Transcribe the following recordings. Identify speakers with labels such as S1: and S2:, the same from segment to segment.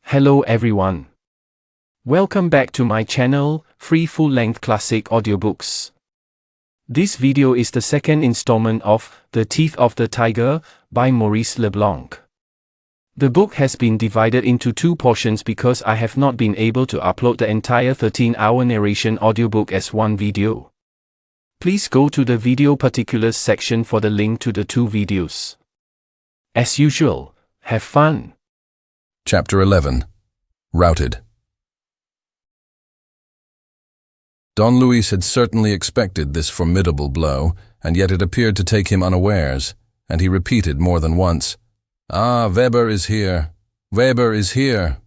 S1: Hello everyone. Welcome back to my channel, Free Full-Length Classic Audiobooks. This video is the second installment of The Teeth of the Tiger by Maurice Leblanc. The book has been divided into two portions because I have not been able to upload the entire 13-hour narration audiobook as one video. Please go to the video particulars section for the link to the two videos. As usual, have fun.
S2: Chapter 11. Routed. Don Luis had certainly expected this formidable blow, and yet it appeared to take him unawares, and he repeated more than once, "Ah, Weber is here! Weber is here!"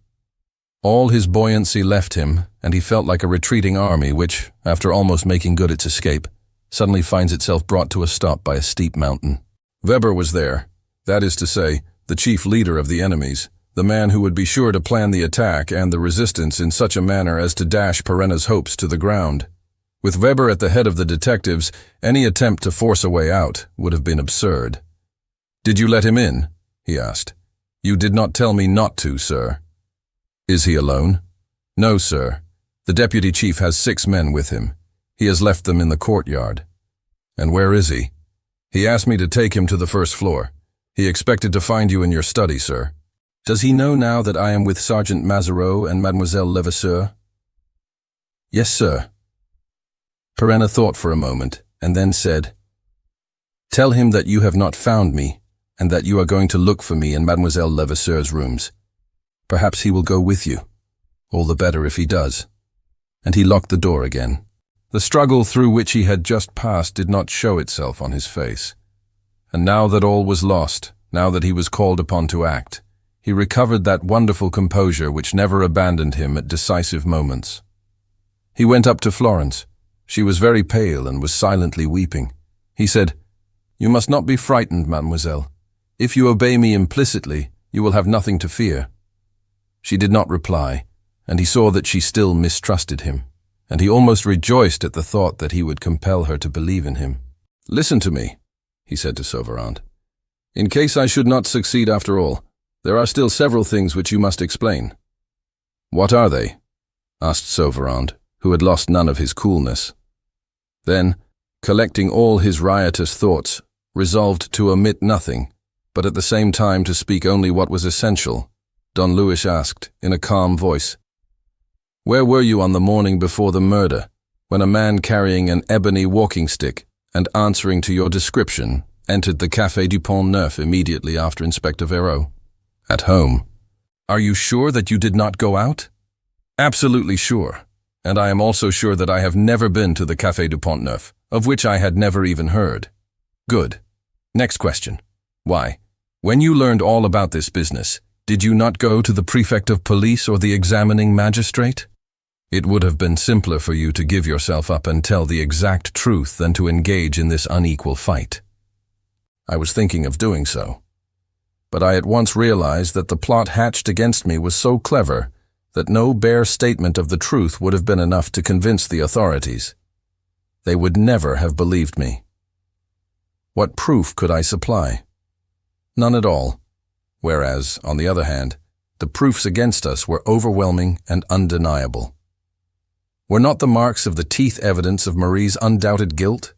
S2: All his buoyancy left him, and he felt like a retreating army which, after almost making good its escape, suddenly finds itself brought to a stop by a steep mountain. Weber was there, that is to say, the chief leader of the enemies, the man who would be sure to plan the attack and the resistance in such a manner as to dash Perenna's hopes to the ground. With Weber at the head of the detectives, any attempt to force a way out would have been absurd. "Did you let him in?" he asked. "You did not tell me not to, sir." "Is he alone?" "No, sir. The deputy chief has 6 men with him. He has left them in the courtyard." "And where is he?" "He asked me to take him to the first floor. He expected to find you in your study, sir." "Does he know now that I am with Sergeant Mazereau and Mademoiselle Levasseur?" "Yes, sir." Perenna thought for a moment, and then said, "Tell him that you have not found me, and that you are going to look for me in Mademoiselle Levasseur's rooms. Perhaps he will go with you. All the better if he does." And he locked the door again. The struggle through which he had just passed did not show itself on his face. And now that all was lost, now that he was called upon to act, he recovered that wonderful composure which never abandoned him at decisive moments. He went up to Florence. She was very pale and was silently weeping. He said, "You must not be frightened, mademoiselle. If you obey me implicitly, you will have nothing to fear." She did not reply, and he saw that she still mistrusted him, and he almost rejoiced at the thought that he would compel her to believe in him. "Listen to me," he said to Sauverand. "In case I should not succeed after all, there are still several things which you must explain." "What are they?" asked Sauverand, who had lost none of his coolness. Then, collecting all his riotous thoughts, resolved to omit nothing, but at the same time to speak only what was essential, Don Luis asked, in a calm voice, "Where were you on the morning before the murder, when a man carrying an ebony walking stick and answering to your description entered the Café du Pont Neuf immediately after Inspector Véraud?" "At home." "Are you sure that you did not go out?" "Absolutely sure. And I am also sure that I have never been to the Café du Pont Neuf, of which I had never even heard." "Good. Next question. Why, when you learned all about this business, did you not go to the prefect of police or the examining magistrate? It would have been simpler for you to give yourself up and tell the exact truth than to engage in this unequal fight." "I was thinking of doing so. But I at once realized that the plot hatched against me was so clever that no bare statement of the truth would have been enough to convince the authorities. They would never have believed me. What proof could I supply? None at all. Whereas, on the other hand, the proofs against us were overwhelming and undeniable. Were not the marks of the teeth evidence of Marie's undoubted guilt?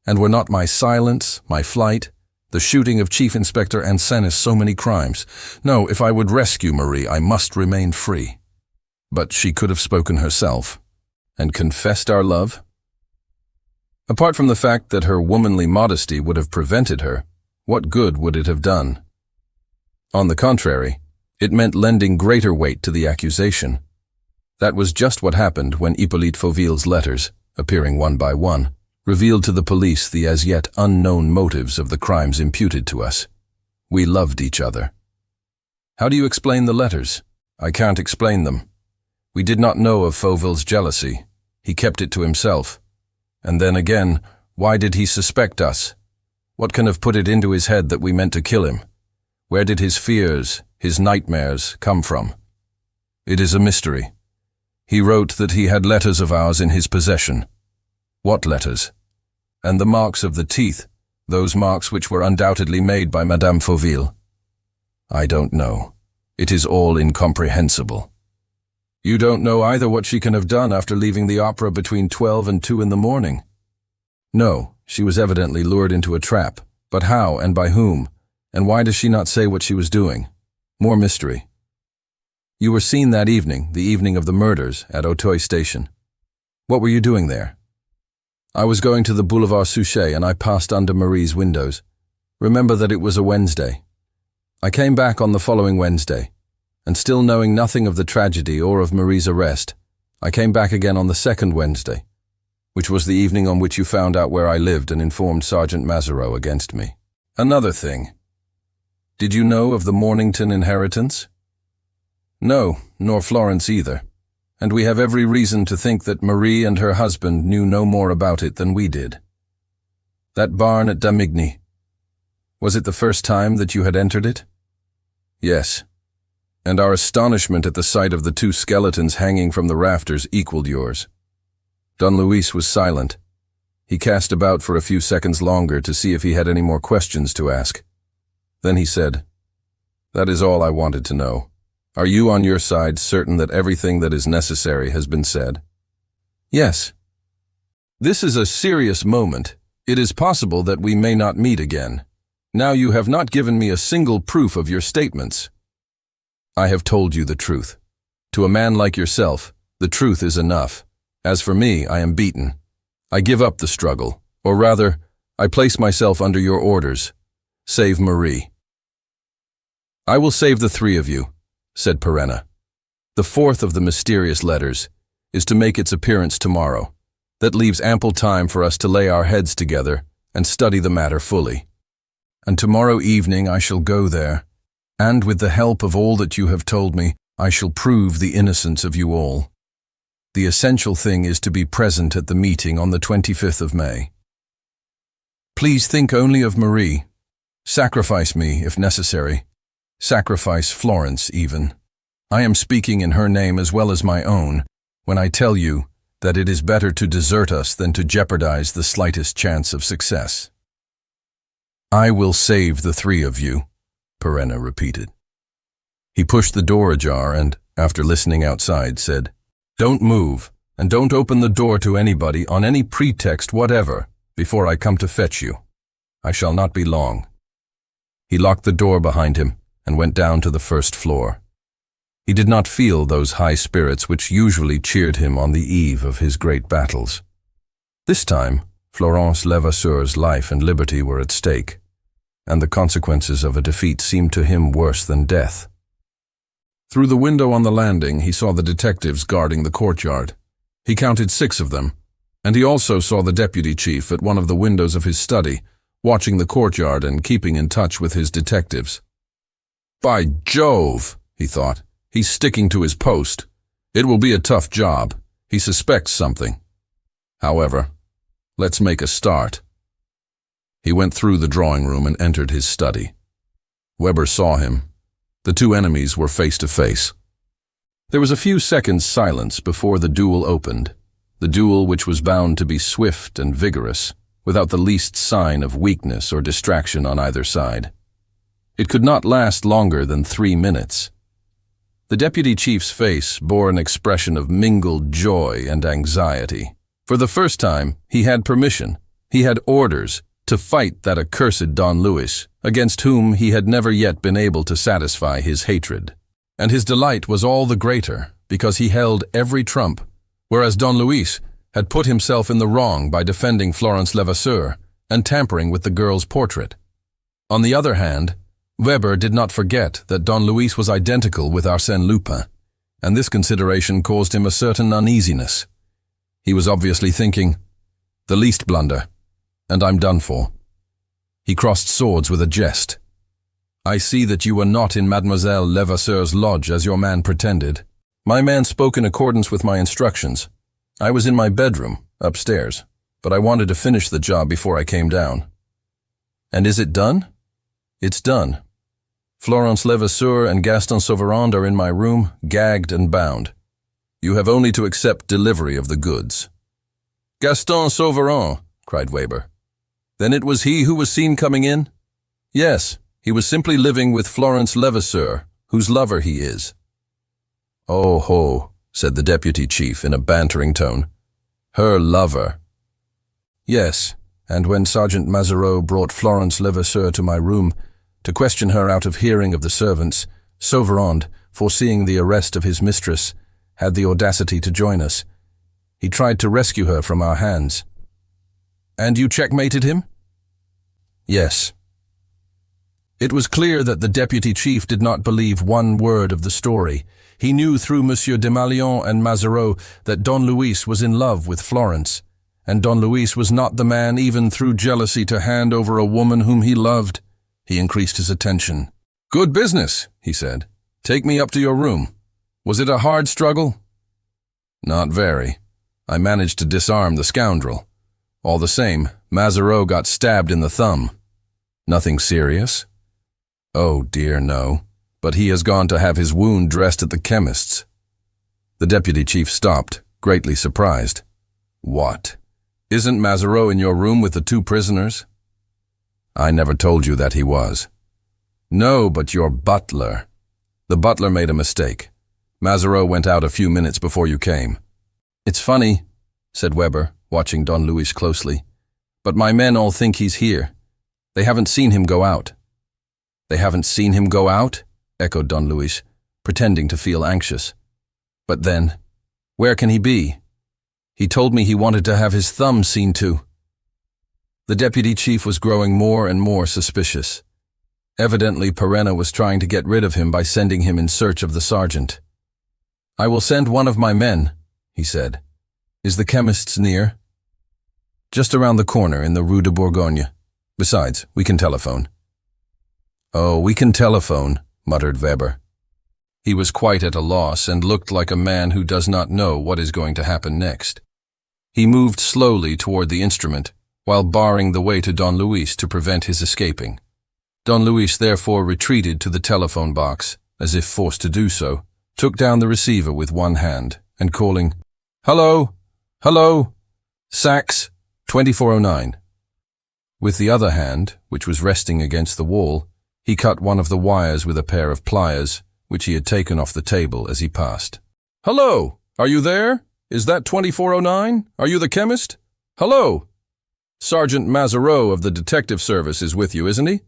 S2: And were not my silence, my flight, the shooting of Chief Inspector Ancenis so many crimes? No, if I would rescue Marie, I must remain free. But she could have spoken herself, and confessed our love. Apart from the fact that her womanly modesty would have prevented her, what good would it have done? On the contrary, it meant lending greater weight to the accusation. That was just what happened when Hippolyte Fauville's letters, appearing one by one, revealed to the police the as yet unknown motives of the crimes imputed to us. We loved each other. How do you explain the letters? I can't explain them. We did not know of Fauville's jealousy. He kept it to himself. And then again, why did he suspect us? What can have put it into his head that we meant to kill him? Where did his fears, his nightmares, come from? It is a mystery. He wrote that he had letters of ours in his possession. What letters? And the marks of the teeth, those marks which were undoubtedly made by Madame Fauville. I don't know. It is all incomprehensible. You don't know either what she can have done after leaving the opera between 12 and 2 in the morning. No, she was evidently lured into a trap. But how and by whom? And why does she not say what she was doing? More mystery. You were seen that evening, the evening of the murders, at Auteuil station. What were you doing there? I was going to the Boulevard Suchet and I passed under Marie's windows. Remember that it was a Wednesday. I came back on the following Wednesday, and still knowing nothing of the tragedy or of Marie's arrest, I came back again on the second Wednesday, which was the evening on which you found out where I lived and informed Sergeant Mazereau against me. Another thing. Did you know of the Mornington inheritance? No, nor Florence either, and we have every reason to think that Marie and her husband knew no more about it than we did. That barn at Damigny. Was it the first time that you had entered it? Yes, and our astonishment at the sight of the two skeletons hanging from the rafters equaled yours. Don Luis was silent. He cast about for a few seconds longer to see if he had any more questions to ask. Then he said, "That is all I wanted to know. Are you on your side certain that everything that is necessary has been said?" "Yes." "This is a serious moment. It is possible that we may not meet again. Now you have not given me a single proof of your statements." "I have told you the truth. To a man like yourself, the truth is enough. As for me, I am beaten. I give up the struggle, or rather, I place myself under your orders. Save Marie." "I will save the three of you," said Perenna. "The fourth of the mysterious letters is to make its appearance tomorrow. That leaves ample time for us to lay our heads together and study the matter fully. And tomorrow evening I shall go there, and with the help of all that you have told me, I shall prove the innocence of you all. The essential thing is to be present at the meeting on the 25th of May. Please think only of Marie. Sacrifice me, if necessary. Sacrifice Florence, even. I am speaking in her name as well as my own when I tell you that it is better to desert us than to jeopardize the slightest chance of success." "I will save the three of you," Perenna repeated. He pushed the door ajar and, after listening outside, said, "Don't move, and don't open the door to anybody on any pretext whatever before I come to fetch you. I shall not be long." He locked the door behind him and went down to the first floor. He did not feel those high spirits which usually cheered him on the eve of his great battles. This time, Florence Levasseur's life and liberty were at stake, and the consequences of a defeat seemed to him worse than death. Through the window on the landing, he saw the detectives guarding the courtyard. He counted 6 of them, and he also saw the deputy chief at one of the windows of his study, watching the courtyard and keeping in touch with his detectives. "By Jove," he thought, "he's sticking to his post. It will be a tough job. He suspects something. However, let's make a start." He went through the drawing room and entered his study. Weber saw him. The two enemies were face to face. There was a few seconds' silence before the duel opened, the duel which was bound to be swift and vigorous, without the least sign of weakness or distraction on either side. It could not last longer than 3 minutes. The deputy chief's face bore an expression of mingled joy and anxiety. For the first time, he had permission, he had orders, to fight that accursed Don Luis, against whom he had never yet been able to satisfy his hatred. And his delight was all the greater because he held every trump, whereas Don Luis had put himself in the wrong by defending Florence Levasseur and tampering with the girl's portrait. On the other hand, Weber did not forget that Don Luis was identical with Arsène Lupin, and this consideration caused him a certain uneasiness. He was obviously thinking, "The least blunder, and I'm done for." He crossed swords with a jest. "I see that you were not in Mademoiselle Levasseur's lodge as your man pretended. My man spoke in accordance with my instructions. I was in my bedroom, upstairs, but I wanted to finish the job before I came down." "And is it done?" "It's done. Florence Levasseur and Gaston Sauverand are in my room, gagged and bound. You have only to accept delivery of the goods." "Gaston Sauverand!" cried Weber. "Then it was he who was seen coming in?" "Yes, he was simply living with Florence Levasseur, whose lover he is." "Oh ho," said the deputy chief in a bantering tone. "Her lover." "Yes, and when Sergeant Mazareau brought Florence Levasseur to my room to question her out of hearing of the servants, Sauverand, foreseeing the arrest of his mistress, had the audacity to join us. He tried to rescue her from our hands." "And you checkmated him?" "Yes." It was clear that the deputy chief did not believe one word of the story. He knew through Monsieur Desmalions and Mazareau that Don Luis was in love with Florence, and Don Luis was not the man even through jealousy to hand over a woman whom he loved. He increased his attention. "Good business," he said. "Take me up to your room. Was it a hard struggle?" "Not very. I managed to disarm the scoundrel. All the same, Mazareau got stabbed in the thumb." "Nothing serious?" "Oh dear, no. But he has gone to have his wound dressed at the chemist's." The deputy chief stopped, greatly surprised. "What? Isn't Mazareau in your room with the two prisoners?" "I never told you that he was." "No, but your butler." "The butler made a mistake. Mazareau went out a few minutes before you came." "It's funny," said Weber, watching Don Luis closely, "but my men all think he's here. They haven't seen him go out." "They haven't seen him go out?" echoed Don Luis, pretending to feel anxious. "But then, where can he be? He told me he wanted to have his thumb seen to." The deputy chief was growing more and more suspicious. Evidently, Perenna was trying to get rid of him by sending him in search of the sergeant. "I will send one of my men," he said. "Is the chemist's near?" "Just around the corner in the Rue de Bourgogne. Besides, we can telephone." "Oh, we can telephone," muttered Weber. He was quite at a loss and looked like a man who does not know what is going to happen next. He moved slowly toward the instrument, while barring the way to Don Luis to prevent his escaping. Don Luis therefore retreated to the telephone box, as if forced to do so, took down the receiver with one hand, and calling, "Hello! Hello! Sax, 2409. With the other hand, which was resting against the wall, he cut one of the wires with a pair of pliers, which he had taken off the table as he passed. "Hello! Are you there? Is that 2409? Are you the chemist? Hello! Sergeant Mazareau of the detective service is with you, isn't he?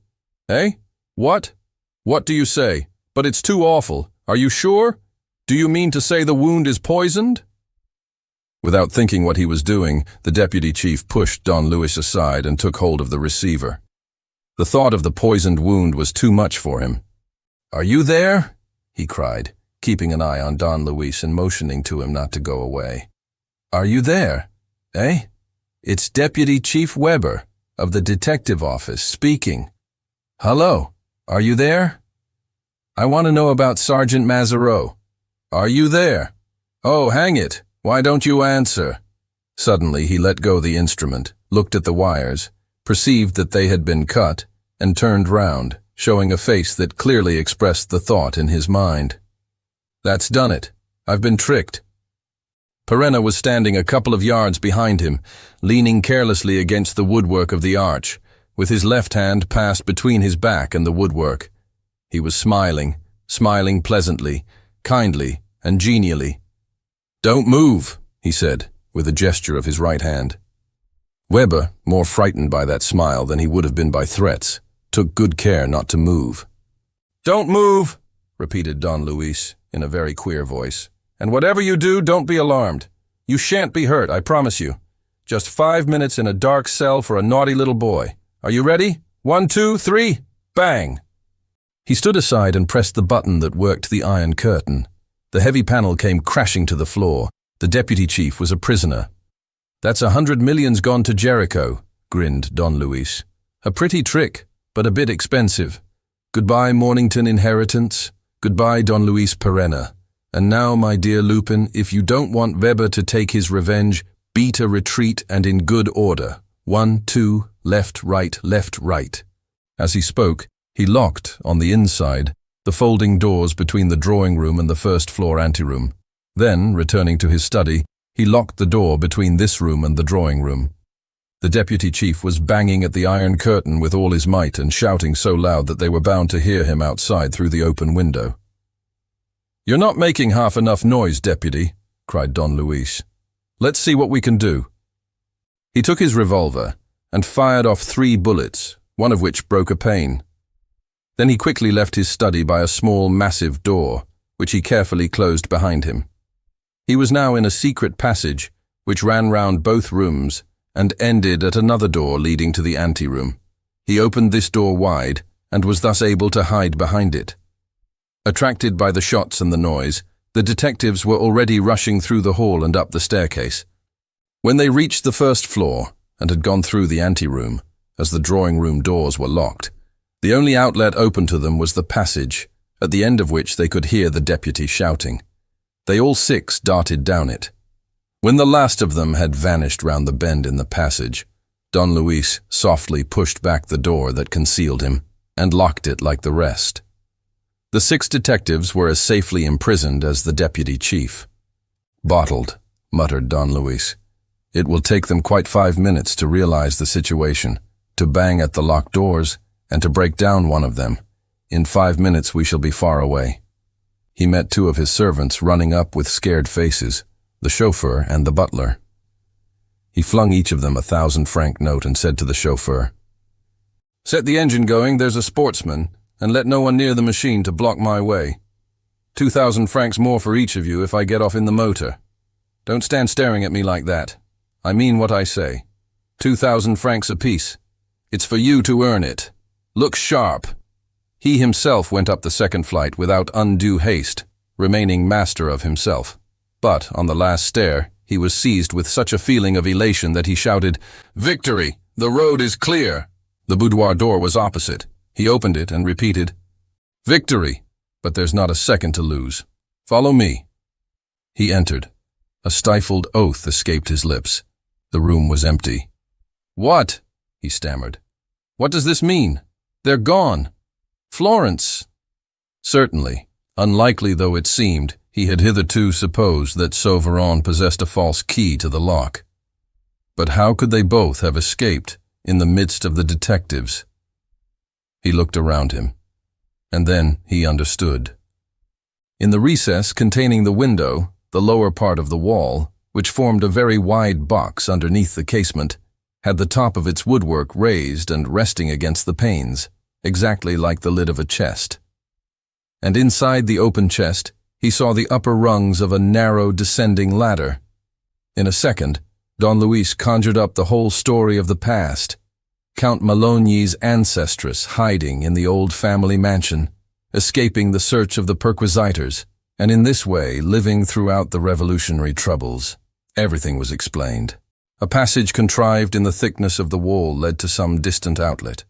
S2: Eh? What? What do you say? But it's too awful. Are you sure? Do you mean to say the wound is poisoned?" Without thinking what he was doing, the deputy chief pushed Don Luis aside and took hold of the receiver. The thought of the poisoned wound was too much for him. "Are you there?" he cried, keeping an eye on Don Luis and motioning to him not to go away. "Are you there? Eh? It's Deputy Chief Weber of the detective office speaking. Hello, are you there? I want to know about Sergeant Mazareau. Are you there? Oh, hang it. Why don't you answer?" Suddenly he let go the instrument, looked at the wires, perceived that they had been cut, and turned round, showing a face that clearly expressed the thought in his mind. "That's done it. I've been tricked." Perenna was standing a couple of yards behind him, leaning carelessly against the woodwork of the arch, with his left hand passed between his back and the woodwork. He was smiling pleasantly, kindly, and genially. "Don't move," he said, with a gesture of his right hand. Weber, more frightened by that smile than he would have been by threats, took good care not to move. "Don't move," repeated Don Luis, in a very queer voice. "And whatever you do, don't be alarmed. You shan't be hurt, I promise you. Just 5 minutes in a dark cell for a naughty little boy. Are you ready? 1, 2, 3, bang!" He stood aside and pressed the button that worked the iron curtain. The heavy panel came crashing to the floor. The deputy chief was a prisoner. "That's 100 millions gone to Jericho," grinned Don Luis. "A pretty trick, but a bit expensive. Goodbye, Mornington inheritance. Goodbye, Don Luis Perenna. And now, my dear Lupin, if you don't want Weber to take his revenge, beat a retreat and in good order. 1, 2, left, right. As he spoke, he locked, on the inside, the folding doors between the drawing room and the first-floor anteroom. Then, returning to his study, he locked the door between this room and the drawing room. The deputy chief was banging at the iron curtain with all his might and shouting so loud that they were bound to hear him outside through the open window. "You're not making half enough noise, deputy," cried Don Luis. "Let's see what we can do." He took his revolver and fired off 3 bullets, one of which broke a pane. Then he quickly left his study by a small, massive door, which he carefully closed behind him. He was now in a secret passage, which ran round both rooms and ended at another door leading to the anteroom. He opened this door wide and was thus able to hide behind it. Attracted by the shots and the noise, the detectives were already rushing through the hall and up the staircase. When they reached the first floor and had gone through the anteroom, as the drawing-room doors were locked, the only outlet open to them was the passage, at the end of which they could hear the deputy shouting. They all 6 darted down it. When the last of them had vanished round the bend in the passage, Don Luis softly pushed back the door that concealed him and locked it like the rest. The 6 detectives were as safely imprisoned as the deputy chief. "Bottled," muttered Don Luis. "It will take them quite 5 minutes to realize the situation, to bang at the locked doors, and to break down one of them. In 5 minutes we shall be far away." He met 2 of his servants running up with scared faces, the chauffeur and the butler. He flung each of them a 1,000-franc note and said to the chauffeur, "Set the engine going, there's a sportsman, and let no one near the machine to block my way. 2,000 francs more for each of you if I get off in the motor. Don't stand staring at me like that. I mean what I say. 2,000 francs apiece. It's for you to earn it. Look sharp." He himself went up the second flight without undue haste, remaining master of himself. But on the last stair, he was seized with such a feeling of elation that he shouted, "Victory! The road is clear!" The boudoir door was opposite. He opened it and repeated, "Victory! But there's not a second to lose. Follow me." He entered. A stifled oath escaped his lips. The room was empty. "What?" he stammered. "What does this mean? They're gone. Florence!" Certainly, unlikely though it seemed, he had hitherto supposed that Sauveron possessed a false key to the lock. But how could they both have escaped in the midst of the detectives? He looked around him, and then he understood. In the recess containing the window, the lower part of the wall, which formed a very wide box underneath the casement, had the top of its woodwork raised and resting against the panes, exactly like the lid of a chest. And inside the open chest, he saw the upper rungs of a narrow descending ladder. In a second, Don Luis conjured up the whole story of the past. Count Malonyi's ancestress hiding in the old family mansion, escaping the search of the perquisitors, and in this way living throughout the revolutionary troubles. Everything was explained. A passage contrived in the thickness of the wall led to some distant outlet.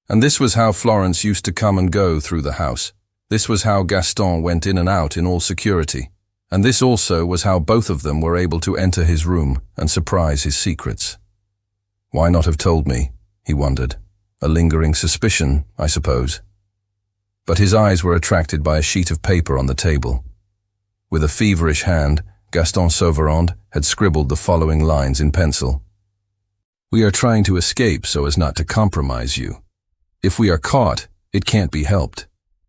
S2: And this was how Florence used to come and go through the house. This was how Gaston went in and out in all security. And this also was how both of them were able to enter his room and surprise his secrets. Why not have told me? He wondered. A lingering suspicion, I suppose. But his eyes were attracted by a sheet of paper on the table. With a feverish hand, Gaston Sauveron had scribbled the following lines in pencil. "We are trying to escape so as not to compromise you. If we are caught, it can't be helped.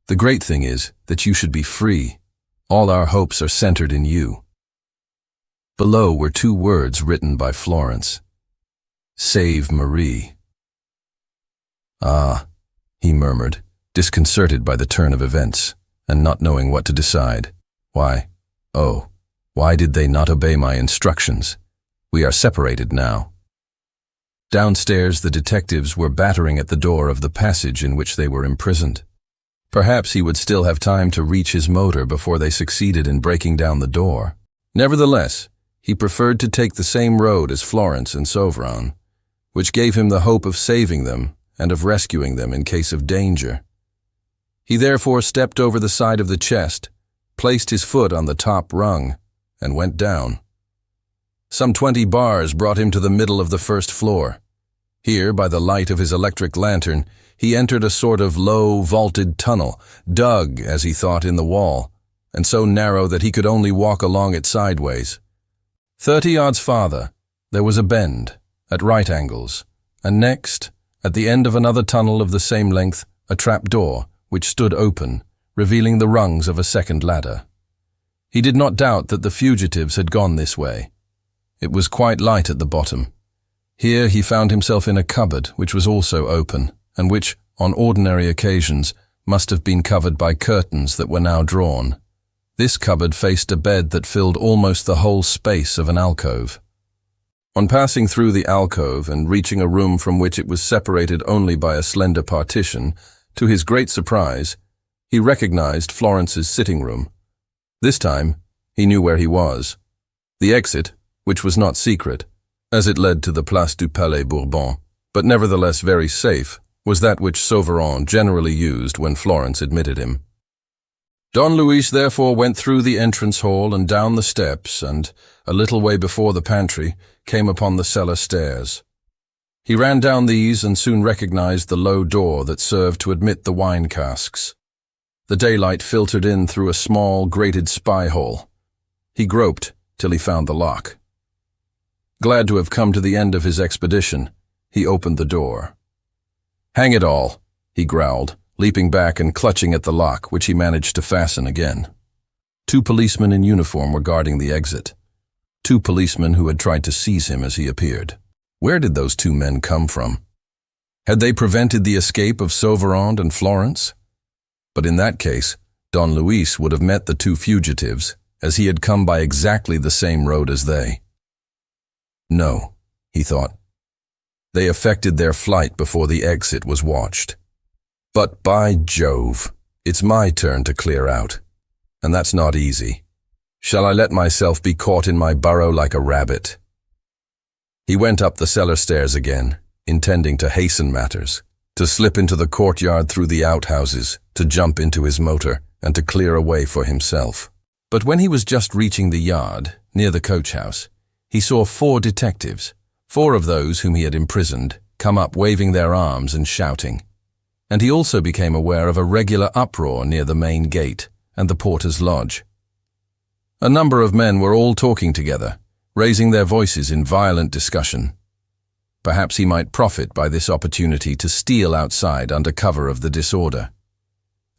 S2: The great thing is that you should be free. All our hopes are centered in you." Below were 2 words written by Florence. "Save Marie." "Ah," he murmured, disconcerted by the turn of events, and not knowing what to decide. Why did they not obey my instructions? We are separated now. Downstairs, the detectives were battering at the door of the passage in which they were imprisoned. Perhaps he would still have time to reach his motor before they succeeded in breaking down the door. Nevertheless, he preferred to take the same road as Florence and Sauveron, which gave him the hope of saving them and of rescuing them in case of danger. He therefore stepped over the side of the chest, placed his foot on the top rung, and went down. Some 20 bars brought him to the middle of the first floor. Here, by the light of his electric lantern, he entered a sort of low, vaulted tunnel, dug, as he thought, in the wall, and so narrow that he could only walk along it sideways. 30 yards farther, there was a bend, at right angles, and next, at the end of another tunnel of the same length, a trap door, which stood open, revealing the rungs of a second ladder. He did not doubt that the fugitives had gone this way. It was quite light at the bottom. Here he found himself in a cupboard which was also open, and which, on ordinary occasions, must have been covered by curtains that were now drawn. This cupboard faced a bed that filled almost the whole space of an alcove. On passing through the alcove and reaching a room from which it was separated only by a slender partition, to his great surprise, he recognized Florence's sitting room. This time, he knew where he was. The exit, which was not secret, as it led to the Place du Palais Bourbon, but nevertheless very safe, was that which Sauverand generally used when Florence admitted him. Don Luis therefore went through the entrance hall and down the steps and, a little way before the pantry, came upon the cellar stairs. He ran down these and soon recognized the low door that served to admit the wine casks. The daylight filtered in through a small, grated spy hole. He groped till he found the lock. Glad to have come to the end of his expedition, he opened the door. "Hang it all," he growled, leaping back and clutching at the lock, which he managed to fasten again. 2 policemen in uniform were guarding the exit. 2 policemen who had tried to seize him as he appeared. Where did those 2 men come from? Had they prevented the escape of Sauverand and Florence? But in that case, Don Luis would have met the 2 fugitives, as he had come by exactly the same road as they. No, he thought. They effected their flight before the exit was watched. But by Jove, it's my turn to clear out. And that's not easy. Shall I let myself be caught in my burrow like a rabbit? He went up the cellar stairs again, intending to hasten matters, to slip into the courtyard through the outhouses, to jump into his motor, and to clear a way for himself. But when he was just reaching the yard, near the coach house, he saw 4 detectives, 4 of those whom he had imprisoned, come up waving their arms and shouting. And he also became aware of a regular uproar near the main gate and the porter's lodge. A number of men were all talking together, raising their voices in violent discussion. Perhaps he might profit by this opportunity to steal outside under cover of the disorder.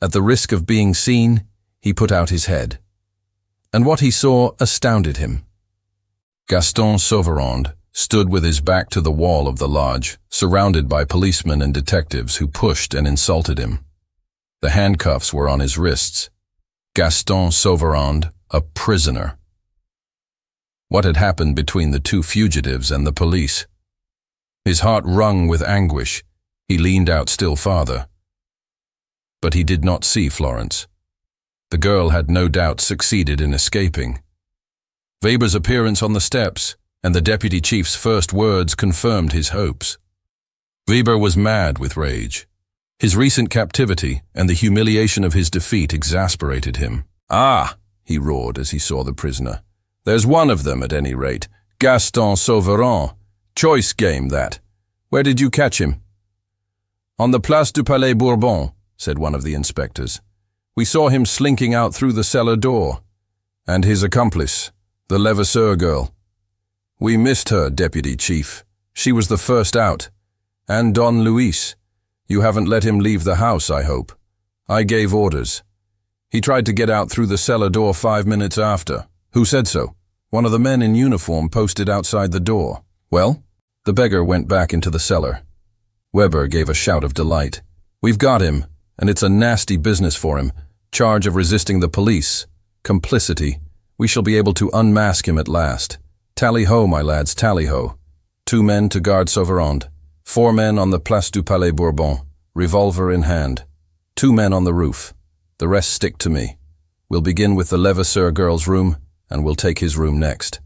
S2: At the risk of being seen, he put out his head. And what he saw astounded him. Gaston Sauverand stood with his back to the wall of the lodge, surrounded by policemen and detectives who pushed and insulted him. The handcuffs were on his wrists. Gaston Sauverand, a prisoner. What had happened between the 2 fugitives and the police? His heart wrung with anguish. He leaned out still farther. But he did not see Florence. The girl had no doubt succeeded in escaping. Weber's appearance on the steps and the deputy chief's first words confirmed his hopes. Weber was mad with rage. His recent captivity and the humiliation of his defeat exasperated him. "Ah!" he roared as he saw the prisoner. "There's one of them at any rate. Gaston Sauverand. Choice game, that. Where did you catch him?" "On the Place du Palais Bourbon," said one of the inspectors. "We saw him slinking out through the cellar door. And his accomplice, the Levasseur girl. We missed her, Deputy Chief. She was the first out. And Don Luis. You haven't let him leave the house, I hope. I gave orders. He tried to get out through the cellar door 5 minutes after. Who said so? One of the men in uniform posted outside the door. Well, the beggar went back into the cellar. Weber gave a shout of delight. We've got him, and it's a nasty business for him. Charge of resisting the police. Complicity. We shall be able to unmask him at last. Tally-ho, my lads, tally-ho. 2 men to guard Sauverand. 4 men on the Place du Palais Bourbon, revolver in hand. 2 men on the roof. The rest stick to me. We'll begin with the Levasseur girl's room, and we'll take his room next.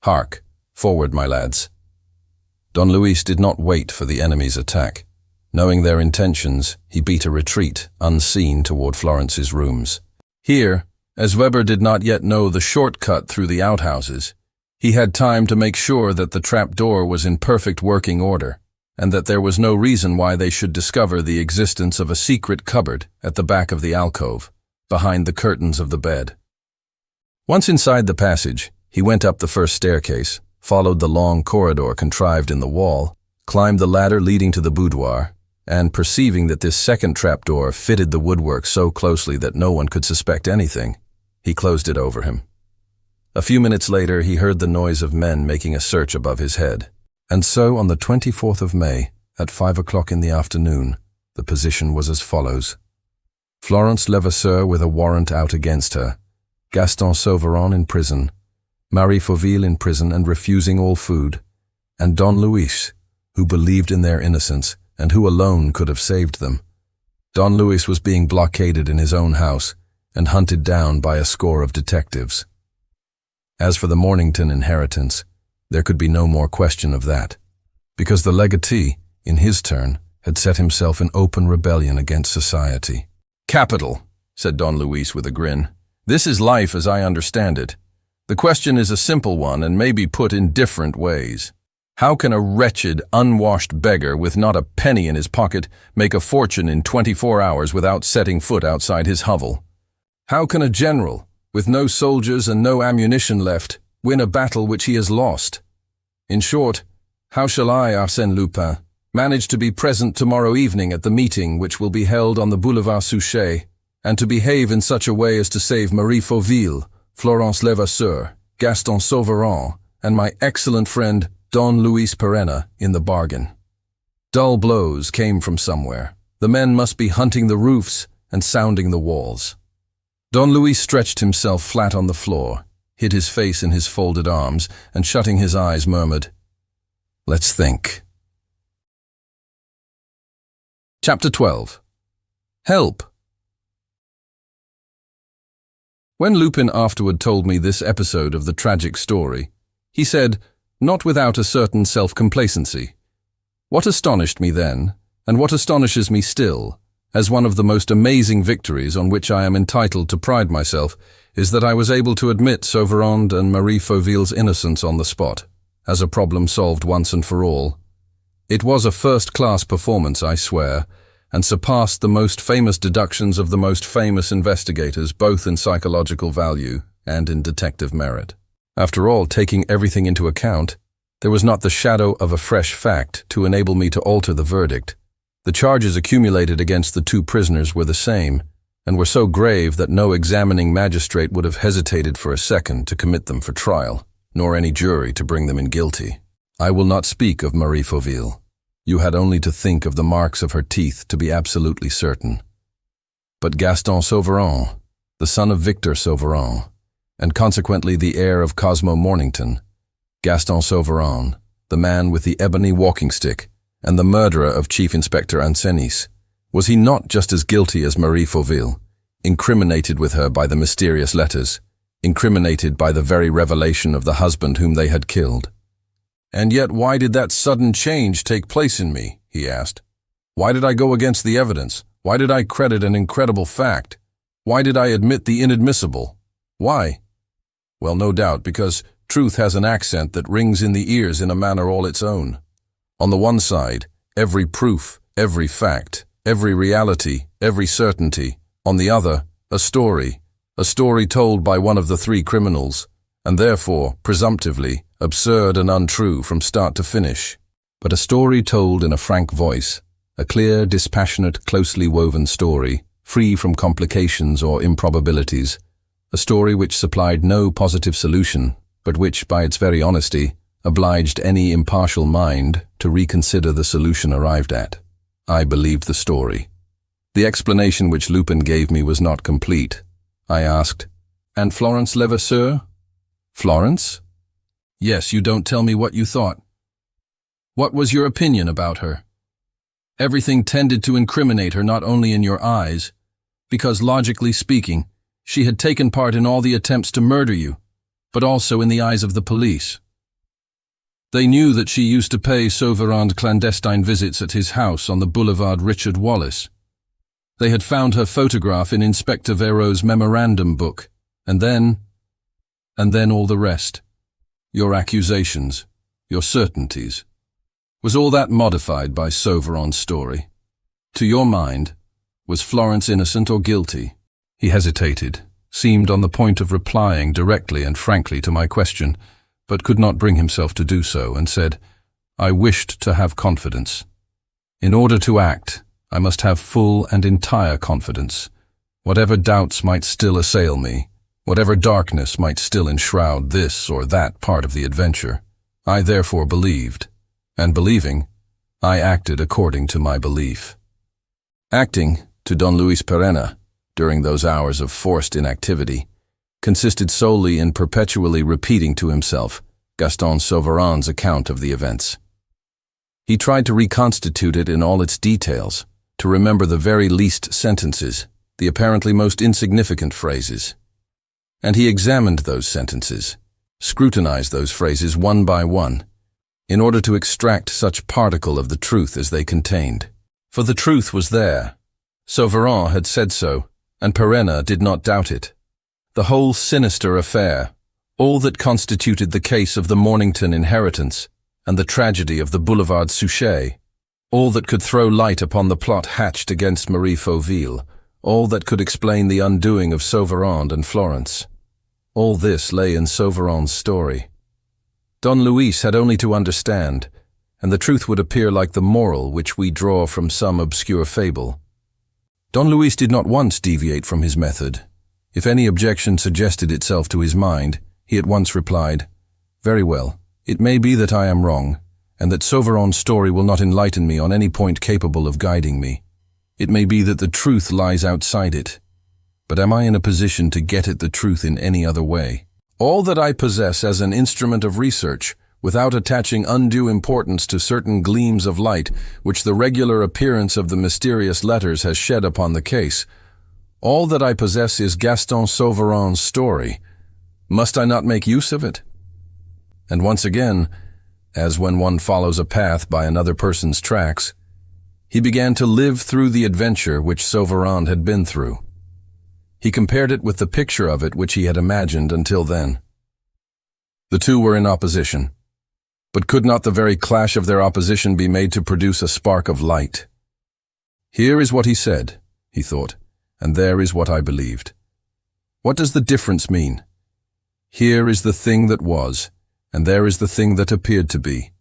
S2: Hark, forward, my lads. Don Luis did not wait for the enemy's attack. Knowing their intentions, he beat a retreat, unseen, toward Florence's rooms. Here, as Weber did not yet know the shortcut through the outhouses, he had time to make sure that the trap door was in perfect working order, and that there was no reason why they should discover the existence of a secret cupboard at the back of the alcove, behind the curtains of the bed. Once inside the passage, he went up the first staircase, followed the long corridor contrived in the wall, climbed the ladder leading to the boudoir, and perceiving that this second trapdoor fitted the woodwork so closely that no one could suspect anything, he closed it over him. A few minutes later, he heard the noise of men making a search above his head. And so, on the 24th of May, at 5 o'clock in the afternoon, the position was as follows. Florence Levasseur with a warrant out against her, Gaston Sauveron in prison, Marie Fauville in prison and refusing all food, and Don Luis, who believed in their innocence and who alone could have saved them. Don Luis was being blockaded in his own house and hunted down by a score of detectives. As for the Mornington inheritance, there could be no more question of that, because the legatee, in his turn, had set himself in open rebellion against society. "Capital," said Don Luis with a grin. "This is life as I understand it. The question is a simple one and may be put in different ways. How can a wretched, unwashed beggar with not a penny in his pocket make a fortune in 24 hours without setting foot outside his hovel? How can a general, with no soldiers and no ammunition left, win a battle which he has lost? In short, how shall I, Arsène Lupin, manage to be present tomorrow evening at the meeting which will be held on the Boulevard Suchet, and to behave in such a way as to save Marie Fauville, Florence Levasseur, Gaston Sauveron, and my excellent friend Don Luis Perenna in the bargain?" Dull blows came from somewhere. The men must be hunting the roofs and sounding the walls. Don Luis stretched himself flat on the floor, hid his face in his folded arms, and shutting his eyes murmured, "Let's think." Chapter 12. Help. When Lupin afterward told me this episode of the tragic story, he said, not without a certain self-complacency, "What astonished me then, and what astonishes me still, as one of the most amazing victories on which I am entitled to pride myself, is that I was able to admit Sauveron and Marie Fauville's innocence on the spot, as a problem solved once and for all. It was a first-class performance, I swear, and surpassed the most famous deductions of the most famous investigators, both in psychological value and in detective merit. After all, taking everything into account, there was not the shadow of a fresh fact to enable me to alter the verdict. The charges accumulated against the two prisoners were the same, and were so grave that no examining magistrate would have hesitated for a second to commit them for trial, nor any jury to bring them in guilty. I will not speak of Marie Fauville. You had only to think of the marks of her teeth to be absolutely certain. But Gaston Sauveron, the son of Victor Sauveron, and consequently the heir of Cosmo Mornington, Gaston Sauveron, the man with the ebony walking stick, and the murderer of Chief Inspector Ancenis, was he not just as guilty as Marie Fauville, incriminated with her by the mysterious letters, incriminated by the very revelation of the husband whom they had killed? "And yet why did that sudden change take place in me?" he asked. "Why did I go against the evidence? Why did I credit an incredible fact? Why did I admit the inadmissible? Why? Well, no doubt, because truth has an accent that rings in the ears in a manner all its own. On the one side, every proof, every fact, every reality, every certainty. On the other, a story told by one of the three criminals, and therefore, presumptively, absurd and untrue from start to finish. But a story told in a frank voice, a clear, dispassionate, closely woven story, free from complications or improbabilities, a story which supplied no positive solution, but which, by its very honesty, obliged any impartial mind to reconsider the solution arrived at. I believed the story. The explanation which Lupin gave me was not complete. I asked, "And Florence Levasseur?" "Florence? Yes, you don't tell me what you thought. What was your opinion about her? Everything tended to incriminate her not only in your eyes, because, logically speaking, she had taken part in all the attempts to murder you, but also in the eyes of the police. They knew that she used to pay Sauveron clandestine visits at his house on the Boulevard Richard Wallace. They had found her photograph in Inspector Vero's memorandum book, and then all the rest. Your accusations, your certainties. Was all that modified by Sauveron's story? To your mind, was Florence innocent or guilty?" He hesitated, seemed on the point of replying directly and frankly to my question, but could not bring himself to do so, and said, "I wished to have confidence. In order to act, I must have full and entire confidence. Whatever doubts might still assail me, Whatever darkness might still enshroud this or that part of the adventure, I therefore believed, and believing, I acted according to my belief. Acting, to Don Luis Perenna, during those hours of forced inactivity, consisted solely in perpetually repeating to himself Gaston Sauvarin's account of the events. He tried to reconstitute it in all its details, to remember the very least sentences, the apparently most insignificant phrases. And he examined those sentences, scrutinized those phrases one by one, in order to extract such particle of the truth as they contained. For the truth was there. Sauvarin had said so, and Perenna did not doubt it. The whole sinister affair, all that constituted the case of the Mornington inheritance and the tragedy of the Boulevard Suchet, all that could throw light upon the plot hatched against Marie Fauville, all that could explain the undoing of Sauvarin and Florence. All this lay in Sauvarin's story. Don Luis had only to understand, and the truth would appear like the moral which we draw from some obscure fable. Don Luis did not once deviate from his method. If any objection suggested itself to his mind, he at once replied, "Very well, it may be that I am wrong, and that Sauvarin's story will not enlighten me on any point capable of guiding me. It may be that the truth lies outside it. But am I in a position to get at the truth in any other way? All that I possess as an instrument of research, without attaching undue importance to certain gleams of light which the regular appearance of the mysterious letters has shed upon the case, all that I possess is Gaston Sauvarin's story. Must I not make use of it?" And once again, as when one follows a path by another person's tracks, he began to live through the adventure which Sauvarin had been through. He compared it with the picture of it which he had imagined until then. The two were in opposition, but could not the very clash of their opposition be made to produce a spark of light? Here is what he said, he thought, and there is what I believed. What does the difference mean? Here is the thing that was, and there is the thing that appeared to be.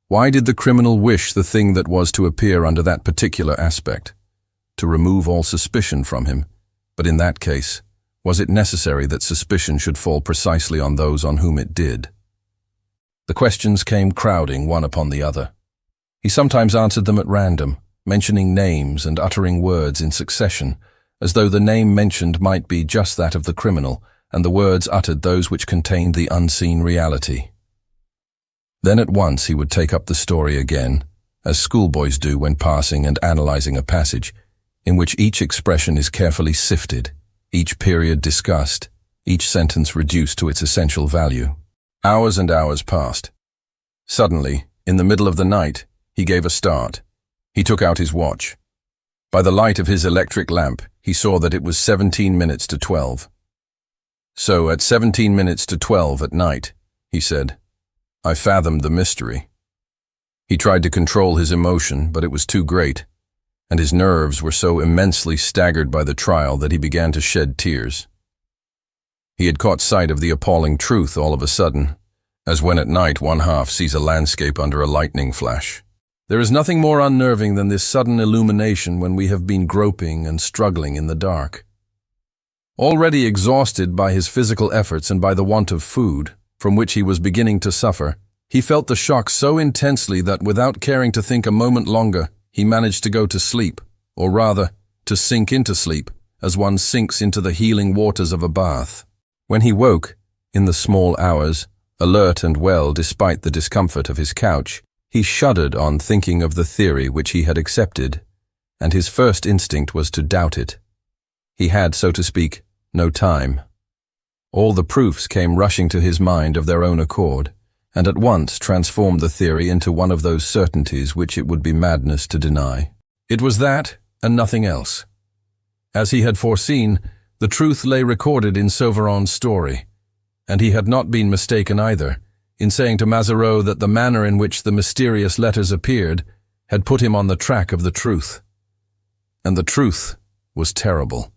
S2: Why did the criminal wish the thing that was to appear under that particular aspect? To remove all suspicion from him. But in that case, was it necessary that suspicion should fall precisely on those on whom it did? The questions came crowding one upon the other. He sometimes answered them at random, mentioning names and uttering words in succession, as though the name mentioned might be just that of the criminal, and the words uttered those which contained the unseen reality. Then at once he would take up the story again, as schoolboys do when passing and analyzing a passage, in which each expression is carefully sifted, each period discussed, each sentence reduced to its essential value. Hours and hours passed. Suddenly, in the middle of the night, he gave a start. He took out his watch. By the light of his electric lamp, he saw that it was 17 minutes to 12. So, at 17 minutes to 12 at night, he said, I fathomed the mystery. He tried to control his emotion, but it was too great, and his nerves were so immensely staggered by the trial that he began to shed tears. He had caught sight of the appalling truth all of a sudden, as when at night one half sees a landscape under a lightning flash. There is nothing more unnerving than this sudden illumination when we have been groping and struggling in the dark. Already exhausted by his physical efforts and by the want of food, from which he was beginning to suffer, he felt the shock so intensely that without caring to think a moment longer, he managed to go to sleep, or rather, to sink into sleep, as one sinks into the healing waters of a bath. When he woke, in the small hours, alert and well despite the discomfort of his couch, he shuddered on thinking of the theory which he had accepted, and his first instinct was to doubt it. He had, so to speak, no time. All the proofs came rushing to his mind of their own accord, and at once transformed the theory into one of those certainties which it would be madness to deny. It was that, and nothing else. As he had foreseen, the truth lay recorded in Sauvarin's story, and he had not been mistaken either, in saying to Mazareau that the manner in which the mysterious letters appeared had put him on the track of the truth. And the truth was terrible.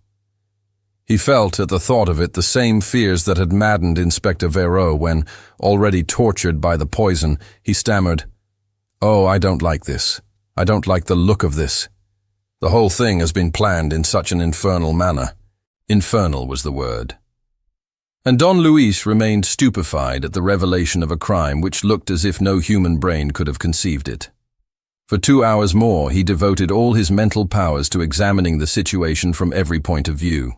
S2: He felt at the thought of it the same fears that had maddened Inspector Vérot when, already tortured by the poison, he stammered, "Oh, I don't like this. I don't like the look of this. The whole thing has been planned in such an infernal manner." Infernal was the word. And Don Luis remained stupefied at the revelation of a crime which looked as if no human brain could have conceived it. For 2 hours more, he devoted all his mental powers to examining the situation from every point of view.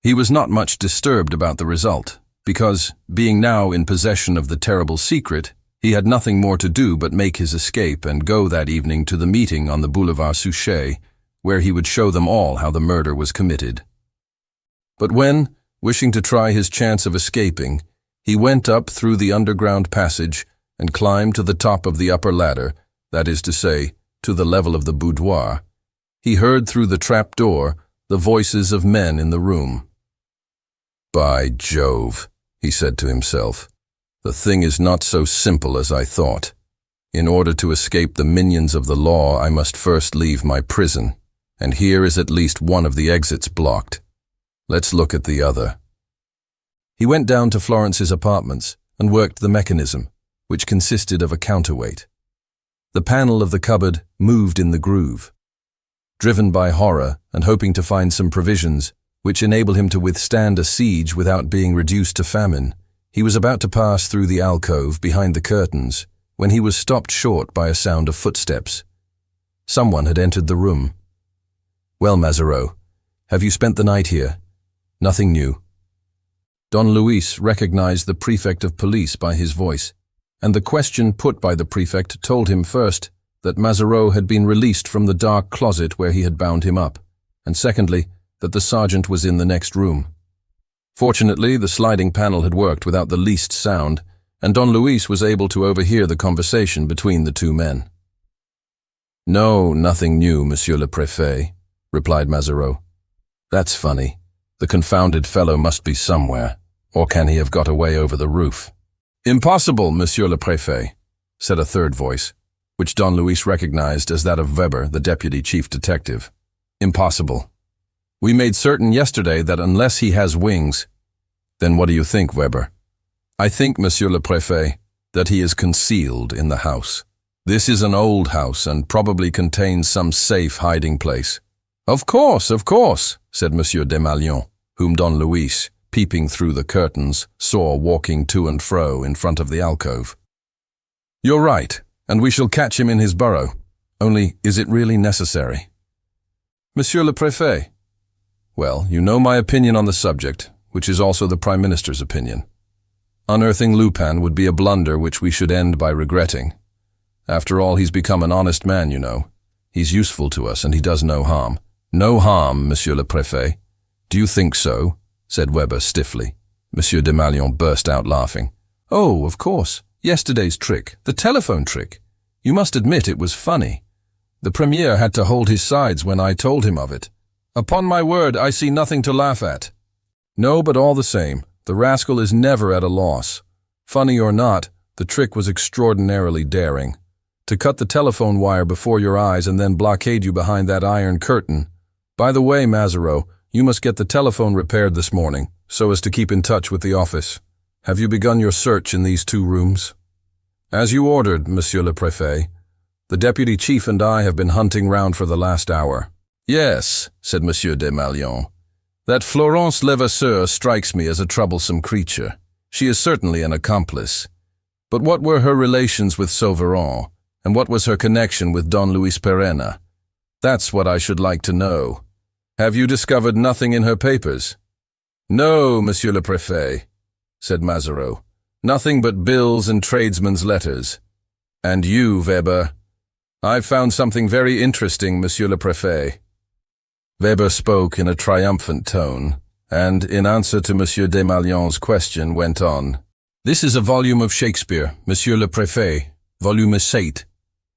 S2: He was not much disturbed about the result, because, being now in possession of the terrible secret, he had nothing more to do but make his escape and go that evening to the meeting on the Boulevard Suchet, where he would show them all how the murder was committed. But when, wishing to try his chance of escaping, he went up through the underground passage and climbed to the top of the upper ladder, that is to say, to the level of the boudoir, he heard through the trap door the voices of men in the room. "By Jove," he said to himself, "the thing is not so simple as I thought. In order to escape the minions of the law, I must first leave my prison, and here is at least one of the exits blocked. Let's look at the other." He went down to Florence's apartments and worked the mechanism, which consisted of a counterweight. The panel of the cupboard moved in the groove. Driven by horror and hoping to find some provisions which enable him to withstand a siege without being reduced to famine, he was about to pass through the alcove behind the curtains when he was stopped short by a sound of footsteps. Someone had entered the room. "Well, Mazareau, have you spent the night here? Nothing new?" Don Luis recognized the prefect of police by his voice, and the question put by the prefect told him first that Mazareau had been released from the dark closet where he had bound him up, and secondly, that the sergeant was in the next room. Fortunately, the sliding panel had worked without the least sound, and Don Luis was able to overhear the conversation between the two men. "No, nothing new, Monsieur le Préfet," replied Mazareau. "That's funny. The confounded fellow must be somewhere, or can he have got away over the roof?" "Impossible, Monsieur le Préfet," said a third voice, which Don Luis recognized as that of Weber, the deputy chief detective. "Impossible. We made certain yesterday that unless he has wings—" "Then what do you think, Weber?" "I think, Monsieur le Préfet, that he is concealed in the house. This is an old house and probably contains some safe hiding place." Of course, said Monsieur Desmalions, whom Don Luis, peeping through the curtains, saw walking to and fro in front of the alcove. "You're right, and we shall catch him in his burrow. Only, is it really necessary?" "Monsieur le Préfet." "Well, you know my opinion on the subject, which is also the Prime Minister's opinion. Unearthing Lupin would be a blunder which we should end by regretting. After all, he's become an honest man, you know. He's useful to us, and he does no harm." "No harm, Monsieur le Préfet. Do you think so?" said Weber stiffly. Monsieur Desmalions burst out laughing. "Oh, of course. Yesterday's trick, the telephone trick. You must admit it was funny. The Premier had to hold his sides when I told him of it. Upon my word, I see nothing to laugh at." "No, but all the same, the rascal is never at a loss. Funny or not, the trick was extraordinarily daring. To cut the telephone wire before your eyes and then blockade you behind that iron curtain. By the way, Mazareau, you must get the telephone repaired this morning, so as to keep in touch with the office. Have you begun your search in these 2 rooms?" "As you ordered, Monsieur le Préfet. The deputy chief and I have been hunting round for the last hour." "Yes," said Monsieur Desmalions. "That Florence Levasseur strikes me as a troublesome creature. She is certainly an accomplice. But what were her relations with Sauveron, and what was her connection with Don Luis Perenna? That's what I should like to know. Have you discovered nothing in her papers?" "No, Monsieur le Préfet," said Mazareau. "Nothing but bills and tradesmen's letters. And you, Weber?" "I've found something very interesting, Monsieur le Préfet." Weber spoke in a triumphant tone, and, in answer to Monsieur Desmalions' question, went on. "This is a volume of Shakespeare, Monsieur le Préfet, volume 8.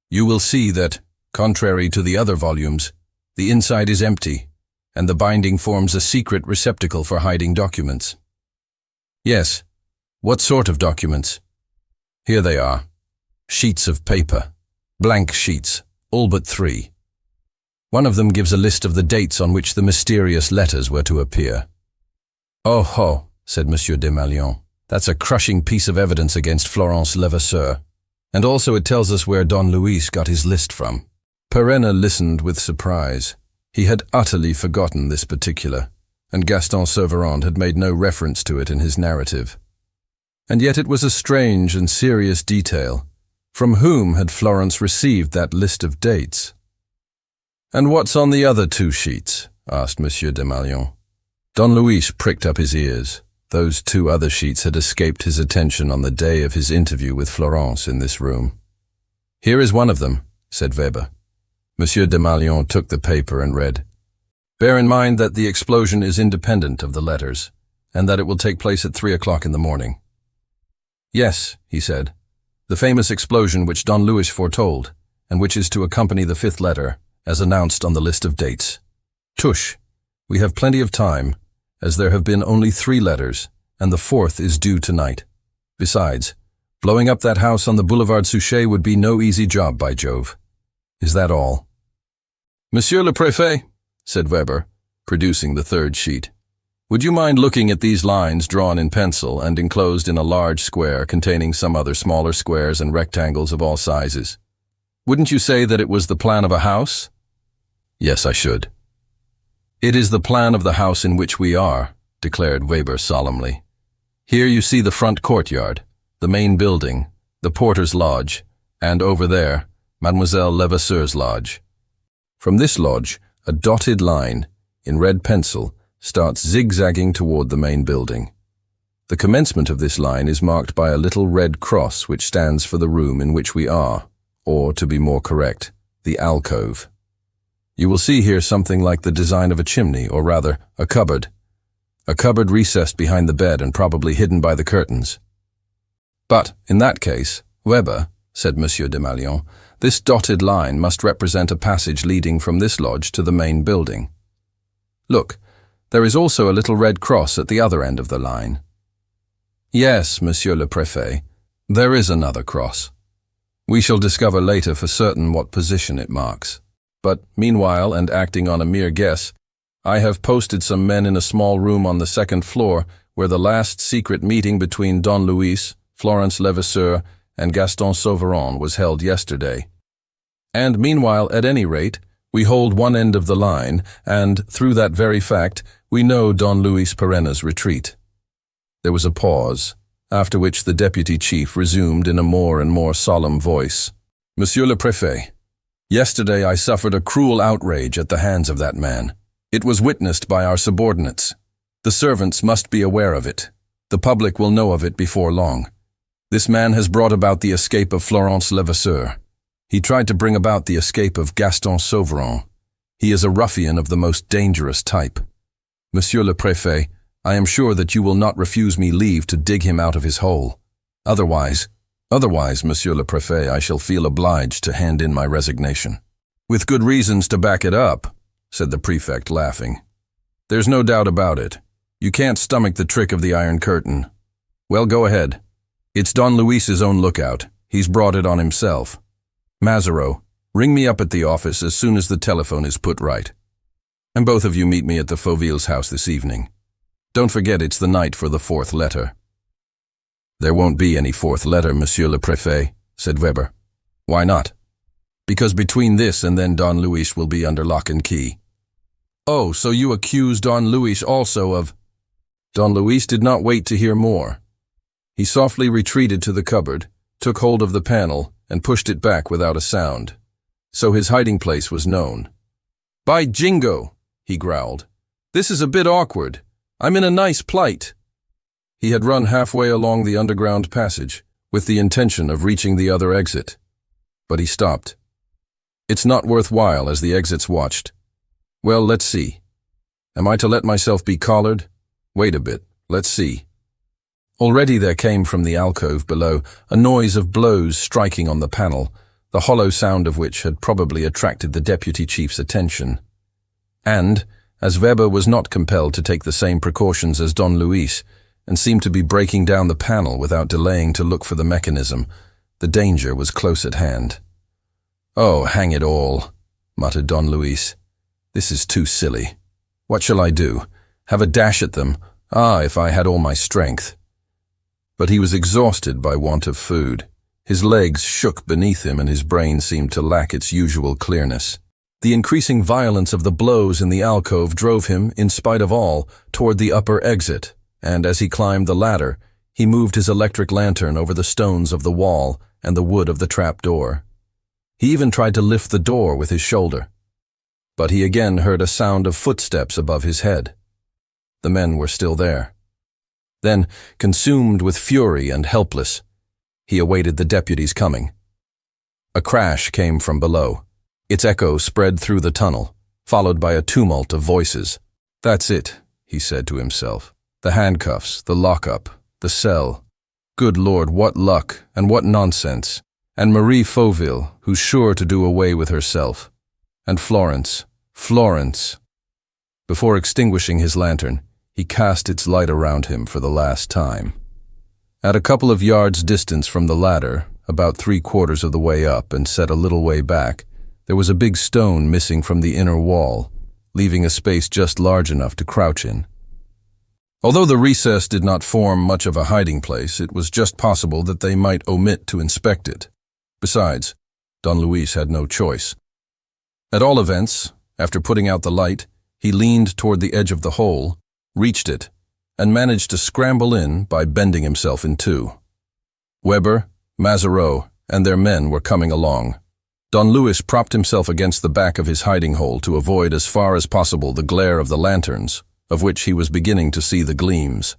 S2: You will see that, contrary to the other volumes, the inside is empty, and the binding forms a secret receptacle for hiding documents." "Yes. What sort of documents?" "Here they are. Sheets of paper. Blank sheets, all but 3. One of them gives a list of the dates on which the mysterious letters were to appear." "Oh ho," said Monsieur Desmalions. "That's a crushing piece of evidence against Florence Levasseur. And also it tells us where Don Luis got his list from." Perenna listened with surprise. He had utterly forgotten this particular. and Gaston Sauverand had made no reference to it in his narrative. And yet it was a strange and serious detail. From whom had Florence received that list of dates? "And what's on the other 2 sheets?" asked Monsieur Desmalions. Don Luis pricked up his ears. Those 2 other sheets had escaped his attention on the day of his interview with Florence in this room. "Here is one of them," said Weber. Monsieur Desmalions took the paper and read, "Bear in mind that the explosion is independent of the letters, and that it will take place at 3 o'clock in the morning." "Yes," he said, "the famous explosion which Don Luis foretold, and which is to accompany the 5th letter, as announced on the list of dates. Tush, we have plenty of time, as there have been only 3 letters, and the 4th is due tonight. Besides, blowing up that house on the Boulevard Suchet would be no easy job, by Jove. Is that all?" "Monsieur le Préfet," said Weber, producing the 3rd sheet, "would you mind looking at these lines drawn in pencil and enclosed in a large square containing some other smaller squares and rectangles of all sizes? Wouldn't you say that it was the plan of a house?" "Yes, I should." "It is the plan of the house in which we are," declared Weber solemnly. "Here you see the front courtyard, the main building, the porter's lodge, and over there, Mademoiselle Levasseur's lodge. From this lodge, a dotted line, in red pencil, starts zigzagging toward the main building. The commencement of this line is marked by a little red cross which stands for the room in which we are, or, to be more correct, the alcove. You will see here something like the design of a chimney, or rather, a cupboard. A cupboard recessed behind the bed and probably hidden by the curtains. But, in that case, Weber, said Monsieur Desmalions, this dotted line must represent a passage leading from this lodge to the main building. Look, there is also a little red cross at the other end of the line. Yes, Monsieur le Préfet, there is another cross. We shall discover later for certain what position it marks. But, meanwhile, and acting on a mere guess, I have posted some men in a small room on the 2nd floor where the last secret meeting between Don Luis, Florence Levasseur, and Gaston Sauverand was held yesterday. And meanwhile, at any rate, we hold one end of the line, and, through that very fact, we know Don Luis Perenna's retreat. There was a pause, after which the deputy chief resumed in a more and more solemn voice. Monsieur le Préfet, yesterday I suffered a cruel outrage at the hands of that man. It was witnessed by our subordinates. The servants must be aware of it. The public will know of it before long. This man has brought about the escape of Florence Levasseur. He tried to bring about the escape of Gaston Sauverand. He is a ruffian of the most dangerous type. Monsieur le Préfet, I am sure that you will not refuse me leave to dig him out of his hole. Otherwise, Monsieur le Préfet, I shall feel obliged to hand in my resignation. With good reasons to back it up, said the prefect, laughing. There's no doubt about it. You can't stomach the trick of the Iron Curtain. Well, go ahead. It's Don Luis's own lookout. He's brought it on himself. Mazareau, ring me up at the office as soon as the telephone is put right. And both of you meet me at the Fauville's house this evening. Don't forget it's the night for the 4th letter. There won't be any 4th letter, Monsieur le Préfet, said Weber. Why not? Because between this and then Don Luis will be under lock and key. Oh, so you accuse Don Luis also of... Don Luis did not wait to hear more. He softly retreated to the cupboard, took hold of the panel, and pushed it back without a sound. So his hiding place was known. By jingo, he growled. This is a bit awkward. I'm in a nice plight. He had run halfway along the underground passage, with the intention of reaching the other exit. But he stopped. It's not worthwhile as the exits watched. Well, let's see. Am I to let myself be collared? Wait a bit, let's see. Already there came from the alcove below a noise of blows striking on the panel, the hollow sound of which had probably attracted the deputy chief's attention. And, as Weber was not compelled to take the same precautions as Don Luis, and seemed to be breaking down the panel without delaying to look for the mechanism, the danger was close at hand. Oh, hang it all, muttered Don Luis. This is too silly. What shall I do? Have a dash at them? Ah, if I had all my strength. But he was exhausted by want of food. His legs shook beneath him and his brain seemed to lack its usual clearness. The increasing violence of the blows in the alcove drove him, in spite of all, toward the upper exit, and as he climbed the ladder, he moved his electric lantern over the stones of the wall and the wood of the trap door. He even tried to lift the door with his shoulder. But he again heard a sound of footsteps above his head. The men were still there. Then, consumed with fury and helpless, he awaited the deputy's coming. A crash came from below. Its echo spread through the tunnel, followed by a tumult of voices. "That's it," he said to himself. "The handcuffs, the lockup, the cell. Good Lord, what luck, and what nonsense. And Marie Fauville, who's sure to do away with herself. And Florence. Before extinguishing his lantern, he cast its light around him for the last time. At a couple of yards' distance from the ladder, about 3/4 of the way up and set a little way back, there was a big stone missing from the inner wall, leaving a space just large enough to crouch in. Although the recess did not form much of a hiding place, it was just possible that they might omit to inspect it. Besides, Don Luis had no choice. At all events, after putting out the light, he leaned toward the edge of the hole, reached it, and managed to scramble in by bending himself in two. Weber, Mazareau, and their men were coming along. Don Luis propped himself against the back of his hiding hole to avoid as far as possible the glare of the lanterns, of which he was beginning to see the gleams.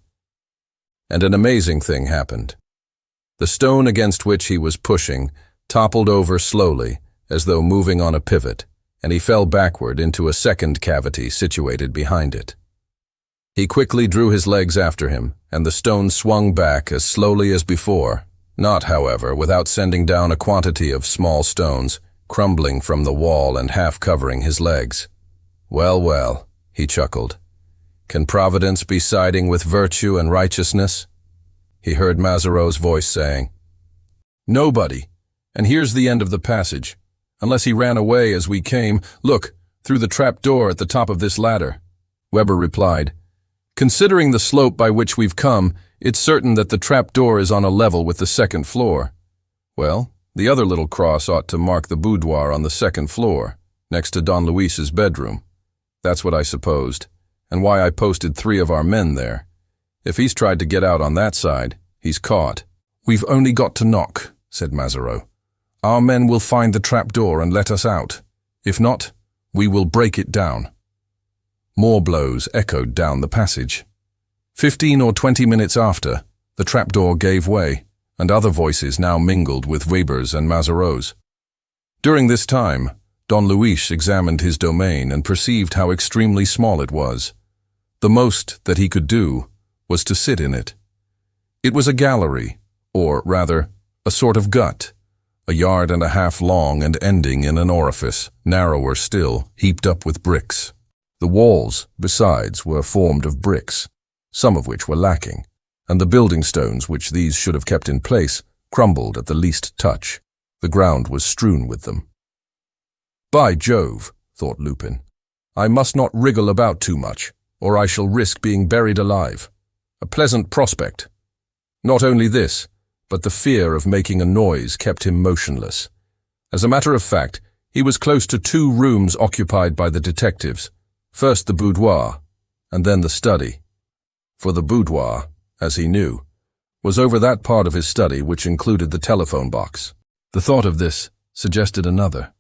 S2: And an amazing thing happened. The stone against which he was pushing toppled over slowly, as though moving on a pivot, and he fell backward into a second cavity situated behind it. He quickly drew his legs after him, and the stone swung back as slowly as before, not, however, without sending down a quantity of small stones, crumbling from the wall and half covering his legs. "Well, well," he chuckled. "Can Providence be siding with virtue and righteousness?" He heard Mazareau's voice saying, "Nobody, and here's the end of the passage. Unless he ran away as we came, look, through the trap door at the top of this ladder." Weber replied, "Considering the slope by which we've come, it's certain that the trap door is on a level with the second floor. Well, the other little cross ought to mark the boudoir on the second floor, next to Don Luis's bedroom. That's what I supposed, and why I posted 3 of our men there. If he's tried to get out on that side, he's caught." "We've only got to knock," said Mazareau. "Our men will find the trap door and let us out. If not, we will break it down." More blows echoed down the passage. 15 or 20 minutes after, the trapdoor gave way, and other voices now mingled with Weber's and Mazareau's. During this time, Don Luis examined his domain and perceived how extremely small it was. The most that he could do was to sit in it. It was a gallery, or rather, a sort of gut, 1.5 yards long and ending in an orifice, narrower still, heaped up with bricks. The walls, besides, were formed of bricks, some of which were lacking, and the building stones which these should have kept in place crumbled at the least touch. The ground was strewn with them. "By Jove," thought Lupin, "I must not wriggle about too much, or I shall risk being buried alive. A pleasant prospect. Not only this, but the fear of making a noise kept him motionless. As a matter of fact, he was close to 2 rooms occupied by the detectives, first the boudoir, and then the study. For the boudoir, as he knew, was over that part of his study which included the telephone box. The thought of this suggested another.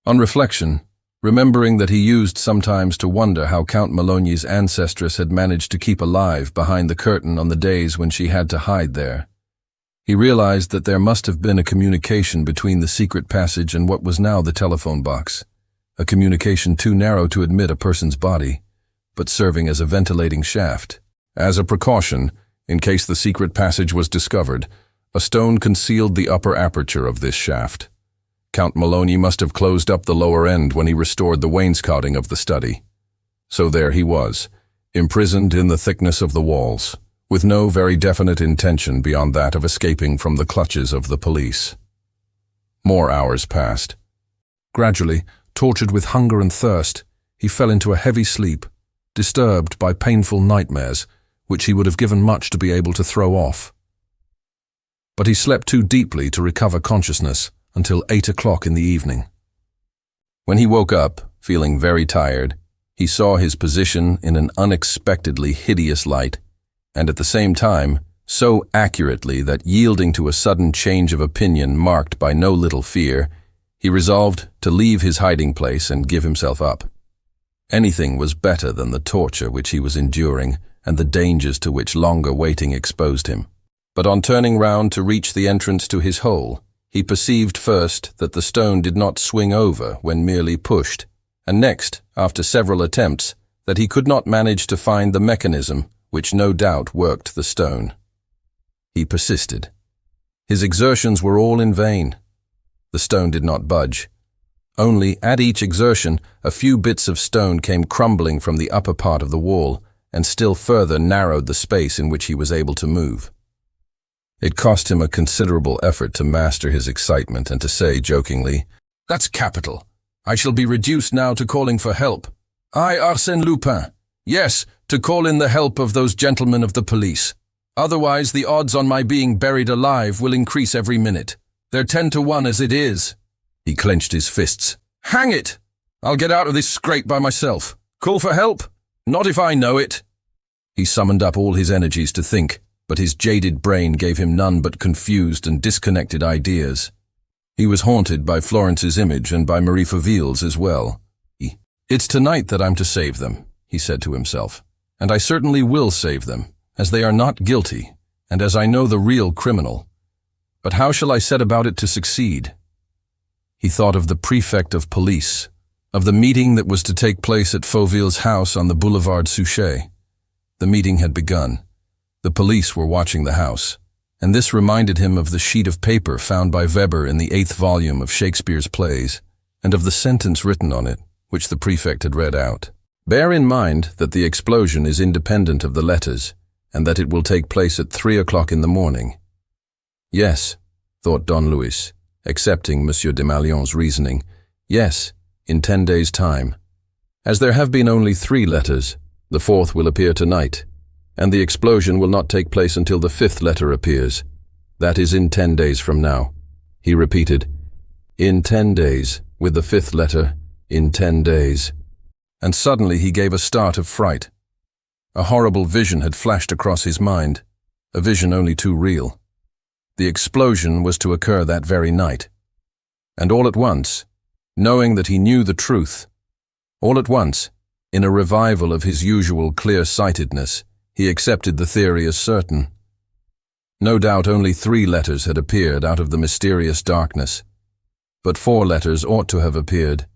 S2: On reflection, remembering that he used sometimes to wonder how Count Maloney's ancestress had managed to keep alive behind the curtain on the days when she had to hide there, he realized that there must have been a communication between the secret passage and what was now the telephone box, a communication too narrow to admit a person's body, but serving as a ventilating shaft. As a precaution, in case the secret passage was discovered, a stone concealed the upper aperture of this shaft. Count Maloney must have closed up the lower end when he restored the wainscoting of the study. So there he was, imprisoned in the thickness of the walls, with no very definite intention beyond that of escaping from the clutches of the police. More hours passed. Gradually, tortured with hunger and thirst, he fell into a heavy sleep, disturbed by painful nightmares, which he would have given much to be able to throw off. But he slept too deeply to recover consciousness until 8 o'clock in the evening. When he woke up, feeling very tired, he saw his position in an unexpectedly hideous light, and at the same time, so accurately that, yielding to a sudden change of opinion marked by no little fear, he resolved to leave his hiding place and give himself up. Anything was better than the torture which he was enduring and the dangers to which longer waiting exposed him. But on turning round to reach the entrance to his hole, he perceived first that the stone did not swing over when merely pushed, and next, after several attempts, that he could not manage to find the mechanism which no doubt worked the stone. He persisted. His exertions were all in vain. The stone did not budge. Only, at each exertion, a few bits of stone came crumbling from the upper part of the wall, and still further narrowed the space in which he was able to move. It cost him a considerable effort to master his excitement and to say jokingly, "That's capital. I shall be reduced now to calling for help. I, Arsène Lupin. Yes, to call in the help of those gentlemen of the police. Otherwise, the odds on my being buried alive will increase every minute. They're 10 to 1 as it is." He clenched his fists. "Hang it! I'll get out of this scrape by myself. Call for help? Not if I know it." He summoned up all his energies to think, but his jaded brain gave him none but confused and disconnected ideas. He was haunted by Florence's image and by Marie Fauvil's as well. "It's tonight that I'm to save them," he said to himself, "and I certainly will save them, as they are not guilty, and as I know the real criminal. But how shall I set about it to succeed?" He thought of the prefect of police, of the meeting that was to take place at Fauvil's house on the Boulevard Suchet. The meeting had begun. The police were watching the house, and this reminded him of the sheet of paper found by Weber in the 8th volume of Shakespeare's plays, and of the sentence written on it, which the prefect had read out. "Bear in mind that the explosion is independent of the letters, and that it will take place at 3 o'clock in the morning." Yes, thought Don Luis, accepting Monsieur Desmalions's reasoning. Yes, in 10 days' time. As there have been only 3 letters, the 4th will appear tonight, and the explosion will not take place until the 5th letter appears. That is in 10 days from now. He repeated, "In 10 days, with the 5th letter, in 10 days. And suddenly he gave a start of fright. A horrible vision had flashed across his mind, a vision only too real. The explosion was to occur that very night. And all at once, knowing that he knew the truth, all at once, in a revival of his usual clear-sightedness, he accepted the theory as certain. No doubt only 3 letters had appeared out of the mysterious darkness, but 4 letters ought to have appeared,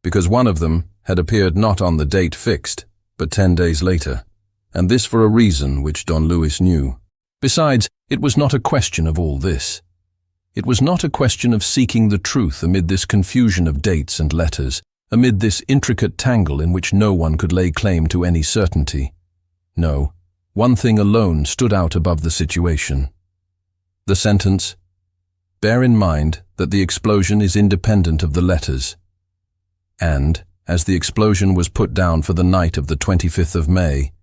S2: because one of them had appeared not on the date fixed, but 10 days later, and this for a reason which Don Luis knew. Besides, it was not a question of all this. It was not a question of seeking the truth amid this confusion of dates and letters, amid this intricate tangle in which no one could lay claim to any certainty. No, one thing alone stood out above the situation. The sentence, "Bear in mind that the explosion is independent of the letters." And, as the explosion was put down for the night of the 25th of May,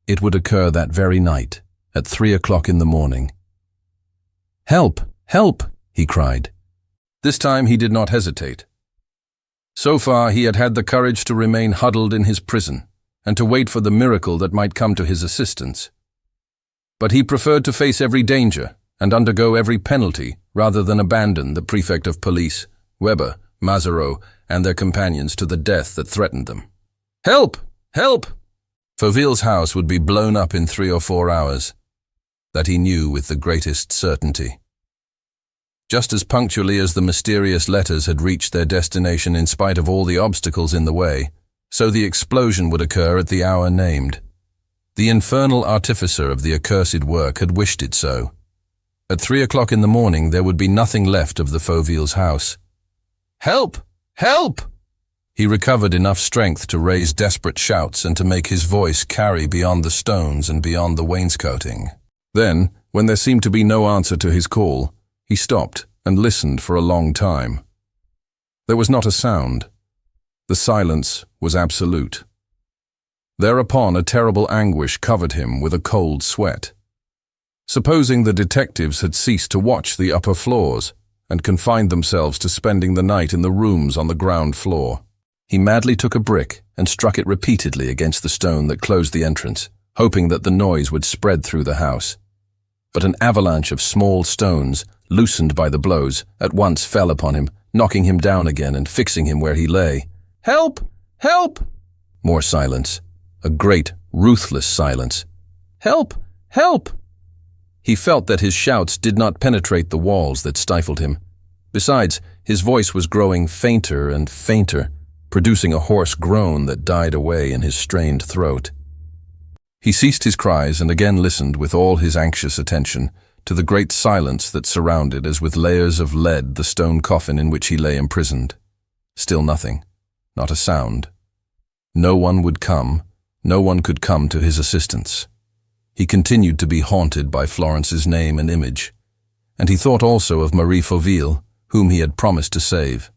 S2: it would occur that very night, at 3 o'clock in the morning. "Help! Help!" he cried. This time he did not hesitate. So far he had had the courage to remain huddled in his prison, and to wait for the miracle that might come to his assistance. But he preferred to face every danger and undergo every penalty rather than abandon the prefect of police, Weber, Mazareau, and their companions to the death that threatened them. "Help! Help!" Fauvil's house would be blown up in 3 or 4 hours. That he knew with the greatest certainty. Just as punctually as the mysterious letters had reached their destination in spite of all the obstacles in the way, so the explosion would occur at the hour named. The infernal artificer of the accursed work had wished it so. At 3 o'clock in the morning there would be nothing left of the Fauvil's house. "Help! Help!" He recovered enough strength to raise desperate shouts and to make his voice carry beyond the stones and beyond the wainscoting. Then, when there seemed to be no answer to his call, he stopped and listened for a long time. There was not a sound. The silence was absolute. Thereupon a terrible anguish covered him with a cold sweat. Supposing the detectives had ceased to watch the upper floors and confined themselves to spending the night in the rooms on the ground floor, He madly took a brick and struck it repeatedly against the stone that closed the entrance, hoping that the noise would spread through the house. But an avalanche of small stones, loosened by the blows, at once fell upon him, knocking him down again and fixing him where he lay. "Help! Help!" More silence. A great, ruthless silence. "Help! Help!" He felt that his shouts did not penetrate the walls that stifled him. Besides, his voice was growing fainter and fainter, producing a hoarse groan that died away in his strained throat. He ceased his cries and again listened with all his anxious attention to the great silence that surrounded as with layers of lead the stone coffin in which he lay imprisoned. Still nothing, not a sound. No one would come, no one could come to his assistance. He continued to be haunted by Florence's name and image, and he thought also of Marie Fauville, whom he had promised to save.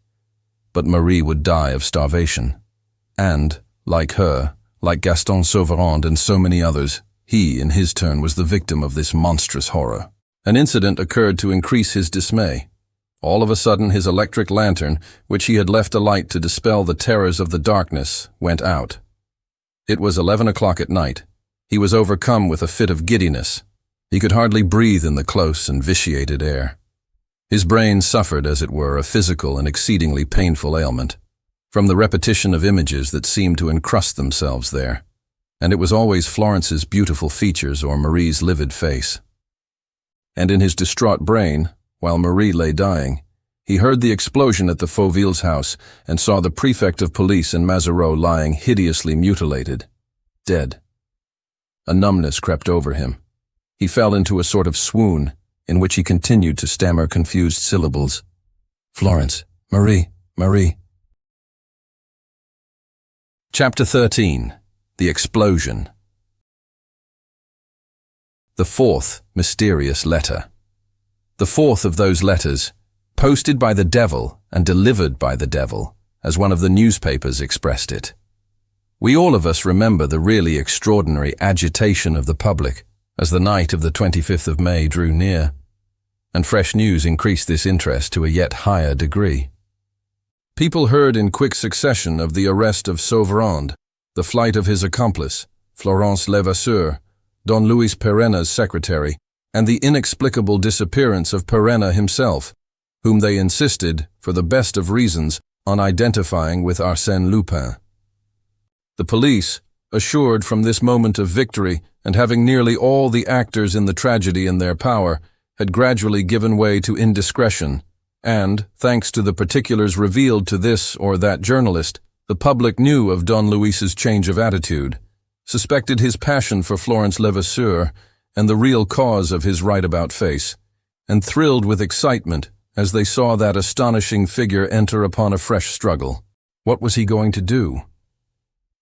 S2: But Marie would die of starvation, and, like her, like Gaston Sauverand and so many others, he, in his turn, was the victim of this monstrous horror. An incident occurred to increase his dismay. All of a sudden his electric lantern, which he had left alight to dispel the terrors of the darkness, went out. It was 11 o'clock at night. He was overcome with a fit of giddiness. He could hardly breathe in the close and vitiated air. His brain suffered, as it were, a physical and exceedingly painful ailment, from the repetition of images that seemed to encrust themselves there, and it was always Florence's beautiful features or Marie's livid face. And in his distraught brain, while Marie lay dying, he heard the explosion at the Fauville's house and saw the prefect of police and Mazereau lying hideously mutilated, dead. A numbness crept over him. He fell into a sort of swoon, in which he continued to stammer confused syllables. "Florence, Marie, Marie." Chapter 13. The Explosion. The fourth mysterious letter. The fourth of those letters, posted by the devil and delivered by the devil, as one of the newspapers expressed it. We all of us remember the really extraordinary agitation of the public as the night of the 25th of May drew near, and fresh news increased this interest to a yet higher degree. People heard in quick succession of the arrest of Sauverand, the flight of his accomplice, Florence Levasseur, Don Luis Perenna's secretary, and the inexplicable disappearance of Perenna himself, whom they insisted, for the best of reasons, on identifying with Arsène Lupin. The police, assured from this moment of victory and having nearly all the actors in the tragedy in their power, had gradually given way to indiscretion, and, thanks to the particulars revealed to this or that journalist, the public knew of Don Luis's change of attitude, suspected his passion for Florence Levasseur and the real cause of his right-about face, and thrilled with excitement as they saw that astonishing figure enter upon a fresh struggle. What was he going to do?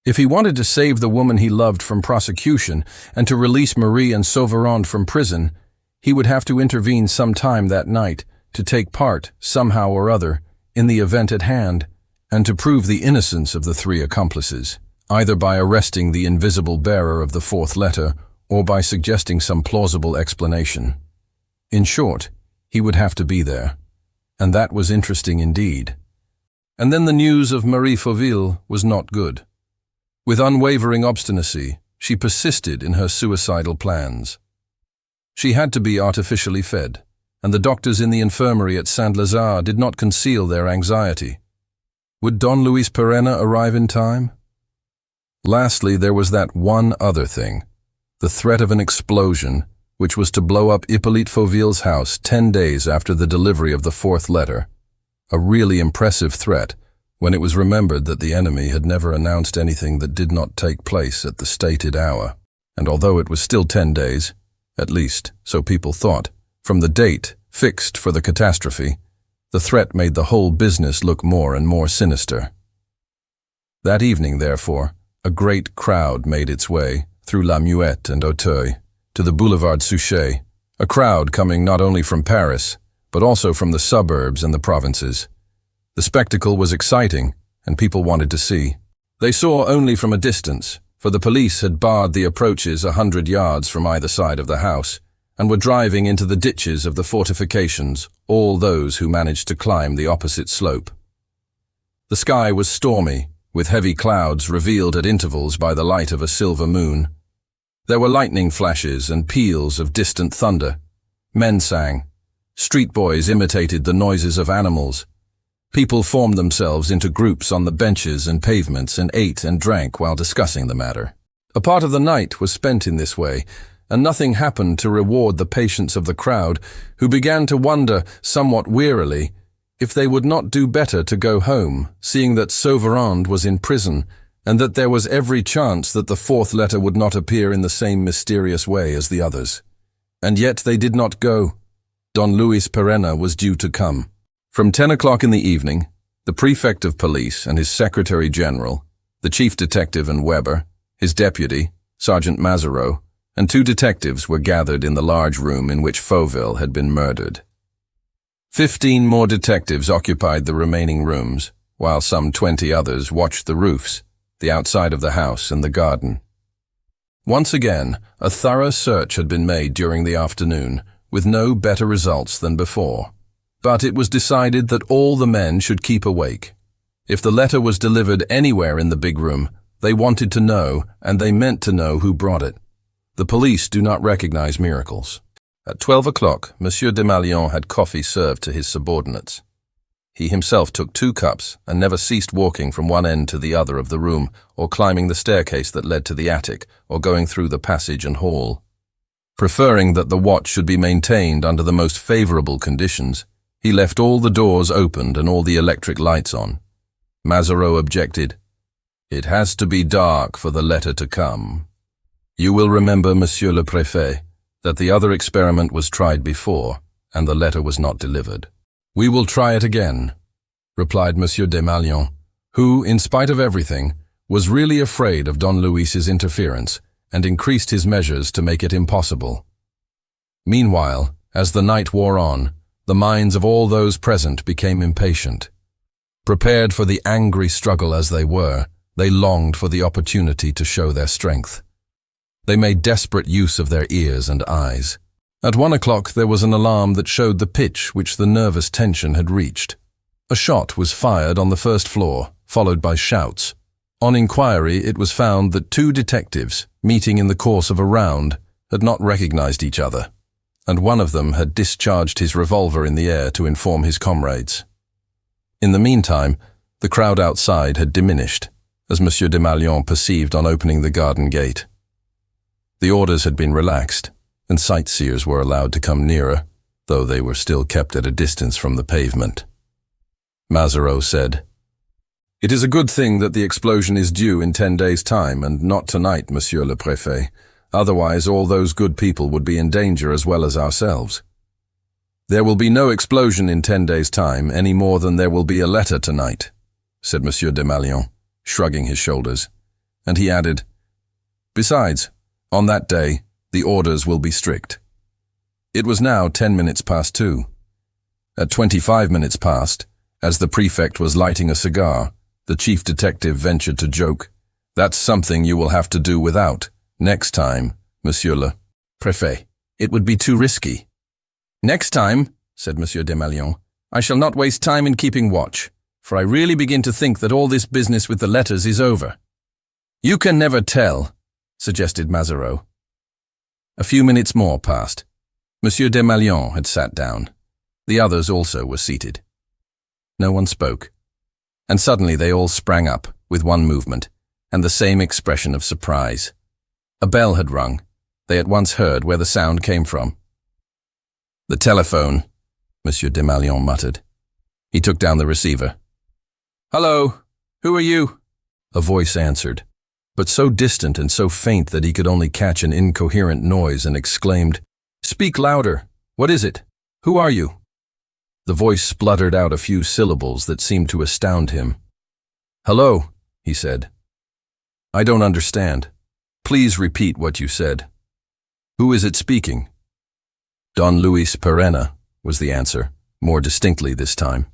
S2: If he wanted to save the woman he loved from prosecution and to release Marie and Sauverand from prison, he would have to intervene sometime that night to take part, somehow or other, in the event at hand, and to prove the innocence of the three accomplices, either by arresting the invisible bearer of the fourth letter or by suggesting some plausible explanation. In short, he would have to be there, and that was interesting indeed. And then the news of Marie Fauville was not good. With unwavering obstinacy, she persisted in her suicidal plans. She had to be artificially fed, and the doctors in the infirmary at Saint-Lazare did not conceal their anxiety. Would Don Luis Perenna arrive in time? Lastly, there was that one other thing, the threat of an explosion, which was to blow up Hippolyte Fauville's house 10 days after the delivery of the fourth letter. A really impressive threat, when it was remembered that the enemy had never announced anything that did not take place at the stated hour. And although it was still 10 days, at least, so people thought, from the date fixed for the catastrophe, the threat made the whole business look more and more sinister. That evening, therefore, a great crowd made its way, through La Muette and Auteuil, to the Boulevard Suchet, a crowd coming not only from Paris, but also from the suburbs and the provinces. The spectacle was exciting, and people wanted to see. They saw only from a distance, for the police had barred the approaches 100 yards from either side of the house, and were driving into the ditches of the fortifications all those who managed to climb the opposite slope. The sky was stormy, with heavy clouds revealed at intervals by the light of a silver moon. There were lightning flashes and peals of distant thunder. Men sang. Street boys imitated the noises of animals. People formed themselves into groups on the benches and pavements and ate and drank while discussing the matter. A part of the night was spent in this way, and nothing happened to reward the patience of the crowd, who began to wonder, somewhat wearily, if they would not do better to go home, seeing that Sauverand was in prison, and that there was every chance that the fourth letter would not appear in the same mysterious way as the others. And yet they did not go. Don Luis Perenna was due to come. From 10 o'clock in the evening, the prefect of police and his secretary general, the chief detective and Weber, his deputy, Sergeant Mazereau, and 2 detectives were gathered in the large room in which Fauville had been murdered. 15 more detectives occupied the remaining rooms, while some 20 others watched the roofs, the outside of the house and the garden. Once again, a thorough search had been made during the afternoon, with no better results than before. But it was decided that all the men should keep awake. If the letter was delivered anywhere in the big room, they wanted to know, and they meant to know who brought it. The police do not recognize miracles. At 12 o'clock, Monsieur Desmalions had coffee served to his subordinates. He himself took 2 cups and never ceased walking from one end to the other of the room, or climbing the staircase that led to the attic, or going through the passage and hall. Preferring that the watch should be maintained under the most favorable conditions, he left all the doors opened and all the electric lights on. Mazereau objected. "It has to be dark for the letter to come. You will remember, Monsieur le Préfet, that the other experiment was tried before, and the letter was not delivered." "We will try it again," replied Monsieur Desmalions, who, in spite of everything, was really afraid of Don Luis's interference, and increased his measures to make it impossible. Meanwhile, as the night wore on, the minds of all those present became impatient. Prepared for the angry struggle as they were, they longed for the opportunity to show their strength. They made desperate use of their ears and eyes. At 1 o'clock there was an alarm that showed the pitch which the nervous tension had reached. A shot was fired on the first floor, followed by shouts. On inquiry, it was found that 2 detectives, meeting in the course of a round, had not recognized each other, and one of them had discharged his revolver in the air to inform his comrades. In the meantime, the crowd outside had diminished, as Monsieur Desmalions perceived on opening the garden gate. The orders had been relaxed, and sightseers were allowed to come nearer, though they were still kept at a distance from the pavement. Mazereau said, "It is a good thing that the explosion is due in 10 days' time, and not tonight, Monsieur le Préfet. Otherwise all those good people would be in danger as well as ourselves." "There will be no explosion in 10 days' time, any more than there will be a letter tonight," said Monsieur Desmalions, shrugging his shoulders, and he added, "Besides, on that day, the orders will be strict." It was now 10 minutes past 2. At 25 minutes past, as the prefect was lighting a cigar, the chief detective ventured to joke, "That's something you will have to do without. Next time, Monsieur le Préfet. It would be too risky." "Next time," said Monsieur Desmalions, "I shall not waste time in keeping watch, for I really begin to think that all this business with the letters is over." "You can never tell," suggested Mazereau. A few minutes more passed. Monsieur Desmalions had sat down. The others also were seated. No one spoke, and suddenly they all sprang up, with one movement, and the same expression of surprise. A bell had rung. They at once heard where the sound came from. "The telephone," Monsieur Desmalions muttered. He took down the receiver. "Hello, who are you?" A voice answered, but so distant and so faint that he could only catch an incoherent noise, and exclaimed, "Speak louder. What is it? Who are you?" The voice spluttered out a few syllables that seemed to astound him. "Hello," he said. "I don't understand. Please repeat what you said. Who is it speaking?" "Don Luis Perenna," was the answer, more distinctly this time.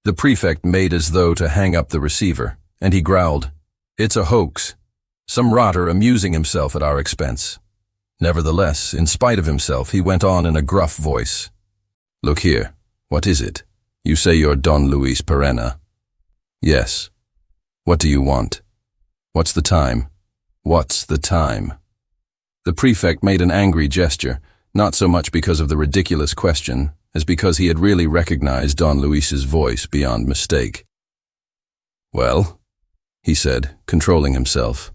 S2: The prefect made as though to hang up the receiver, and he growled, "It's a hoax. Some rotter amusing himself at our expense." Nevertheless, in spite of himself, he went on in a gruff voice. "Look here, what is it? You say you're Don Luis Perenna?" "Yes." What do you want? What's the time? What's the time? The prefect made an angry gesture, not so much because of the ridiculous question, as because he had really recognized Don Luis's voice beyond mistake. Well, he said, controlling himself.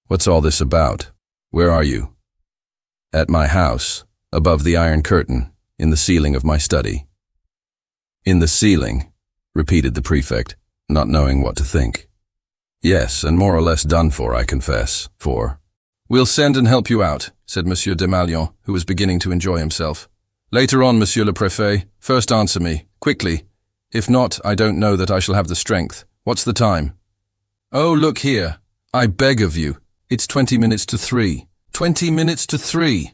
S2: What's all this about? Where are you? At my house, above the iron curtain, in the ceiling of my study. In the ceiling, repeated the prefect, not knowing what to think. Yes, and more or less done for, I confess, for. We'll send and help you out, said Monsieur Desmalions, who was beginning to enjoy himself. Later on, Monsieur le Préfet. First answer me, quickly. If not, I don't know that I shall have the strength. What's the time? Oh, look here. I beg of you. It's 20 minutes to 3. 20 minutes to 3.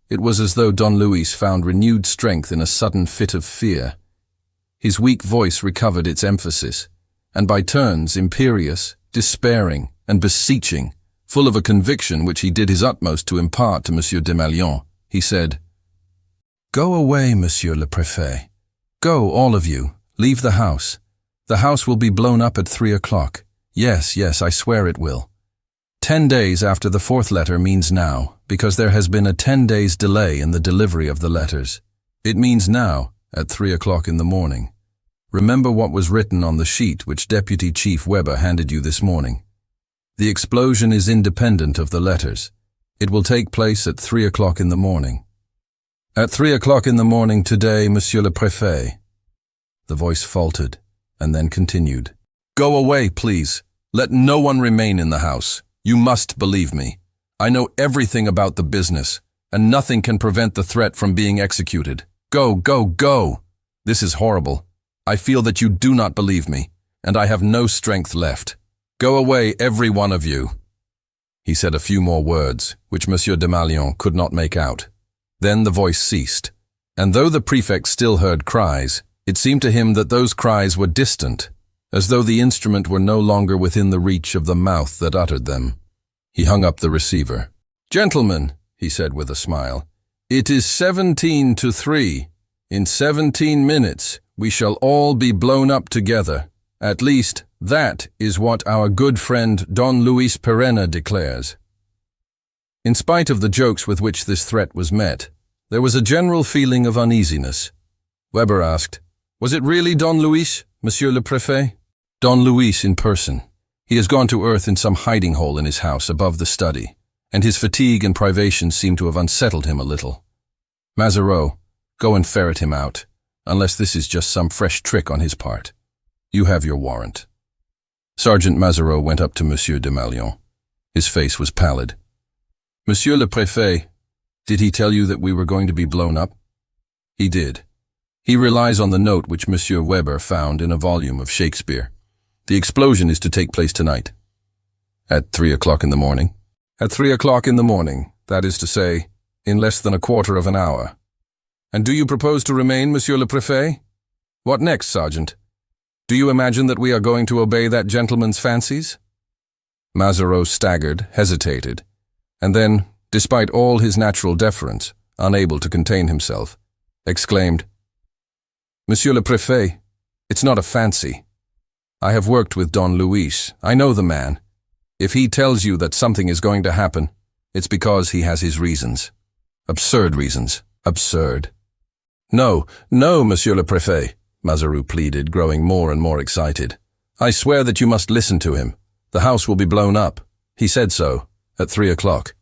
S2: It was as though Don Luis found renewed strength in a sudden fit of fear. His weak voice recovered its emphasis, and by turns imperious, despairing, and beseeching, full of a conviction which he did his utmost to impart to Monsieur Desmalions, he said, Go away, Monsieur le Préfet. Go, all of you. Leave the house. The house will be blown up at 3 o'clock. Yes, I swear it will. 10 days after the 4th letter means now, because there has been a 10 days delay in the delivery of the letters. It means now, at 3 o'clock in the morning. Remember what was written on the sheet which Deputy Chief Weber handed you this morning. The explosion is independent of the letters. It will take place at 3 o'clock in the morning. At 3 o'clock in the morning today, Monsieur le Préfet. The voice faltered, and then continued. Go away, please. Let no one remain in the house. You must believe me. I know everything about the business, and nothing can prevent the threat from being executed. Go, go, go! This is horrible. I feel that you do not believe me, and I have no strength left. Go away, every one of you. He said a few more words, which Monsieur Desmalions could not make out. Then the voice ceased, and though the prefect still heard cries, it seemed to him that those cries were distant, as though the instrument were no longer within the reach of the mouth that uttered them. He hung up the receiver. Gentlemen, he said with a smile, it is 17 to 3. In 17 minutes, we shall all be blown up together. At least, that is what our good friend Don Luis Perenna declares. In spite of the jokes with which this threat was met, there was a general feeling of uneasiness. Weber asked, Was it really Don Luis, Monsieur le Préfet? Don Luis in person. He has gone to earth in some hiding hole in his house above the study, and his fatigue and privation seem to have unsettled him a little. Mazareau, go and ferret him out, unless this is just some fresh trick on his part. You have your warrant. Sergeant Mazareau went up to Monsieur Desmalions. His face was pallid. Monsieur le Préfet, did he tell you that we were going to be blown up? He did. He relies on the note which Monsieur Weber found in a volume of Shakespeare. The explosion is to take place tonight. At 3 o'clock in the morning? At 3 o'clock in the morning, that is to say, in less than a quarter of an hour. And do you propose to remain, Monsieur le Préfet? What next, Sergeant? Do you imagine that we are going to obey that gentleman's fancies? Mazareau staggered, hesitated, and then, despite all his natural deference, unable to contain himself, exclaimed, Monsieur le Préfet, it's not a fancy. I have worked with Don Luis. I know the man. If he tells you that something is going to happen, it's because he has his reasons. Absurd reasons. Absurd. No, Monsieur le Préfet, Mazareau pleaded, growing more and more excited. I swear that you must listen to him. The house will be blown up. He said so, at 3 o'clock.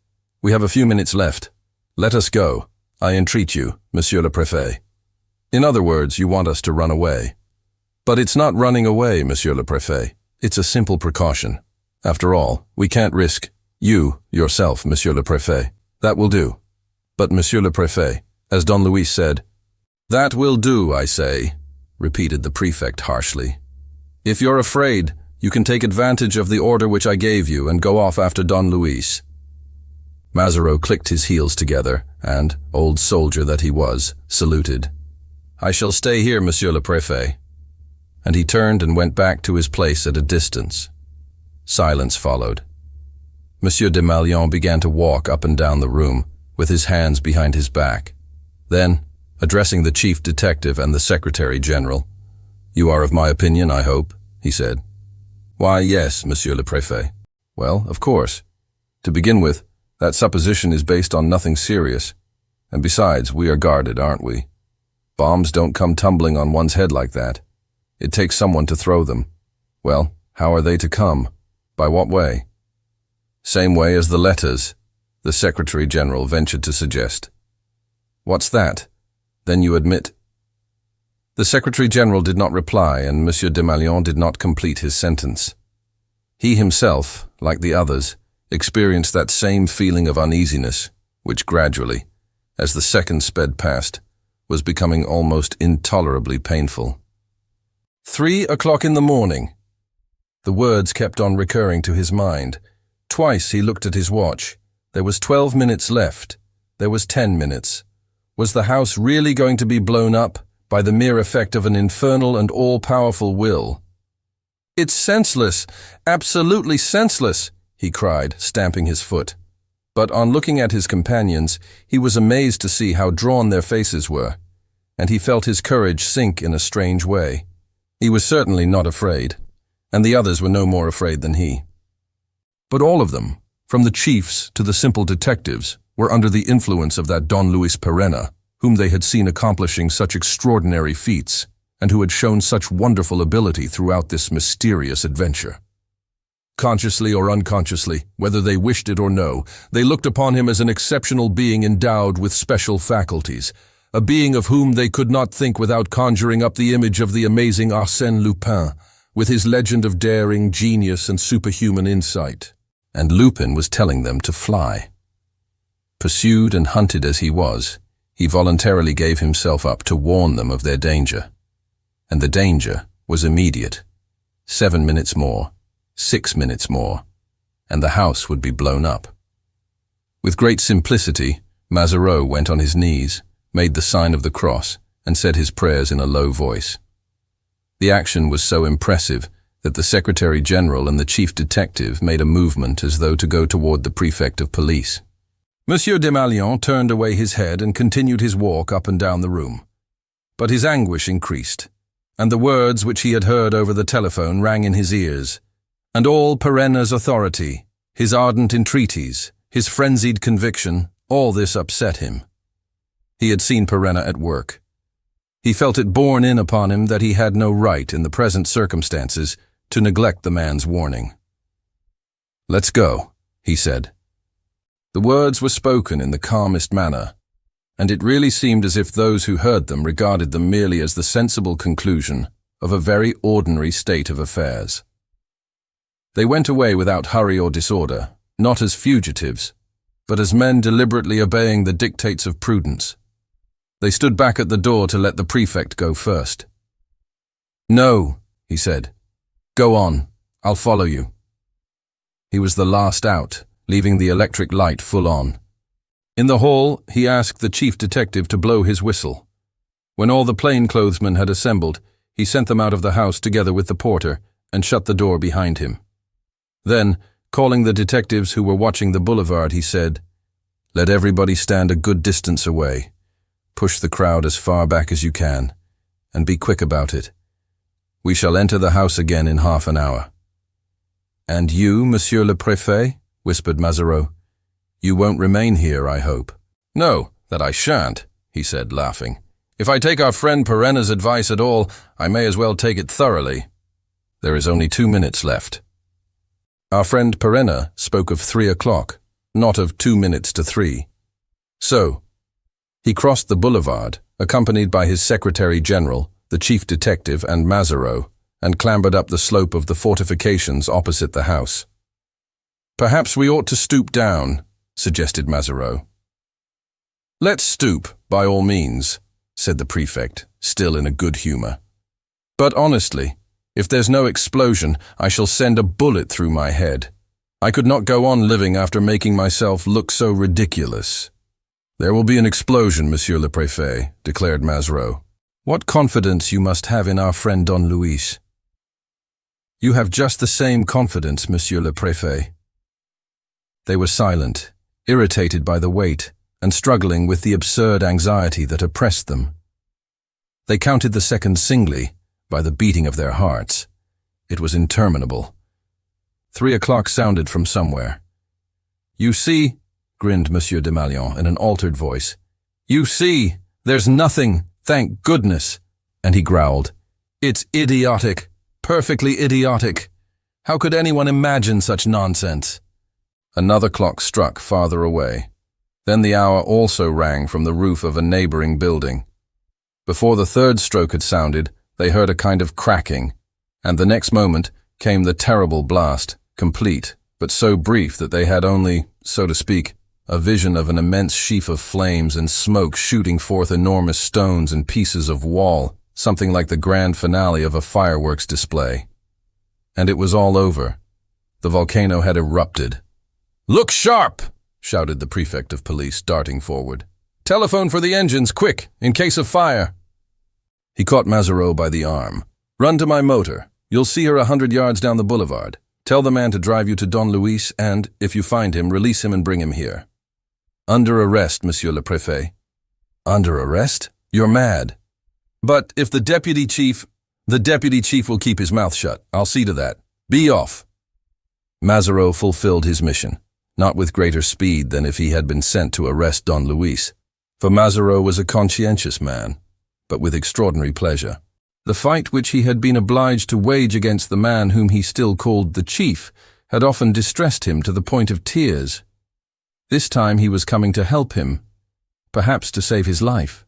S2: We have a few minutes left. Let us go. I entreat you, Monsieur le Préfet. In other words, you want us to run away. But it's not running away, Monsieur le Préfet. It's a simple precaution. After all, we can't risk you, yourself, Monsieur le Préfet. That will do. But Monsieur le Préfet, as Don Luis said, That will do, I say, repeated the prefect harshly. If you're afraid, you can take advantage of the order which I gave you and go off after Don Luis. Mazareau clicked his heels together and, old soldier that he was, saluted. I shall stay here, Monsieur le Préfet. And he turned and went back to his place at a distance. Silence followed. Monsieur Desmalions began to walk up and down the room, with his hands behind his back. Then, addressing the chief detective and the secretary general, You are of my opinion, I hope, he said. Why, yes, Monsieur le Préfet. Well, of course. To begin with, that supposition is based on nothing serious. And besides, we are guarded, aren't we? Bombs don't come tumbling on one's head like that. It takes someone to throw them. Well, how are they to come? By what way? Same way as the letters, the Secretary General ventured to suggest. What's that? Then you admit? The Secretary General did not reply, and Monsieur Desmalions did not complete his sentence. He himself, like the others, experienced that same feeling of uneasiness, which gradually, as the seconds sped past, was becoming almost intolerably painful. 3 o'clock in the morning. The words kept on recurring to his mind. Twice he looked at his watch. There was 12 minutes left. There was 10 minutes. Was the house really going to be blown up by the mere effect of an infernal and all-powerful will? "It's senseless, absolutely senseless," he cried, stamping his foot. But on looking at his companions, he was amazed to see how drawn their faces were, and he felt his courage sink in a strange way. He was certainly not afraid, and the others were no more afraid than he. But all of them, from the chiefs to the simple detectives, were under the influence of that Don Luis Perenna, whom they had seen accomplishing such extraordinary feats, and who had shown such wonderful ability throughout this mysterious adventure. Consciously or unconsciously, whether they wished it or no, they looked upon him as an exceptional being endowed with special faculties, a being of whom they could not think without conjuring up the image of the amazing Arsène Lupin, with his legend of daring, genius, and superhuman insight. And Lupin was telling them to fly. Pursued and hunted as he was, he voluntarily gave himself up to warn them of their danger. And the danger was immediate. 7 minutes more, 6 minutes more, and the house would be blown up. With great simplicity, Mazareau went on his knees, made the sign of the cross, and said his prayers in a low voice. The action was so impressive that the Secretary General and the Chief Detective made a movement as though to go toward the Prefect of Police. Monsieur Desmalions turned away his head and continued his walk up and down the room. But his anguish increased, and the words which he had heard over the telephone rang in his ears, and all Perenna's authority, his ardent entreaties, his frenzied conviction, all this upset him. He had seen Perenna at work. He felt it borne in upon him that he had no right, in the present circumstances, to neglect the man's warning. "Let's go," he said. The words were spoken in the calmest manner, and it really seemed as if those who heard them regarded them merely as the sensible conclusion of a very ordinary state of affairs. They went away without hurry or disorder, not as fugitives, but as men deliberately obeying the dictates of prudence. They stood back at the door to let the prefect go first. "No," he said. "Go on, I'll follow you." He was the last out, leaving the electric light full on. In the hall, he asked the chief detective to blow his whistle. When all the plainclothesmen had assembled, he sent them out of the house together with the porter and shut the door behind him. Then, calling the detectives who were watching the boulevard, he said, "Let everybody stand a good distance away. Push the crowd as far back as you can, and be quick about it. We shall enter the house again in half an hour." "And you, Monsieur le Préfet?" whispered Mazareau. "You won't remain here, I hope." "No, that I shan't," he said, laughing. "If I take our friend Perenna's advice at all, I may as well take it thoroughly. There is only 2 minutes left." Our friend Perenna spoke of 3 o'clock, not of 2 minutes to 3. So, he crossed the boulevard, accompanied by his Secretary General, the Chief Detective, and Mazareau, and clambered up the slope of the fortifications opposite the house. "Perhaps we ought to stoop down," suggested Mazareau. "Let's stoop, by all means," said the prefect, still in a good humor. "But honestly, if there's no explosion, I shall send a bullet through my head. I could not go on living after making myself look so ridiculous." "There will be an explosion, Monsieur le Préfet," declared Mazareau. "What confidence you must have in our friend Don Luis." "You have just the same confidence, Monsieur le Préfet." They were silent, irritated by the weight, and struggling with the absurd anxiety that oppressed them. They counted the seconds singly, by the beating of their hearts. It was interminable, 3 o'clock sounded from somewhere. "You see," grinned Monsieur Desmalions in an altered voice. "You see, there's nothing, thank goodness." And he growled, "It's idiotic, perfectly idiotic. How could anyone imagine such nonsense?" Another clock struck farther away. Then the hour also rang from the roof of a neighboring building. Before the third stroke had sounded, they heard a kind of cracking, and the next moment came the terrible blast, complete, but so brief that they had only, so to speak, a vision of an immense sheaf of flames and smoke shooting forth enormous stones and pieces of wall, something like the grand finale of a fireworks display. And it was all over. The volcano had erupted. "Look sharp!" shouted the prefect of police, darting forward. "Telephone for the engines, quick, in case of fire." He caught Mazareau by the arm. "Run to my motor. You'll see her 100 yards down the boulevard. Tell the man to drive you to Don Luis and, if you find him, release him and bring him here." "Under arrest, Monsieur le Préfet." "Under arrest? You're mad." "But if the deputy chief will keep his mouth shut. I'll see to that. Be off." Mazareau fulfilled his mission, not with greater speed than if he had been sent to arrest Don Luis, for Mazareau was a conscientious man, but with extraordinary pleasure. The fight which he had been obliged to wage against the man whom he still called the chief had often distressed him to the point of tears. This time he was coming to help him, perhaps to save his life.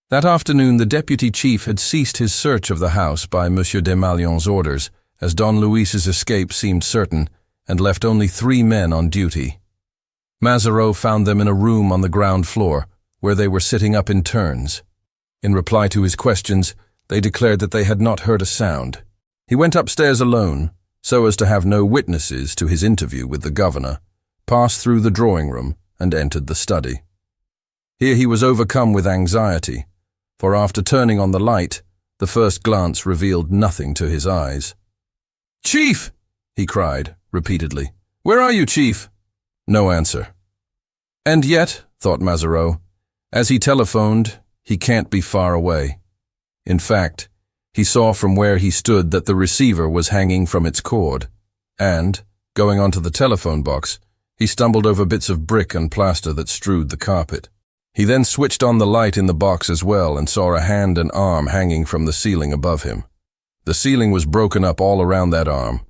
S2: That afternoon the deputy chief had ceased his search of the house by Monsieur Desmalions' orders, as Don Luis's escape seemed certain, and left only 3 men on duty. Mazareau found them in a room on the ground floor, where they were sitting up in turns. In reply to his questions, they declared that they had not heard a sound. He went upstairs alone, so as to have no witnesses to his interview with the governor, passed through the drawing room, and entered the study. Here he was overcome with anxiety, for after turning on the light, the first glance revealed nothing to his eyes. "Chief!" he cried, repeatedly. "Where are you, Chief?" No answer. And yet, thought Mazareau, as he telephoned, he can't be far away. In fact, he saw from where he stood that the receiver was hanging from its cord, and, going onto the telephone box, he stumbled over bits of brick and plaster that strewed the carpet. He then switched on the light in the box as well and saw a hand and arm hanging from the ceiling above him. The ceiling was broken up all around that arm,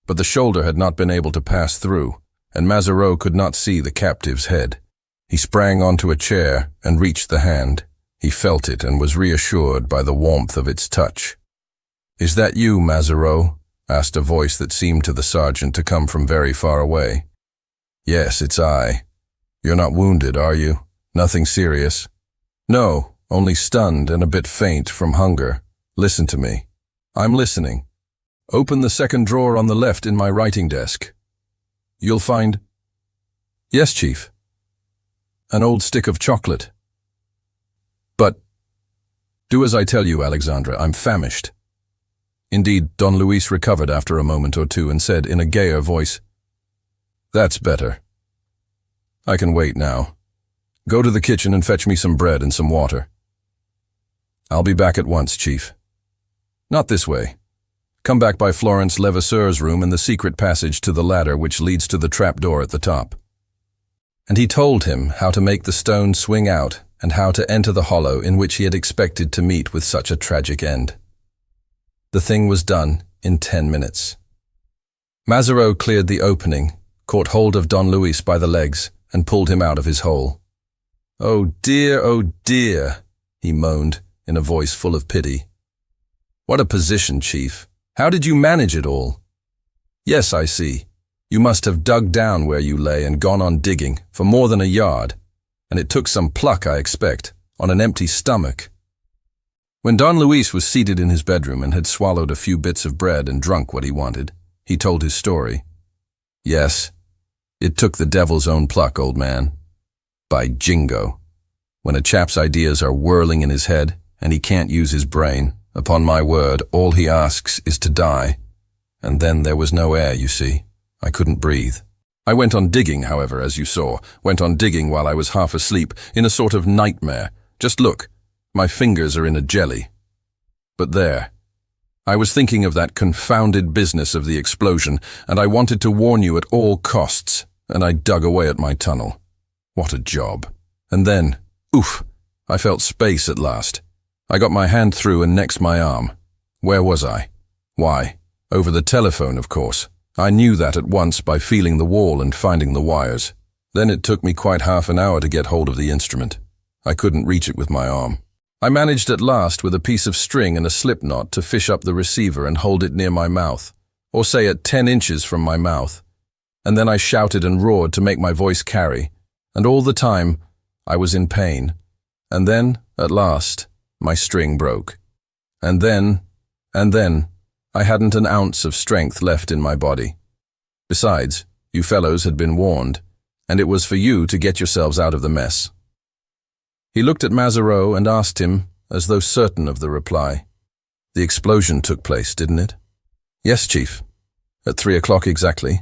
S2: but the shoulder had not been able to pass through, and Mazareau could not see the captive's head. He sprang onto a chair and reached the hand. He felt it and was reassured by the warmth of its touch. "Is that you, Mazareau?" asked a voice that seemed to the sergeant to come from very far away. "Yes, it's I. You're not wounded, are you? Nothing serious?" "No, only stunned and a bit faint from hunger. Listen to me." "I'm listening." "Open the second drawer on the left in my writing desk. You'll find—" "Yes, Chief." "An old stick of chocolate." "But—" "Do as I tell you, Alexandra, I'm famished." Indeed, Don Luis recovered after a moment or two and said in a gayer voice, "That's better. I can wait now. Go to the kitchen and fetch me some bread and some water." "I'll be back at once, Chief." "Not this way. Come back by Florence Levasseur's room and the secret passage to the ladder which leads to the trapdoor at the top." And he told him how to make the stone swing out and how to enter the hollow in which he had expected to meet with such a tragic end. The thing was done in 10 minutes. Mazareau cleared the opening, caught hold of Don Luis by the legs, and pulled him out of his hole. Oh dear," he moaned in a voice full of pity. "What a position, Chief. How did you manage it all?" "Yes, I see. You must have dug down where you lay and gone on digging for more than a yard, and it took some pluck, I expect, on an empty stomach." When Don Luis was seated in his bedroom and had swallowed a few bits of bread and drunk what he wanted, he told his story. "Yes, it took the devil's own pluck, old man. By jingo. When a chap's ideas are whirling in his head and he can't use his brain, upon my word, all he asks is to die. And then there was no air, you see. I couldn't breathe. I went on digging, however, as you saw, went on digging while I was half asleep, in a sort of nightmare. Just look, my fingers are in a jelly. But there, I was thinking of that confounded business of the explosion, and I wanted to warn you at all costs, and I dug away at my tunnel. What a job. And then, oof, I felt space at last. I got my hand through and next my arm. Where was I? Why, over the telephone, of course. I knew that at once by feeling the wall and finding the wires. Then it took me quite half an hour to get hold of the instrument. I couldn't reach it with my arm. I managed at last with a piece of string and a slip knot to fish up the receiver and hold it near my mouth, or say at 10 inches from my mouth. And then I shouted and roared to make my voice carry, and all the time I was in pain. And then, at last, my string broke. And then, I hadn't an ounce of strength left in my body. Besides, you fellows had been warned, and it was for you to get yourselves out of the mess. He looked at Mazareau and asked him, as though certain of the reply. The explosion took place, didn't it? Yes, Chief. At 3 o'clock exactly.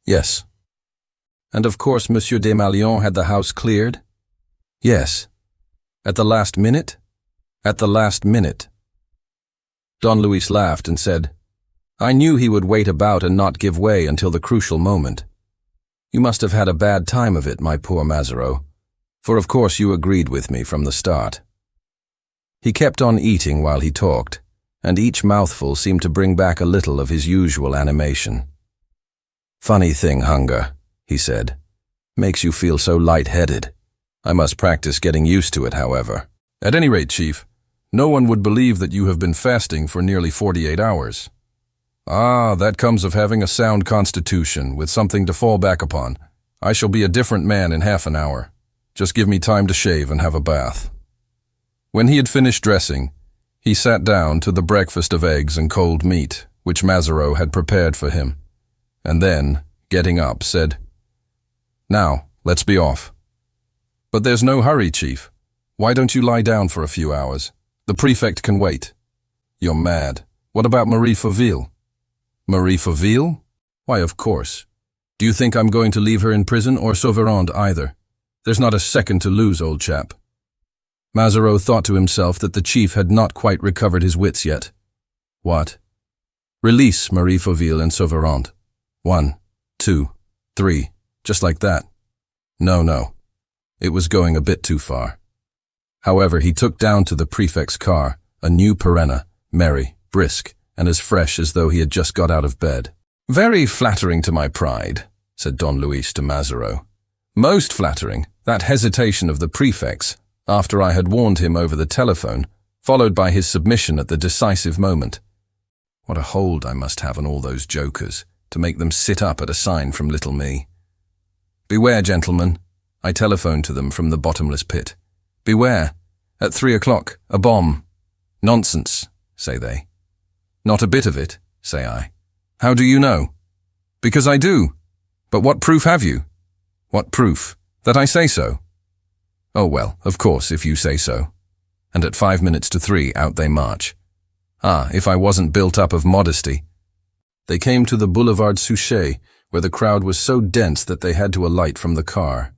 S2: Yes. And of course Monsieur Desmalions had the house cleared? Yes. At the last minute? At the last minute. Don Luis laughed and said, I knew he would wait about and not give way until the crucial moment. You must have had a bad time of it, my poor Mazareau, for of course you agreed with me from the start. He kept on eating while he talked, and each mouthful seemed to bring back a little of his usual animation. Funny thing, hunger, he said. Makes you feel so light-headed. I must practice getting used to it, however. At any rate, Chief, no one would believe that you have been fasting for nearly 48 hours. Ah, that comes of having a sound constitution with something to fall back upon. I shall be a different man in half an hour. Just give me time to shave and have a bath. When he had finished dressing, he sat down to the breakfast of eggs and cold meat, which Mazareau had prepared for him, and then, getting up, said, Now, let's be off. But there's no hurry, Chief. Why don't you lie down for a few hours? The prefect can wait. You're mad. What about Marie Fauville? Marie Fauville? Why, of course. Do you think I'm going to leave her in prison or Sauverand either? There's not a second to lose, old chap. Mazareau thought to himself that the chief had not quite recovered his wits yet. What? Release Marie Fauville and Sauverand. 1, 2, 3, just like that. No. It was going a bit too far. However, he took down to the prefect's car a new Perenna, merry, brisk, and as fresh as though he had just got out of bed. Very flattering to my pride, said Don Luis to Mazareau. Most flattering, that hesitation of the prefect's, after I had warned him over the telephone, followed by his submission at the decisive moment. What a hold I must have on all those jokers, to make them sit up at a sign from little me. Beware, gentlemen, I telephoned to them from the bottomless pit. Beware, at 3 o'clock, a bomb. Nonsense, say they. Not a bit of it, say I. How do you know? Because I do. But what proof have you? What proof? That I say so? Oh well, of course, if you say so. And at 5 minutes to 3, out they march. Ah, if I wasn't built up of modesty. They came to the Boulevard Suchet, where the crowd was so dense that they had to alight from the car.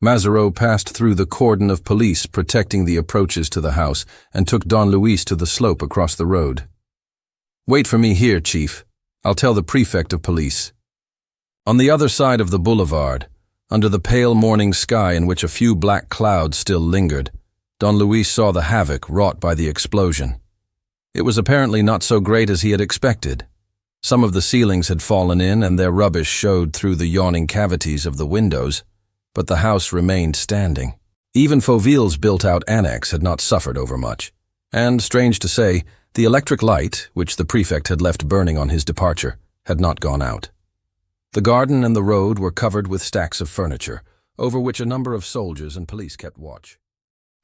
S2: Mazareau passed through the cordon of police protecting the approaches to the house and took Don Luis to the slope across the road. Wait for me here, Chief. I'll tell the prefect of police. On the other side of the boulevard, under the pale morning sky in which a few black clouds still lingered, Don Luis saw the havoc wrought by the explosion. It was apparently not so great as he had expected. Some of the ceilings had fallen in and their rubbish showed through the yawning cavities of the windows, but the house remained standing. Even Fauville's built-out annex had not suffered overmuch, and, strange to say, the electric light, which the prefect had left burning on his departure, had not gone out. The garden and the road were covered with stacks of furniture, over which a number of soldiers and police kept watch.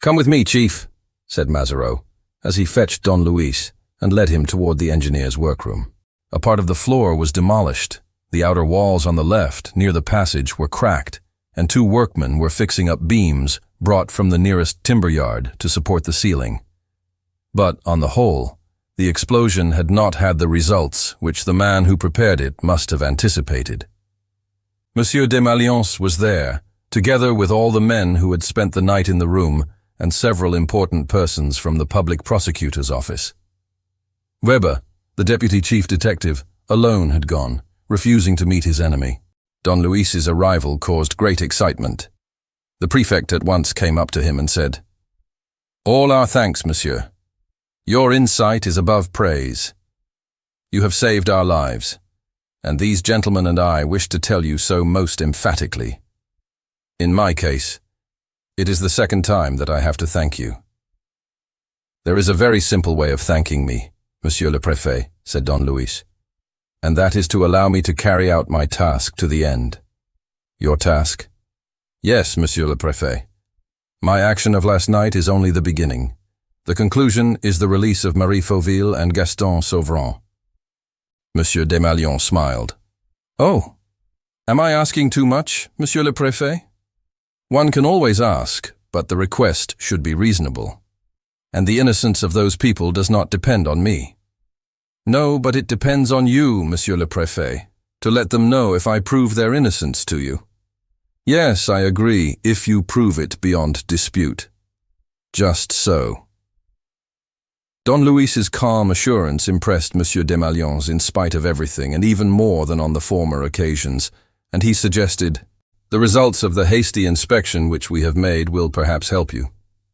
S2: Come with me, Chief, said Mazareau, as he fetched Don Luis and led him toward the engineer's workroom. A part of the floor was demolished. The outer walls on the left, near the passage, were cracked, and 2 workmen were fixing up beams brought from the nearest timber yard to support the ceiling. But, on the whole, the explosion had not had the results which the man who prepared it must have anticipated. Monsieur Desmalions was there, together with all the men who had spent the night in the room and several important persons from the public prosecutor's office. Weber, the deputy chief detective, alone had gone, refusing to meet his enemy. Don Luis's arrival caused great excitement. The prefect at once came up to him and said, "All our thanks, monsieur. Your insight is above praise. You have saved our lives, and these gentlemen and I wish to tell you so most emphatically. In my case, it is the second time that I have to thank you." "There is a very simple way of thanking me, Monsieur le Préfet," said Don Luis, "and that is to allow me to carry out my task to the end." "Your task?" "Yes, Monsieur le Préfet. My action of last night is only the beginning. The conclusion is the release of Marie Fauville and Gaston Sauvron." Monsieur Desmalions smiled. "Oh, am I asking too much, Monsieur le Préfet?" "One can always ask, but the request should be reasonable. And the innocence of those people does not depend on me." "No, but it depends on you, Monsieur le Préfet, to let them know if I prove their innocence to you." "Yes, I agree, if you prove it beyond dispute." "Just so." Don Luis's calm assurance impressed Monsieur Desmalions in spite of everything, and even more than on the former occasions, and he suggested, "The results of the hasty inspection which we have made will perhaps help you.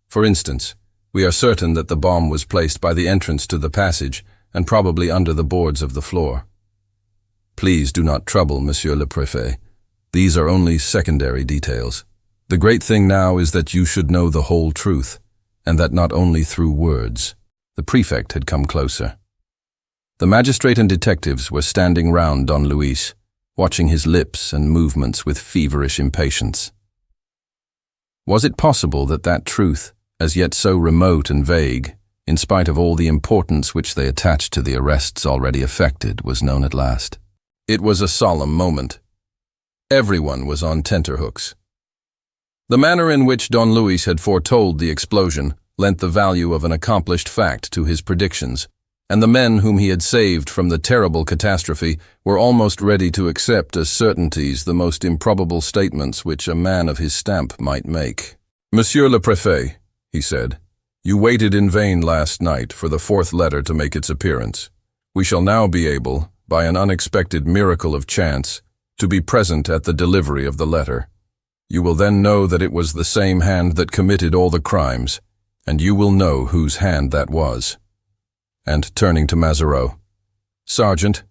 S2: For instance, we are certain that the bomb was placed by the entrance to the passage and probably under the boards of the floor." "Please do not trouble, Monsieur le Préfet. These are only secondary details. The great thing now is that you should know the whole truth, and that not only through words." The prefect had come closer. The magistrate and detectives were standing round Don Luis, watching his lips and movements with feverish impatience. Was it possible that that truth, as yet so remote and vague, in spite of all the importance which they attached to the arrests already effected, was known at last? It was a solemn moment. Everyone was on tenterhooks. The manner in which Don Luis had foretold the explosion lent the value of an accomplished fact to his predictions, and the men whom he had saved from the terrible catastrophe were almost ready to accept as certainties the most improbable statements which a man of his stamp might make. "Monsieur le Préfet," he said, "you waited in vain last night for the fourth letter to make its appearance. We shall now be able, by an unexpected miracle of chance, to be present at the delivery of the letter. You will then know that it was the same hand that committed all the crimes, and you will know whose hand that was." And turning to Mazareau, "Sergeant,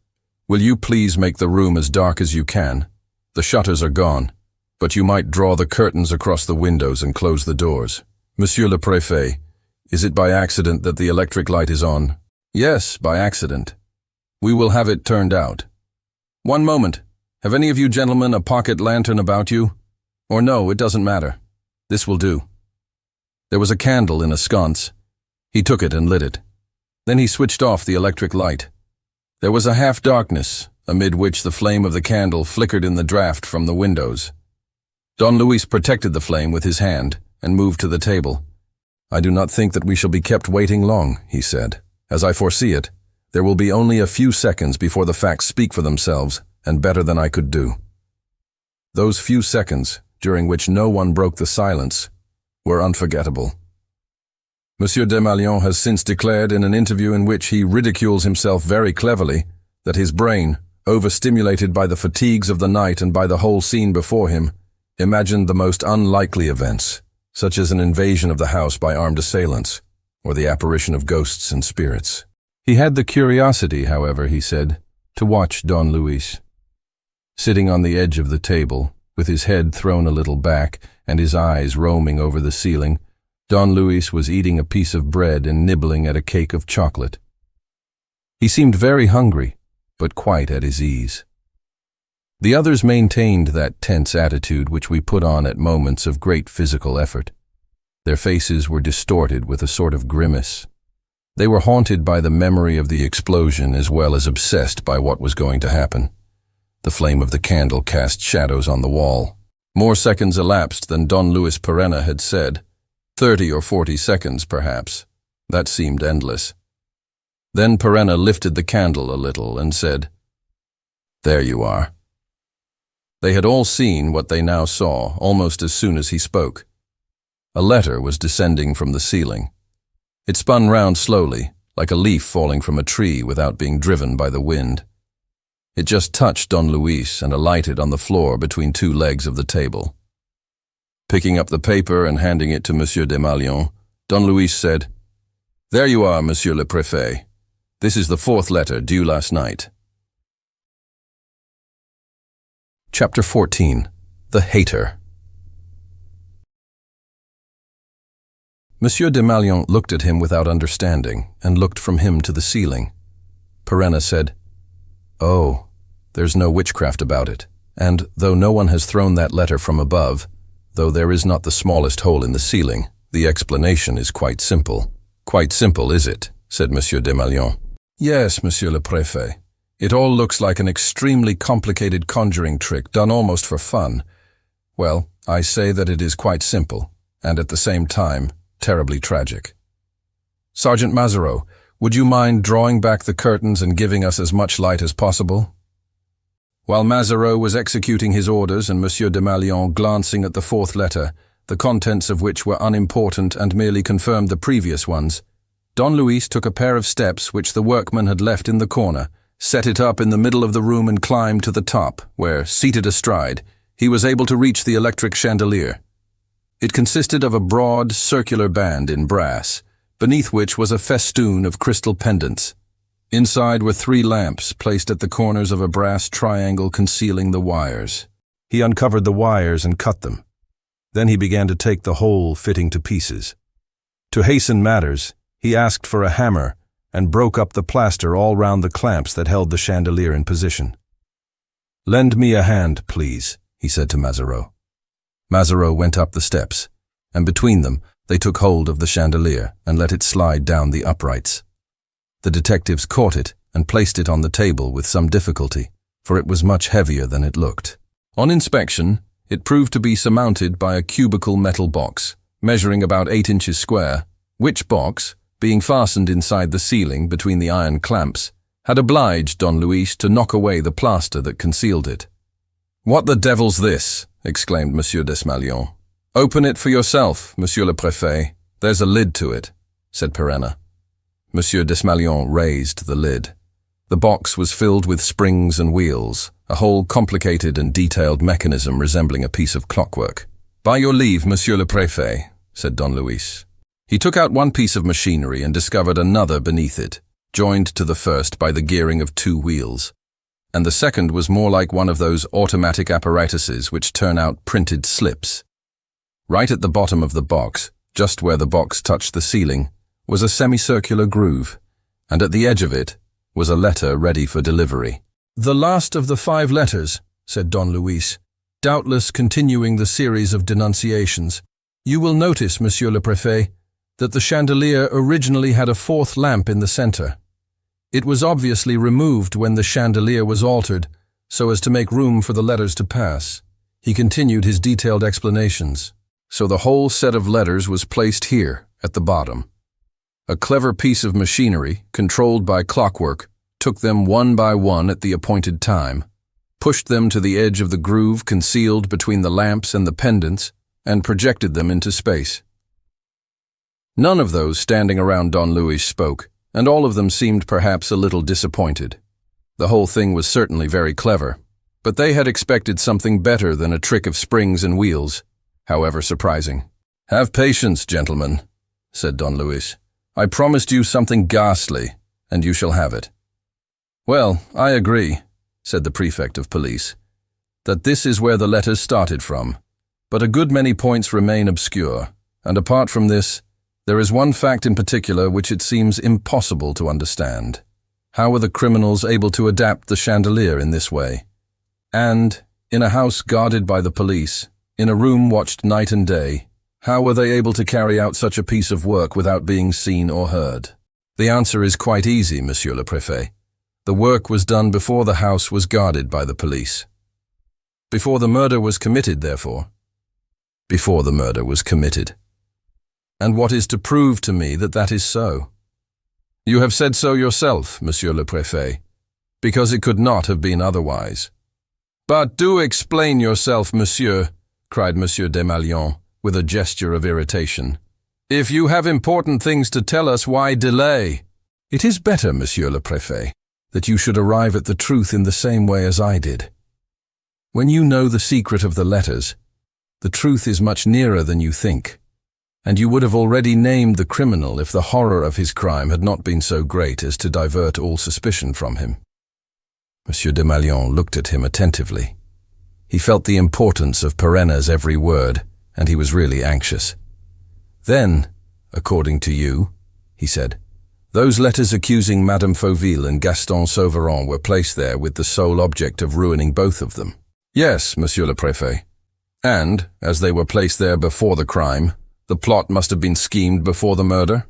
S2: will you please make the room as dark as you can? The shutters are gone, but you might draw the curtains across the windows and close the doors. Monsieur le Préfet, is it by accident that the electric light is on?" "Yes, by accident. We will have it turned out. One moment. Have any of you gentlemen a pocket lantern about you? Or no, it doesn't matter. This will do." There was a candle in a sconce. He took it and lit it. Then he switched off the electric light. There was a half-darkness, amid which the flame of the candle flickered in the draught from the windows. Don Luis protected the flame with his hand and moved to the table. "I do not think that we shall be kept waiting long," he said. "As I foresee it, there will be only a few seconds before the facts speak for themselves, and better than I could do." Those few seconds, during which no one broke the silence, were unforgettable. Monsieur Desmalions has since declared in an interview in which he ridicules himself very cleverly that his brain, overstimulated by the fatigues of the night and by the whole scene before him, imagined the most unlikely events, such as an invasion of the house by armed assailants, or the apparition of ghosts and spirits. He had the curiosity, however, he said, to watch Don Luis. Sitting on the edge of the table, with his head thrown a little back and his eyes roaming over the ceiling, Don Luis was eating a piece of bread and nibbling at a cake of chocolate. He seemed very hungry, but quite at his ease. The others maintained that tense attitude which we put on at moments of great physical effort. Their faces were distorted with a sort of grimace. They were haunted by the memory of the explosion as well as obsessed by what was going to happen. The flame of the candle cast shadows on the wall. More seconds elapsed than Don Luis Perenna had said. 30 or 40 seconds, perhaps. That seemed endless. Then Perenna lifted the candle a little and said, "There you are." They had all seen what they now saw almost as soon as he spoke. A letter was descending from the ceiling. It spun round slowly, like a leaf falling from a tree without being driven by the wind. It just touched Don Luis and alighted on the floor between two legs of the table. Picking up the paper and handing it to Monsieur Desmalions, Don Luis said, "There you are, Monsieur le Préfet. This is the 4th letter due last night." Chapter 14. The Hater. Monsieur Desmalions looked at him without understanding and looked from him to the ceiling. Perenna said, "Oh, there's no witchcraft about it, and though no one has thrown that letter from above, though there is not the smallest hole in the ceiling, the explanation is quite simple." "Quite simple, is it?" said Monsieur Desmalions. "Yes, Monsieur le Préfet. It all looks like an extremely complicated conjuring trick done almost for fun. Well, I say that it is quite simple, and at the same time, terribly tragic. Sergeant Mazareau, would you mind drawing back the curtains and giving us as much light as possible?" While Mazareau was executing his orders and Monsieur Desmalions glancing at the 4th letter, the contents of which were unimportant and merely confirmed the previous ones, Don Luis took a pair of steps which the workman had left in the corner, set it up in the middle of the room and climbed to the top, where, seated astride, he was able to reach the electric chandelier. It consisted of a broad, circular band in brass, beneath which was a festoon of crystal pendants. Inside were 3 lamps placed at the corners of a brass triangle concealing the wires. He uncovered the wires and cut them. Then he began to take the whole fitting to pieces. To hasten matters, he asked for a hammer and broke up the plaster all round the clamps that held the chandelier in position. "Lend me a hand, please," he said to Mazareau. Mazareau went up the steps, and between them they took hold of the chandelier and let it slide down the uprights. The detectives caught it and placed it on the table with some difficulty, for it was much heavier than it looked. On inspection, it proved to be surmounted by a cubical metal box, measuring about 8 inches square, which box, being fastened inside the ceiling between the iron clamps, had obliged Don Luis to knock away the plaster that concealed it. "What the devil's this?" exclaimed Monsieur Desmalions. "Open it for yourself, Monsieur le Préfet. There's a lid to it," said Perenna. Monsieur Desmalions raised the lid. The box was filled with springs and wheels, a whole complicated and detailed mechanism resembling a piece of clockwork. "By your leave, Monsieur le Préfet," said Don Luis. He took out one piece of machinery and discovered another beneath it, joined to the first by the gearing of 2 wheels. And the second was more like one of those automatic apparatuses which turn out printed slips. Right at the bottom of the box, just where the box touched the ceiling, was a semicircular groove, and at the edge of it was a letter ready for delivery. "The last of the 5 letters," said Don Luis, doubtless continuing the series of denunciations. "You will notice, Monsieur le Préfet, that the chandelier originally had a 4th lamp in the center. It was obviously removed when the chandelier was altered, so as to make room for the letters to pass." He continued his detailed explanations. "So the whole set of letters was placed here, at the bottom. A clever piece of machinery, controlled by clockwork, took them one by one at the appointed time, pushed them to the edge of the groove concealed between the lamps and the pendants, and projected them into space." None of those standing around Don Luis spoke, and all of them seemed perhaps a little disappointed. The whole thing was certainly very clever, but they had expected something better than a trick of springs and wheels, however surprising. "Have patience, gentlemen," said Don Luis. "I promised you something ghastly, and you shall have it." "Well, I agree," said the prefect of police, "that this is where the letters started from, but a good many points remain obscure, and apart from this, there is one fact in particular which it seems impossible to understand. How were the criminals able to adapt the chandelier in this way? And, in a house guarded by the police, in a room watched night and day, how were they able to carry out such a piece of work without being seen or heard? The answer is quite easy, Monsieur le Préfet. The work was done before the house was guarded by the police. Before the murder was committed, therefore. Before the murder was committed. And what is to prove to me that that is so? You have said so yourself, Monsieur le Préfet, because it could not have been otherwise. But do explain yourself, Monsieur, cried Monsieur Desmalions, with a gesture of irritation. If you have important things to tell us, why delay? It is better, Monsieur le Préfet, that you should arrive at the truth in the same way as I did. When you know the secret of the letters, the truth is much nearer than you think, and you would have already named the criminal if the horror of his crime had not been so great as to divert all suspicion from him. Monsieur Desmalions looked at him attentively. He felt the importance of Perenna's every word, and he was really anxious. Then, according to you, he said, those letters accusing Madame Fauville and Gaston Sauveron were placed there with the sole object of ruining both of them. Yes, Monsieur le Préfet. And, as they were placed there before the crime, the plot must have been schemed before the murder?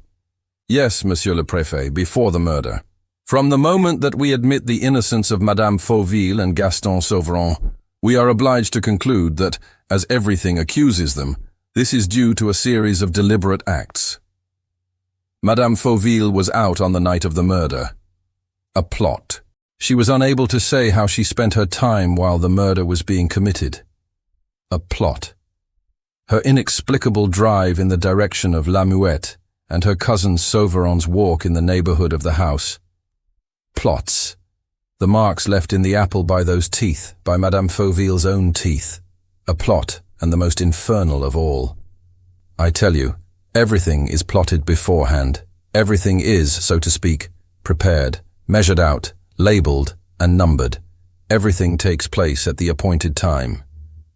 S2: Yes, Monsieur le Préfet, before the murder. From the moment that we admit the innocence of Madame Fauville and Gaston Sauveron, we are obliged to conclude that, as everything accuses them, this is due to a series of deliberate acts. Madame Fauville was out on the night of the murder. A plot. She was unable to say how she spent her time while the murder was being committed. A plot. Her inexplicable drive in the direction of La Muette and her cousin Sauveron's walk in the neighborhood of the house. Plots. The marks left in the apple by those teeth, by Madame Fauville's own teeth. A plot, and the most infernal of all. I tell you, everything is plotted beforehand. Everything is, so to speak, prepared, measured out, labeled, and numbered. Everything takes place at the appointed time.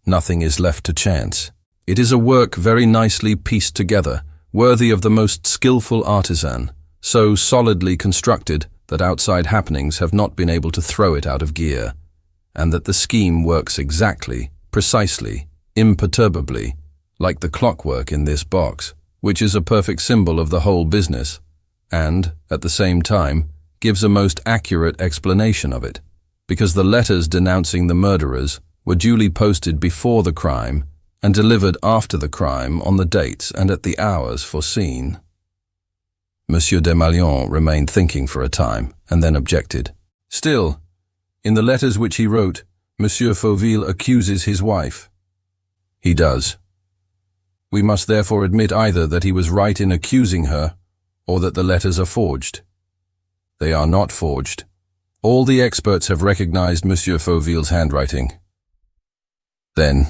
S2: Nothing is left to chance. It is a work very nicely pieced together, worthy of the most skillful artisan, so solidly constructed that outside happenings have not been able to throw it out of gear, and that the scheme works exactly, precisely, imperturbably, like the clockwork in this box, which is a perfect symbol of the whole business, and, at the same time, gives a most accurate explanation of it, because the letters denouncing the murderers were duly posted before the crime and delivered after the crime on the dates and at the hours foreseen. Monsieur Desmalions remained thinking for a time, and then objected. Still, in the letters which he wrote, Monsieur Fauville accuses his wife. He does. We must therefore admit either that he was right in accusing her, or that the letters are forged. They are not forged. All the experts have recognized Monsieur Fauville's handwriting. Then,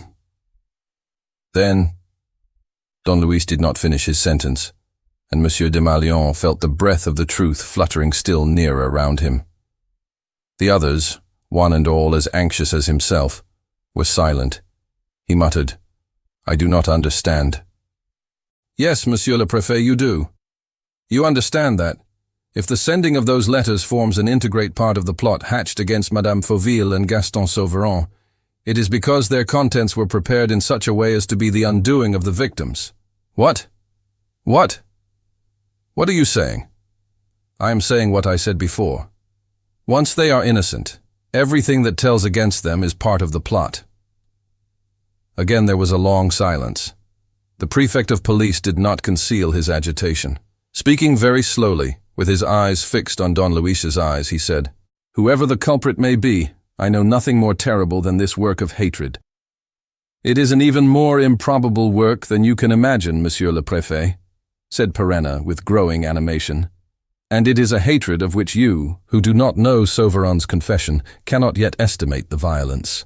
S2: Don Luis did not finish his sentence, and Monsieur Desmalions felt the breath of the truth fluttering still nearer round him. The others, one and all as anxious as himself, were silent. He muttered, I do not understand. Yes, Monsieur le Préfet, you do. You understand that, if the sending of those letters forms an integrate part of the plot hatched against Madame Fauville and Gaston Sauveron, it is because their contents were prepared in such a way as to be the undoing of the victims. What? What? What are you saying? I am saying what I said before. Once they are innocent, everything that tells against them is part of the plot. Again there was a long silence. The prefect of police did not conceal his agitation. Speaking very slowly, with his eyes fixed on Don Luis's eyes, he said, Whoever the culprit may be, I know nothing more terrible than this work of hatred. It is an even more improbable work than you can imagine, Monsieur le Préfet, said Perenna with growing animation. And it is a hatred of which you, who do not know Sauveron's confession, cannot yet estimate the violence.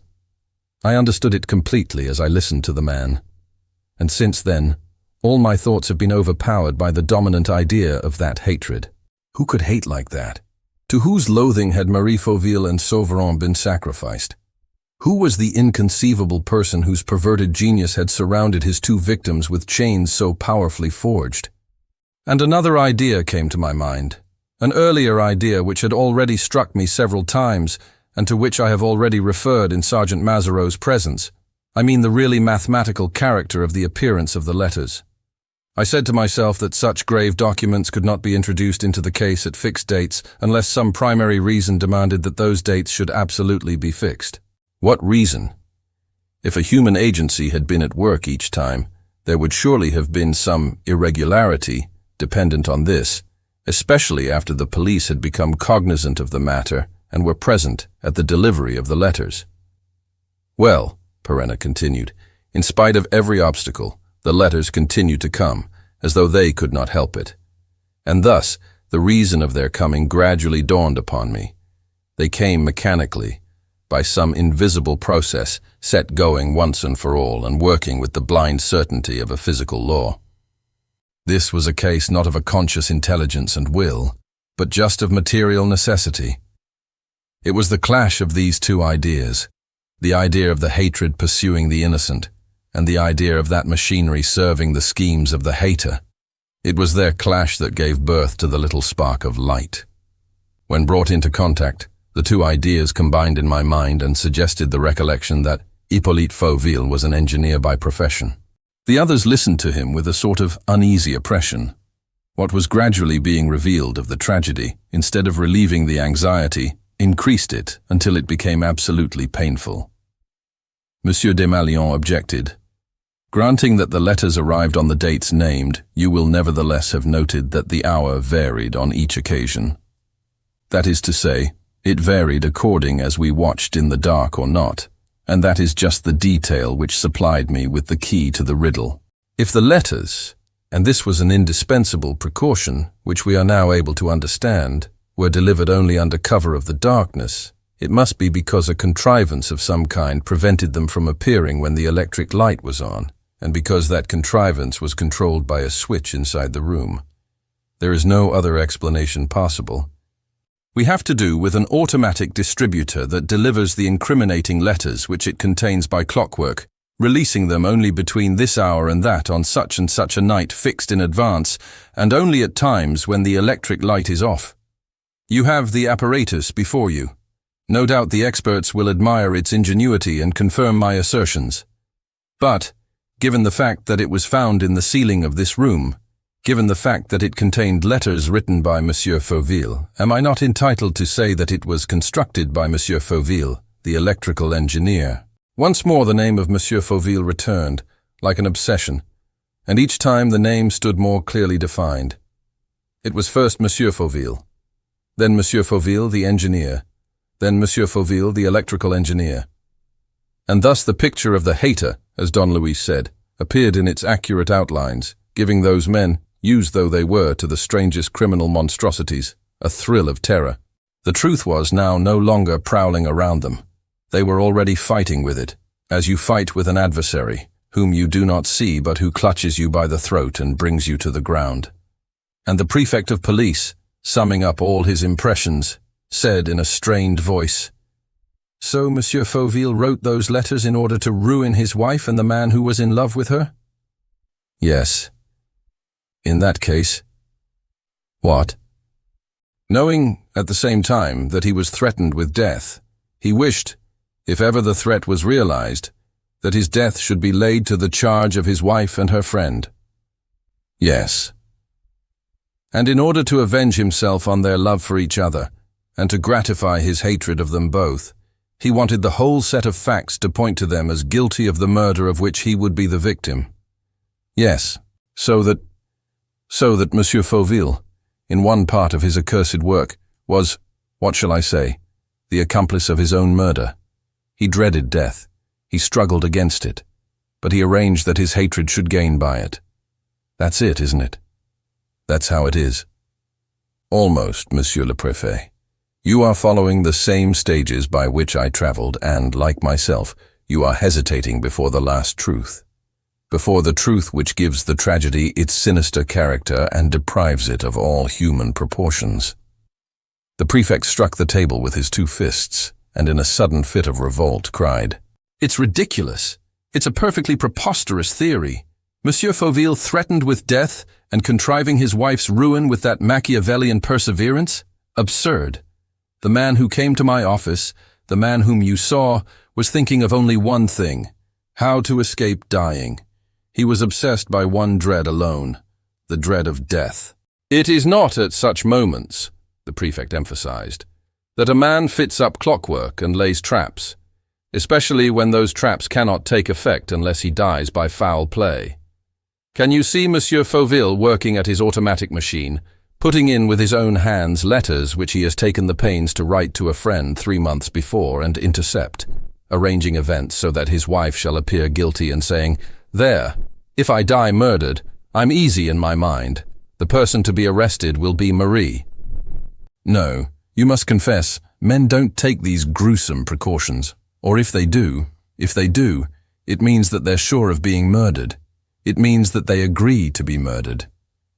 S2: I understood it completely as I listened to the man. And since then, all my thoughts have been overpowered by the dominant idea of that hatred. Who could hate like that? To whose loathing had Marie Fauville and Sauveron been sacrificed? Who was the inconceivable person whose perverted genius had surrounded his two victims with chains so powerfully forged? And another idea came to my mind, an earlier idea which had already struck me several times and to which I have already referred in Sergeant Mazareau's presence. I mean the really mathematical character of the appearance of the letters. I said to myself that such grave documents could not be introduced into the case at fixed dates unless some primary reason demanded that those dates should absolutely be fixed. What reason? If a human agency had been at work each time, there would surely have been some irregularity dependent on this, especially after the police had become cognizant of the matter and were present at the delivery of the letters. Well, Perenna continued, in spite of every obstacle, the letters continued to come, as though they could not help it. And thus, the reason of their coming gradually dawned upon me. They came mechanically, by some invisible process set going once and for all and working with the blind certainty of a physical law. This was a case not of a conscious intelligence and will, but just of material necessity. It was the clash of these two ideas, the idea of the hatred pursuing the innocent, and the idea of that machinery serving the schemes of the hater. It was their clash that gave birth to the little spark of light. When brought into contact, the two ideas combined in my mind and suggested the recollection that Hippolyte Fauville was an engineer by profession. The others listened to him with a sort of uneasy oppression. What was gradually being revealed of the tragedy, instead of relieving the anxiety, increased it until it became absolutely painful. Monsieur Desmalions objected. Granting that the letters arrived on the dates named, you will nevertheless have noted that the hour varied on each occasion. That is to say, it varied according as we watched in the dark or not, and that is just the detail which supplied me with the key to the riddle. If the letters, and this was an indispensable precaution which we are now able to understand, were delivered only under cover of the darkness, it must be because a contrivance of some kind prevented them from appearing when the electric light was on, and because that contrivance was controlled by a switch inside the room. There is no other explanation possible. We have to do with an automatic distributor that delivers the incriminating letters which it contains by clockwork, releasing them only between this hour and that on such and such a night fixed in advance, and only at times when the electric light is off. You have the apparatus before you. No doubt the experts will admire its ingenuity and confirm my assertions. But, given the fact that it was found in the ceiling of this room, given the fact that it contained letters written by Monsieur Fauville, am I not entitled to say that it was constructed by Monsieur Fauville, the electrical engineer? Once more the name of Monsieur Fauville returned, like an obsession, and each time the name stood more clearly defined. It was first Monsieur Fauville, then Monsieur Fauville the engineer, then Monsieur Fauville the electrical engineer. And thus the picture of the hater, as Don Luis said, appeared in its accurate outlines, giving those men, used though they were to the strangest criminal monstrosities, a thrill of terror. The truth was now no longer prowling around them. They were already fighting with it, as you fight with an adversary, whom you do not see but who clutches you by the throat and brings you to the ground. And the prefect of police, summing up all his impressions, said in a strained voice, "So Monsieur Fauville wrote those letters in order to ruin his wife and the man who was in love with her?" "Yes." "In that case." "What?" "Knowing, at the same time, that he was threatened with death, he wished, if ever the threat was realized, that his death should be laid to the charge of his wife and her friend." "Yes." "And in order to avenge himself on their love for each other, and to gratify his hatred of them both, he wanted the whole set of facts to point to them as guilty of the murder of which he would be the victim." "Yes, so that Monsieur Fauville, in one part of his accursed work, was, what shall I say, the accomplice of his own murder. He dreaded death, he struggled against it, but he arranged that his hatred should gain by it. That's it, isn't it? That's how it is." "Almost, Monsieur le Préfet. You are following the same stages by which I traveled and, like myself, you are hesitating before the last truth. Before the truth which gives the tragedy its sinister character and deprives it of all human proportions." The prefect struck the table with his two fists, and in a sudden fit of revolt cried, "It's ridiculous! It's a perfectly preposterous theory. Monsieur Fauville threatened with death and contriving his wife's ruin with that Machiavellian perseverance? Absurd! The man who came to my office, the man whom you saw, was thinking of only one thing: how to escape dying. He was obsessed by one dread alone, the dread of death. It is not at such moments," the prefect emphasized, "that a man fits up clockwork and lays traps, especially when those traps cannot take effect unless he dies by foul play. Can you see Monsieur Fauville working at his automatic machine, putting in with his own hands letters which he has taken the pains to write to a friend 3 months before and intercept, arranging events so that his wife shall appear guilty and saying, 'There, if I die murdered, I'm easy in my mind. The person to be arrested will be Marie. No, you must confess, men don't take these gruesome precautions. Or if they do, it means that they're sure of being murdered. It means that they agree to be murdered.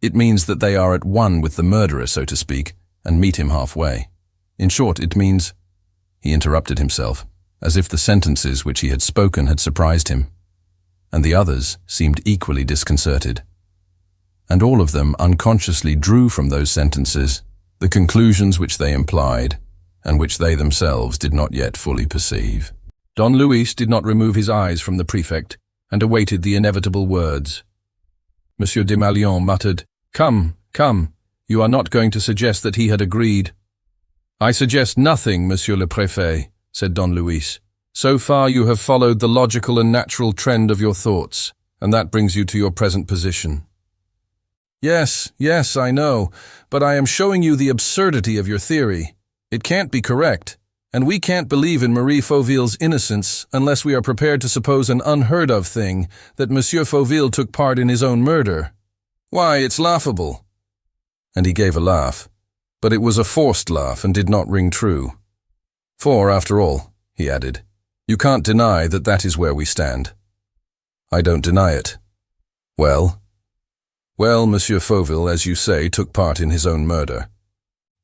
S2: It means that they are at one with the murderer, so to speak, and meet him halfway. In short, it means— He interrupted himself, as if the sentences which he had spoken had surprised him, and the others seemed equally disconcerted. And all of them unconsciously drew from those sentences the conclusions which they implied, and which they themselves did not yet fully perceive. Don Luis did not remove his eyes from the prefect, and awaited the inevitable words. Monsieur Desmalions muttered, "Come, come, you are not going to suggest that he had agreed." "I suggest nothing, Monsieur le Préfet," said Don Luis. "So far you have followed the logical and natural trend of your thoughts, and that brings you to your present position." Yes, I know, but I am showing you the absurdity of your theory. It can't be correct, and we can't believe in Marie Fauville's innocence unless we are prepared to suppose an unheard-of thing, that Monsieur Fauville took part in his own murder. Why, it's laughable." And he gave a laugh, but it was a forced laugh and did not ring true. "For, after all," he added, "you can't deny that that is where we stand." "I don't deny it." Well, Monsieur Fauville, as you say, took part in his own murder."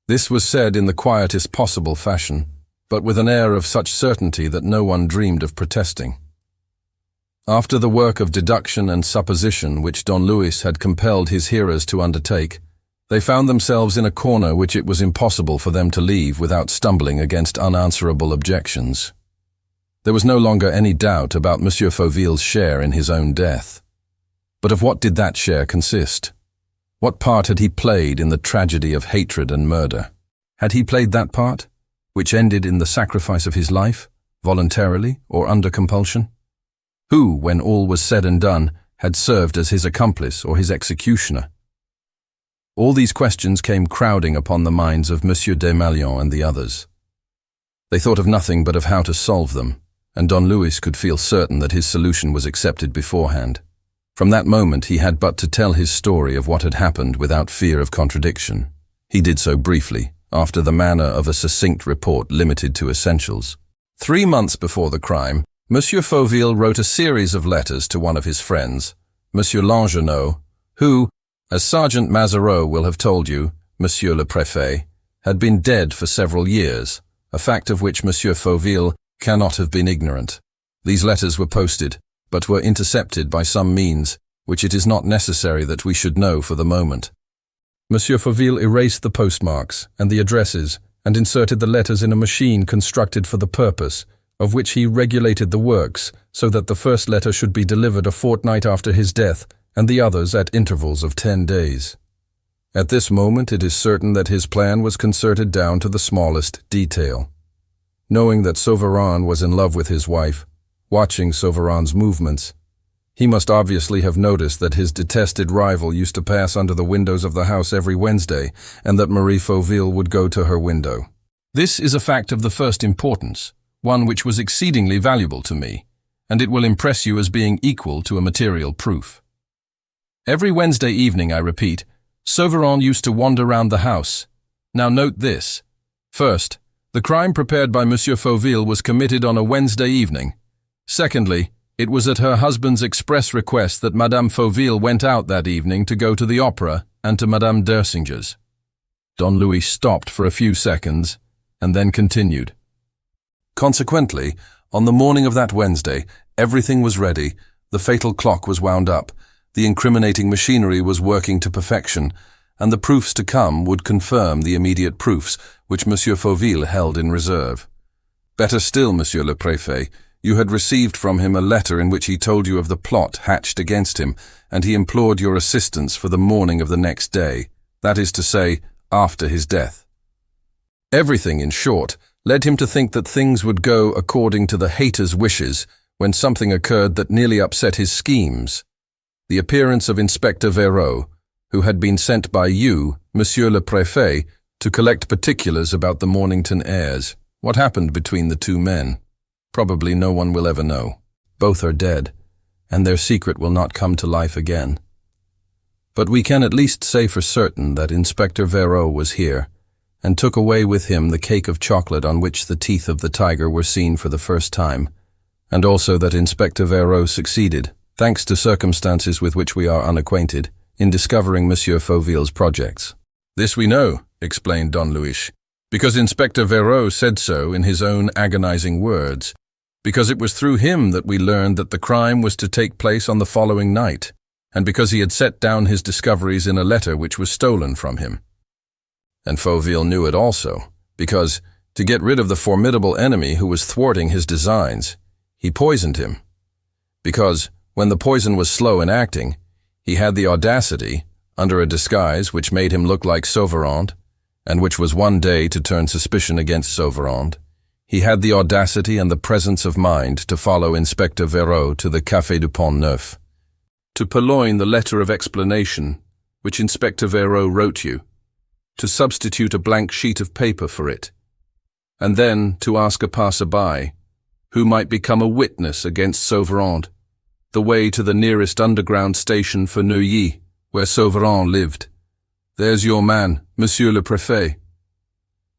S2: This was said in the quietest possible fashion, but with an air of such certainty that no one dreamed of protesting. After the work of deduction and supposition which Don Luis had compelled his hearers to undertake, they found themselves in a corner which it was impossible for them to leave without stumbling against unanswerable objections. There was no longer any doubt about Monsieur Fauville's share in his own death. But of what did that share consist? What part had he played in the tragedy of hatred and murder? Had he played that part, which ended in the sacrifice of his life, voluntarily or under compulsion? Who, when all was said and done, had served as his accomplice or his executioner? All these questions came crowding upon the minds of Monsieur Desmalions and the others. They thought of nothing but of how to solve them, and Don Luis could feel certain that his solution was accepted beforehand. From that moment he had but to tell his story of what had happened without fear of contradiction. He did so briefly, after the manner of a succinct report limited to essentials. 3 months before the crime, Monsieur Fauville wrote a series of letters to one of his friends, Monsieur Langenot, who, as Sergeant Mazereau will have told you, Monsieur le Préfet, had been dead for several years, a fact of which Monsieur Fauville cannot have been ignorant. These letters were posted, but were intercepted by some means which it is not necessary that we should know for the moment. Monsieur Fauville erased the postmarks and the addresses and inserted the letters in a machine constructed for the purpose, of which he regulated the works so that the first letter should be delivered a fortnight after his death and the others at intervals of 10 days. At this moment it is certain that his plan was concerted down to the smallest detail. Knowing that Sauverand was in love with his wife, watching Sauverand's movements, he must obviously have noticed that his detested rival used to pass under the windows of the house every Wednesday, and that Marie Fauville would go to her window. This is a fact of the first importance, one which was exceedingly valuable to me, and it will impress you as being equal to a material proof. Every Wednesday evening, I repeat, Sauverand used to wander round the house. Now note this. First, the crime prepared by Monsieur Fauville was committed on a Wednesday evening. Secondly, it was at her husband's express request that Madame Fauville went out that evening to go to the opera and to Madame d'Ersinger's. Don Luis stopped for a few seconds and then continued. Consequently, on the morning of that Wednesday, everything was ready, the fatal clock was wound up, the incriminating machinery was working to perfection, and the proofs to come would confirm the immediate proofs which Monsieur Fauville held in reserve. Better still, Monsieur le Préfet, you had received from him a letter in which he told you of the plot hatched against him, and he implored your assistance for the morning of the next day, that is to say, after his death. Everything, in short, led him to think that things would go according to the hater's wishes when something occurred that nearly upset his schemes. The appearance of Inspector Véraud, who had been sent by you, Monsieur le Préfet, to collect particulars about the Mornington heirs. What happened between the two men? Probably no one will ever know. Both are dead, and their secret will not come to life again. But we can at least say for certain that Inspector Verot was here, and took away with him the cake of chocolate on which the teeth of the tiger were seen for the first time, and also that Inspector Verot succeeded, thanks to circumstances with which we are unacquainted, in discovering Monsieur Fauville's projects. "This we know," explained Don Luis, "because Inspector Verot said so in his own agonizing words, because it was through him that we learned that the crime was to take place on the following night, and because he had set down his discoveries in a letter which was stolen from him. And Fauville knew it also, because, to get rid of the formidable enemy who was thwarting his designs, he poisoned him. Because, when the poison was slow in acting, he had the audacity, under a disguise which made him look like Sauverand, and which was one day to turn suspicion against Sauverand, he had the audacity and the presence of mind to follow Inspector Verot to the Café du Pont Neuf, to purloin the letter of explanation which Inspector Verot wrote you, to substitute a blank sheet of paper for it, and then to ask a passer-by, who might become a witness against Sauverand, the way to the nearest underground station for Neuilly, where Sauverand lived. There's your man, Monsieur le Préfet."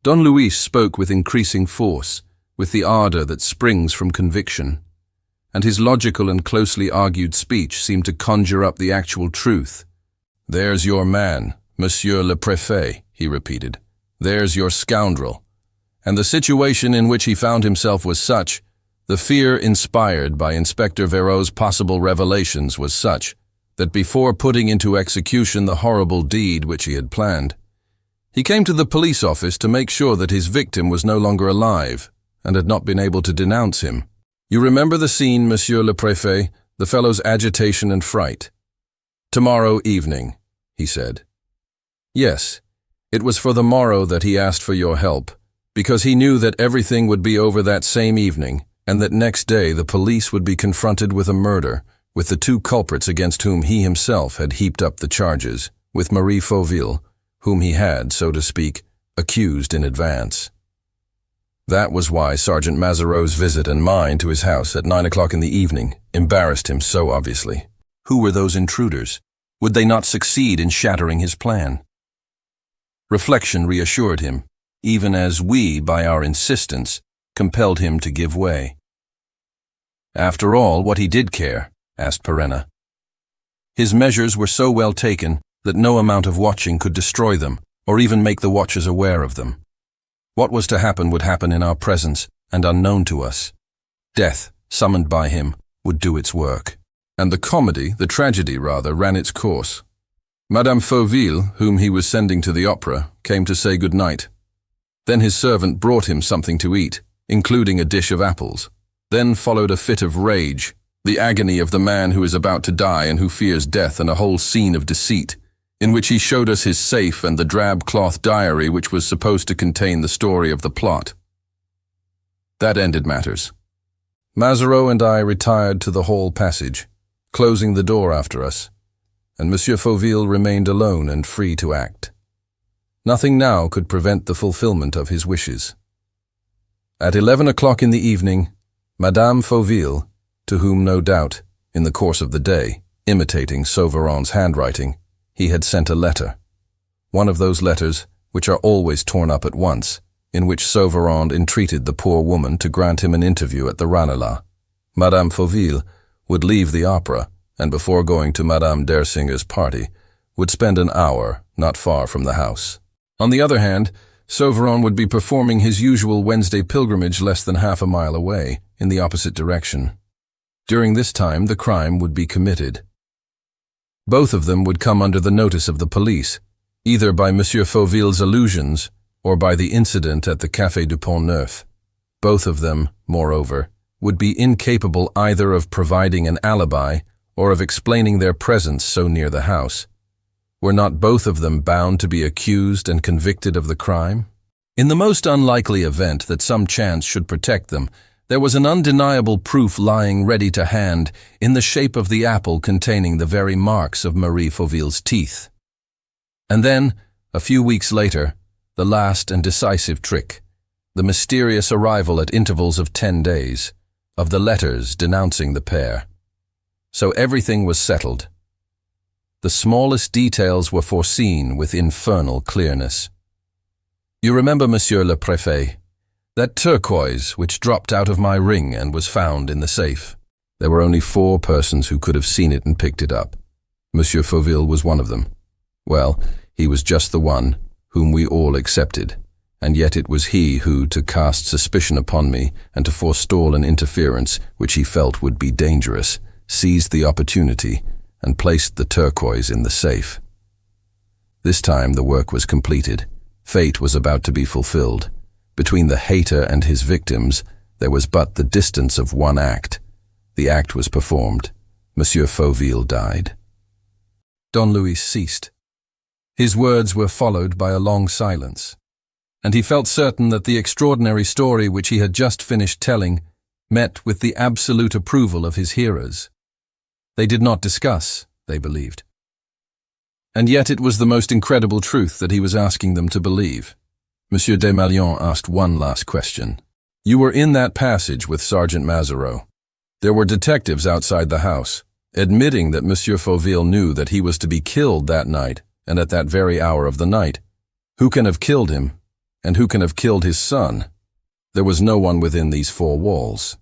S2: Don Luis spoke with increasing force, with the ardor that springs from conviction, and his logical and closely argued speech seemed to conjure up the actual truth. "There's your man, Monsieur le Préfet," he repeated. "There's your scoundrel." And the situation in which he found himself was such, the fear inspired by Inspector Verot's possible revelations was such, that before putting into execution the horrible deed which he had planned, he came to the police office to make sure that his victim was no longer alive and had not been able to denounce him. "You remember the scene, Monsieur le Préfet, the fellow's agitation and fright. Tomorrow evening," he said. Yes, it was for the morrow that he asked for your help, because he knew that everything would be over that same evening, and that next day the police would be confronted with a murder, with the two culprits against whom he himself had heaped up the charges, with Marie Fauville, whom he had, so to speak, accused in advance. That was why Sergeant Mazareau's visit and mine to his house at 9 o'clock in the evening embarrassed him so obviously. Who were those intruders? Would they not succeed in shattering his plan? Reflection reassured him, even as we, by our insistence, compelled him to give way. "After all, what he did care?" asked Perenna. "His measures were so well taken that no amount of watching could destroy them, or even make the watchers aware of them. What was to happen would happen in our presence and unknown to us. Death, summoned by him, would do its work. And the tragedy rather, ran its course. Madame Fauville, whom he was sending to the opera, came to say good night. Then his servant brought him something to eat, including a dish of apples. Then followed a fit of rage, the agony of the man who is about to die and who fears death, and a whole scene of deceit, in which he showed us his safe and the drab cloth diary which was supposed to contain the story of the plot. That ended matters. Mazareau and I retired to the hall passage, closing the door after us, and Monsieur Fauville remained alone and free to act. Nothing now could prevent the fulfillment of his wishes. At 11 o'clock in the evening, Madame Fauville, to whom no doubt, in the course of the day, imitating Sauverand's handwriting, he had sent a letter. One of those letters which are always torn up at once, in which Sauverand entreated the poor woman to grant him an interview at the Ranelagh. Madame Fauville would leave the opera, and before going to Madame Dersinger's party, would spend an hour not far from the house. On the other hand, Sauverand would be performing his usual Wednesday pilgrimage less than half a mile away, in the opposite direction. During this time the crime would be committed. Both of them would come under the notice of the police, either by Monsieur Fauville's allusions or by the incident at the Café du Pont Neuf. Both of them, moreover, would be incapable either of providing an alibi or of explaining their presence so near the house. Were not both of them bound to be accused and convicted of the crime? In the most unlikely event that some chance should protect them, there was an undeniable proof lying ready to hand in the shape of the apple containing the very marks of Marie Fauville's teeth. And then, a few weeks later, the last and decisive trick, the mysterious arrival at intervals of 10 days, of the letters denouncing the pair. So everything was settled. The smallest details were foreseen with infernal clearness. You remember, Monsieur le Préfet, that turquoise which dropped out of my ring and was found in the safe? There were only 4 persons who could have seen it and picked it up. Monsieur Fauville was one of them. Well, he was just the one whom we all accepted, and yet it was he who, to cast suspicion upon me and to forestall an interference which he felt would be dangerous, seized the opportunity and placed the turquoise in the safe. This time the work was completed. Fate was about to be fulfilled. Between the hater and his victims, there was but the distance of 1 act. The act was performed. Monsieur Fauville died. Don Luis ceased. His words were followed by a long silence, and he felt certain that the extraordinary story which he had just finished telling met with the absolute approval of his hearers. They did not discuss, they believed. And yet it was the most incredible truth that he was asking them to believe. Monsieur Desmalions asked one last question. You were in that passage with Sergeant Mazereau. There were detectives outside the house, admitting that Monsieur Fauville knew that he was to be killed that night and at that very hour of the night. Who can have killed him, and who can have killed his son? There was no one within these 4 walls.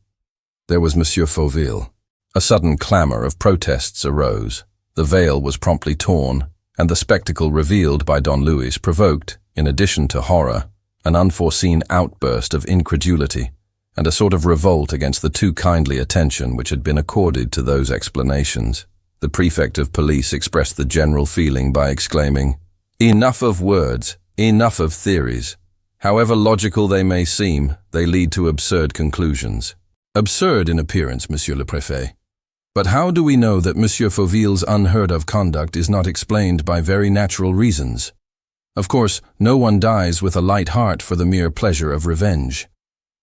S2: There was Monsieur Fauville. A sudden clamor of protests arose. The veil was promptly torn, and the spectacle revealed by Don Luis provoked, in addition to horror, an unforeseen outburst of incredulity, and a sort of revolt against the too kindly attention which had been accorded to those explanations. The prefect of police expressed the general feeling by exclaiming, "Enough of words, enough of theories. However logical they may seem, they lead to absurd conclusions." Absurd in appearance, Monsieur le Préfet. But how do we know that Monsieur Fauville's unheard-of conduct is not explained by very natural reasons? Of course, no one dies with a light heart for the mere pleasure of revenge.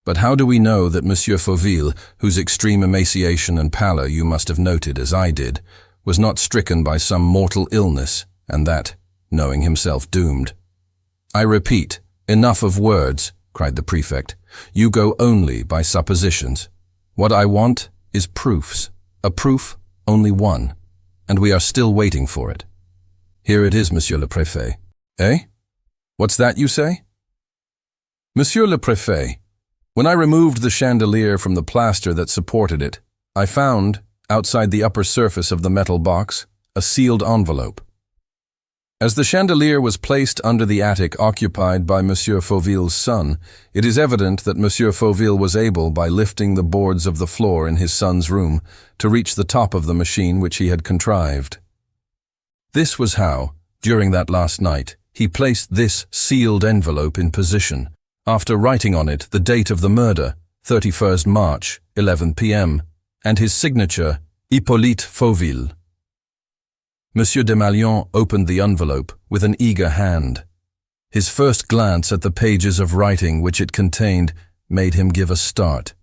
S2: But how do we know that Monsieur Fauville, whose extreme emaciation and pallor you must have noted as I did, was not stricken by some mortal illness, and that, knowing himself doomed? I repeat, enough of words, cried the prefect. You go only by suppositions. What I want is proofs. A proof, only one, and we are still waiting for it. Here it is, Monsieur le Préfet. Eh? What's that you say? Monsieur le Préfet, when I removed the chandelier from the plaster that supported it, I found, outside the upper surface of the metal box, a sealed envelope. As the chandelier was placed under the attic occupied by Monsieur Fauville's son, it is evident that Monsieur Fauville was able, by lifting the boards of the floor in his son's room, to reach the top of the machine which he had contrived. This was how, during that last night, he placed this sealed envelope in position, after writing on it the date of the murder, 31st March, 11 p.m., and his signature, Hippolyte Fauville. Monsieur Desmalions opened the envelope with an eager hand. His first glance at the pages of writing which it contained made him give a start.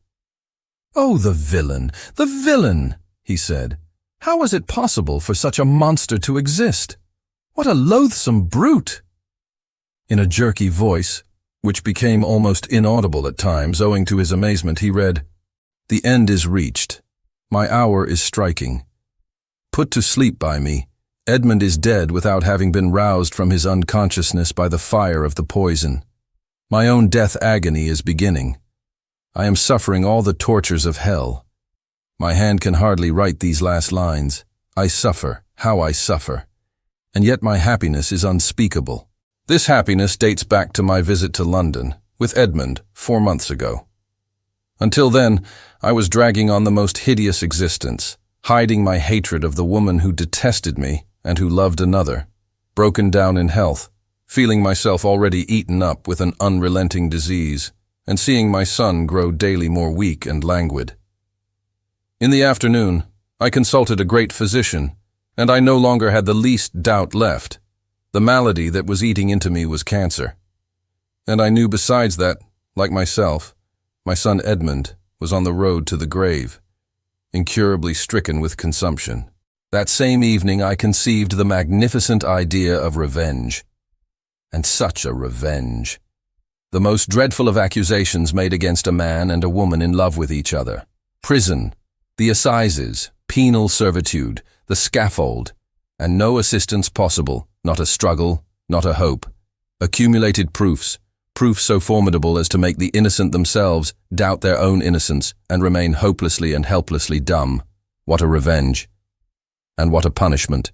S2: "Oh, the villain, he said. "How was it possible for such a monster to exist? What a loathsome brute!" In a jerky voice, which became almost inaudible at times owing to his amazement, he read, "The end is reached. My hour is striking. Put to sleep by me, Edmund is dead without having been roused from his unconsciousness by the fire of the poison. My own death agony is beginning. I am suffering all the tortures of hell. My hand can hardly write these last lines. I suffer, how I suffer. And yet my happiness is unspeakable. This happiness dates back to my visit to London, with Edmund, 4 months ago. Until then, I was dragging on the most hideous existence, hiding my hatred of the woman who detested me and who loved another, broken down in health, feeling myself already eaten up with an unrelenting disease, and seeing my son grow daily more weak and languid. In the afternoon, I consulted a great physician, and I no longer had the least doubt left. The malady that was eating into me was cancer. And I knew besides that, like myself, my son Edmund was on the road to the grave, incurably stricken with consumption. That same evening I conceived the magnificent idea of revenge. And such a revenge! The most dreadful of accusations made against a man and a woman in love with each other. Prison, the assizes, penal servitude, the scaffold, and no assistance possible, not a struggle, not a hope. Accumulated proofs so formidable as to make the innocent themselves doubt their own innocence and remain hopelessly and helplessly dumb. What a revenge! And what a punishment!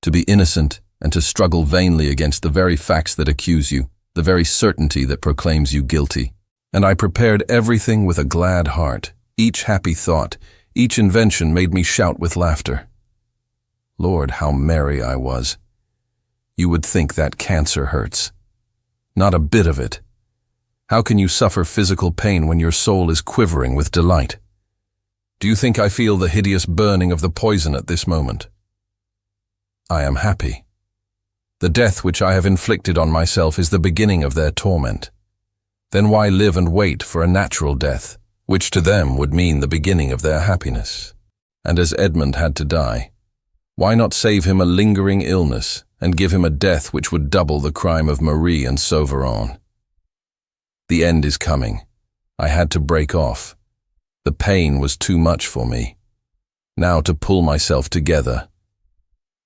S2: To be innocent and to struggle vainly against the very facts that accuse you, the very certainty that proclaims you guilty. And I prepared everything with a glad heart. Each happy thought, each invention made me shout with laughter. Lord, how merry I was. You would think that cancer hurts. Not a bit of it. How can you suffer physical pain when your soul is quivering with delight? Do you think I feel the hideous burning of the poison at this moment? I am happy. The death which I have inflicted on myself is the beginning of their torment. Then why live and wait for a natural death, which to them would mean the beginning of their happiness? And as Edmund had to die, why not save him a lingering illness and give him a death which would double the crime of Marie and Sauveron? The end is coming. I had to break off. The pain was too much for me. Now to pull myself together.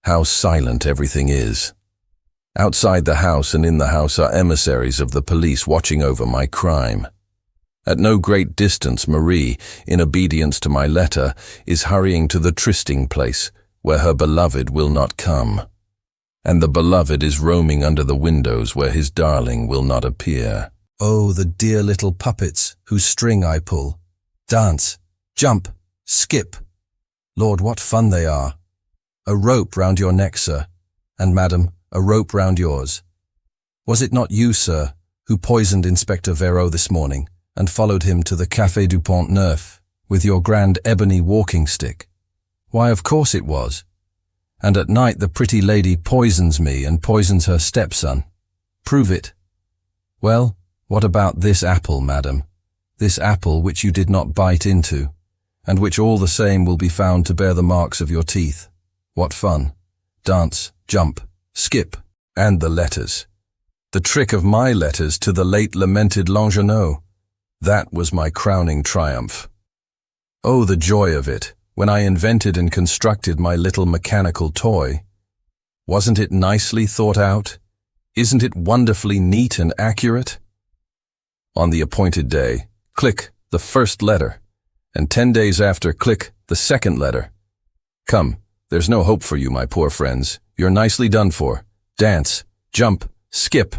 S2: How silent everything is. Outside the house and in the house are emissaries of the police watching over my crime. At no great distance, Marie, in obedience to my letter, is hurrying to the trysting place where her beloved will not come. And the beloved is roaming under the windows where his darling will not appear.
S3: Oh, the dear little puppets whose string I pull. Dance, jump, skip. Lord, what fun they are. A rope round your neck, sir, and madam, a rope round yours. Was it not you, sir, who poisoned Inspector Verreau this morning and followed him to the Café du Pont Neuf with your grand ebony walking stick? Why, of course it was. And at night the pretty lady poisons me and poisons her stepson. Prove it. Well, what about this apple, madam? This apple which you did not bite into, and which all the same will be found to bear the marks of your teeth. What fun. Dance, jump, skip, and the letters. The trick of my letters to the late lamented Langenau. That was my crowning triumph. Oh, the joy of it, when I invented and constructed my little mechanical toy. Wasn't it nicely thought out? Isn't it wonderfully neat and accurate? On the appointed day, click the first letter, and 10 days after, click the second letter. Come, there's no hope for you, my poor friends. You're nicely done for. Dance, jump, skip.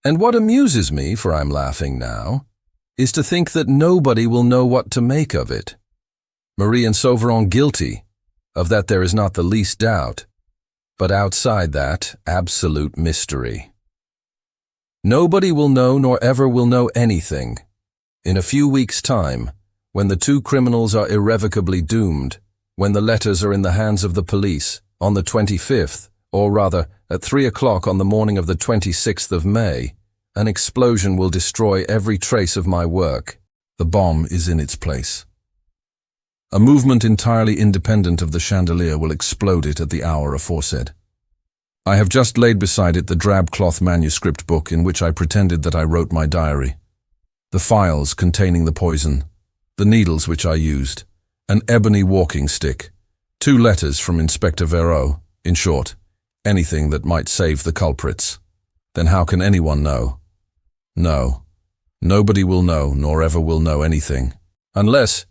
S3: And what amuses me, for I'm laughing now, is to think that nobody will know what to make of it. Marie and Sauveron guilty, of that there is not the least doubt, but outside that, absolute mystery. Nobody will know nor ever will know anything. In a few weeks' time, when the two criminals are irrevocably doomed, when the letters are in the hands of the police, on the 25th, or rather, at 3 o'clock on the morning of the 26th of May, an explosion will destroy every trace of my work. The bomb is in its place. A movement entirely independent of the chandelier will explode it at the hour aforesaid. I have just laid beside it the drab cloth manuscript book in which I pretended that I wrote my diary, the files containing the poison, the needles which I used, an ebony walking stick, 2 letters from Inspector Verreau, in short, anything that might save the culprits. Then how can anyone know? No, nobody will know nor ever will know anything, unless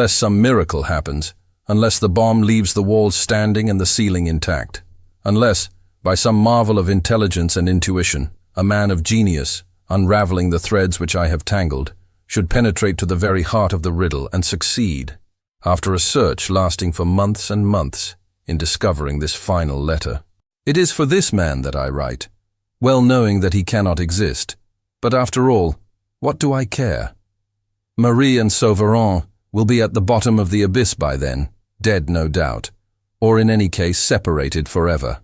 S3: some miracle happens, unless the bomb leaves the walls standing and the ceiling intact, unless, by some marvel of intelligence and intuition, a man of genius, unraveling the threads which I have tangled, should penetrate to the very heart of the riddle and succeed, after a search lasting for months and months, in discovering this final letter. It is for this man that I write, well knowing that he cannot exist. But after all, what do I care? Marie and Sauveron will be at the bottom of the abyss by then, dead no doubt, or in any case separated forever.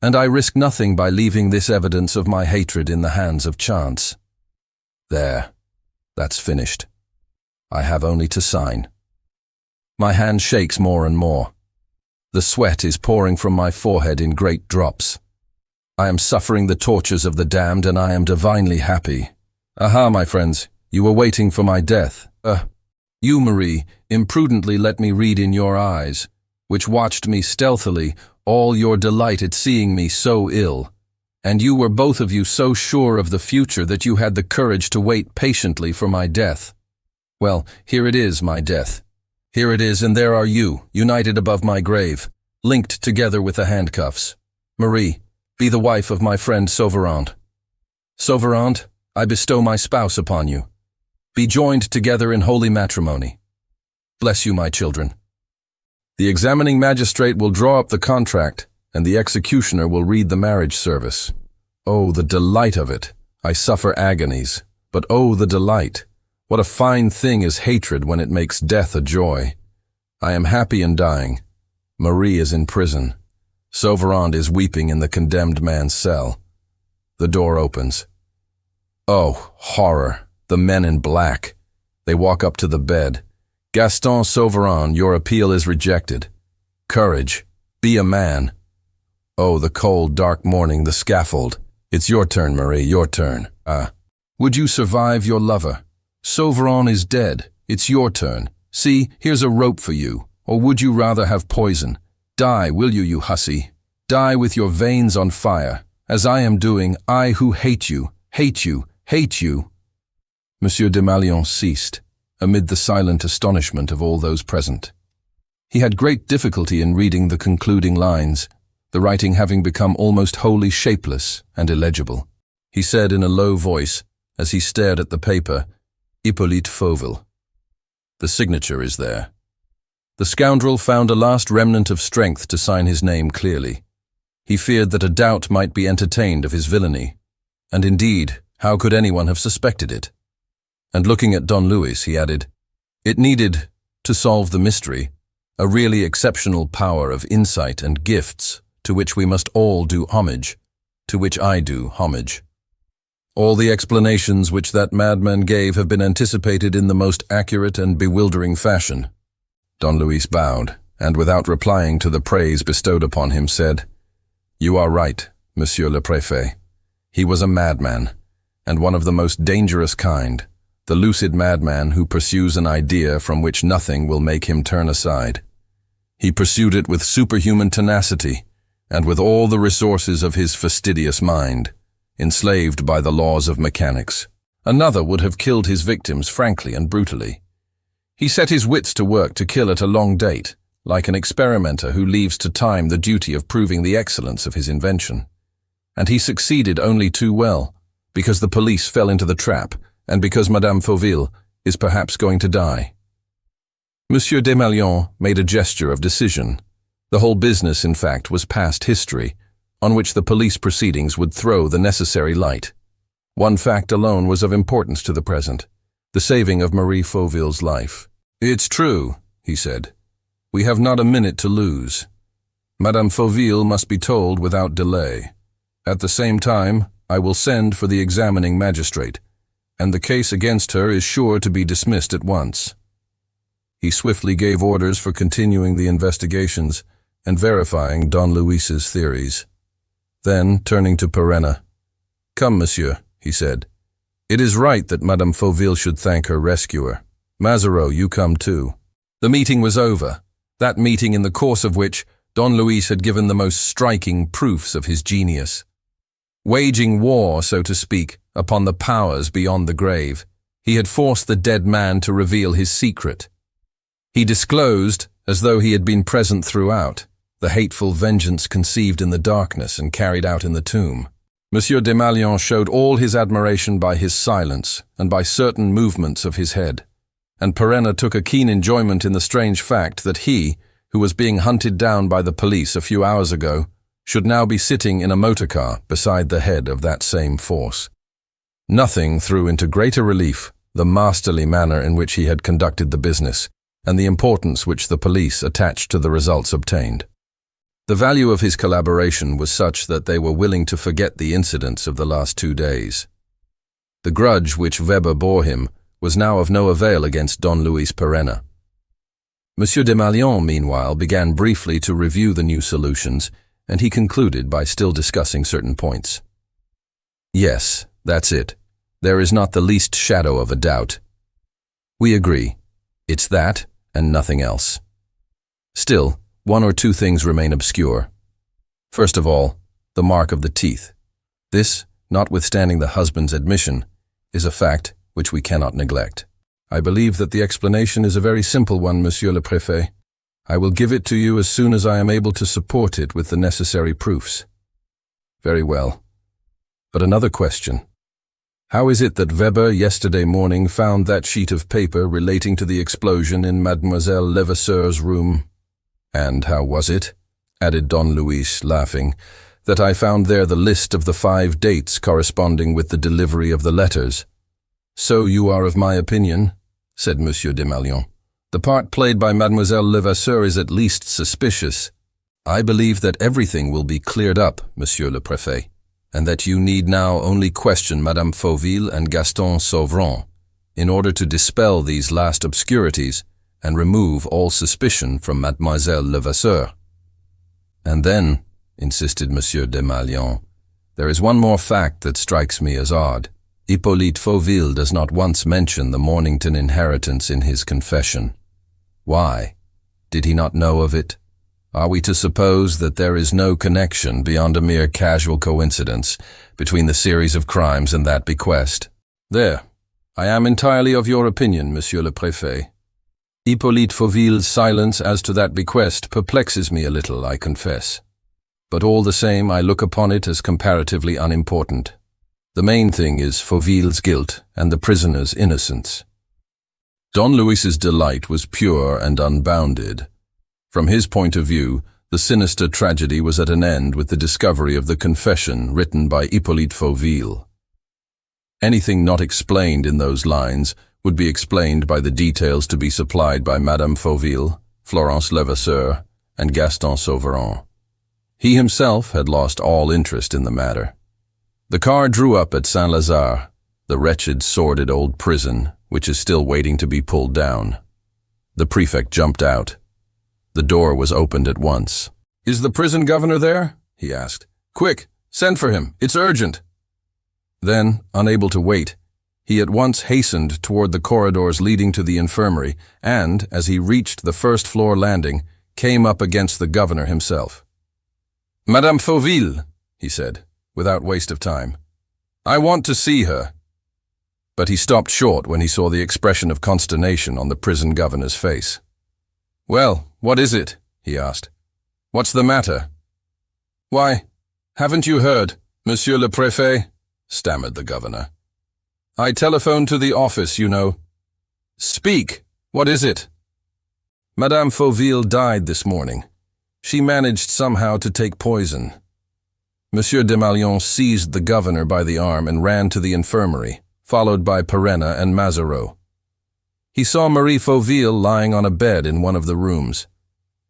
S3: And I risk nothing by leaving this evidence of my hatred in the hands of chance. There, that's finished. I have only to sign. My hand shakes more and more. The sweat is pouring from my forehead in great drops. I am suffering the tortures of the damned, and I am divinely happy. Aha, my friends, you were waiting for my death. You, Marie, imprudently let me read in your eyes, which watched me stealthily,
S2: all your delight at seeing me so ill. And you were both of you so sure of the future that you had the courage to wait patiently for my death. Well, here it is, my death. Here it is, and there are you, united above my grave, linked together with the handcuffs. Marie, be the wife of my friend Sauverand. Sauverand, I bestow my spouse upon you. Be joined together in holy matrimony. Bless you, my children. The examining magistrate will draw up the contract, and the executioner will read the marriage service. Oh, the delight of it! I suffer agonies, but oh, the delight! What a fine thing is hatred when it makes death a joy. I am happy in dying. Marie is in prison. Sauverand is weeping in the condemned man's cell. The door opens. Oh, horror! The men in black. They walk up to the bed. Gaston Sauverand, your appeal is rejected. Courage. Be a man. Oh, the cold, dark morning, the scaffold. It's your turn, Marie, your turn. Would you survive your lover? Sauverand is dead. It's your turn. See, here's a rope for you. Or would you rather have poison? Die, will you, you hussy? Die with your veins on fire, as I am doing, I who hate you, hate you, hate you. Monsieur Desmalions ceased, amid the silent astonishment of all those present. He had great difficulty in reading the concluding lines, the writing having become almost wholly shapeless and illegible. He said in a low voice, as he stared at the paper, Hippolyte Fauville. The signature is there. The scoundrel found a last remnant of strength to sign his name clearly. He feared that a doubt might be entertained of his villainy, and indeed, how could anyone have suspected it? And looking at Don Luis, he added, it needed, to solve the mystery, a really exceptional power of insight and gifts to which we must all do homage, to which I do homage. All the explanations which that madman gave have been anticipated in the most accurate and bewildering fashion. Don Luis bowed, and without replying to the praise bestowed upon him, said, You are right, Monsieur le Préfet. He was a madman, and one of the most dangerous kind, the lucid madman who pursues an idea from which nothing will make him turn aside. He pursued it with superhuman tenacity, and with all the resources of his fastidious mind, enslaved by the laws of mechanics. Another would have killed his victims frankly and brutally. He set his wits to work to kill at a long date, like an experimenter who leaves to time the duty of proving the excellence of his invention. And he succeeded only too well, because the police fell into the trap, and because Madame Fauville is perhaps going to die. Monsieur Desmalions made a gesture of decision. The whole business, in fact, was past history, on which the police proceedings would throw the necessary light. One fact alone was of importance to the present, the saving of Marie Fauville's life. It's true, he said. We have not a minute to lose. Madame Fauville must be told without delay. At the same time, I will send for the examining magistrate, and the case against her is sure to be dismissed at once. He swiftly gave orders for continuing the investigations and verifying Don Luis's theories. Then, turning to Perenna, Come, monsieur, he said. It is right that Madame Fauville should thank her rescuer. Mazareau, you come too. The meeting was over, that meeting in the course of which Don Luis had given the most striking proofs of his genius. Waging war, so to speak, upon the powers beyond the grave, he had forced the dead man to reveal his secret. He disclosed, as though he had been present throughout, the hateful vengeance conceived in the darkness and carried out in the tomb. Monsieur Desmalions showed all his admiration by his silence and by certain movements of his head, and Perenna took a keen enjoyment in the strange fact that he, who was being hunted down by the police a few hours ago, should now be sitting in a motor car beside the head of that same force. Nothing threw into greater relief the masterly manner in which he had conducted the business, and the importance which the police attached to the results obtained. The value of his collaboration was such that they were willing to forget the incidents of the last 2 days. The grudge which Weber bore him was now of no avail against Don Luis Perenna. Monsieur Desmalions, meanwhile, began briefly to review the new solutions, and he concluded by still discussing certain points. Yes, that's it. There is not the least shadow of a doubt. We agree. It's that and nothing else. Still, 1 or 2 things remain obscure. First of all, the mark of the teeth. This, notwithstanding the husband's admission, is a fact which we cannot neglect. I believe that the explanation is a very simple one, Monsieur le Préfet. I will give it to you as soon as I am able to support it with the necessary proofs. Very well. But another question. How is it that Weber yesterday morning found that sheet of paper relating to the explosion in Mademoiselle Levasseur's room? And how was it, added Don Luis, laughing, that I found there the list of the 5 dates corresponding with the delivery of the letters? So you are of my opinion, said Monsieur Desmalions. The part played by Mademoiselle Levasseur is at least suspicious. I believe that everything will be cleared up, Monsieur le Préfet, and that you need now only question Madame Fauville and Gaston Sauvron in order to dispel these last obscurities and remove all suspicion from Mademoiselle Levasseur. And then, insisted Monsieur Desmalions, there is one more fact that strikes me as odd. Hippolyte Fauville does not once mention the Mornington inheritance in his confession. Why? Did he not know of it? Are we to suppose that there is no connection beyond a mere casual coincidence between the series of crimes and that bequest? There, I am entirely of your opinion, Monsieur le Préfet. Hippolyte Fauville's silence as to that bequest perplexes me a little, I confess. But all the same, I look upon it as comparatively unimportant. The main thing is Fauville's guilt and the prisoner's innocence. Don Luis's delight was pure and unbounded. From his point of view, the sinister tragedy was at an end with the discovery of the confession written by Hippolyte Fauville. Anything not explained in those lines would be explained by the details to be supplied by Madame Fauville, Florence Levasseur, and Gaston Sauvron. He himself had lost all interest in the matter. The car drew up at Saint-Lazare, the wretched, sordid old prison, which is still waiting to be pulled down. The prefect jumped out. The door was opened at once. "Is the prison governor there?" he asked. "Quick, send for him. It's urgent." Then, unable to wait, he at once hastened toward the corridors leading to the infirmary and, as he reached the first-floor landing, came up against the governor himself. "Madame Fauville," he said, without waste of time. "I want to see her." But he stopped short when he saw the expression of consternation on the prison governor's face. "Well, what is it?" he asked. "What's the matter?" "Why, haven't you heard, Monsieur le Préfet?" stammered the governor. "I telephoned to the office, you know." "Speak! What is it?" "Madame Fauville died this morning. She managed somehow to take poison." Monsieur Desmalions seized the governor by the arm and ran to the infirmary, followed by Perenna and Mazareau. He saw Marie Fauville lying on a bed in one of the rooms.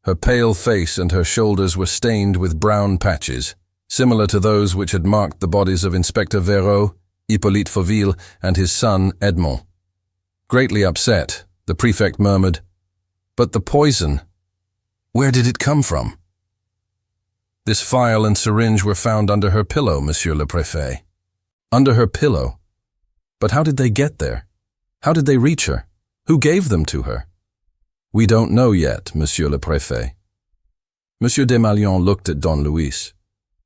S2: Her pale face and her shoulders were stained with brown patches, similar to those which had marked the bodies of Inspector Véraud, Hippolyte Fauville, and his son Edmond. Greatly upset, the prefect murmured, "But the poison, where did it come from?" "This phial and syringe were found under her pillow, Monsieur le Préfet." "Under her pillow? But how did they get there? How did they reach her? Who gave them to her?" "We don't know yet, Monsieur le Préfet." Monsieur Desmalions looked at Don Luis.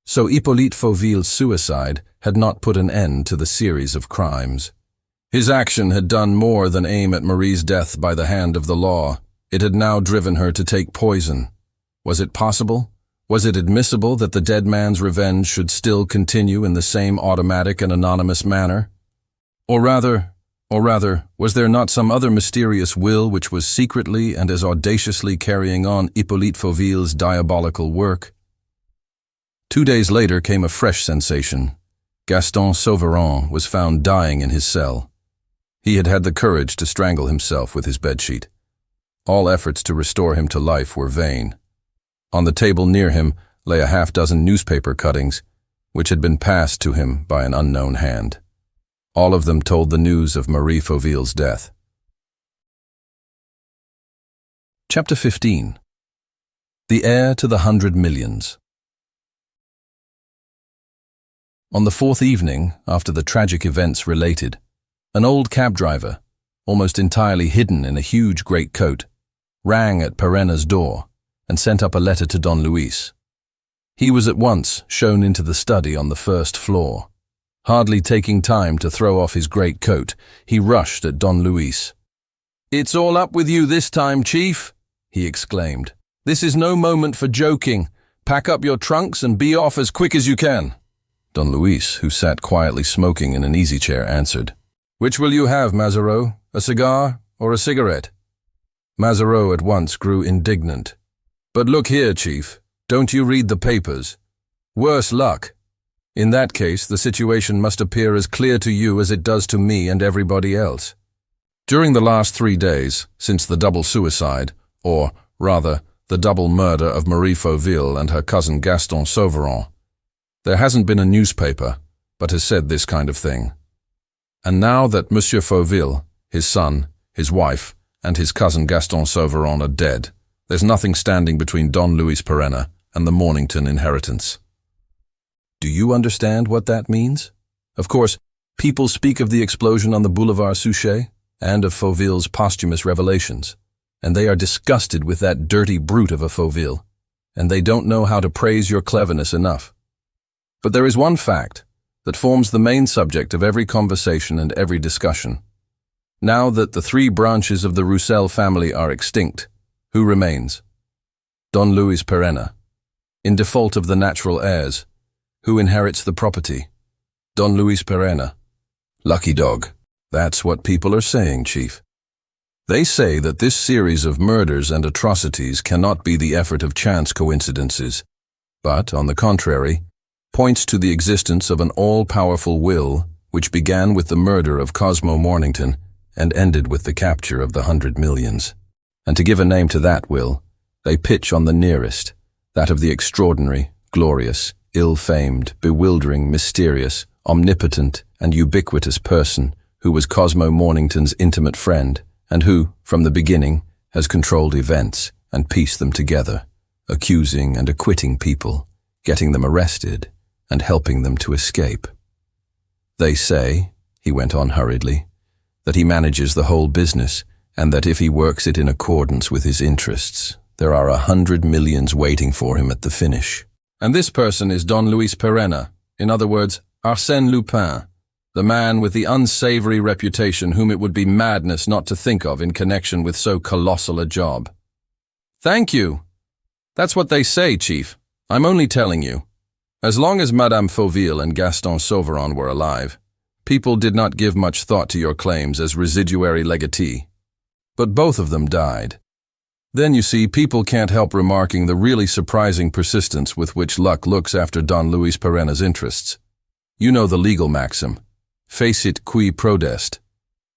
S2: So Hippolyte Fauville's suicide had not put an end to the series of crimes. His action had done more than aim at Marie's death by the hand of the law. It had now driven her to take poison. Was it possible? Was it admissible that the dead man's revenge should still continue in the same automatic and anonymous manner? Or rather, was there not some other mysterious will which was secretly and as audaciously carrying on Hippolyte Fauville's diabolical work? 2 days later came a fresh sensation. Gaston Sauvron was found dying in his cell. He had had the courage to strangle himself with his bedsheet. All efforts to restore him to life were vain. On the table near him lay a half-dozen newspaper cuttings, which had been passed to him by an unknown hand. All of them told the news of Marie Fauville's death. Chapter 15. The Heir to the 100 Millions. On the 4th evening, after the tragic events related, an old cab driver, almost entirely hidden in a huge greatcoat, rang at Perenna's door and sent up a letter to Don Luis. He was at once shown into the study on the first floor. Hardly taking time to throw off his great coat, he rushed at Don Luis. "It's all up with you this time, Chief," he exclaimed. "This is no moment for joking. Pack up your trunks and be off as quick as you can." Don Luis, who sat quietly smoking in an easy chair, answered, "Which will you have, Mazareau? A cigar or a cigarette?" Mazareau at once grew indignant. "But look here, Chief, don't you read the papers? Worse luck. In that case, the situation must appear as clear to you as it does to me and everybody else. During the last 3 days, since the double suicide, or, rather, the double murder of Marie Fauville and her cousin Gaston Sauveron, there hasn't been a newspaper but has said this kind of thing. And now that Monsieur Fauville, his son, his wife, and his cousin Gaston Sauveron are dead, there's nothing standing between Don Luis Perenna and the Mornington inheritance." Do you understand what that means? Of course, people speak of the explosion on the Boulevard Suchet and of Fauville's posthumous revelations, and they are disgusted with that dirty brute of a Fauville, and they don't know how to praise your cleverness enough. But there is one fact that forms the main subject of every conversation and every discussion. Now that the 3 branches of the Roussel family are extinct, who remains? Don Luis Perenna. In default of the natural heirs, who inherits the property? Don Luis Perenna. Lucky dog. That's what people are saying, Chief. They say that this series of murders and atrocities cannot be the effort of chance coincidences, but, on the contrary, points to the existence of an all-powerful will which began with the murder of Cosmo Mornington and ended with the capture of the 100 millions. And to give a name to that will, they pitch on the nearest, that of the extraordinary, glorious, ill-famed, bewildering, mysterious, omnipotent, and ubiquitous person who was Cosmo Mornington's intimate friend and who, from the beginning, has controlled events and pieced them together, accusing and acquitting people, getting them arrested, and helping them to escape. They say, he went on hurriedly, that he manages the whole business, and that if he works it in accordance with his interests, there are 100 millions waiting for him at the finish. And this person is Don Luis Perenna, in other words, Arsène Lupin, the man with the unsavory reputation whom it would be madness not to think of in connection with so colossal a job. Thank you. That's what they say, Chief. I'm only telling you. As long as Madame Fauville and Gaston Sauveron were alive, people did not give much thought to your claims as residuary legatee. But both of them died. Then, you see, people can't help remarking the really surprising persistence with which luck looks after Don Luis Perenna's interests. You know the legal maxim, facit qui prodest.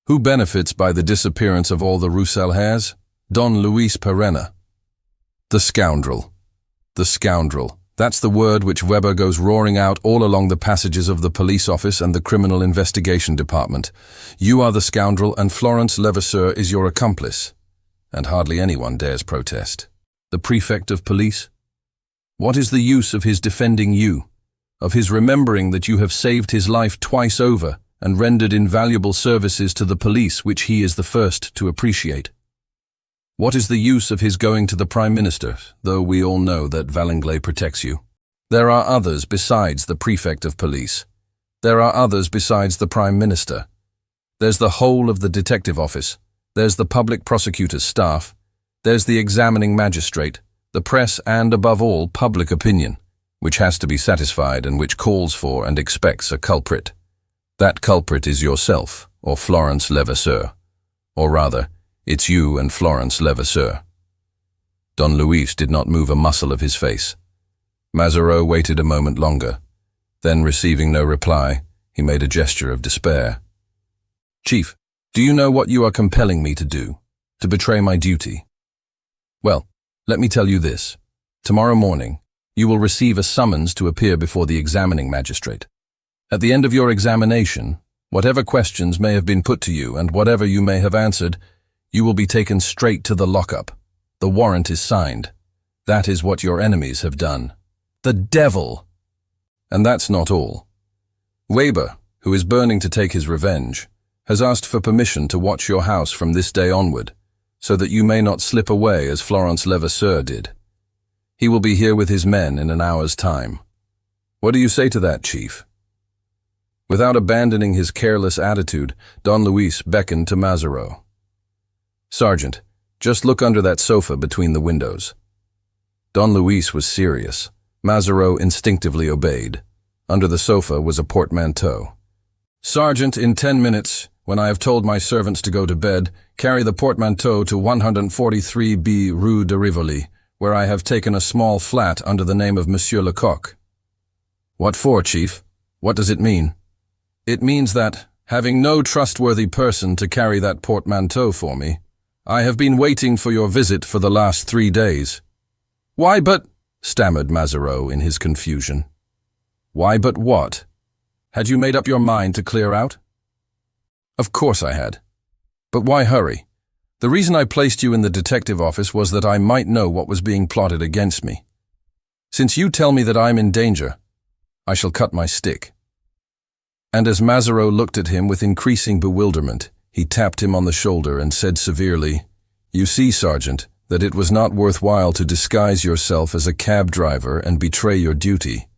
S2: Who benefits by the disappearance of all the Roussel heirs? Don Luis Perenna. The scoundrel. The scoundrel. That's the word which Weber goes roaring out all along the passages of the police office and the criminal investigation department. You are the scoundrel and Florence Levasseur is your accomplice. And hardly anyone dares protest. The prefect of police? What is the use of his defending you, of his remembering that you have saved his life twice over and rendered invaluable services to the police which he is the first to appreciate? What is the use of his going to the Prime Minister, though we all know that Valenglay protects you? There are others besides the prefect of police. There are others besides the Prime Minister. There's the whole of the detective office. There's the public prosecutor's staff, there's the examining magistrate, the press and, above all, public opinion, which has to be satisfied and which calls for and expects a culprit. That culprit is yourself, or Florence Levasseur. Or rather, it's you and Florence Levasseur. Don Luis did not move a muscle of his face. Mazareau waited a moment longer. Then, receiving no reply, he made a gesture of despair. Chief, do you know what you are compelling me to do? To betray my duty? Well, let me tell you this. Tomorrow morning, you will receive a summons to appear before the examining magistrate. At the end of your examination, whatever questions may have been put to you and whatever you may have answered, you will be taken straight to the lockup. The warrant is signed. That is what your enemies have done. The devil! And that's not all. Weber, who is burning to take his revenge, has asked for permission to watch your house from this day onward, so that you may not slip away as Florence Levasseur did. He will be here with his men in an hour's time. What do you say to that, Chief?" Without abandoning his careless attitude, Don Luis beckoned to Mazzaro. "Sergeant, just look under that sofa between the windows." Don Luis was serious. Mazzaro instinctively obeyed. Under the sofa was a portmanteau. "Sergeant, in 10 minutes, when I have told my servants to go to bed, carry the portmanteau to 143B Rue de Rivoli, where I have taken a small flat under the name of Monsieur Lecoq." "What for, Chief? What does it mean?" "It means that, having no trustworthy person to carry that portmanteau for me, I have been waiting for your visit for the last 3 days." "Why but—" stammered Mazzaro in his confusion. "Why but what? Had you made up your mind to clear out?" "Of course I had. But why hurry? The reason I placed you in the detective office was that I might know what was being plotted against me. Since you tell me that I'm in danger, I shall cut my stick." And as Mazzaro looked at him with increasing bewilderment, he tapped him on the shoulder and said severely, "You see, Sergeant, that it was not worthwhile to disguise yourself as a cab driver and betray your duty.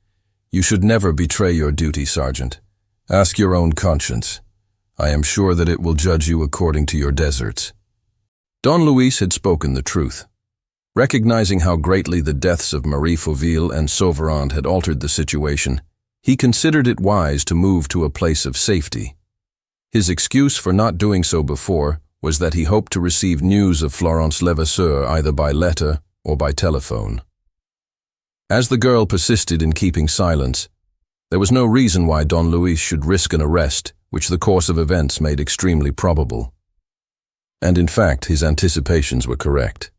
S2: You should never betray your duty, Sergeant. Ask your own conscience. I am sure that it will judge you according to your deserts." Don Luis had spoken the truth. Recognizing how greatly the deaths of Marie Fauville and Sauverand had altered the situation, he considered it wise to move to a place of safety. His excuse for not doing so before was that he hoped to receive news of Florence Levasseur either by letter or by telephone. As the girl persisted in keeping silence, there was no reason why Don Luis should risk an arrest, which the course of events made extremely probable. And in fact, his anticipations were correct.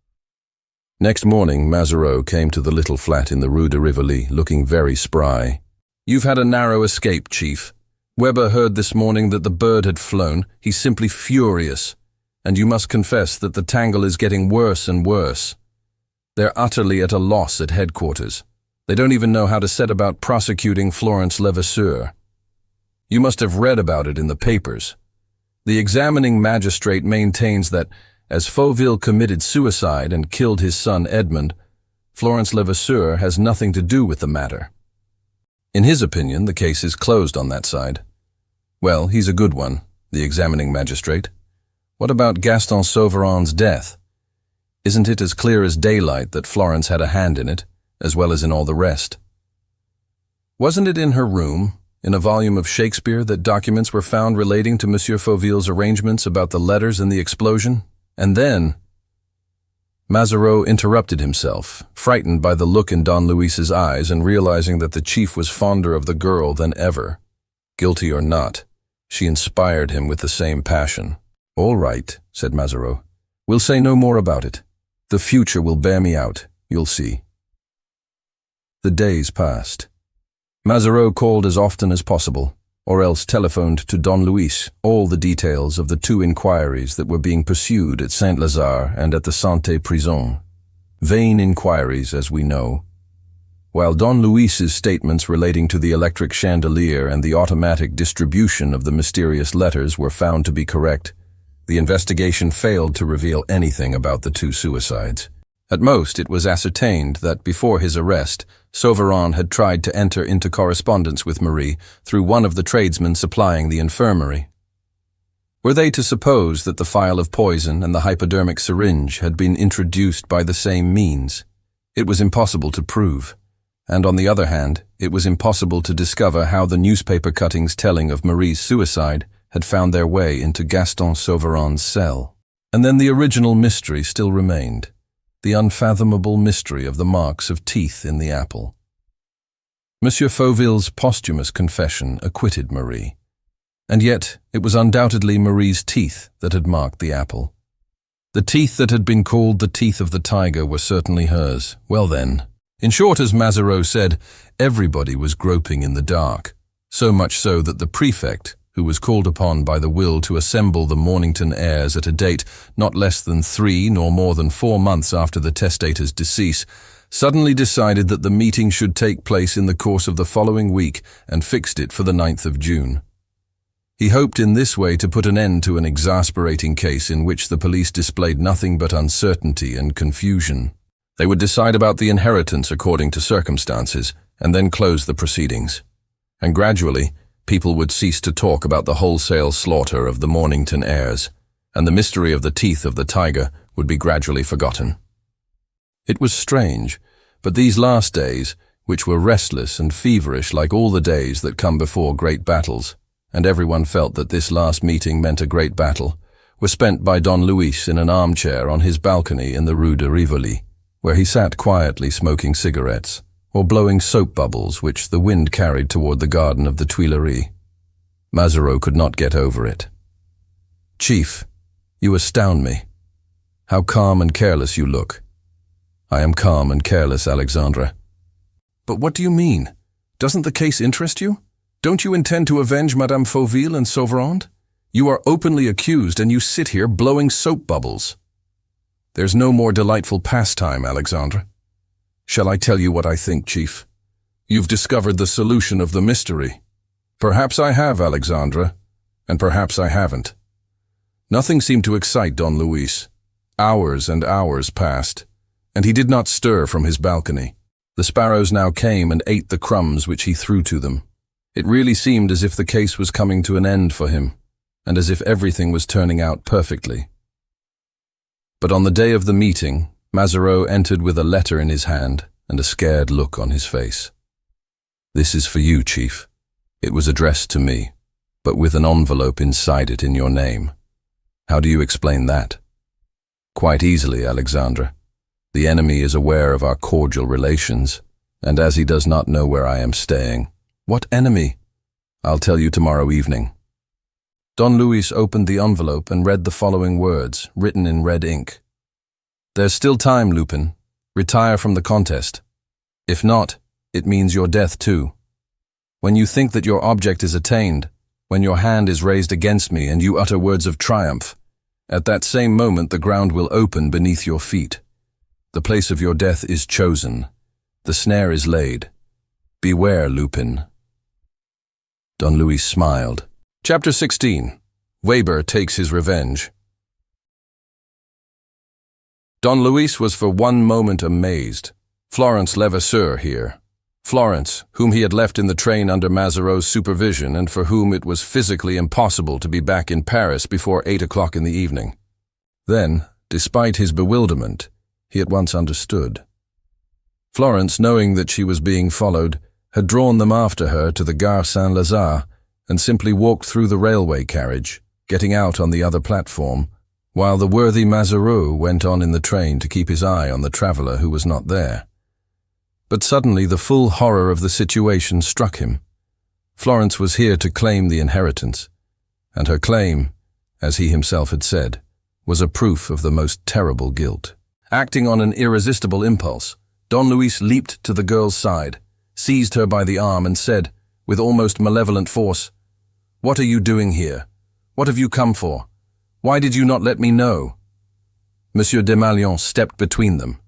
S2: Next morning, Mazzaro came to the little flat in the Rue de Rivoli looking very spry. "You've had a narrow escape, Chief. Weber heard this morning that the bird had flown. He's simply furious. And you must confess that the tangle is getting worse and worse. They're utterly at a loss at headquarters. They don't even know how to set about prosecuting Florence Levasseur. You must have read about it in the papers. The examining magistrate maintains that, as Fauville committed suicide and killed his son Edmond, Florence Levasseur has nothing to do with the matter. In his opinion, the case is closed on that side. Well, he's a good one, the examining magistrate. What about Gaston Sauverand's death? Isn't it as clear as daylight that Florence had a hand in it, as well as in all the rest? Wasn't it in her room, in a volume of Shakespeare, that documents were found relating to Monsieur Fauville's arrangements about the letters and the explosion? And then— Mazzaro interrupted himself, frightened by the look in Don Luis's eyes and realizing that the chief was fonder of the girl than ever. Guilty or not, she inspired him with the same passion. "All right," said Mazzaro. "We'll say no more about it. The future will bear me out, you'll see." The days passed. Mazzaro called as often as possible, or else telephoned to Don Luis all the details of the 2 inquiries that were being pursued at Saint-Lazare and at the Santé Prison. Vain inquiries, as we know. While Don Luis's statements relating to the electric chandelier and the automatic distribution of the mysterious letters were found to be correct, the investigation failed to reveal anything about the 2 suicides. At most, it was ascertained that before his arrest, Sauverand had tried to enter into correspondence with Marie through one of the tradesmen supplying the infirmary. Were they to suppose that the phial of poison and the hypodermic syringe had been introduced by the same means? It was impossible to prove. And on the other hand, it was impossible to discover how the newspaper cuttings telling of Marie's suicide had found their way into Gaston Sauverand's cell. And then the original mystery still remained. The unfathomable mystery of the marks of teeth in the apple. Monsieur Fauville's posthumous confession acquitted Marie. And yet, it was undoubtedly Marie's teeth that had marked the apple. The teeth that had been called the teeth of the tiger were certainly hers. Well then, in short, as Mazzaro said, everybody was groping in the dark. So much so that the prefect, who was called upon by the will to assemble the Mornington heirs at a date not less than 3 nor more than 4 months after the testator's decease, suddenly decided that the meeting should take place in the course of the following week and fixed it for the 9th of June. He hoped in this way to put an end to an exasperating case in which the police displayed nothing but uncertainty and confusion. They would decide about the inheritance according to circumstances, and then close the proceedings. And gradually, people would cease to talk about the wholesale slaughter of the Mornington heirs, and the mystery of the teeth of the tiger would be gradually forgotten. It was strange, but these last days, which were restless and feverish like all the days that come before great battles, and everyone felt that this last meeting meant a great battle, were spent by Don Luis in an armchair on his balcony in the Rue de Rivoli, where he sat quietly smoking cigarettes, or blowing soap bubbles which the wind carried toward the garden of the Tuileries. Mazareau could not get over it. "Chief, you astound me. How calm and careless you look." "I am calm and careless, Alexandre." "But what do you mean? Doesn't the case interest you? Don't you intend to avenge Madame Fauville and Sauverand? You are openly accused and you sit here blowing soap bubbles." "There's no more delightful pastime, Alexandre. Shall I tell you what I think, Chief? You've discovered the solution of the mystery." "Perhaps I have, Alexandre, and perhaps I haven't." Nothing seemed to excite Don Luis. Hours and hours passed, and he did not stir from his balcony. The sparrows now came and ate the crumbs which he threw to them. It really seemed as if the case was coming to an end for him, and as if everything was turning out perfectly. But on the day of the meeting, Mazareau entered with a letter in his hand and a scared look on his face. "This is for you, Chief. It was addressed to me, but with an envelope inside it in your name. How do you explain that?" "Quite easily, Alexandre. The enemy is aware of our cordial relations, and as he does not know where I am staying—" "What enemy?" "I'll tell you tomorrow evening." Don Luis opened the envelope and read the following words, written in red ink. "There's still time, Lupin. Retire from the contest. If not, it means your death too. When you think that your object is attained, when your hand is raised against me and you utter words of triumph, at that same moment the ground will open beneath your feet. The place of your death is chosen. The snare is laid. Beware, Lupin." Don Luis smiled. Chapter 16. Weber takes his revenge. Don Luis was for one moment amazed. Florence Levasseur here. Florence, whom he had left in the train under Mazareau's supervision and for whom it was physically impossible to be back in Paris before 8 o'clock in the evening. Then, despite his bewilderment, he at once understood. Florence, knowing that she was being followed, had drawn them after her to the Gare Saint-Lazare and simply walked through the railway carriage, getting out on the other platform, while the worthy Mazareau went on in the train to keep his eye on the traveller who was not there. But suddenly the full horror of the situation struck him. Florence was here to claim the inheritance, and her claim, as he himself had said, was a proof of the most terrible guilt. Acting on an irresistible impulse, Don Luis leaped to the girl's side, seized her by the arm and said, with almost malevolent force, "What are you doing here? What have you come for? Why did you not let me know?" Monsieur Desmalions stepped between them.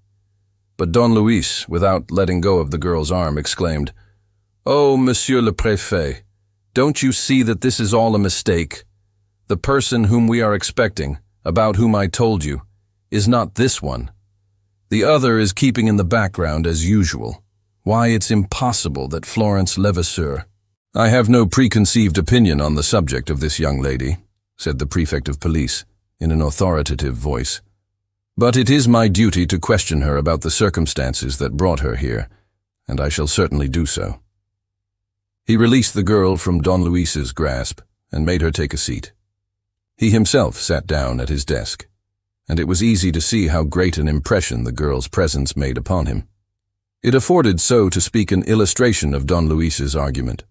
S2: But Don Luis, without letting go of the girl's arm, exclaimed, "Oh, Monsieur le Préfet, don't you see that this is all a mistake? The person whom we are expecting, about whom I told you, is not this one. The other is keeping in the background as usual. Why, it's impossible that Florence Levasseur—" "I have no preconceived opinion on the subject of this young lady," said the prefect of police, in an authoritative voice. "But it is my duty to question her about the circumstances that brought her here, and I shall certainly do so." He released the girl from Don Luis's grasp and made her take a seat. He himself sat down at his desk, and it was easy to see how great an impression the girl's presence made upon him. It afforded, so to speak, an illustration of Don Luis's argument.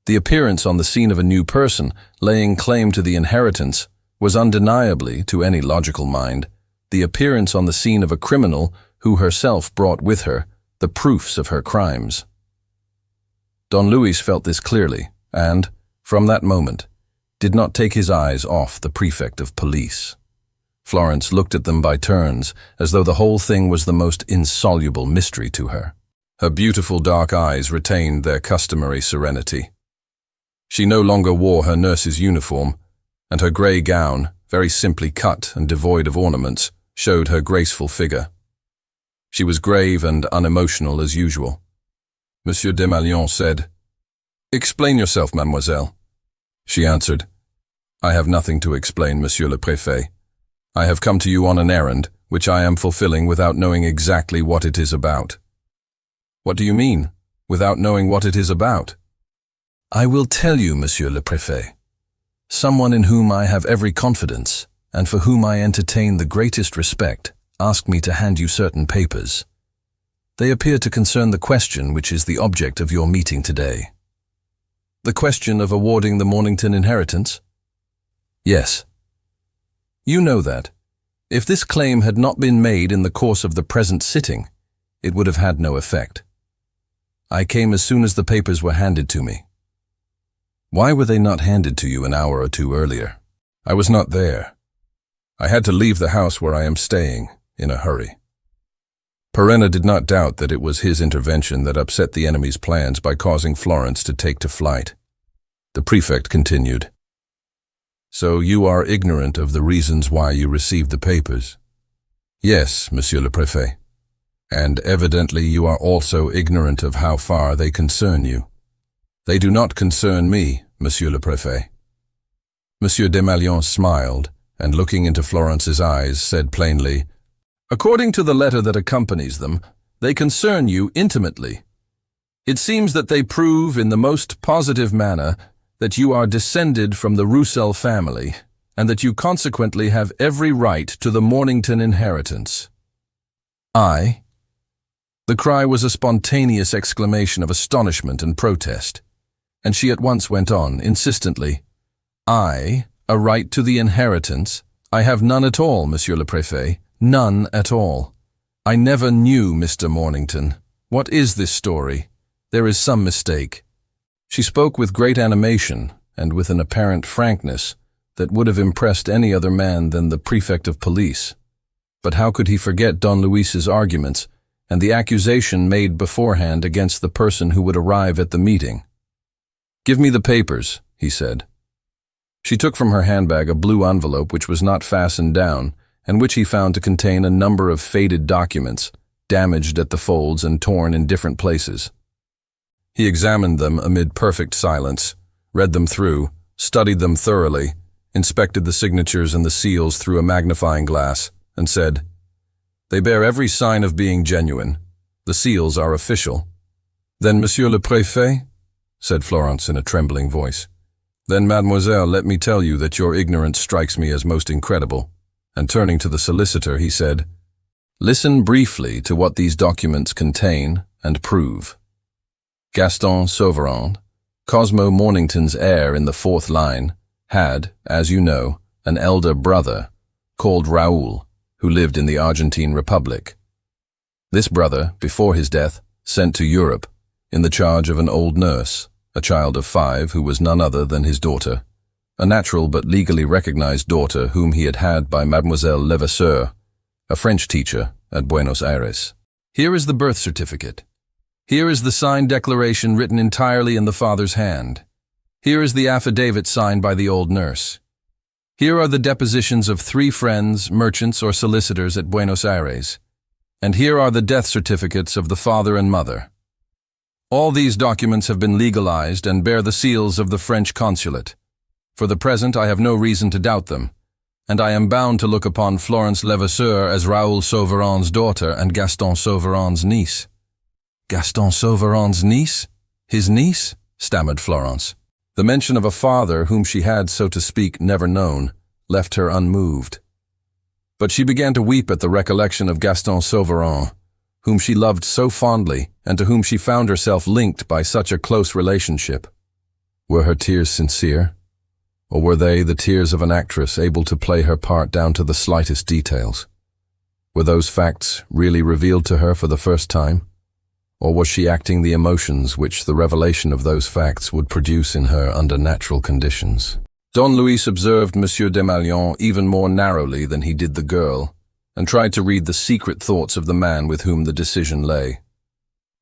S2: The appearance on the scene of a new person, laying claim to the inheritance, was undeniably, to any logical mind, the appearance on the scene of a criminal who herself brought with her the proofs of her crimes. Don Luis felt this clearly, and, from that moment, did not take his eyes off the prefect of police. Florence looked at them by turns, as though the whole thing was the most insoluble mystery to her. Her beautiful dark eyes retained their customary serenity. She no longer wore her nurse's uniform, and her grey gown, very simply cut and devoid of ornaments, showed her graceful figure. She was grave and unemotional as usual. Monsieur Desmalions said, "Explain yourself, mademoiselle." She answered, "I have nothing to explain, Monsieur le Préfet. I have come to you on an errand, which I am fulfilling without knowing exactly what it is about." "What do you mean, without knowing what it is about?"
S3: "I will tell you, Monsieur le Préfet. Someone in whom I have every confidence, and for whom I entertain the greatest respect, asked me to hand you certain papers. They appear to concern the question which is the object of your meeting today." "The question of awarding the Mornington inheritance?" "Yes. You know that, if this claim had not been made in the course of the present sitting, it would have had no effect. I came as soon as the papers were handed to me." "Why were they not handed to you an hour or two earlier?"
S2: "I was not there. I had to leave the house where I am staying, in a hurry." Perenna did not doubt that it was his intervention that upset the enemy's plans by causing Florence to take to flight. The prefect continued, "So you are ignorant of the reasons why you received the papers?" "Yes, Monsieur le Préfet. And evidently you are also ignorant of how far they concern you." "They do not concern me, Monsieur le Préfet." Monsieur Desmalions smiled, and looking into Florence's eyes, said plainly, "According to the letter that accompanies them, they concern you intimately. It seems that they prove in the most positive manner that you are descended from the Roussel family, and that you consequently have every right to the Mornington inheritance." "I?" The cry was a spontaneous exclamation of astonishment and protest, and she at once went on, insistently, "I, a right to the inheritance? I have none at all, Monsieur le Préfet, none at all. I never knew Mr. Mornington. What is this story? There is some mistake." She spoke with great animation and with an apparent frankness that would have impressed any other man than the prefect of police. But how could he forget Don Luis's arguments and the accusation made beforehand against the person who would arrive at the meeting? "Give me the papers," he said. She took from her handbag a blue envelope which was not fastened down, and which he found to contain a number of faded documents, damaged at the folds and torn in different places. He examined them amid perfect silence, read them through, studied them thoroughly, inspected the signatures and the seals through a magnifying glass, and said, "They bear every sign of being genuine. The seals are official." "Then, Monsieur le Préfet," said Florence in a trembling voice, "then, mademoiselle, let me tell you that your ignorance strikes me as most incredible." And turning to the solicitor, he said, "Listen briefly to what these documents contain and prove. Gaston Sauverand, Cosmo Mornington's heir in the 4th line, had, as you know, an elder brother called Raoul, who lived in the Argentine Republic. This brother, before his death, sent to Europe, in the charge of an old nurse, a child of 5 who was none other than his daughter, a natural but legally recognized daughter whom he had had by Mademoiselle Levasseur, a French teacher at Buenos Aires. Here is the birth certificate. Here is the signed declaration written entirely in the father's hand. Here is the affidavit signed by the old nurse. Here are the depositions of 3 friends, merchants or solicitors at Buenos Aires. And here are the death certificates of the father and mother. All these documents have been legalized and bear the seals of the French consulate. For the present, I have no reason to doubt them, and I am bound to look upon Florence Levasseur as Raoul Sauverand's daughter and Gaston Sauverand's niece." "Gaston Sauverand's niece? His niece?" stammered Florence. The mention of a father whom she had, so to speak, never known, left her unmoved. But she began to weep at the recollection of Gaston Sauverand, whom she loved so fondly and to whom she found herself linked by such a close relationship. Were her tears sincere? Or were they the tears of an actress able to play her part down to the slightest details? Were those facts really revealed to her for the first time? Or was she acting the emotions which the revelation of those facts would produce in her under natural conditions? Don Luis observed Monsieur Desmalions even more narrowly than he did the girl, and tried to read the secret thoughts of the man with whom the decision lay.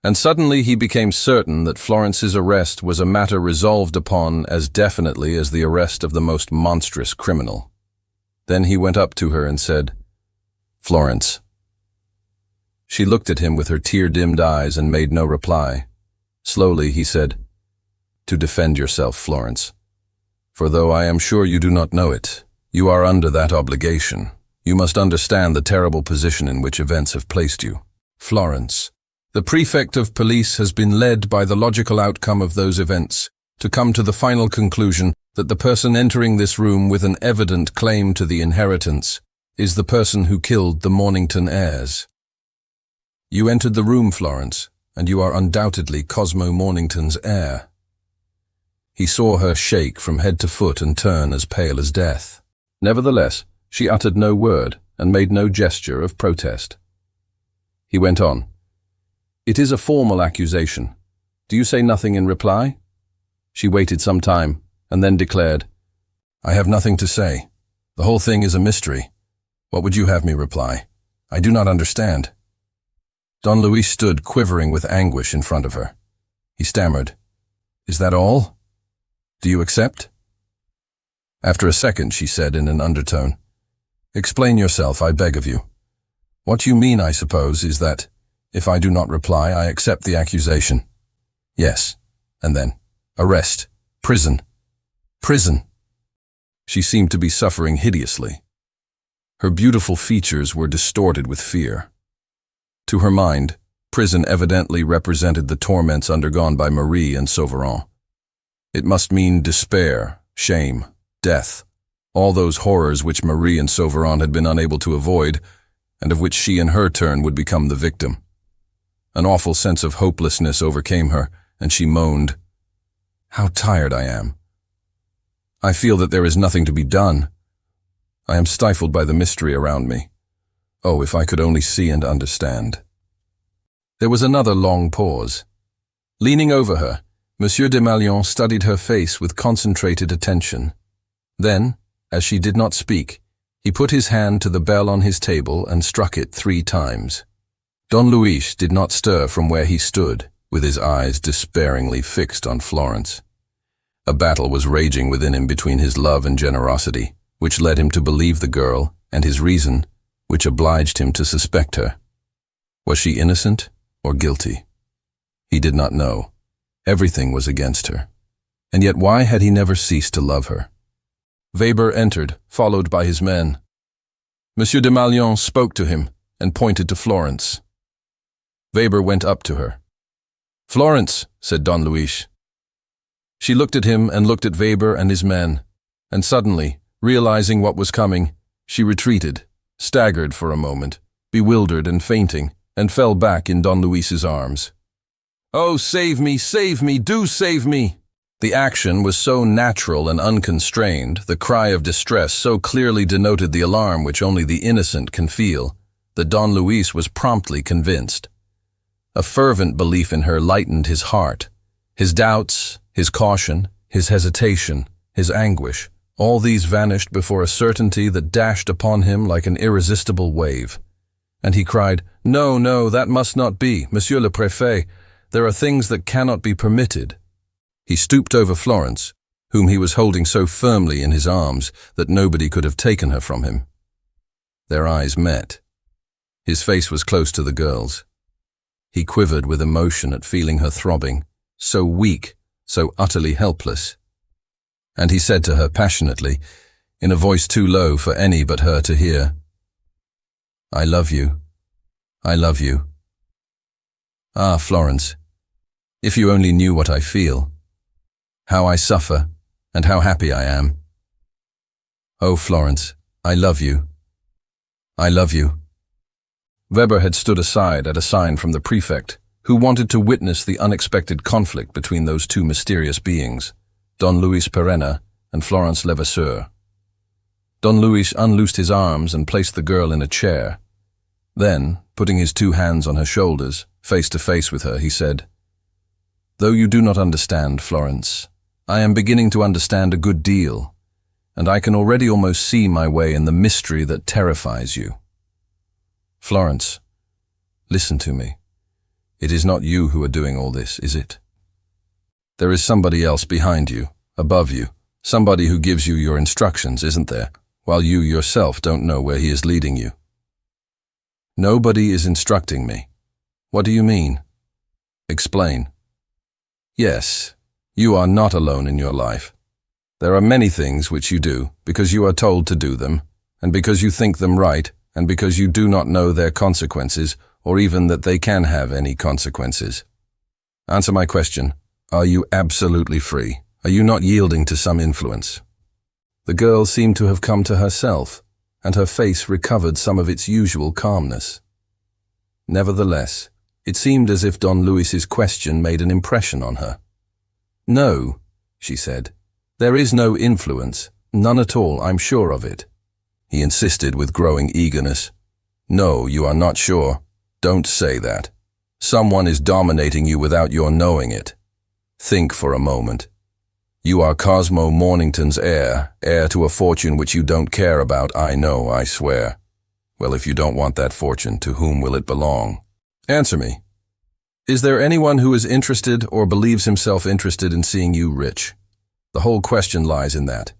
S2: And suddenly he became certain that Florence's arrest was a matter resolved upon as definitely as the arrest of the most monstrous criminal. Then he went up to her and said, "Florence." She looked at him with her tear-dimmed eyes and made no reply. Slowly he said, "To defend yourself, Florence. For though I am sure you do not know it, you are under that obligation. You must understand the terrible position in which events have placed you. Florence, the prefect of police has been led by the logical outcome of those events to come to the final conclusion that the person entering this room with an evident claim to the inheritance is the person who killed the Mornington heirs. You entered the room, Florence, and you are undoubtedly Cosmo Mornington's heir." He saw her shake from head to foot and turn as pale as death. Nevertheless, she uttered no word and made no gesture of protest. He went on, "It is a formal accusation. Do you say nothing in reply?" She waited some time and then declared, "I have nothing to say. The whole thing is a mystery. What would you have me reply? I do not understand." Don Luis stood quivering with anguish in front of her. He stammered, "Is that all? Do you accept?" After a second, she said in an undertone, "Explain yourself, I beg of you. What you mean, I suppose, is that, if I do not reply, I accept the accusation." "Yes." And then, "Arrest. Prison. Prison." She seemed to be suffering hideously. Her beautiful features were distorted with fear. To her mind, prison evidently represented the torments undergone by Marie and Sauverand. It must mean despair, shame, death, all those horrors which Marie and Sauverand had been unable to avoid, and of which she in her turn would become the victim. An awful sense of hopelessness overcame her, and she moaned, "How tired I am. I feel that there is nothing to be done. I am stifled by the mystery around me. Oh, if I could only see and understand." There was another long pause. Leaning over her, Monsieur Desmalions studied her face with concentrated attention. Then, as she did not speak, he put his hand to the bell on his table and struck it 3 times. Don Luis did not stir from where he stood, with his eyes despairingly fixed on Florence. A battle was raging within him between his love and generosity, which led him to believe the girl, and his reason, which obliged him to suspect her. Was she innocent or guilty? He did not know. Everything was against her. And yet why had he never ceased to love her? Weber entered, followed by his men. Monsieur Desmalions spoke to him and pointed to Florence. Weber went up to her. "Florence," said Don Luis. She looked at him and looked at Weber and his men, and suddenly, realizing what was coming, she retreated, staggered for a moment, bewildered and fainting, and fell back in Don Luis's arms. "Oh, save me, do save me!" The action was so natural and unconstrained, the cry of distress so clearly denoted the alarm which only the innocent can feel, that Don Luis was promptly convinced. A fervent belief in her lightened his heart. His doubts, his caution, his hesitation, his anguish, all these vanished before a certainty that dashed upon him like an irresistible wave. And he cried, "No, no, that must not be, Monsieur le Préfet. There are things that cannot be permitted." He stooped over Florence, whom he was holding so firmly in his arms that nobody could have taken her from him. Their eyes met. His face was close to the girl's. He quivered with emotion at feeling her throbbing, so weak, so utterly helpless. And he said to her passionately, in a voice too low for any but her to hear, "I love you. I love you. Ah, Florence, if you only knew what I feel, how I suffer, and how happy I am. Oh, Florence, I love you. I love you." Weber had stood aside at a sign from the prefect, who wanted to witness the unexpected conflict between those two mysterious beings, Don Luis Perenna and Florence Levasseur. Don Luis unloosed his arms and placed the girl in a chair. Then, putting his 2 hands on her shoulders, face to face with her, he said, "Though you do not understand, Florence, I am beginning to understand a good deal, and I can already almost see my way in the mystery that terrifies you. Florence, listen to me. It is not you who are doing all this, is it? There is somebody else behind you, above you, somebody who gives you your instructions, isn't there, while you yourself don't know where he is leading you. Nobody is instructing me. What do you mean? Explain. Yes, you are not alone in your life. There are many things which you do because you are told to do them, and because you think them right, and because you do not know their consequences, or even that they can have any consequences. Answer my question. Are you absolutely free? Are you not yielding to some influence? The girl seemed to have come to herself, and her face recovered some of its usual calmness. Nevertheless, it seemed as if Don Luis's question made an impression on her. No, she said. There is no influence, none at all, I'm sure of it. He insisted with growing eagerness. No, you are not sure. Don't say that. Someone is dominating you without your knowing it. Think for a moment. You are Cosmo Mornington's heir to a fortune which you don't care about, I know, I swear. Well, if you don't want that fortune, to whom will it belong? Answer me. Is there anyone who is interested or believes himself interested in seeing you rich? The whole question lies in that.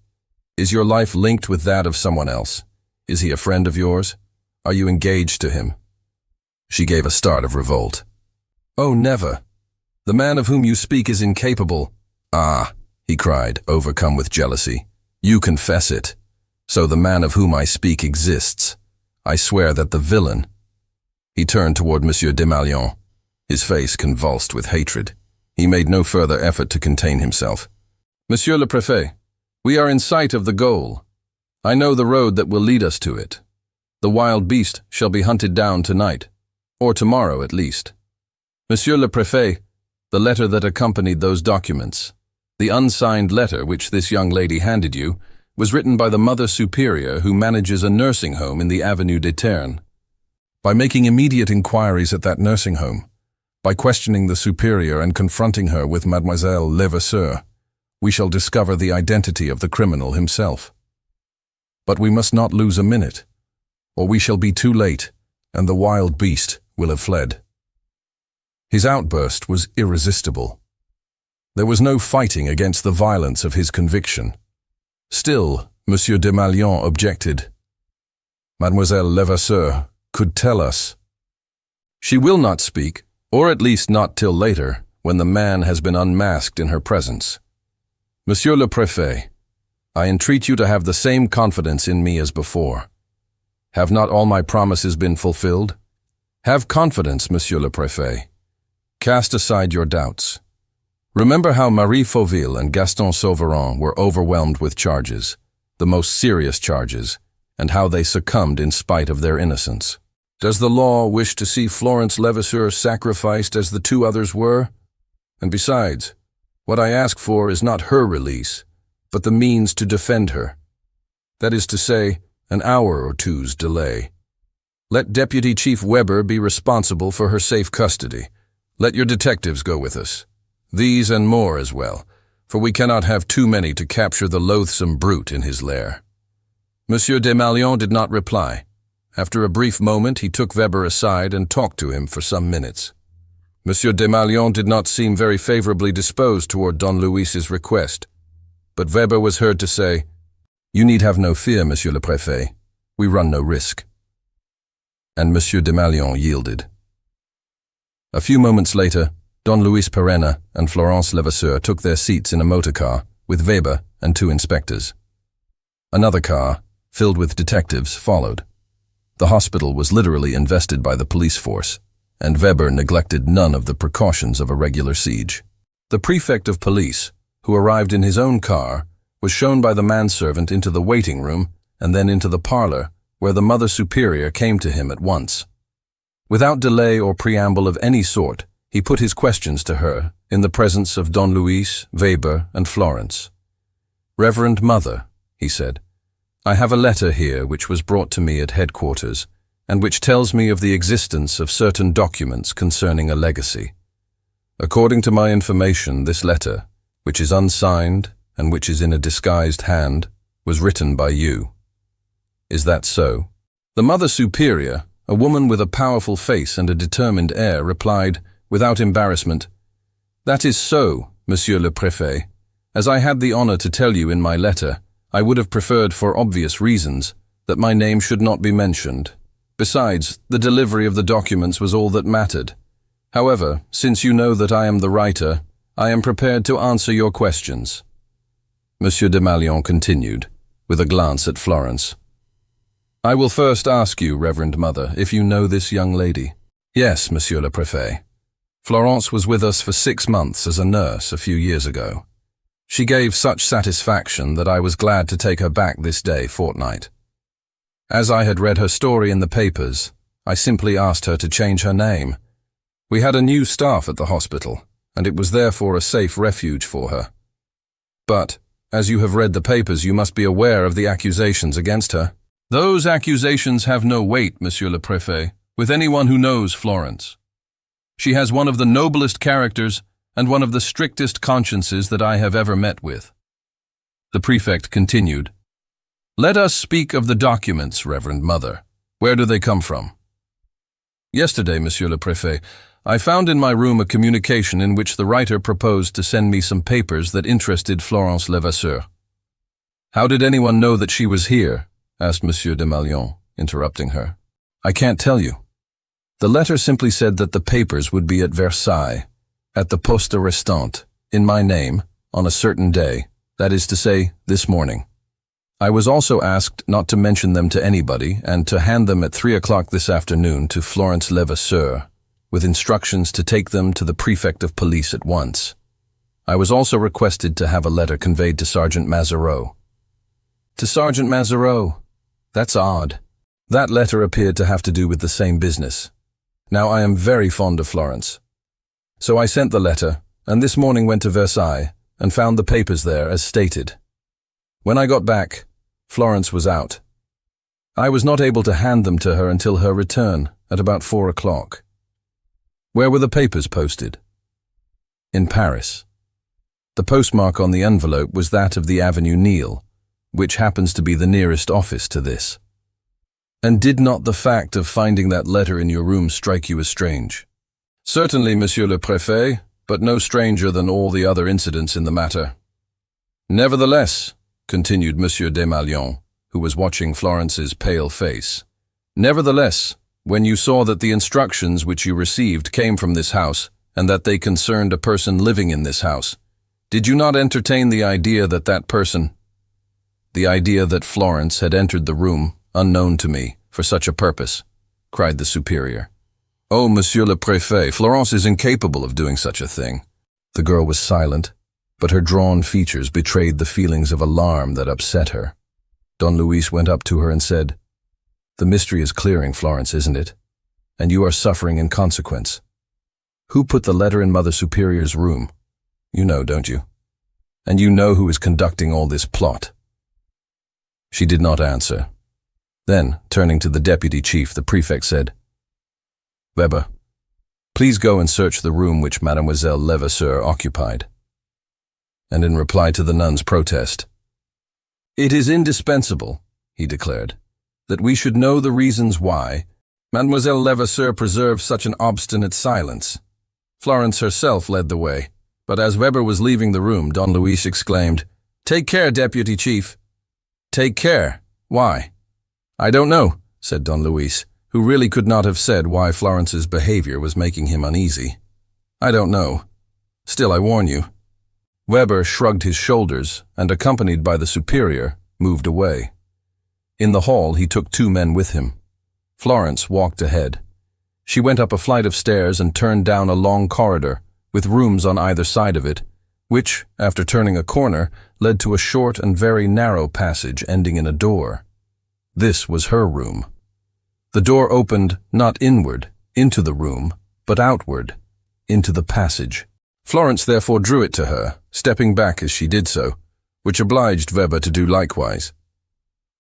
S2: Is your life linked with that of someone else? Is he a friend of yours? Are you engaged to him? She gave a start of revolt. Oh, never. The man of whom you speak is incapable. Ah, he cried, overcome with jealousy. You confess it. So the man of whom I speak exists. I swear that the villain. He turned toward Monsieur Desmalions, his face convulsed with hatred. He made no further effort to contain himself. Monsieur le Préfet, we are in sight of the goal. I know the road that will lead us to it. The wild beast shall be hunted down tonight, or tomorrow at least. Monsieur le Préfet, the letter that accompanied those documents, the unsigned letter which this young lady handed you, was written by the Mother Superior who manages a nursing home in the Avenue des Ternes. By making immediate inquiries at that nursing home, by questioning the Superior and confronting her with Mademoiselle Levasseur, we shall discover the identity of the criminal himself. But we must not lose a minute, or we shall be too late, and the wild beast will have fled. His outburst was irresistible. There was no fighting against the violence of his conviction. Still, Monsieur Desmalions objected. Mademoiselle Levasseur could tell us. She will not speak, or at least not till later, when the man has been unmasked in her presence. Monsieur le Préfet, I entreat you to have the same confidence in me as before. Have not all my promises been fulfilled? Have confidence, Monsieur le Préfet. Cast aside your doubts. Remember how Marie Fauville and Gaston Sauveran were overwhelmed with charges, the most serious charges, and how they succumbed in spite of their innocence. Does the law wish to see Florence Levasseur sacrificed as the two others were? And besides, what I ask for is not her release, but the means to defend her. That is to say, an hour or two's delay. Let Deputy Chief Weber be responsible for her safe custody. Let your detectives go with us. These and more as well, for we cannot have too many to capture the loathsome brute in his lair. Monsieur Desmalions did not reply. After a brief moment, he took Weber aside and talked to him for some minutes. Monsieur Desmalions did not seem very favorably disposed toward Don Luis's request, but Weber was heard to say, "You need have no fear, Monsieur le Préfet. We run no risk." And Monsieur Desmalions yielded. A few moments later, Don Luis Perenna and Florence Levasseur took their seats in a motor car with Weber and two inspectors. Another car, filled with detectives, followed. The hospital was literally invested by the police force, and Weber neglected none of the precautions of a regular siege. The prefect of police, who arrived in his own car, was shown by the manservant into the waiting room and then into the parlor, where the Mother Superior came to him at once. Without delay or preamble of any sort, he put his questions to her in the presence of Don Luis, Weber, and Florence. "Reverend Mother," he said, "I have a letter here which was brought to me at headquarters, and which tells me of the existence of certain documents concerning a legacy. According to my information, this letter, which is unsigned and which is in a disguised hand, was written by you. Is that so?" The Mother Superior, a woman with a powerful face and a determined air, replied, without embarrassment, "That is so, Monsieur le Préfet. As I had the honor to tell you in my letter, I would have preferred, for obvious reasons, that my name should not be mentioned. Besides, the delivery of the documents was all that mattered. However, since you know that I am the writer, I am prepared to answer your questions. Monsieur de Malian continued, with a glance at Florence. I will first ask you, Reverend Mother, if you know this young lady. Yes, Monsieur le Préfet. Florence was with us for 6 months as a nurse a few years ago. She gave such satisfaction that I was glad to take her back this day fortnight. As I had read her story in the papers, I simply asked her to change her name. We had a new staff at the hospital, and it was therefore a safe refuge for her. But, as you have read the papers, you must be aware of the accusations against her. Those accusations have no weight, Monsieur le Préfet, with anyone who knows Florence. She has one of the noblest characters and one of the strictest consciences that I have ever met with. The prefect continued, Let us speak of the documents, Reverend Mother. Where do they come from? Yesterday, Monsieur le Préfet, I found in my room a communication in which the writer proposed to send me some papers that interested Florence Levasseur. How did anyone know that she was here? Asked Monsieur de Malian, interrupting her. I can't tell you. The letter simply said that the papers would be at Versailles, at the Poste Restante, in my name, on a certain day, that is to say, this morning. I was also asked not to mention them to anybody and to hand them at 3 o'clock this afternoon to Florence Levasseur, with instructions to take them to the prefect of police at once. I was also requested to have a letter conveyed to Sergeant Mazereau. To Sergeant Mazereau? That's odd. That letter appeared to have to do with the same business. Now I am very fond of Florence. So I sent the letter, and this morning went to Versailles, and found the papers there as stated. When I got back, Florence was out. I was not able to hand them to her until her return, at about 4 o'clock. Where were the papers posted? In Paris. The postmark on the envelope was that of the Avenue Neil, which happens to be the nearest office to this. And did not the fact of finding that letter in your room strike you as strange? Certainly, Monsieur le Préfet, but no stranger than all the other incidents in the matter. Nevertheless, continued Monsieur de Malian, who was watching Florence's pale face, nevertheless, when you saw that the instructions which you received came from this house, and that they concerned a person living in this house, did you not entertain the idea that that person, the idea that Florence had entered the room, unknown to me, for such a purpose? Cried the superior. Oh, Monsieur le Préfet, Florence is incapable of doing such a thing. The girl was silent, but her drawn features betrayed the feelings of alarm that upset her. Don Luis went up to her and said, The mystery is clearing, Florence, isn't it? And you are suffering in consequence. Who put the letter in Mother Superior's room? You know, don't you? And you know who is conducting all this plot. She did not answer. Then, turning to the deputy chief, the prefect said, Weber, please go and search the room which Mademoiselle Levasseur occupied. And in reply to the nun's protest, It is indispensable, he declared, that we should know the reasons why Mademoiselle Levasseur preserved such an obstinate silence. Florence herself led the way, but as Weber was leaving the room, Don Luis exclaimed, Take care, deputy chief. Take care? Why? I don't know, said Don Luis, who really could not have said why Florence's behavior was making him uneasy. I don't know. Still, I warn you. Weber shrugged his shoulders and, accompanied by the superior, moved away. In the hall, he took 2 men with him. Florence walked ahead. She went up a flight of stairs and turned down a long corridor, with rooms on either side of it, which, after turning a corner, led to a short and very narrow passage ending in a door. This was her room. The door opened not inward, into the room, but outward, into the passage. Florence therefore drew it to her, stepping back as she did so, which obliged Weber to do likewise.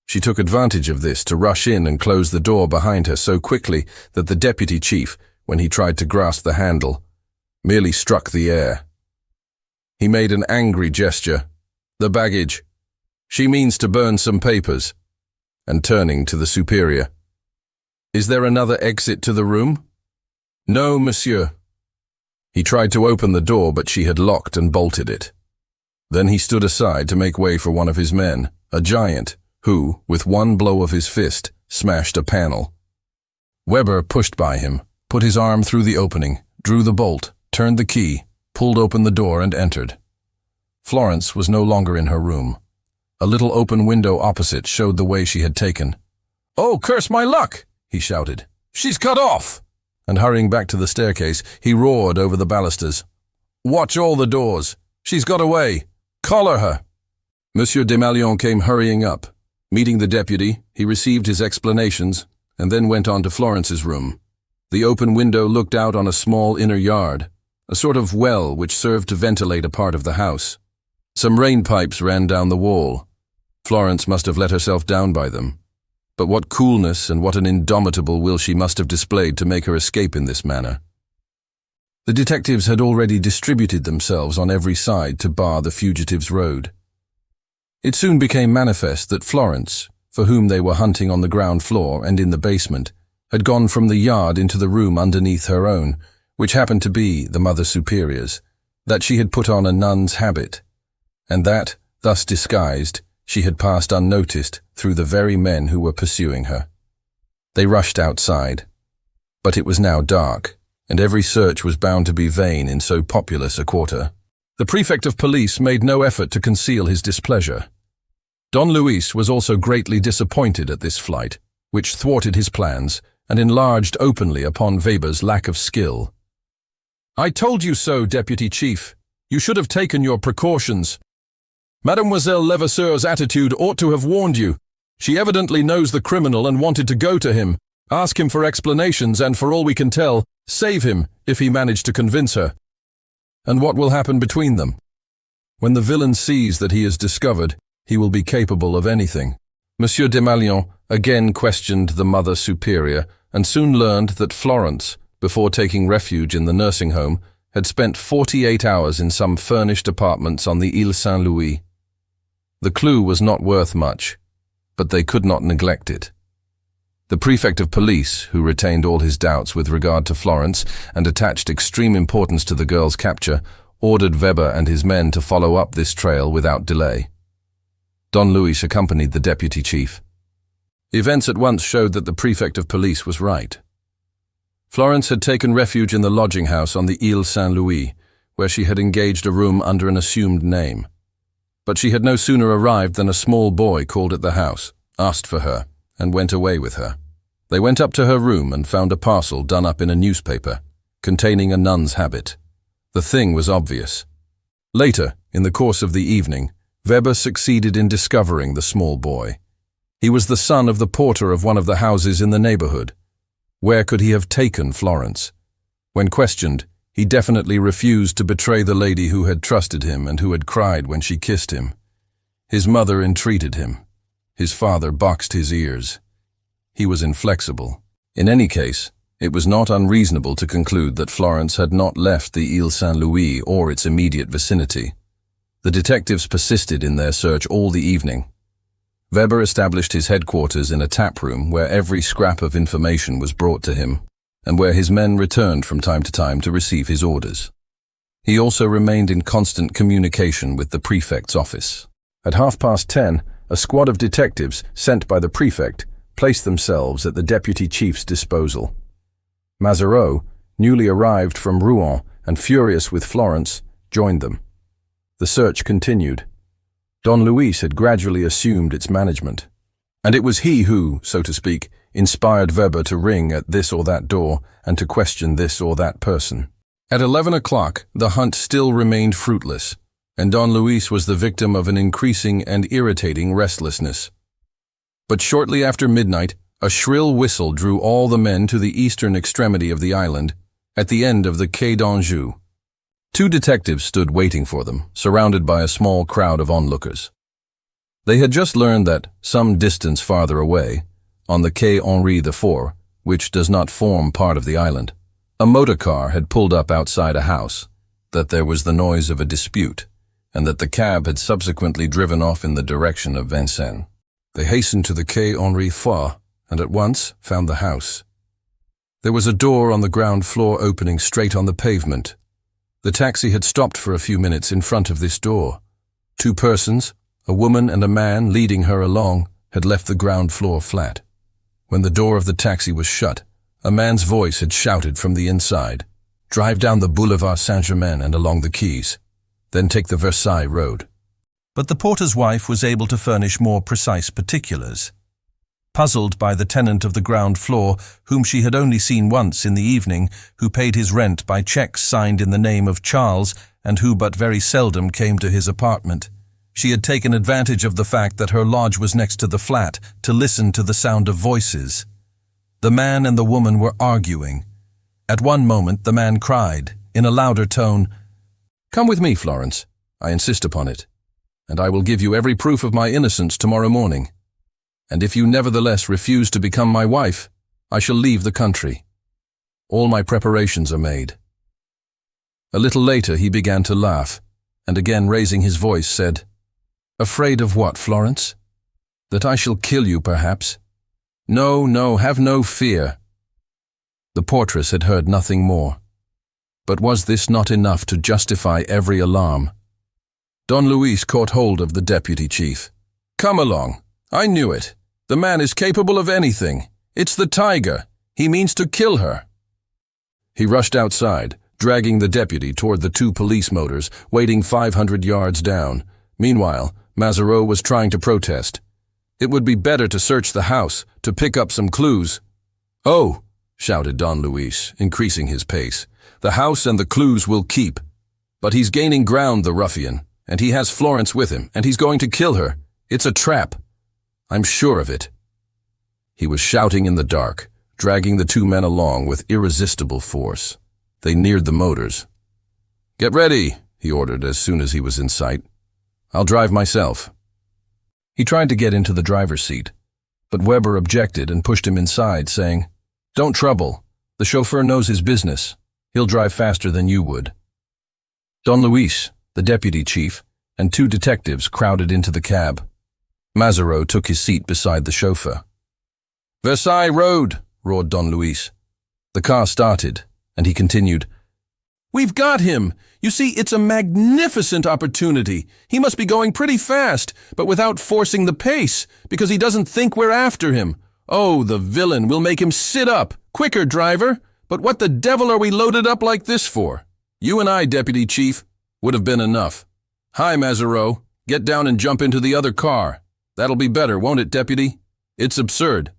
S2: She took advantage of this to rush in and close the door behind her so quickly that the deputy chief, when he tried to grasp the handle, merely struck the air. He made an angry gesture. The baggage. She means to burn some papers. And turning to the superior, Is there another exit to the room? No, monsieur. He tried to open the door, but she had locked and bolted it. Then he stood aside to make way for one of his men, a giant, who, with one blow of his fist, smashed a panel. Weber pushed by him, put his arm through the opening, drew the bolt, turned the key, pulled open the door and entered. Florence was no longer in her room. A little open window opposite showed the way she had taken. "Oh, curse my luck!" he shouted. "She's cut off!" And hurrying back to the staircase, he roared over the balusters. "Watch all the doors! She's got away! Collar her!" Monsieur Desmalions came hurrying up. Meeting the deputy, he received his explanations and then went on to Florence's room. The open window looked out on a small inner yard, a sort of well which served to ventilate a part of the house. Some rain pipes ran down the wall. Florence must have let herself down by them. But what coolness and what an indomitable will she must have displayed to make her escape in this manner. The detectives had already distributed themselves on every side to bar the fugitive's road. It soon became manifest that Florence, for whom they were hunting on the ground floor and in the basement, had gone from the yard into the room underneath her own, which happened to be the Mother Superior's, that she had put on a nun's habit, and that, thus disguised, she had passed unnoticed through the very men who were pursuing her. They rushed outside, but it was now dark, and every search was bound to be vain in so populous a quarter. The prefect of police made no effort to conceal his displeasure. Don Luis was also greatly disappointed at this flight, which thwarted his plans and enlarged openly upon Weber's lack of skill. "I told you so, Deputy Chief. You should have taken your precautions. Mademoiselle Levasseur's attitude ought to have warned you. She evidently knows the criminal and wanted to go to him, ask him for explanations and, for all we can tell, save him if he managed to convince her. And what will happen between them? When the villain sees that he is discovered, he will be capable of anything." Monsieur Desmalions again questioned the Mother Superior and soon learned that Florence, before taking refuge in the nursing home, had spent 48 hours in some furnished apartments on the Île Saint-Louis. The clue was not worth much, but they could not neglect it. The prefect of police, who retained all his doubts with regard to Florence and attached extreme importance to the girl's capture, ordered Weber and his men to follow up this trail without delay. Don Luis accompanied the deputy chief. Events at once showed that the prefect of police was right. Florence had taken refuge in the lodging house on the Île Saint-Louis, where she had engaged a room under an assumed name. But she had no sooner arrived than a small boy called at the house, asked for her, and went away with her. They went up to her room and found a parcel done up in a newspaper, containing a nun's habit. The thing was obvious. Later, in the course of the evening, Weber succeeded in discovering the small boy. He was the son of the porter of one of the houses in the neighborhood. Where could he have taken Florence? When questioned, he definitely refused to betray the lady who had trusted him and who had cried when she kissed him. His mother entreated him. His father boxed his ears. He was inflexible. In any case, it was not unreasonable to conclude that Florence had not left the Île Saint-Louis or its immediate vicinity. The detectives persisted in their search all the evening. Weber established his headquarters in a tap room where every scrap of information was brought to him, and where his men returned from time to time to receive his orders. He also remained in constant communication with the prefect's office. At 10:30, a squad of detectives sent by the prefect placed themselves at the deputy chief's disposal. Mazereau, newly arrived from Rouen and furious with Florence, joined them. The search continued. Don Luis had gradually assumed its management, and it was he who, so to speak, inspired Weber to ring at this or that door and to question this or that person. At 11 o'clock, the hunt still remained fruitless, and Don Luis was the victim of an increasing and irritating restlessness. But shortly after midnight, a shrill whistle drew all the men to the eastern extremity of the island, at the end of the Quai d'Anjou. 2 detectives stood waiting for them, surrounded by a small crowd of onlookers. They had just learned that, some distance farther away, on the Quai Henri IV, which does not form part of the island, a motor car had pulled up outside a house, that there was the noise of a dispute, and that the cab had subsequently driven off in the direction of Vincennes. They hastened to the Quai Henri IV and at once found the house. There was a door on the ground floor opening straight on the pavement. The taxi had stopped for a few minutes in front of this door. 2 persons, a woman and a man leading her along, had left the ground floor flat. When the door of the taxi was shut, A man's voice had shouted from the inside. "Drive down the Boulevard Saint-Germain and along the quays. Then take the Versailles Road."
S3: But the porter's wife was able to furnish more precise particulars. Puzzled by the tenant of the ground floor, whom she had only seen once in the evening, who paid his rent by cheques signed in the name of Charles, and who but very seldom came to his apartment, she had taken advantage of the fact that her lodge was next to the flat to listen to the sound of voices. The man and the woman were arguing. At one moment the man cried, in a louder tone,
S2: "Come with me, Florence. I insist upon it. And I will give you every proof of my innocence tomorrow morning. And if you nevertheless refuse to become my wife, I shall leave the country. All my preparations are made." A little later he began to laugh, and again raising his voice said, "Afraid of what, Florence? That I shall kill you, perhaps? No, no, have no fear." The portress had heard nothing more. But was this not enough to justify every alarm? Don Luis caught hold of the deputy chief. "Come along. I knew it. The man is capable of anything. It's the tiger. He means to kill her." He rushed outside, dragging the deputy toward the two police motors, waiting 500 yards down. Meanwhile, Mazareau was trying to protest. It would be better to search the house, to pick up some clues. "Oh," shouted Don Luis, increasing his pace, "the house and the clues will keep. But he's gaining ground, the ruffian, and he has Florence with him, and he's going to kill her. It's a trap. I'm sure of it." He was shouting in the dark, dragging the two men along with irresistible force. They neared the motors. "Get ready," he ordered as soon as he was in sight. "I'll drive myself." He tried to get into the driver's seat, but Weber objected and pushed him inside, saying, "Don't trouble. The chauffeur knows his business. He'll drive faster than you would." Don Luis, the deputy chief, and two detectives crowded into the cab. Mazareau took his seat beside the chauffeur. "Versailles Road," roared Don Luis. The car started, and he continued, "We've got him! You see, it's a magnificent opportunity. He must be going pretty fast, but without forcing the pace, because he doesn't think we're after him. Oh, the villain, we'll make him sit up. Quicker, driver! But what the devil are we loaded up like this for? You and I, deputy chief, would have been enough. Hi, Mazareau. Get down and jump into the other car. That'll be better, won't it, deputy? It's absurd."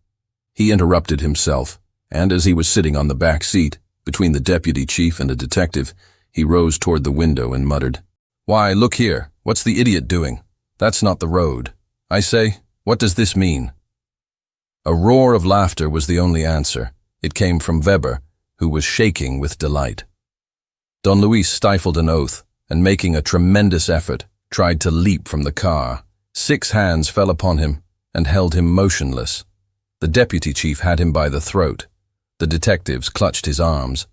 S2: He interrupted himself, and as he was sitting on the back seat, between the deputy chief and a detective, he rose toward the window and muttered, "Why, look here, what's the idiot doing? That's not the road. I say, what does this mean?" A roar of laughter was the only answer. It came from Weber, who was shaking with delight. Don Luis stifled an oath, and making a tremendous effort, tried to leap from the car. 6 hands fell upon him and held him motionless. The deputy chief had him by the throat. The detectives clutched his arms.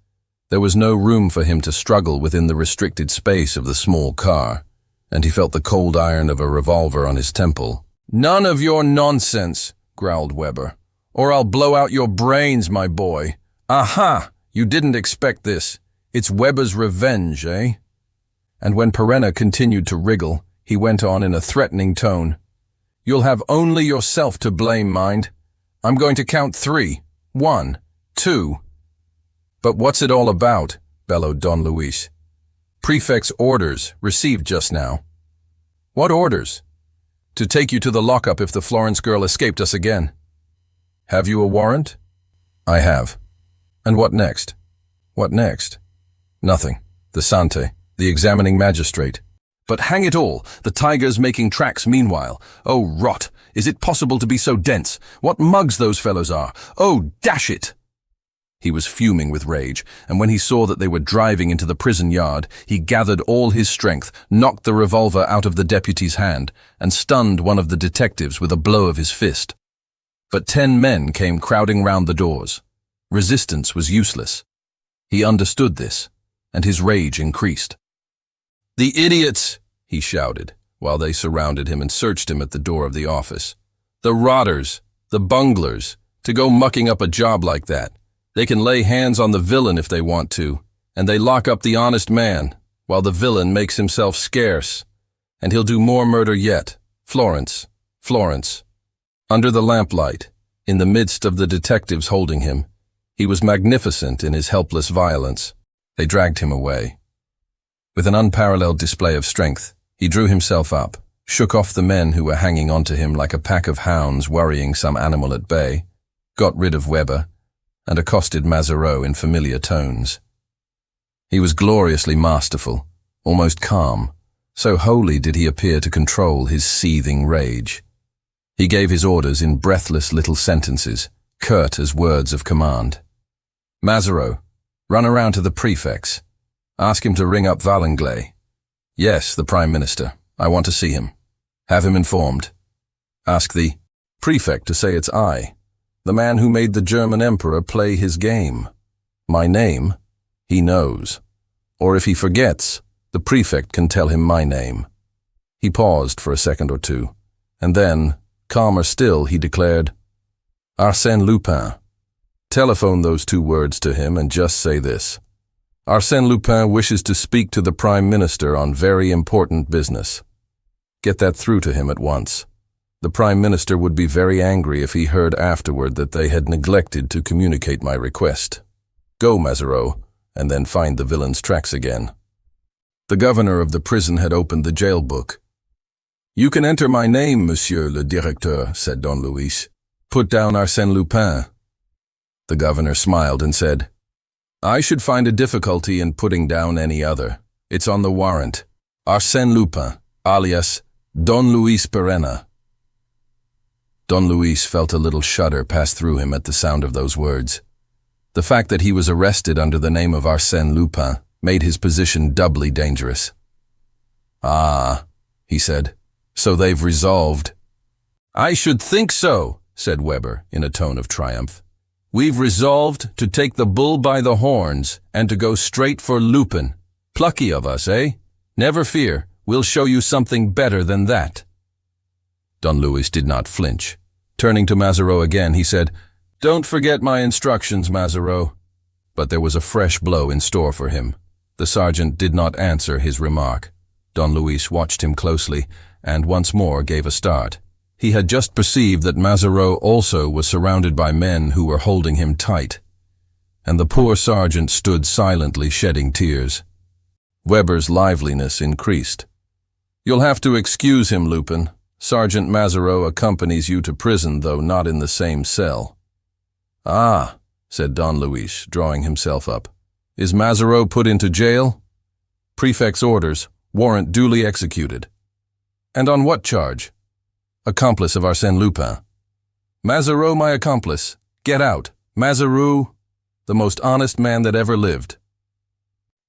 S2: There was no room for him to struggle within the restricted space of the small car, and he felt the cold iron of a revolver on his temple. "None of your nonsense," growled Weber, "or I'll blow out your brains, my boy. Aha! You didn't expect this. It's Weber's revenge, eh?" And when Perenna continued to wriggle, he went on in a threatening tone, "You'll have only yourself to blame, mind. I'm going to count 3. 1, 2. "But what's it all about?" bellowed Don Luis. "Prefect's orders, received just now." "What orders?" "To take you to the lockup if the Florence girl escaped us again." "Have you a warrant?" "I have." "And what next?" "What next?" "Nothing. The Sante, the examining magistrate." "But hang it all, the tiger's making tracks meanwhile. Oh, rot! Is it possible to be so dense? What mugs those fellows are! Oh, dash it!" He was fuming with rage, and when he saw that they were driving into the prison yard, he gathered all his strength, knocked the revolver out of the deputy's hand, and stunned one of the detectives with a blow of his fist. But 10 men came crowding round the doors. Resistance was useless. He understood this, and his rage increased. "The idiots!" he shouted, while they surrounded him and searched him at the door of the office. "The rotters, the bunglers, to go mucking up a job like that. They can lay hands on the villain if they want to, and they lock up the honest man, while the villain makes himself scarce. And he'll do more murder yet. Florence, Florence." Under the lamplight, in the midst of the detectives holding him, He was magnificent in his helpless violence. They dragged him away. With an unparalleled display of strength, he drew himself up, shook off the men who were hanging onto him like a pack of hounds worrying some animal at bay, got rid of Weber, and accosted Mazareau in familiar tones. He was gloriously masterful, almost calm, so wholly did he appear to control his seething rage. He gave his orders in breathless little sentences, curt as words of command. Mazareau, run around to the prefects. Ask him to ring up Valenglay. Yes, the Prime Minister. I want to see him. Have him informed. Ask the prefect to say it's I, the man who made the German Emperor play his game. My name, he knows. Or if he forgets, the prefect can tell him my name. He paused for a second or two, and then, calmer still, he declared, Arsène Lupin. Telephone those 2 words to him and just say this. Arsène Lupin wishes to speak to the Prime Minister on very important business. Get that through to him at once. The Prime Minister would be very angry if he heard afterward that they had neglected to communicate my request. Go, Mazareau, and then find the villain's tracks again. The governor of the prison had opened the jail book. You can enter my name, Monsieur le Directeur, said Don Luis. Put down Arsène Lupin. The governor smiled and said, I should find a difficulty in putting down any other. It's on the warrant. Arsène Lupin, alias Don Luis Perenna. Don Luis felt a little shudder pass through him at the sound of those words. The fact that he was arrested under the name of Arsène Lupin made his position doubly dangerous. Ah, he said, so they've resolved. I should think so, said Weber in a tone of triumph. We've resolved to take the bull by the horns and to go straight for Lupin. Plucky of us, eh? Never fear, we'll show you something better than that. Don Luis did not flinch. Turning to Mazareau again, he said, Don't forget my instructions, Mazareau. But there was a fresh blow in store for him. The sergeant did not answer his remark. Don Luis watched him closely and once more gave a start. He had just perceived that Mazareau also was surrounded by men who were holding him tight, and the poor sergeant stood silently shedding tears. Weber's liveliness increased. You'll have to excuse him, Lupin. Sergeant Mazareau accompanies you to prison, though not in the same cell. Ah, said Don Luis, drawing himself up. Is Mazareau put into jail? Prefect's orders, warrant duly executed. And on what charge? Accomplice of Arsène Lupin. Mazareau, my accomplice. Get out. Mazareau, the most honest man that ever lived.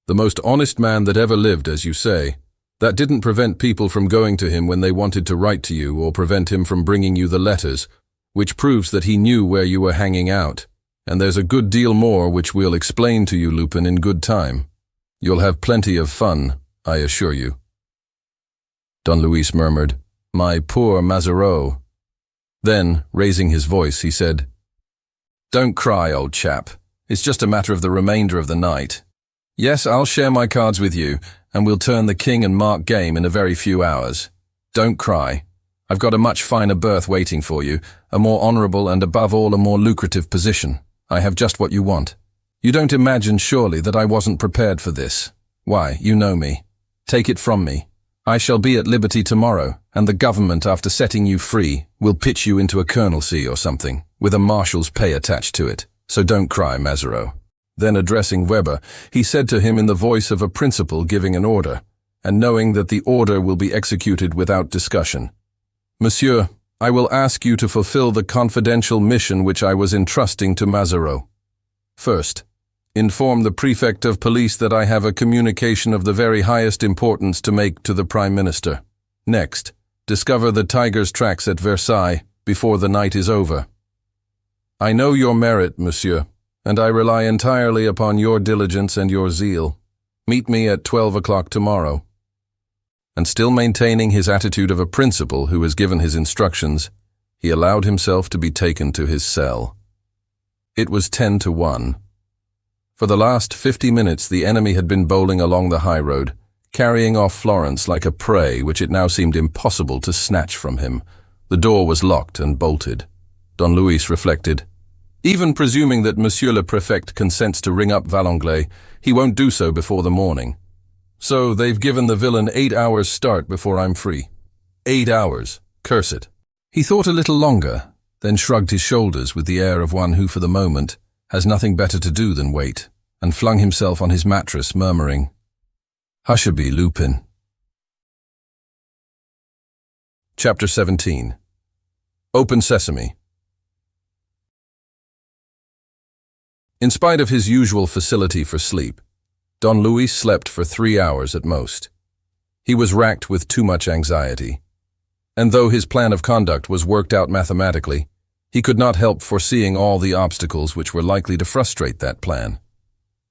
S2: The most honest man that ever lived, as you say. That didn't prevent people from going to him when they wanted to write to you or prevent him from bringing you the letters, which proves that he knew where you were hanging out. And there's a good deal more which we'll explain to you, Lupin, in good time. You'll have plenty of fun, I assure you. Don Luis murmured, My poor Mazareau. Then, raising his voice, he said, Don't cry, old chap. It's just a matter of the remainder of the night. Yes, I'll share my cards with you, and we'll turn the king and mark game in a very few hours. Don't cry. I've got a much finer berth waiting for you, a more honourable and above all a more lucrative position. I have just what you want. You don't imagine, surely, that I wasn't prepared for this. Why, you know me. Take it from me. I shall be at liberty tomorrow, and the government, after setting you free, will pitch you into a colonelcy or something, with a marshal's pay attached to it. So don't cry, Mazareau. Then addressing Weber, he said to him in the voice of a principal giving an order, and knowing that the order will be executed without discussion. Monsieur, I will ask you to fulfill the confidential mission which I was entrusting to Mazareau. First, inform the prefect of police that I have a communication of the very highest importance to make to the Prime Minister. Next, discover the tiger's tracks at Versailles before the night is over. I know your merit, monsieur, and I rely entirely upon your diligence and your zeal. Meet me at 12 o'clock tomorrow. And still maintaining his attitude of a principal who has given his instructions, he allowed himself to be taken to his cell. It was 10-1. For the last 50 minutes the enemy had been bowling along the high road, carrying off Florence like a prey which it now seemed impossible to snatch from him. The door was locked and bolted. Don Luis reflected, Even presuming that Monsieur le Préfect consents to ring up Valanglais, he won't do so before the morning. So they've given the villain 8 hours start before I'm free. 8 hours. Curse it. He thought a little longer, then shrugged his shoulders with the air of one who for the moment has nothing better to do than wait, and flung himself on his mattress, murmuring, "Hushaby, Lupin." Chapter 17. Open Sesame. In spite of his usual facility for sleep, Don Luis slept for 3 hours at most. He was racked with too much anxiety, and though his plan of conduct was worked out mathematically, he could not help foreseeing all the obstacles which were likely to frustrate that plan.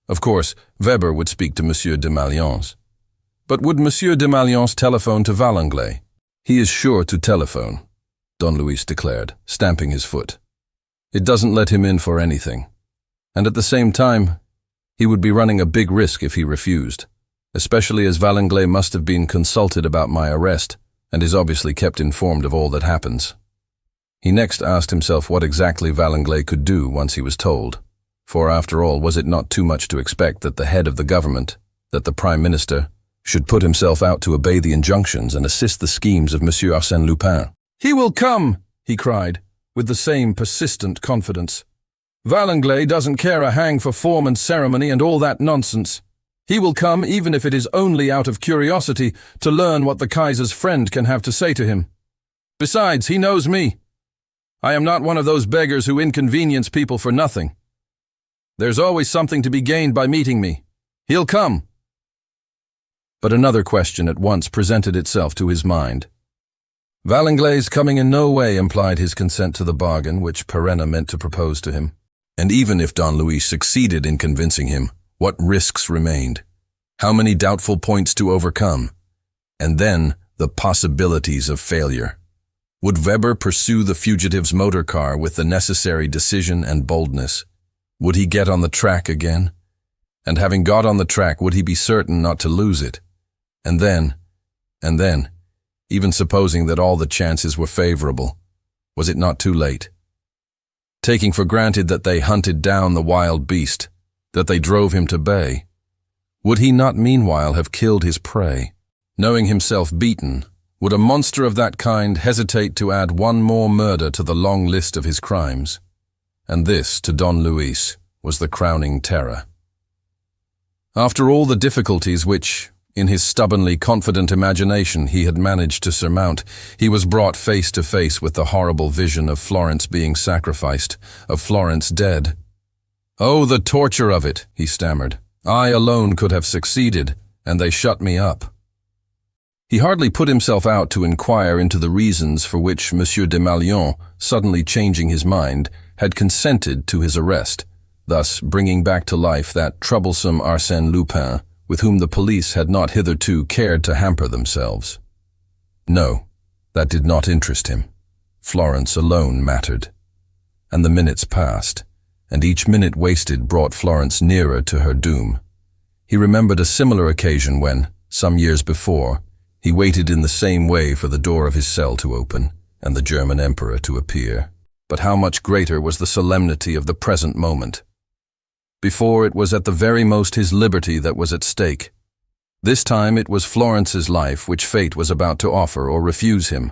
S2: Of course, Weber would speak to Monsieur de Malliance. But would Monsieur de Malliance telephone to Valanglais? "He is sure to telephone," Don Luis declared, stamping his foot. "It doesn't let him in for anything. And at the same time, he would be running a big risk if he refused, especially as Valanglais must have been consulted about my arrest and is obviously kept informed of all that happens." He next asked himself what exactly Valanglais could do once he was told, for after all, was it not too much to expect that the head of the government, that the Prime Minister, should put himself out to obey the injunctions and assist the schemes of Monsieur Arsène Lupin? "He will come," he cried, with the same persistent confidence. "Valanglais doesn't care a hang for form and ceremony and all that nonsense. He will come even if it is only out of curiosity to learn what the Kaiser's friend can have to say to him. Besides, he knows me. I am not one of those beggars who inconvenience people for nothing. There's always something to be gained by meeting me. He'll come." But another question at once presented itself to his mind. Valanglais' coming in no way implied his consent to the bargain which Perenna meant to propose to him. And even if Don Luis succeeded in convincing him, what risks remained? How many doubtful points to overcome? And then the possibilities of failure. Would Weber pursue the fugitive's motor car with the necessary decision and boldness? Would he get on the track again? And having got on the track, would he be certain not to lose it? And then, even supposing that all the chances were favorable, was it not too late? Taking for granted that they hunted down the wild beast, that they drove him to bay, would he not meanwhile have killed his prey? Knowing himself beaten, would a monster of that kind hesitate to add one more murder to the long list of his crimes? And this, to Don Luis, was the crowning terror. After all the difficulties which, in his stubbornly confident imagination, he had managed to surmount, he was brought face to face with the horrible vision of Florence being sacrificed, of Florence dead. "Oh, the torture of it," he stammered. "I alone could have succeeded, and they shut me up." He hardly put himself out to inquire into the reasons for which Monsieur de Malliance, suddenly changing his mind, had consented to his arrest, thus bringing back to life that troublesome Arsène Lupin, with whom the police had not hitherto cared to hamper themselves. No, that did not interest him. Florence alone mattered. And the minutes passed, and each minute wasted brought Florence nearer to her doom. He remembered a similar occasion when, some years before, he waited in the same way for the door of his cell to open and the German emperor to appear. But how much greater was the solemnity of the present moment. Before, it was at the very most his liberty that was at stake. This time it was Florence's life which fate was about to offer or refuse him.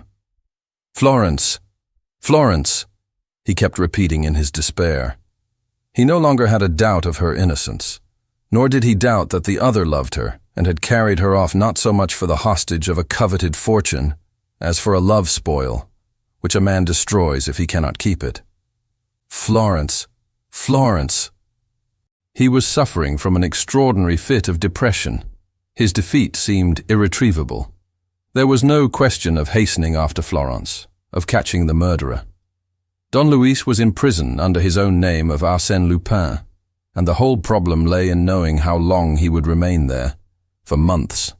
S2: "Florence! Florence!" he kept repeating in his despair. He no longer had a doubt of her innocence, nor did he doubt that the other loved her and had carried her off not so much for the hostage of a coveted fortune as for a love spoil, which a man destroys if he cannot keep it. Florence! Florence! He was suffering from an extraordinary fit of depression. His defeat seemed irretrievable. There was no question of hastening after Florence, of catching the murderer. Don Luis was in prison under his own name of Arsène Lupin, and the whole problem lay in knowing how long he would remain there, for months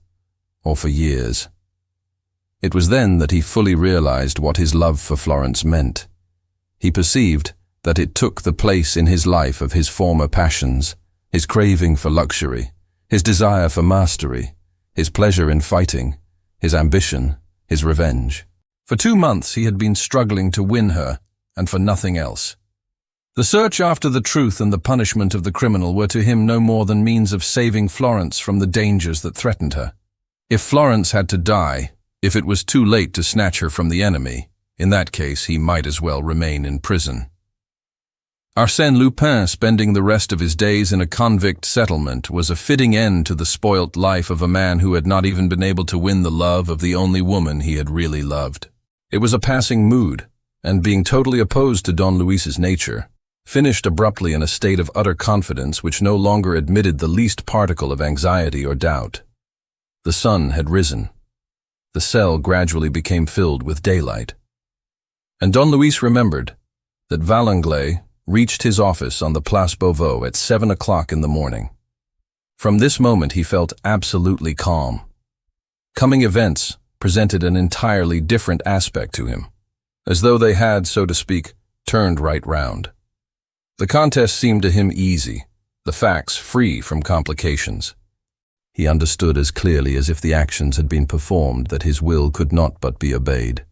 S2: or for years. It was then that he fully realized what his love for Florence meant. He perceived that it took the place in his life of his former passions, his craving for luxury, his desire for mastery, his pleasure in fighting, his ambition, his revenge. For 2 months he had been struggling to win her, and for nothing else. The search after the truth and the punishment of the criminal were to him no more than means of saving Florence from the dangers that threatened her. If Florence had to die, if it was too late to snatch her from the enemy, in that case he might as well remain in prison. Arsène Lupin spending the rest of his days in a convict settlement was a fitting end to the spoilt life of a man who had not even been able to win the love of the only woman he had really loved. It was a passing mood, and being totally opposed to Don Luis's nature, finished abruptly in a state of utter confidence which no longer admitted the least particle of anxiety or doubt. The sun had risen. The cell gradually became filled with daylight. And Don Luis remembered that Valenglay reached his office on the Place Beauvau at 7 o'clock in the morning. From this moment he felt absolutely calm. Coming events presented an entirely different aspect to him, as though they had, so to speak, turned right round. The contest seemed to him easy, the facts free from complications. He understood as clearly as if the actions had been performed that his will could not but be obeyed.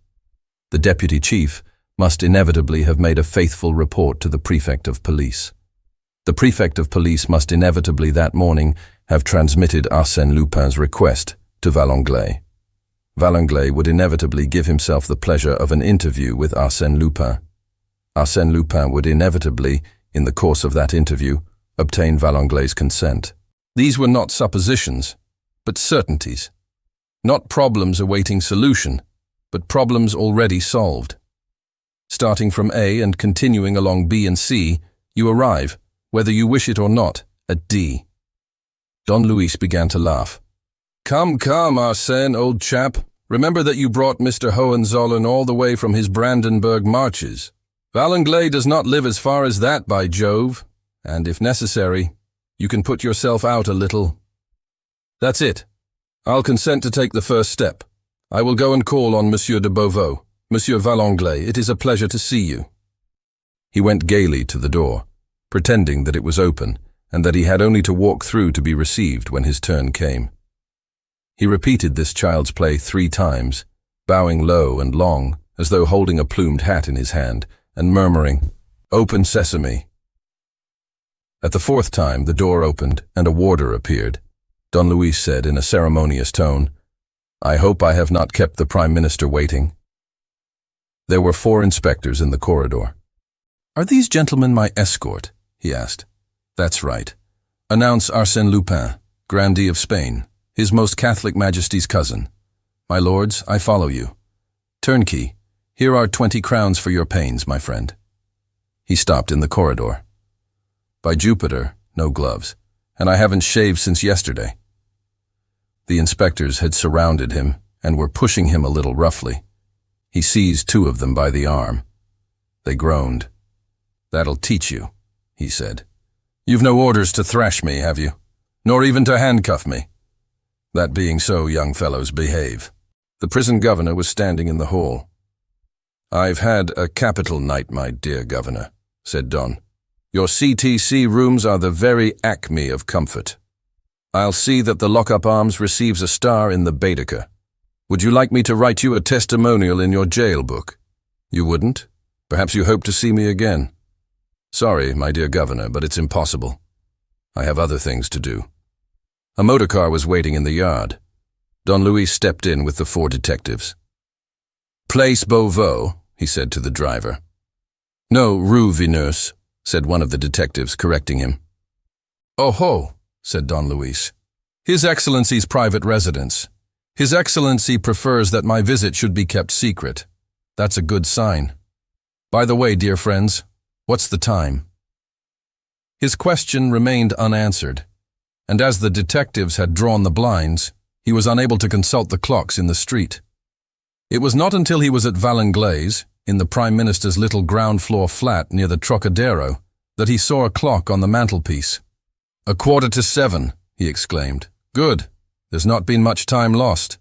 S2: The deputy chief must inevitably have made a faithful report to the prefect of police. The prefect of police must inevitably that morning have transmitted Arsène Lupin's request to Valenglay. Valenglay would inevitably give himself the pleasure of an interview with Arsène Lupin. Arsène Lupin would inevitably, in the course of that interview, obtain Valenglay's consent. These were not suppositions, but certainties. Not problems awaiting solution, but problems already solved. Starting from A and continuing along B and C, you arrive, whether you wish it or not, at D. Don Luis began to laugh. Come, Arsène, old chap. Remember that you brought Mr. Hohenzollern all the way from his Brandenburg marches. Valenglay does not live as far as that, by Jove, and if necessary, you can put yourself out a little. That's it. I'll consent to take the first step. I will go and call on Monsieur de Beauvau. Monsieur Valenglay, it is a pleasure to see you. He went gaily to the door, pretending that it was open, and that he had only to walk through to be received when his turn came. He repeated this child's play 3 times, bowing low and long, as though holding a plumed hat in his hand, and murmuring, "Open sesame." At the 4th time the door opened and a warder appeared. Don Luis said in a ceremonious tone, "I hope I have not kept the Prime Minister waiting." There were 4 inspectors in the corridor. "Are these gentlemen my escort?" he asked. "That's right. Announce Arsène Lupin, Grandee of Spain, His Most Catholic Majesty's cousin. My lords, I follow you. Turnkey, here are 20 crowns for your pains, my friend." He stopped in the corridor. "By Jupiter, no gloves, and I haven't shaved since yesterday." The inspectors had surrounded him and were pushing him a little roughly. He seized 2 of them by the arm. They groaned. "That'll teach you," he said. "You've no orders to thrash me, have you? Nor even to handcuff me? That being so, young fellows, behave." The prison governor was standing in the hall. "I've had a capital night, my dear governor," said Don. "Your CTC rooms are the very acme of comfort. I'll see that the Lock-Up Arms receives a star in the Baedeker. Would you like me to write you a testimonial in your jail book? You wouldn't? Perhaps you hope to see me again. Sorry, my dear governor, but it's impossible. I have other things to do." A motorcar was waiting in the yard. Don Luis stepped in with the 4 detectives. "Place Beauvau," he said to the driver. "No, Rue Vineuse," said one of the detectives, correcting him. "Oh ho," said Don Luis. "His Excellency's private residence. His Excellency prefers that my visit should be kept secret. That's a good sign. By the way, dear friends, what's the time?" His question remained unanswered, and as the detectives had drawn the blinds, he was unable to consult the clocks in the street. It was not until he was at Valenglay's, in the Prime Minister's little ground-floor flat near the Trocadero, that he saw a clock on the mantelpiece. "A 7:15, he exclaimed. "Good. There's not been much time lost."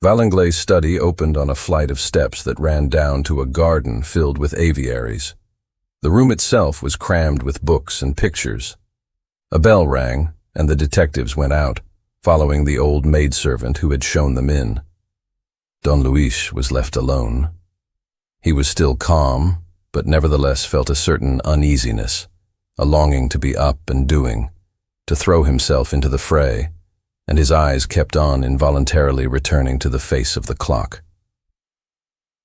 S2: Valenglay's study opened on a flight of steps that ran down to a garden filled with aviaries. The room itself was crammed with books and pictures. A bell rang, and the detectives went out, following the old maidservant who had shown them in. Don Luis was left alone. He was still calm, but nevertheless felt a certain uneasiness, a longing to be up and doing, to throw himself into the fray, and his eyes kept on involuntarily returning to the face of the clock.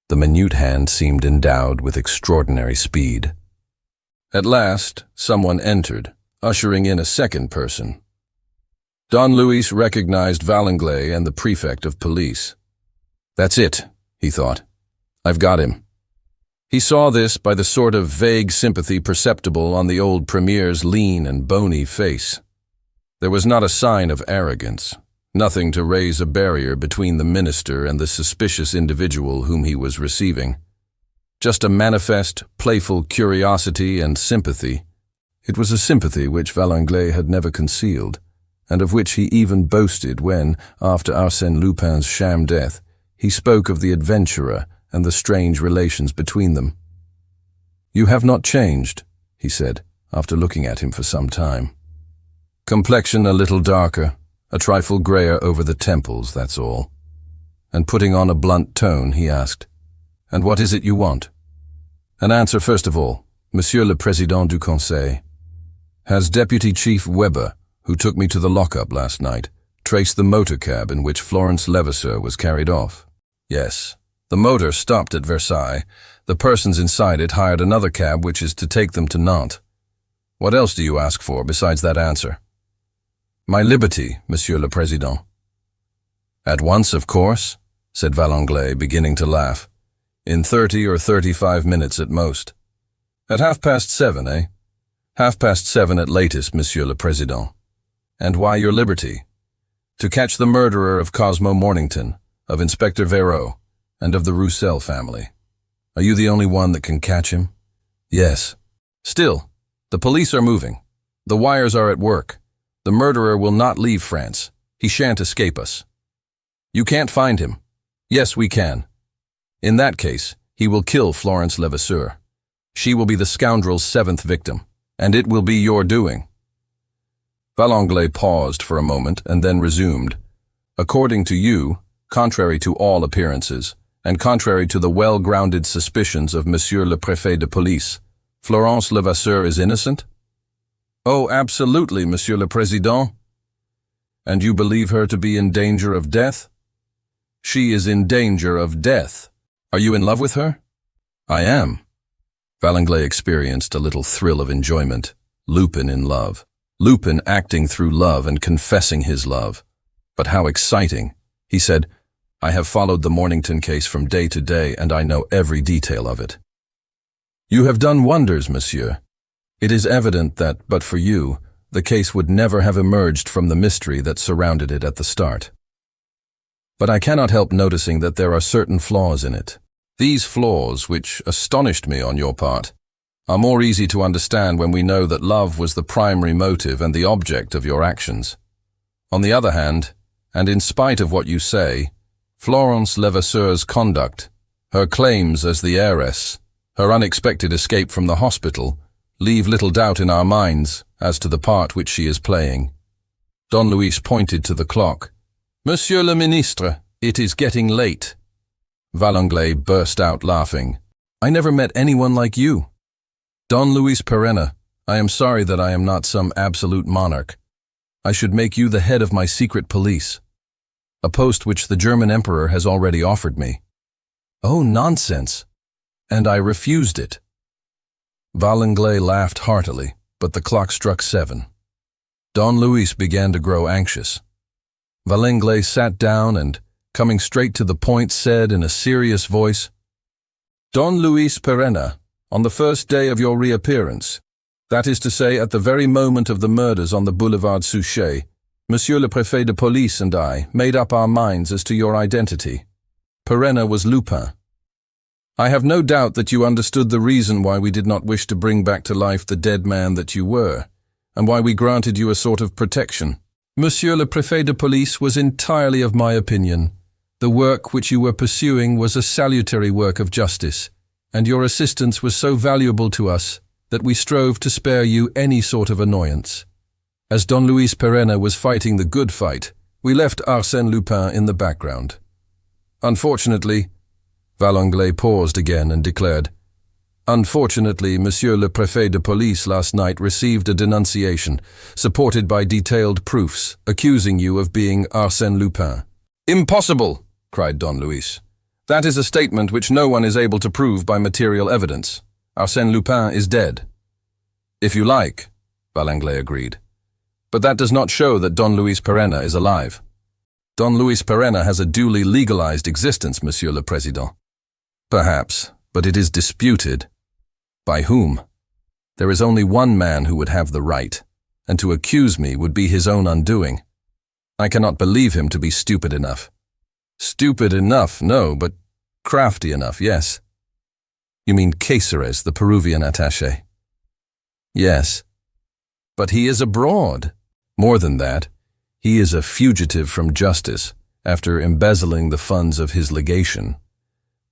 S2: The minute hand seemed endowed with extraordinary speed. At last, someone entered, ushering in a second person. Don Luis recognized Valenglay and the prefect of police. "That's it," he thought. "I've got him." He saw this by the sort of vague sympathy perceptible on the old premier's lean and bony face. There was not a sign of arrogance, nothing to raise a barrier between the minister and the suspicious individual whom he was receiving. Just a manifest, playful curiosity and sympathy. It was a sympathy which Valenglay had never concealed, and of which he even boasted when, after Arsène Lupin's sham death, he spoke of the adventurer and the strange relations between them. "You have not changed," he said, after looking at him for some time. "Complexion a little darker, a trifle grayer over the temples, that's all." And putting on a blunt tone, he asked, "And what is it you want?" "An answer first of all, Monsieur le Président du Conseil. Has Deputy Chief Weber, who took me to the lockup last night, traced the motor cab in which Florence Levasseur was carried off?" "Yes. The motor stopped at Versailles. The persons inside it hired another cab which is to take them to Nantes. What else do you ask for besides that answer?" "My liberty, Monsieur le Président." "At once, of course," said Valenglay, beginning to laugh. "In 30 or 35 minutes at most. At 7:30, eh? 7:30 at latest, Monsieur le Président. And why your liberty?" "To catch the murderer of Cosmo Mornington, of Inspector Véraud, and of the Roussel family." "Are you the only one that can catch him?" "Yes." "Still, the police are moving. The wires are at work. The murderer will not leave France. He shan't escape us." "You can't find him." "Yes, we can. In that case, he will kill Florence Levasseur. She will be the scoundrel's 7th victim, and it will be your doing." Valenglay paused for a moment and then resumed. "According to you, contrary to all appearances, and contrary to the well-grounded suspicions of Monsieur le Préfet de Police, Florence Levasseur is innocent?" "Oh, absolutely, Monsieur le Président." "And you believe her to be in danger of death?" "She is in danger of death. Are you in love with her?" "I am." Valenglay experienced a little thrill of enjoyment. Lupin in love. Lupin acting through love and confessing his love. But how exciting. He said, "I have followed the Mornington case from day to day, and I know every detail of it." "You have done wonders, monsieur. It is evident that, but for you, the case would never have emerged from the mystery that surrounded it at the start. But I cannot help noticing that there are certain flaws in it. These flaws, which astonished me on your part, are more easy to understand when we know that love was the primary motive and the object of your actions. On the other hand, and in spite of what you say, Florence Levasseur's conduct, her claims as the heiress, her unexpected escape from the hospital, leave little doubt in our minds as to the part which she is playing." Don Luis pointed to the clock. "Monsieur le Ministre, it is getting late." Valenglay burst out laughing. "I never met anyone like you. Don Luis Perenna, I am sorry that I am not some absolute monarch. I should make you the head of my secret police, a post which the German emperor has already offered me." "Oh, nonsense!" "And I refused it." Valenglay laughed heartily, but the clock struck 7. Don Luis began to grow anxious. Valenglay sat down and, coming straight to the point, said in a serious voice, "Don Luis Perenna, on the first day of your reappearance, that is to say at the very moment of the murders on the Boulevard Suchet, Monsieur le Préfet de Police and I made up our minds as to your identity. Perenna was Lupin. I have no doubt that you understood the reason why we did not wish to bring back to life the dead man that you were, and why we granted you a sort of protection. Monsieur le Préfet de Police was entirely of my opinion. The work which you were pursuing was a salutary work of justice, and your assistance was so valuable to us that we strove to spare you any sort of annoyance. As Don Luis Perenna was fighting the good fight, we left Arsène Lupin in the background. Unfortunately," Valenglay paused again and declared, Unfortunately, Monsieur le Préfet de Police last night received a denunciation, supported by detailed proofs, accusing you of being Arsène Lupin. Impossible! Cried Don Luis. That is a statement which no one is able to prove by material evidence. Arsène Lupin is dead. If you like, Valanglais agreed. But that does not show that Don Luis Perenna is alive. Don Luis Perenna has a duly legalized existence, Monsieur le Président. Perhaps, but it is disputed. By whom? There is only one man who would have the right, and to accuse me would be his own undoing. I cannot believe him to be stupid enough. Stupid enough, no, but crafty enough, yes. You mean XIII, the Peruvian attaché? Yes. But he is abroad. More than that, he is a fugitive from justice after embezzling the funds of his legation.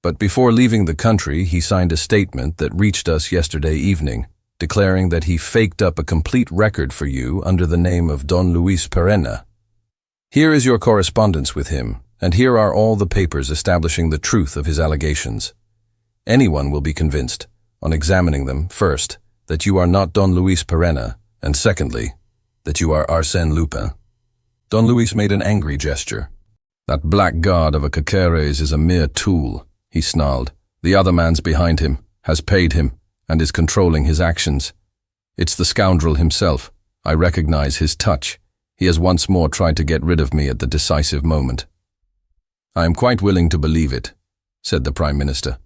S2: But before leaving the country, he signed a statement that reached us yesterday evening, declaring that he faked up a complete record for you under the name of Don Luis Perenna. Here is your correspondence with him, and here are all the papers establishing the truth of his allegations. Anyone will be convinced, on examining them, first, that you are not Don Luis Perenna, and secondly, that you are Arsène Lupin. Don Luis made an angry gesture. That blackguard of a XIII is a mere tool, he snarled. The other man's behind him, has paid him, and is controlling his actions. It's the scoundrel himself. I recognize his touch. He has once more tried to get rid of me at the decisive moment. I am quite willing to believe it, said the Prime Minister.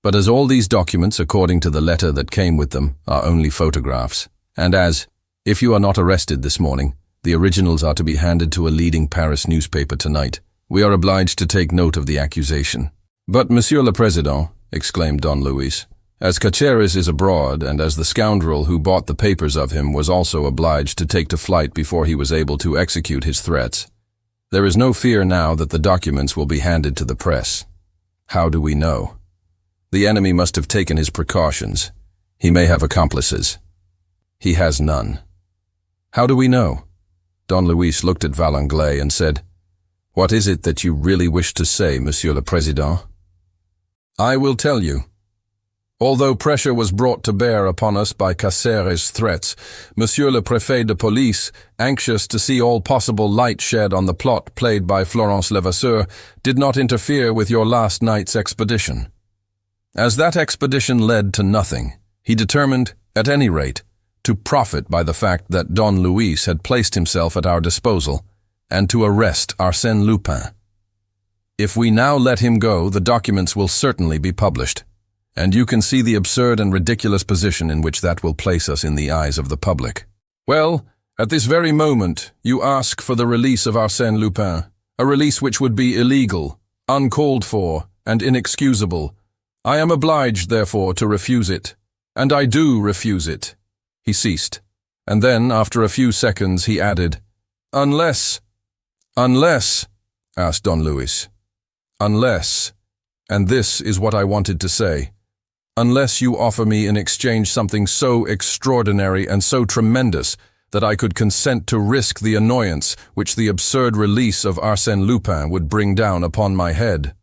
S2: But as all these documents, according to the letter that came with them, are only photographs, and as, if you are not arrested this morning, the originals are to be handed to a leading Paris newspaper tonight, we are obliged to take note of the accusation. But, Monsieur le Président, exclaimed Don Luis, as XIII is abroad, and as the scoundrel who bought the papers of him was also obliged to take to flight before he was able to execute his threats, there is no fear now that the documents will be handed to the press. How do we know? The enemy must have taken his precautions. He may have accomplices. He has none. How do we know? Don Luis looked at Valanglais and said, What is it that you really wish to say, Monsieur le Président? I will tell you. Although pressure was brought to bear upon us by XIII's threats, Monsieur le Préfet de Police, anxious to see all possible light shed on the plot played by Florence Levasseur, did not interfere with your last night's expedition. As that expedition led to nothing, he determined, at any rate, to profit by the fact that Don Luis had placed himself at our disposal, and to arrest Arsène Lupin. If we now let him go, the documents will certainly be published, and you can see the absurd and ridiculous position in which that will place us in the eyes of the public. Well, at this very moment, you ask for the release of Arsène Lupin, a release which would be illegal, uncalled for, and inexcusable. I am obliged, therefore, to refuse it, and I do refuse it. He ceased, and then, after a few seconds, he added, Unless, asked Don Luis. Unless, and this is what I wanted to say, unless you offer me in exchange something so extraordinary and so tremendous that I could consent to risk the annoyance which the absurd release of Arsène Lupin would bring down upon my head.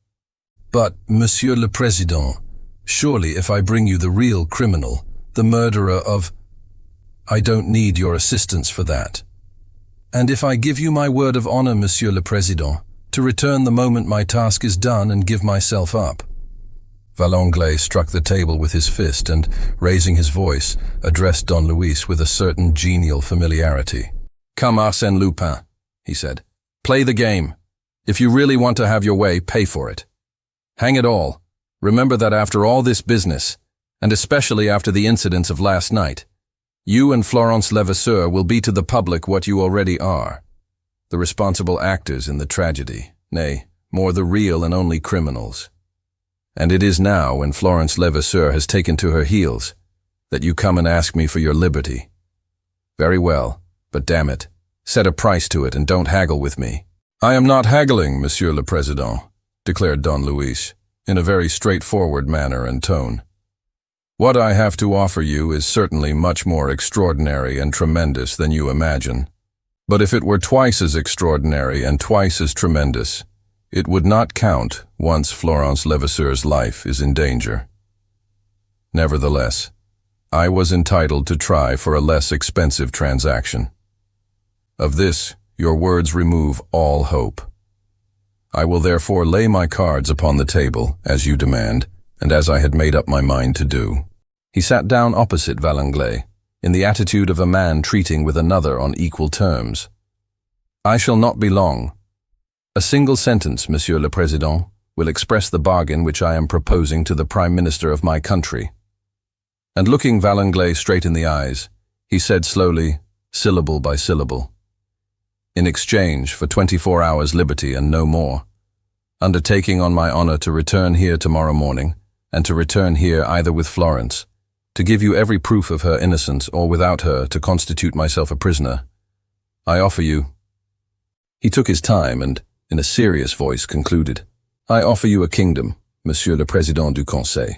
S2: But, Monsieur le Président, surely if I bring you the real criminal, the murderer of... I don't need your assistance for that. And if I give you my word of honor, Monsieur le Président, to return the moment my task is done and give myself up. Valanglais struck the table with his fist and, raising his voice, addressed Don Luis with a certain genial familiarity. Come, Arsène Lupin, he said. Play the game. If you really want to have your way, pay for it. Hang it all. Remember that after all this business, and especially after the incidents of last night, you and Florence Levasseur will be to the public what you already are. The responsible actors in the tragedy, nay, more the real and only criminals. And it is now, when Florence Levasseur has taken to her heels, that you come and ask me for your liberty. Very well, but damn it, set a price to it and don't haggle with me. I am not haggling, Monsieur le Président, declared Don Luis, in a very straightforward manner and tone. What I have to offer you is certainly much more extraordinary and tremendous than you imagine. But if it were twice as extraordinary and twice as tremendous, it would not count once Florence Levasseur's life is in danger. Nevertheless, I was entitled to try for a less expensive transaction. Of this, your words remove all hope. I will therefore lay my cards upon the table, as you demand, and as I had made up my mind to do. He sat down opposite Valanglais, in the attitude of a man treating with another on equal terms. I shall not be long. A single sentence, Monsieur le Président, will express the bargain which I am proposing to the Prime Minister of my country. And looking Valanglais straight in the eyes, he said slowly, syllable by syllable, in exchange for 24 hours liberty and no more, undertaking on my honor to return here tomorrow morning, and to return here either with Florence, to give you every proof of her innocence, or without her, to constitute myself a prisoner, I offer you. He took his time and, in a serious voice, concluded, I offer you a kingdom, Monsieur le Président du Conseil.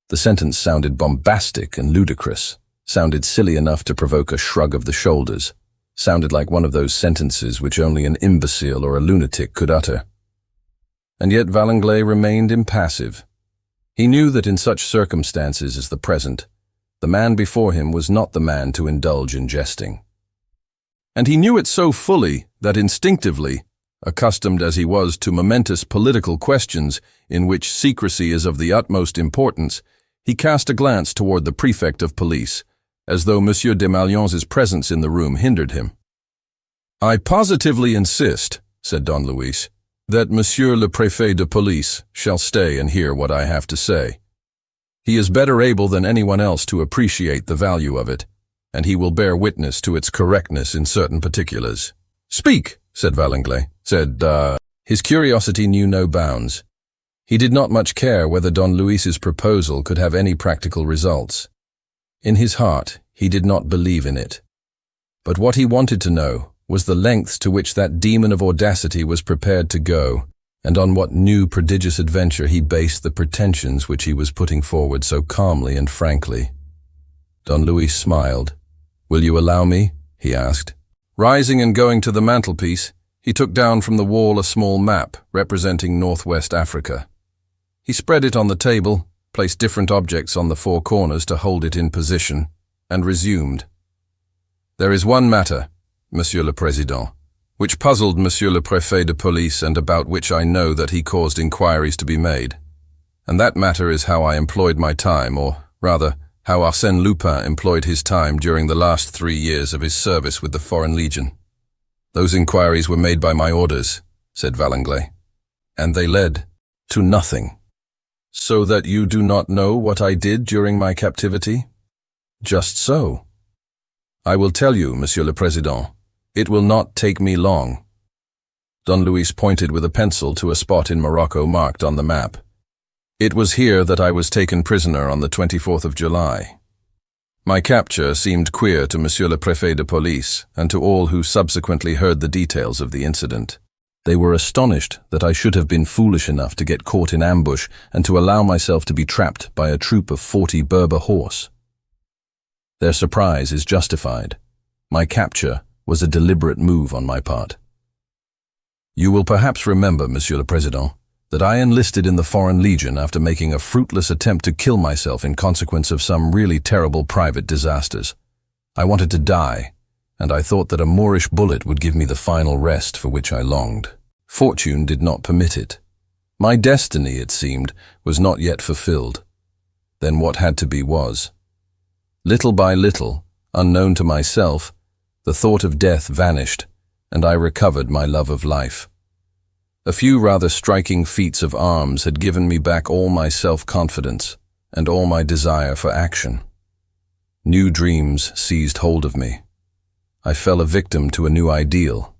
S2: The sentence sounded bombastic and ludicrous, sounded silly enough to provoke a shrug of the shoulders, sounded like one of those sentences which only an imbecile or a lunatic could utter. And yet Valanglais remained impassive. He knew that in such circumstances as the present, the man before him was not the man to indulge in jesting. And he knew it so fully that instinctively, accustomed as he was to momentous political questions in which secrecy is of the utmost importance, he cast a glance toward the prefect of police, as though Monsieur Desmalions's presence in the room hindered him. I positively insist, said Don Luis, that Monsieur le Préfet de Police shall stay and hear what I have to say. He is better able than anyone else to appreciate the value of it, and he will bear witness to its correctness in certain particulars. Speak, said Valanglais, His curiosity knew no bounds. He did not much care whether Don Luis's proposal could have any practical results. In his heart, he did not believe in it. But what he wanted to know was the lengths to which that demon of audacity was prepared to go, and on what new prodigious adventure he based the pretensions which he was putting forward so calmly and frankly. Don Luis smiled. Will you allow me? He asked. Rising and going to the mantelpiece, he took down from the wall a small map representing Northwest Africa. He spread it on the table, placed different objects on the four corners to hold it in position, and resumed. There is one matter, Monsieur le Président, which puzzled Monsieur le Préfet de Police and about which I know that he caused inquiries to be made. And that matter is how I employed my time, or rather, how Arsène Lupin employed his time during the last 3 years of his service with the Foreign Legion. Those inquiries were made by my orders, said Valanglais, and they led to nothing. So that you do not know what I did during my captivity? Just so. I will tell you, Monsieur le Président. It will not take me long. Don Luis pointed with a pencil to a spot in Morocco marked on the map. It was here that I was taken prisoner on the 24th of July. My capture seemed queer to Monsieur le Préfet de Police and to all who subsequently heard the details of the incident. They were astonished that I should have been foolish enough to get caught in ambush and to allow myself to be trapped by a troop of 40 Berber horse. Their surprise is justified. My capture was a deliberate move on my part. You will perhaps remember, Monsieur le Président, that I enlisted in the Foreign Legion after making a fruitless attempt to kill myself in consequence of some really terrible private disasters. I wanted to die, and I thought that a Moorish bullet would give me the final rest for which I longed. Fortune did not permit it. My destiny, it seemed, was not yet fulfilled. Then what had to be was. Little by little, unknown to myself, the thought of death vanished, and I recovered my love of life. A few rather striking feats of arms had given me back all my self-confidence and all my desire for action. New dreams seized hold of me. I fell a victim to a new ideal.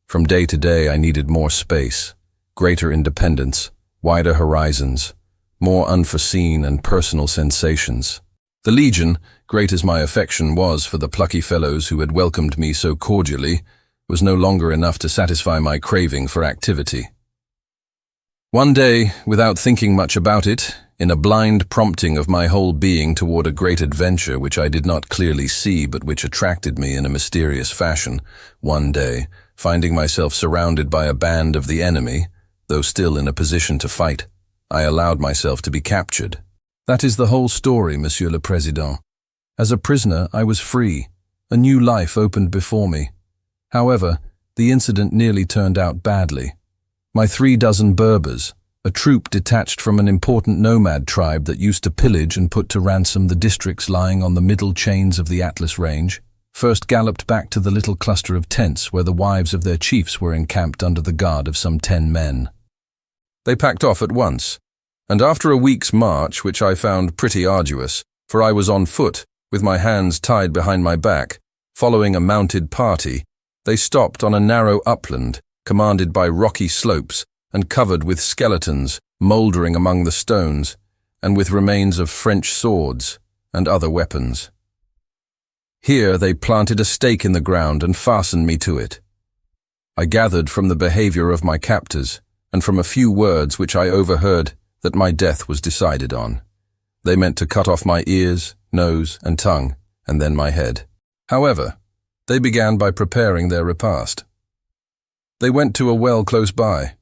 S2: From day to day I needed more space, greater independence, wider horizons, more unforeseen and personal sensations. The Legion, great as my affection was for the plucky fellows who had welcomed me so cordially, was no longer enough to satisfy my craving for activity. One day, without thinking much about it, in a blind prompting of my whole being toward a great adventure which I did not clearly see but which attracted me in a mysterious fashion, one day, finding myself surrounded by a band of the enemy, though still in a position to fight, I allowed myself to be captured. That is the whole story, Monsieur le Président. As a prisoner, I was free. A new life opened before me. However, the incident nearly turned out badly. My 36 Berbers, a troop detached from an important nomad tribe that used to pillage and put to ransom the districts lying on the middle chains of the Atlas Range, first galloped back to the little cluster of tents where the wives of their chiefs were encamped under the guard of some 10 men. They packed off at once, and after a week's march, which I found pretty arduous, for I was on foot, with my hands tied behind my back, following a mounted party, they stopped on a narrow upland, commanded by rocky slopes and covered with skeletons mouldering among the stones, and with remains of French swords and other weapons. Here they planted a stake in the ground and fastened me to it. I gathered from the behavior of my captors, and from a few words which I overheard, that my death was decided on. They meant to cut off my ears, nose, and tongue, and then my head. However, they began by preparing their repast. They went to a well close by,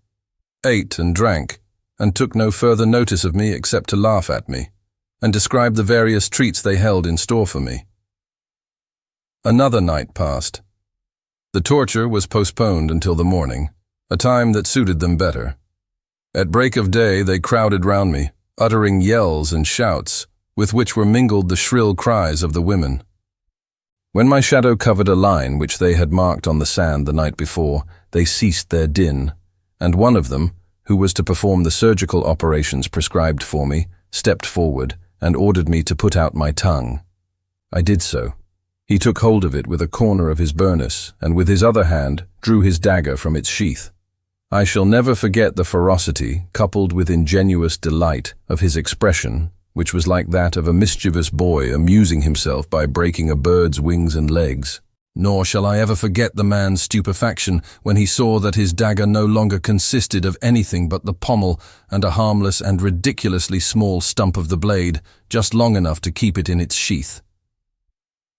S2: ate and drank, and took no further notice of me except to laugh at me, and describe the various treats they held in store for me. Another night passed. The torture was postponed until the morning, a time that suited them better. At break of day they crowded round me, uttering yells and shouts, with which were mingled the shrill cries of the women. When my shadow covered a line which they had marked on the sand the night before, they ceased their din, and one of them, who was to perform the surgical operations prescribed for me, stepped forward and ordered me to put out my tongue. I did so. He took hold of it with a corner of his burnous, and with his other hand drew his dagger from its sheath. I shall never forget the ferocity, coupled with ingenuous delight, of his expression, which was like that of a mischievous boy amusing himself by breaking a bird's wings and legs. Nor shall I ever forget the man's stupefaction when he saw that his dagger no longer consisted of anything but the pommel and a harmless and ridiculously small stump of the blade, just long enough to keep it in its sheath.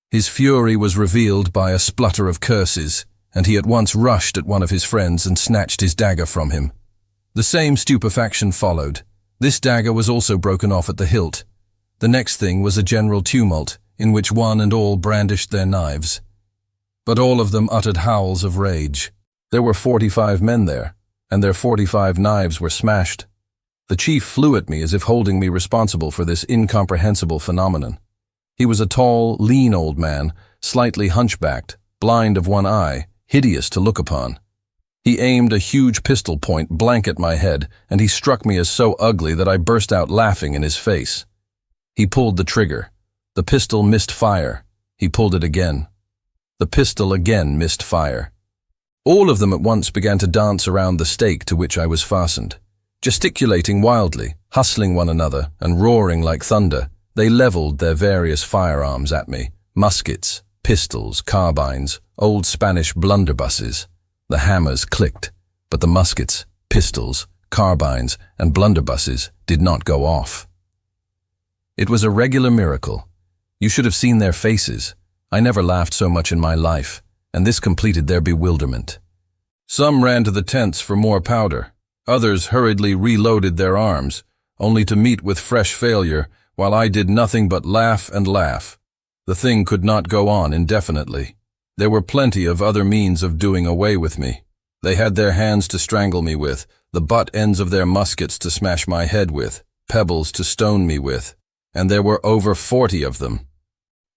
S2: His fury was revealed by a splutter of curses, and he at once rushed at one of his friends and snatched his dagger from him. The same stupefaction followed. This dagger was also broken off at the hilt. The next thing was a general tumult, in which one and all brandished their knives. But all of them uttered howls of rage. There were 45 men there, and their 45 knives were smashed. The chief flew at me as if holding me responsible for this incomprehensible phenomenon. He was a tall, lean old man, slightly hunchbacked, blind of one eye, hideous to look upon. He aimed a huge pistol point blank at my head, and he struck me as so ugly that I burst out laughing in his face. He pulled the trigger. The pistol missed fire. He pulled it again. The pistol again missed fire. All of them at once began to dance around the stake to which I was fastened. Gesticulating wildly, hustling one another, and roaring like thunder, they leveled their various firearms at me, muskets, pistols, carbines, old Spanish blunderbusses. The hammers clicked, but the muskets, pistols, carbines, and blunderbusses did not go off. It was a regular miracle. You should have seen their faces. I never laughed so much in my life, and this completed their bewilderment. Some ran to the tents for more powder. Others hurriedly reloaded their arms, only to meet with fresh failure, while I did nothing but laugh and laugh. The thing could not go on indefinitely. There were plenty of other means of doing away with me. They had their hands to strangle me with, the butt ends of their muskets to smash my head with, pebbles to stone me with, and there were over 40 of them.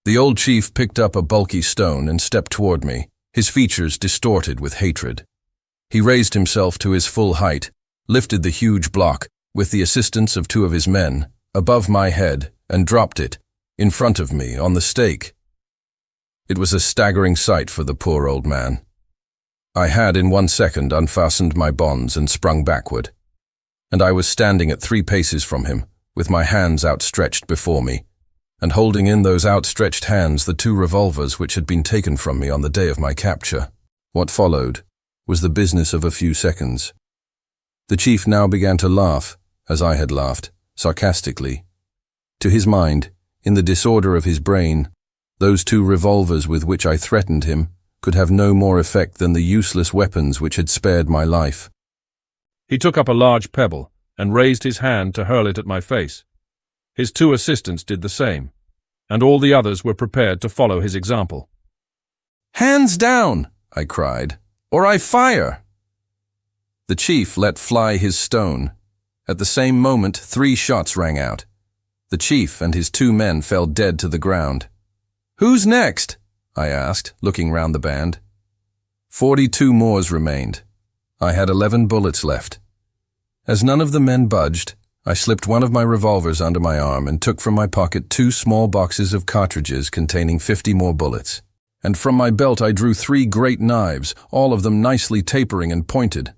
S2: The old chief picked up a bulky stone and stepped toward me, his features distorted with hatred. He raised himself to his full height, lifted the huge block, with the assistance of 2 of his men, above my head, and dropped it, in front of me, on the stake. It was a staggering sight for the poor old man. I had in 1 second unfastened my bonds and sprung backward, and I was standing at 3 paces from him, with my hands outstretched before me, and holding in those outstretched hands the 2 revolvers which had been taken from me on the day of my capture. What followed was the business of a few seconds. The chief now began to laugh, as I had laughed, sarcastically. To his mind, in the disorder of his brain, those 2 revolvers with which I threatened him could have no more effect than the useless weapons which had spared my life.
S4: He took up a large pebble and raised his hand to hurl it at my face. His 2 assistants did the same, and all the others were prepared to follow his example.
S2: "Hands down!" I cried, "or I fire!" The chief let fly his stone. At the same moment, 3 shots rang out. The chief and his 2 men fell dead to the ground. "Who's next?" I asked, looking round the band. 42 Moors remained. I had 11 bullets left. As none of the men budged, I slipped one of my revolvers under my arm and took from my pocket 2 small boxes of cartridges containing 50 more bullets. And from my belt I drew 3 great knives, all of them nicely tapering and pointed.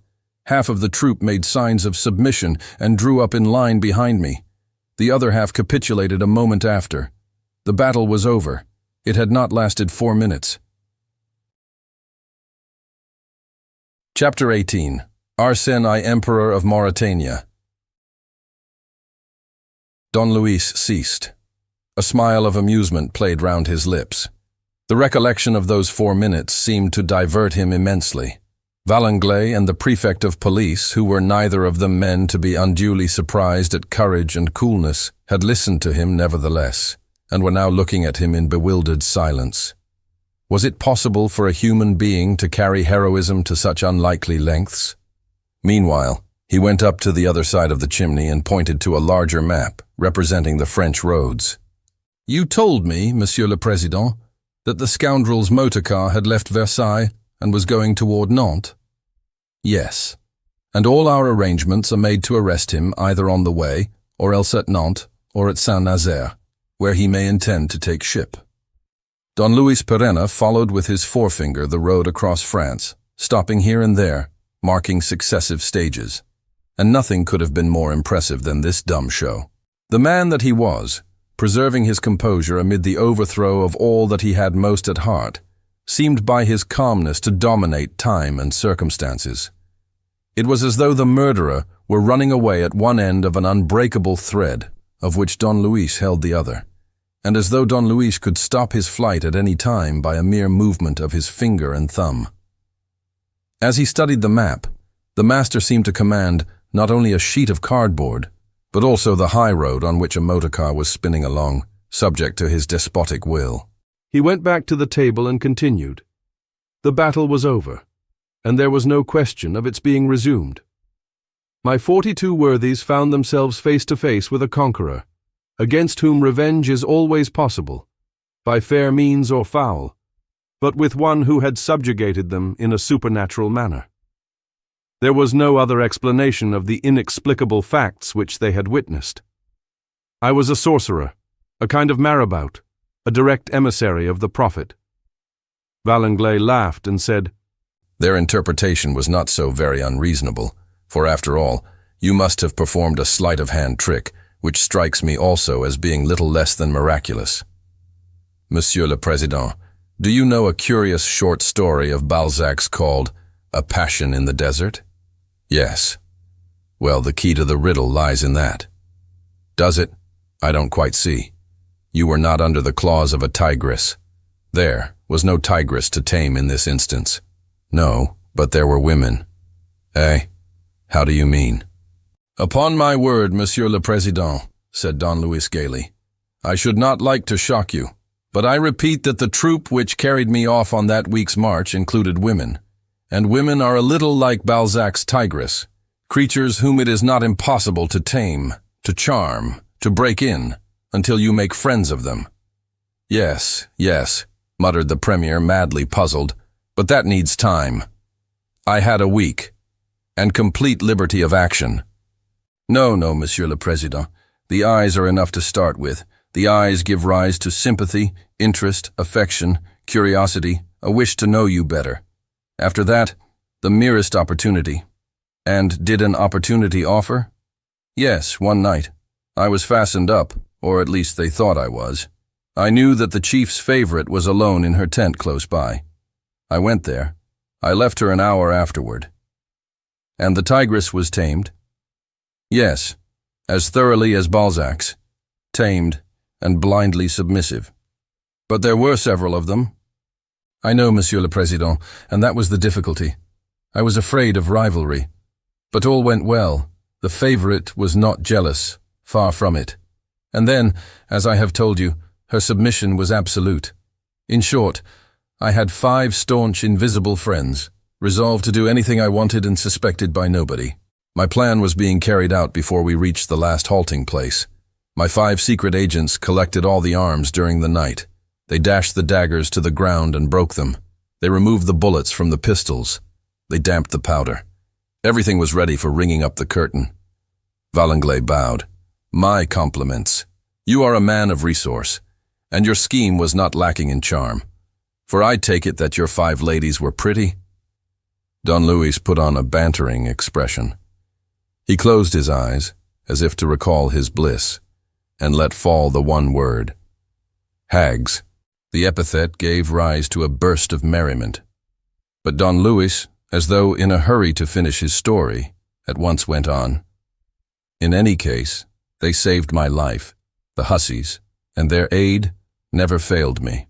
S2: Half of the troop made signs of submission and drew up in line behind me. The other half capitulated a moment after. The battle was over. It had not lasted 4 minutes. Chapter 18. Arsène I, Emperor of Mauretania. Don Luis ceased. A smile of amusement played round his lips. The recollection of those 4 minutes seemed to divert him immensely. Valanglais and the prefect of police, who were neither of them men to be unduly surprised at courage and coolness, had listened to him nevertheless, and were now looking at him in bewildered silence. Was it possible for a human being to carry heroism to such unlikely lengths? Meanwhile, he went up to the other side of the chimney and pointed to a larger map representing the French roads. "You told me, Monsieur le Président, that the scoundrel's motor car had left Versailles and was going toward Nantes?" "Yes, and all our arrangements are made to arrest him either on the way, or else at Nantes, or at Saint-Nazaire, where he may intend to take ship." Don Luis Perenna followed with his forefinger the road across France, stopping here and there, marking successive stages. And nothing could have been more impressive than this dumb show. The man that he was, preserving his composure amid the overthrow of all that he had most at heart, seemed by his calmness to dominate time and circumstances. It was as though the murderer were running away at one end of an unbreakable thread, of which Don Luis held the other, and as though Don Luis could stop his flight at any time by a mere movement of his finger and thumb. As he studied the map, the master seemed to command not only a sheet of cardboard, but also the high road on which a motorcar was spinning along, subject to his despotic will.
S4: He went back to the table and continued. The battle was over, and there was no question of its being resumed. My 42 worthies found themselves face to face with a conqueror, against whom revenge is always possible, by fair means or foul, but with one who had subjugated them in a supernatural manner. There was no other explanation of the inexplicable facts which they had witnessed. I was a sorcerer, a kind of marabout, a direct emissary of the prophet. Valanglais laughed and said,
S2: "Their interpretation was not so very unreasonable, for after all, you must have performed a sleight-of-hand trick, which strikes me also as being little less than miraculous. Monsieur le Président, do you know a curious short story of Balzac's called A Passion in the Desert? Yes. Well, the key to the riddle lies in that. Does it? I don't quite see. You were not under the claws of a tigress. There was no tigress to tame in this instance. No, but there were women. Eh? How do you mean? Upon my word, Monsieur le Président, said Don Luis gaily, I should not like to shock you, but I repeat that the troop which carried me off on that week's march included women, and women are a little like Balzac's tigress, creatures whom it is not impossible to tame, to charm, to break in, until you make friends of them. Yes, yes, muttered the Premier, madly puzzled, but that needs time. I had a week, and complete liberty of action. No, Monsieur le Président, the eyes are enough to start with. The eyes give rise to sympathy, interest, affection, curiosity, a wish to know you better. After that, the merest opportunity. And did an opportunity offer? Yes, one night. I was fastened up, or at least they thought I was. I knew that the chief's favorite was alone in her tent close by. I went there. I left her an hour afterward. And the tigress was tamed? Yes, as thoroughly as Balzac's, tamed and blindly submissive. But there were several of them. I know, Monsieur le Président, and that was the difficulty. I was afraid of rivalry. But all went well. The favorite was not jealous, far from it. And then, as I have told you, her submission was absolute. In short, I had 5 staunch, invisible friends, resolved to do anything I wanted and suspected by nobody. My plan was being carried out before we reached the last halting place. My 5 secret agents collected all the arms during the night. They dashed the daggers to the ground and broke them. They removed the bullets from the pistols. They damped the powder. Everything was ready for ringing up the curtain. Valanglais bowed. My compliments. You are a man of resource, and your scheme was not lacking in charm. For I take it that your 5 ladies were pretty. Don Luis put on a bantering expression. He closed his eyes, as if to recall his bliss, and let fall the one word. Hags. The epithet gave rise to a burst of merriment. But Don Luis, as though in a hurry to finish his story, at once went on. In any case, they saved my life, the hussies, and their aid never failed me.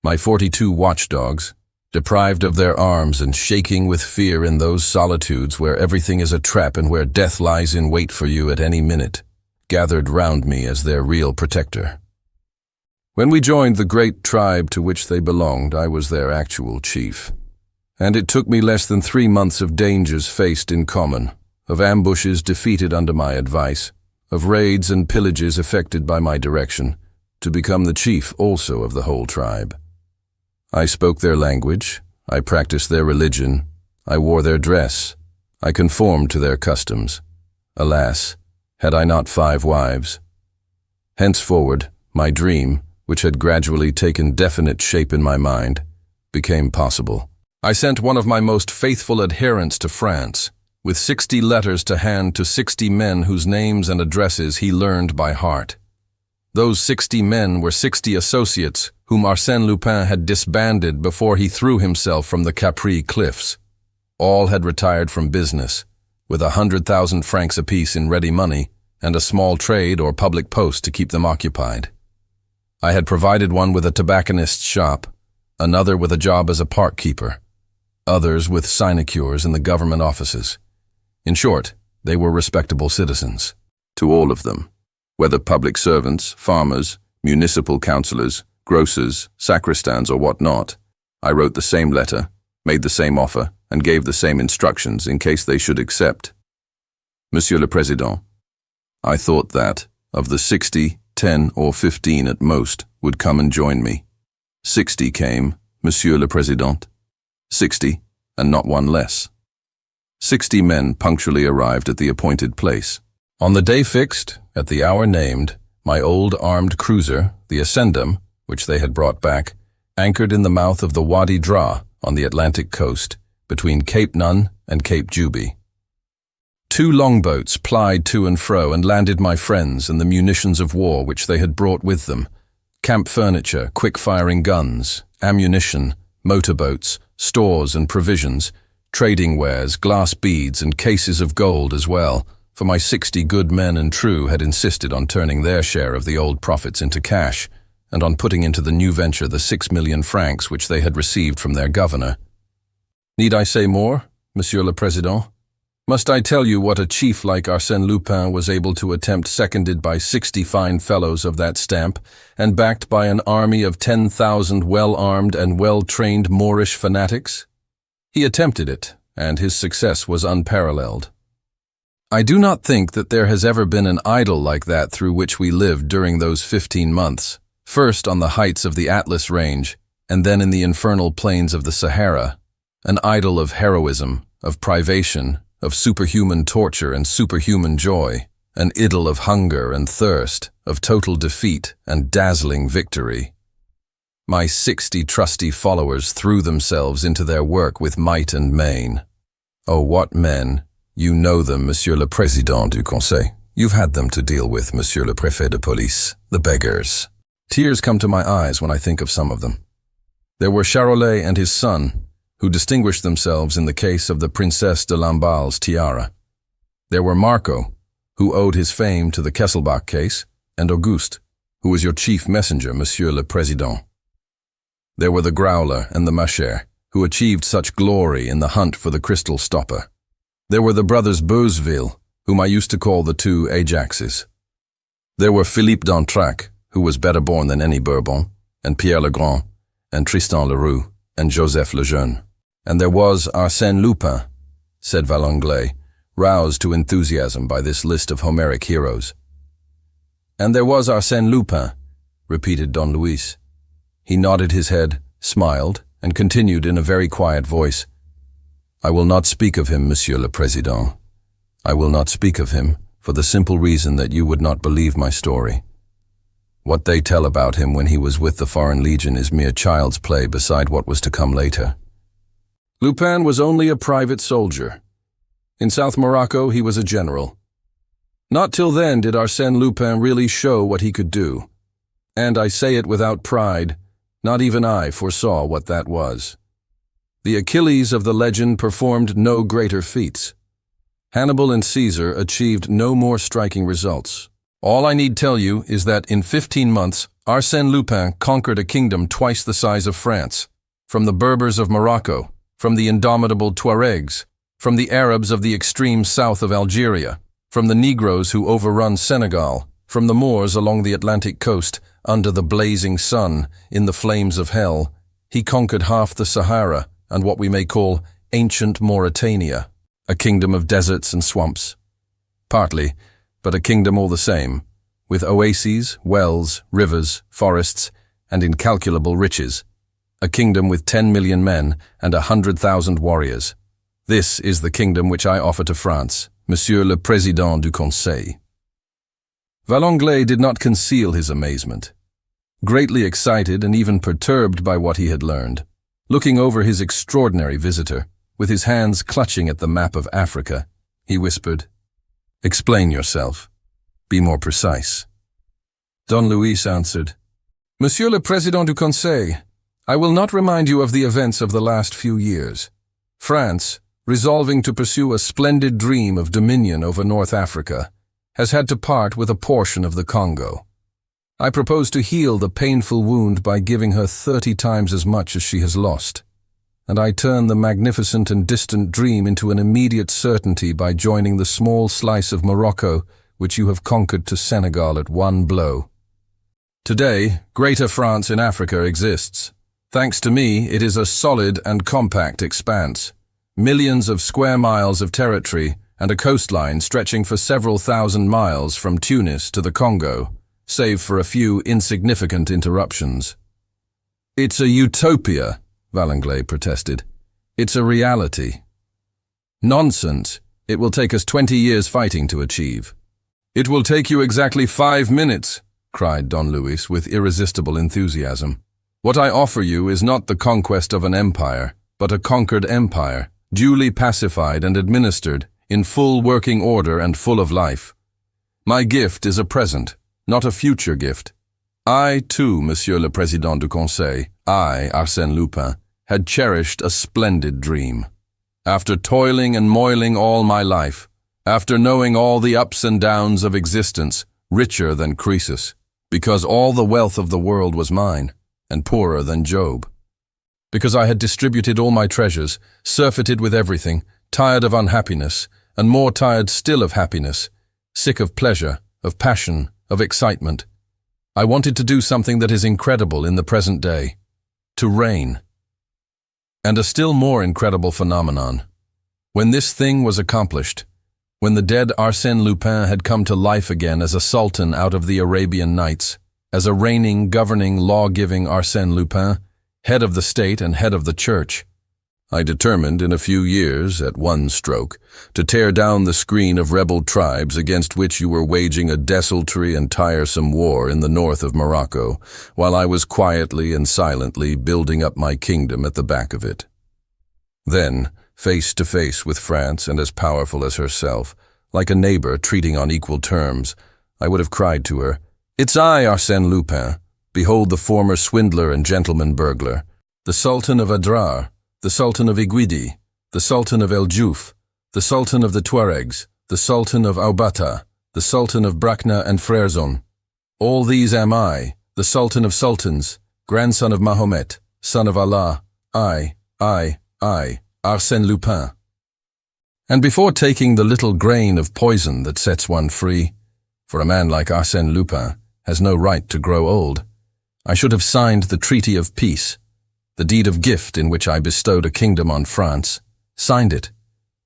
S2: My 42 watchdogs, deprived of their arms and shaking with fear in those solitudes where everything is a trap and where death lies in wait for you at any minute, gathered round me as their real protector. When we joined the great tribe to which they belonged, I was their actual chief. And it took me less than 3 months of dangers faced in common, of ambushes defeated under my advice, of raids and pillages effected by my direction, to become the chief also of the whole tribe. I spoke their language, I practiced their religion, I wore their dress, I conformed to their customs. Alas, had I not 5 wives? Henceforward, my dream, which had gradually taken definite shape in my mind, became possible. I sent one of my most faithful adherents to France, with 60 letters to hand to 60 men whose names and addresses he learned by heart. Those 60 men were 60 associates whom Arsène Lupin had disbanded before he threw himself from the Capri cliffs. All had retired from business, with 100,000 francs apiece in ready money and a small trade or public post to keep them occupied. I had provided one with a tobacconist's shop, another with a job as a park keeper, others with sinecures in the government offices. In short, they were respectable citizens. To all of them, whether public servants, farmers, municipal councillors, grocers, sacristans, or what not, I wrote the same letter, made the same offer, and gave the same instructions in case they should accept. Monsieur le Président, I thought that, of the 60, 10 or 15 at most would come and join me. 60 came, Monsieur le Président. 60, and not one less. 60 men punctually arrived at the appointed place. On the day fixed, at the hour named, my old armed cruiser, the Ascendam, which they had brought back, anchored in the mouth of the Wadi Dra on the Atlantic coast, between Cape Nun and Cape Juby. 2 longboats plied to and fro and landed my friends and the munitions of war which they had brought with them, camp furniture, quick-firing guns, ammunition, motorboats, stores and provisions, trading wares, glass beads and cases of gold as well, for my 60 good men and true had insisted on turning their share of the old profits into cash, and on putting into the new venture the 6 million francs which they had received from their governor. Need I say more, Monsieur le Président? Must I tell you what a chief like Arsène Lupin was able to attempt, seconded by 60 fine fellows of that stamp, and backed by an army of 10,000 well-armed and well-trained Moorish fanatics? He attempted it, and his success was unparalleled. I do not think that there has ever been an idyll like that through which we lived during those 15 months, first on the heights of the Atlas Range, and then in the infernal plains of the Sahara, an idyll of heroism, of privation, of superhuman torture and superhuman joy, an idyll of hunger and thirst, of total defeat and dazzling victory. My 60 trusty followers threw themselves into their work with might and main. Oh, what men! You know them, Monsieur le Président du Conseil. You've had them to deal with, Monsieur le Préfet de Police, the beggars. Tears come to my eyes when I think of some of them. There were Charolais and his son, who distinguished themselves in the case of the Princesse de Lamballe's tiara. There were Marco, who owed his fame to the Kesselbach case, and Auguste, who was your chief messenger, Monsieur le Président. There were the Growler and the Macher, who achieved such glory in the hunt for the crystal stopper. There were the brothers Beuzeville, whom I used to call the 2 Ajaxes. There were Philippe d'Antrac, who was better born than any Bourbon, and Pierre le Grand, and Tristan Leroux, and Joseph le Jeune. And there was Arsène Lupin, said Valanglais, roused to enthusiasm by this list of Homeric heroes. And there was Arsène Lupin, repeated Don Luis. He nodded his head, smiled, and continued in a very quiet voice. I will not speak of him, Monsieur le Président. I will not speak of him, for the simple reason that you would not believe my story. What they tell about him when he was with the Foreign Legion is mere child's play beside what was to come later. Lupin was only a private soldier. In South Morocco, he was a general. Not till then did Arsène Lupin really show what he could do. And I say it without pride, not even I foresaw what that was. The Achilles of the legend performed no greater feats. Hannibal and Caesar achieved no more striking results. All I need tell you is that in 15 months, Arsène Lupin conquered a kingdom twice the size of France, from the Berbers of Morocco, from the indomitable Tuaregs, from the Arabs of the extreme south of Algeria, from the Negroes who overrun Senegal, from the Moors along the Atlantic coast, under the blazing sun, in the flames of hell. He conquered half the Sahara and what we may call ancient Mauretania, a kingdom of deserts and swamps. Partly, but a kingdom all the same, with oases, wells, rivers, forests, and incalculable riches. A kingdom with 10 million men and 100,000 warriors. This is the kingdom which I offer to France, Monsieur le Président du Conseil. Valanglais did not conceal his amazement. Greatly excited and even perturbed by what he had learned, looking over his extraordinary visitor, with his hands clutching at the map of Africa, he whispered, "Explain yourself. Be more precise." Don Luis answered, "Monsieur le Président du Conseil, I will not remind you of the events of the last few years. France, resolving to pursue a splendid dream of dominion over North Africa, has had to part with a portion of the Congo. I propose to heal the painful wound by giving her 30 times as much as she has lost, and I turn the magnificent and distant dream into an immediate certainty by joining the small slice of Morocco which you have conquered to Senegal at one blow. Today, Greater France in Africa exists. Thanks to me, it is a solid and compact expanse. Millions of square miles of territory and a coastline stretching for several thousand miles from Tunis to the Congo, save for a few insignificant interruptions." "It's a utopia," Valanglais protested. "It's a reality." "Nonsense. It will take us 20 years fighting to achieve." "It will take you exactly 5 minutes," cried Don Luis with irresistible enthusiasm. "What I offer you is not the conquest of an empire, but a conquered empire, duly pacified and administered, in full working order and full of life. My gift is a present, not a future gift. I, too, Monsieur le Président du Conseil, I, Arsène Lupin, had cherished a splendid dream. After toiling and moiling all my life, after knowing all the ups and downs of existence, richer than Croesus, because all the wealth of the world was mine, and poorer than Job. Because I had distributed all my treasures, surfeited with everything, tired of unhappiness, and more tired still of happiness, sick of pleasure, of passion, of excitement. I wanted to do something that is incredible in the present day, to reign. And a still more incredible phenomenon. When this thing was accomplished, when the dead Arsène Lupin had come to life again as a sultan out of the Arabian Nights, as a reigning, governing, law-giving Arsène Lupin, head of the state and head of the church, I determined in a few years, at one stroke, to tear down the screen of rebel tribes against which you were waging a desultory and tiresome war in the north of Morocco, while I was quietly and silently building up my kingdom at the back of it. Then, face to face with France and as powerful as herself, like a neighbor treating on equal terms, I would have cried to her, "It's I, Arsène Lupin. Behold the former swindler and gentleman burglar, the Sultan of Adrar, the Sultan of Iguidi, the Sultan of El Djouf, the Sultan of the Tuaregs, the Sultan of Aubata, the Sultan of Brakna and Frerzon. All these am I, the Sultan of Sultans, grandson of Mahomet, son of Allah, I, Arsène Lupin." And before taking the little grain of poison that sets one free, for a man like Arsène Lupin has no right to grow old. I should have signed the Treaty of Peace, the deed of gift in which I bestowed a kingdom on France, signed it,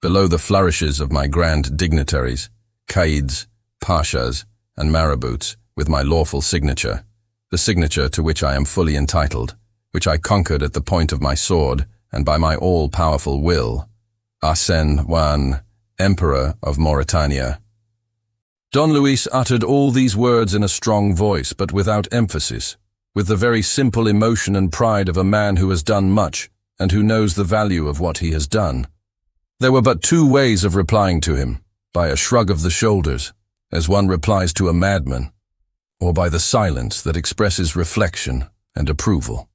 S2: below the flourishes of my grand dignitaries, Qaids, Pashas, and marabouts, with my lawful signature, the signature to which I am fully entitled, which I conquered at the point of my sword and by my all-powerful will, Arsène I, Emperor of Mauretania. Don Luis uttered all these words in a strong voice, but without emphasis, with the very simple emotion and pride of a man who has done much and who knows the value of what he has done. There were but two ways of replying to him, by a shrug of the shoulders, as one replies to a madman, or by the silence that expresses reflection and approval.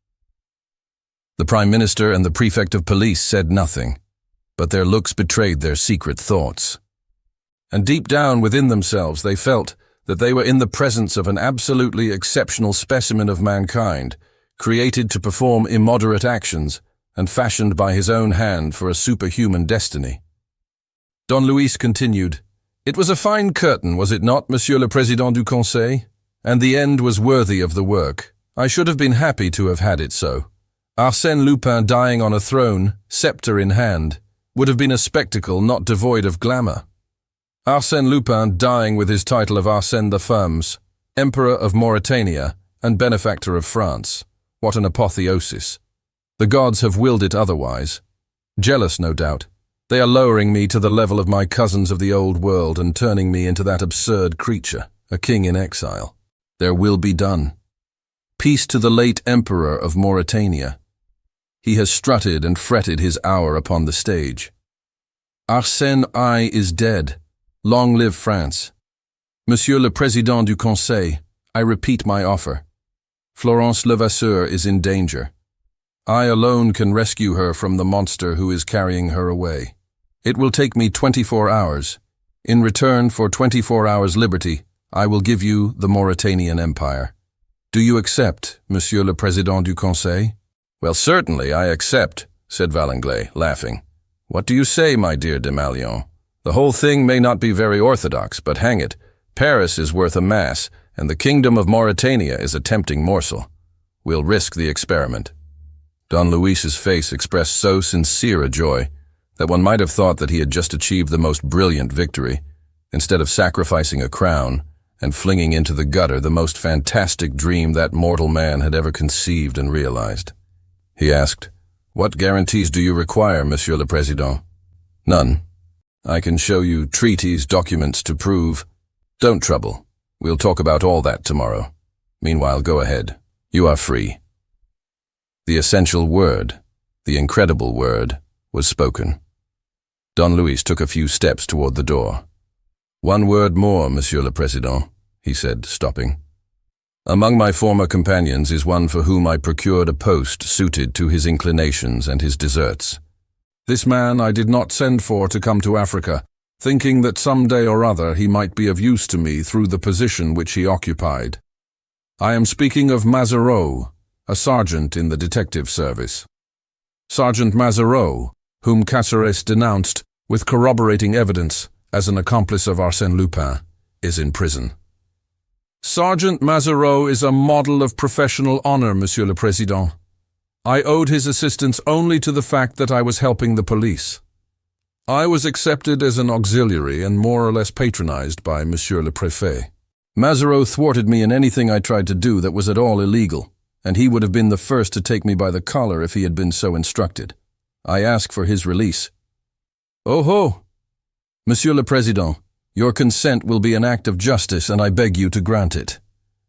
S2: The Prime Minister and the Prefect of Police said nothing, but their looks betrayed their secret thoughts. And deep down within themselves they felt that they were in the presence of an absolutely exceptional specimen of mankind, created to perform immoderate actions and fashioned by his own hand for a superhuman destiny. Don Luis continued, "It was a fine curtain, was it not, Monsieur le Président du Conseil? And the end was worthy of the work. I should have been happy to have had it so. Arsène Lupin dying on a throne, scepter in hand, would have been a spectacle not devoid of glamour. Arsène Lupin dying with his title of Arsène I, Emperor of Mauretania and Benefactor of France. What an apotheosis. The gods have willed it otherwise. Jealous, no doubt. They are lowering me to the level of my cousins of the old world and turning me into that absurd creature, a king in exile. Their will be done. Peace to the late Emperor of Mauretania. He has strutted and fretted his hour upon the stage. Arsène I is dead. Long live France. Monsieur le Président du Conseil, I repeat my offer. Florence Levasseur is in danger. I alone can rescue her from the monster who is carrying her away. It will take me 24 hours. In return for 24 hours liberty, I will give you the Mauretanian Empire. Do you accept, Monsieur le Président du Conseil? Well, certainly I accept, said Valanglais, laughing. What do you say, my dear Desmalions? The whole thing may not be very orthodox, but hang it, Paris is worth a mass, and the kingdom of Mauretania is a tempting morsel. We'll risk the experiment. Don Luis's face expressed so sincere a joy that one might have thought that he had just achieved the most brilliant victory, instead of sacrificing a crown and flinging into the gutter the most fantastic dream that mortal man had ever conceived and realized. He asked, "What guarantees do you require, Monsieur le Président?" "None. I can show you treaties, documents to prove. Don't trouble. We'll talk about all that tomorrow. Meanwhile, go ahead. You are free." The essential word, the incredible word, was spoken. Don Luis took a few steps toward the door. "One word more, Monsieur le Président," he said, stopping. "Among my former companions is one for whom I procured a post suited to his inclinations and his deserts. This man I did not send for to come to Africa, thinking that some day or other he might be of use to me through the position which he occupied. I am speaking of Mazereau, a sergeant in the detective service. Sergeant Mazereau, whom Caceres denounced, with corroborating evidence, as an accomplice of Arsène Lupin, is in prison. Sergeant Mazereau is a model of professional honor, Monsieur le Président. I owed his assistance only to the fact that I was helping the police. I was accepted as an auxiliary and more or less patronized by Monsieur le Préfet. Mazereau thwarted me in anything I tried to do that was at all illegal, and he would have been the first to take me by the collar if he had been so instructed. I ask for his release." "Oh ho! Monsieur le Président, your consent will be an act of justice, and I beg you to grant it.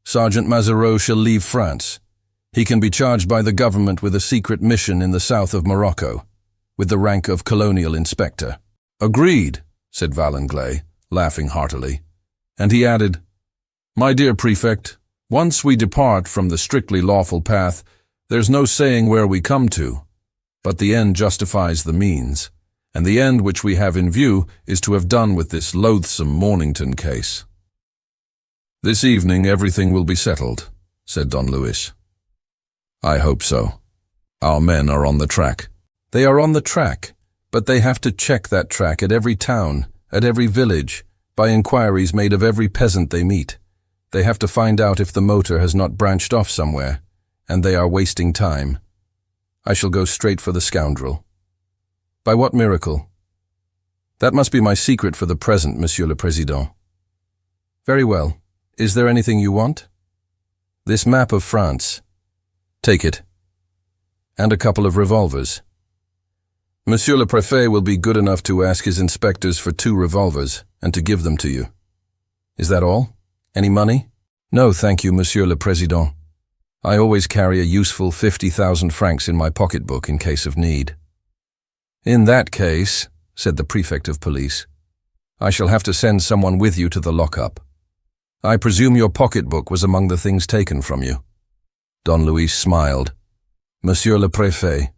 S2: Sergeant Mazereau shall leave France. He can be charged by the government with a secret mission in the south of Morocco, with the rank of colonial inspector." "Agreed," said Valanglais, laughing heartily. And he added, "My dear Prefect, once we depart from the strictly lawful path, there's no saying where we come to. But the end justifies the means, and the end which we have in view is to have done with this loathsome Mornington case." "This evening everything will be settled," said Don Luis. "I hope so. Our men are on the track." "They are on the track, but they have to check that track at every town, at every village, by inquiries made of every peasant they meet. They have to find out if the motor has not branched off somewhere, and they are wasting time. I shall go straight for the scoundrel. By what miracle? That must be my secret for the present, Monsieur le Président. Very well. Is there anything you want? This map of France. Take it. And a couple of revolvers. Monsieur le Préfet will be good enough to ask his inspectors for 2 revolvers and to give them to you. Is that all? Any money? No, thank you, Monsieur le Président. I always carry a useful 50,000 francs in my pocketbook in case of need. In that case, said the prefect of police, I shall have to send someone with you to the lockup. I presume your pocketbook was among the things taken from you. Don Luis smiled. Monsieur le Préfet,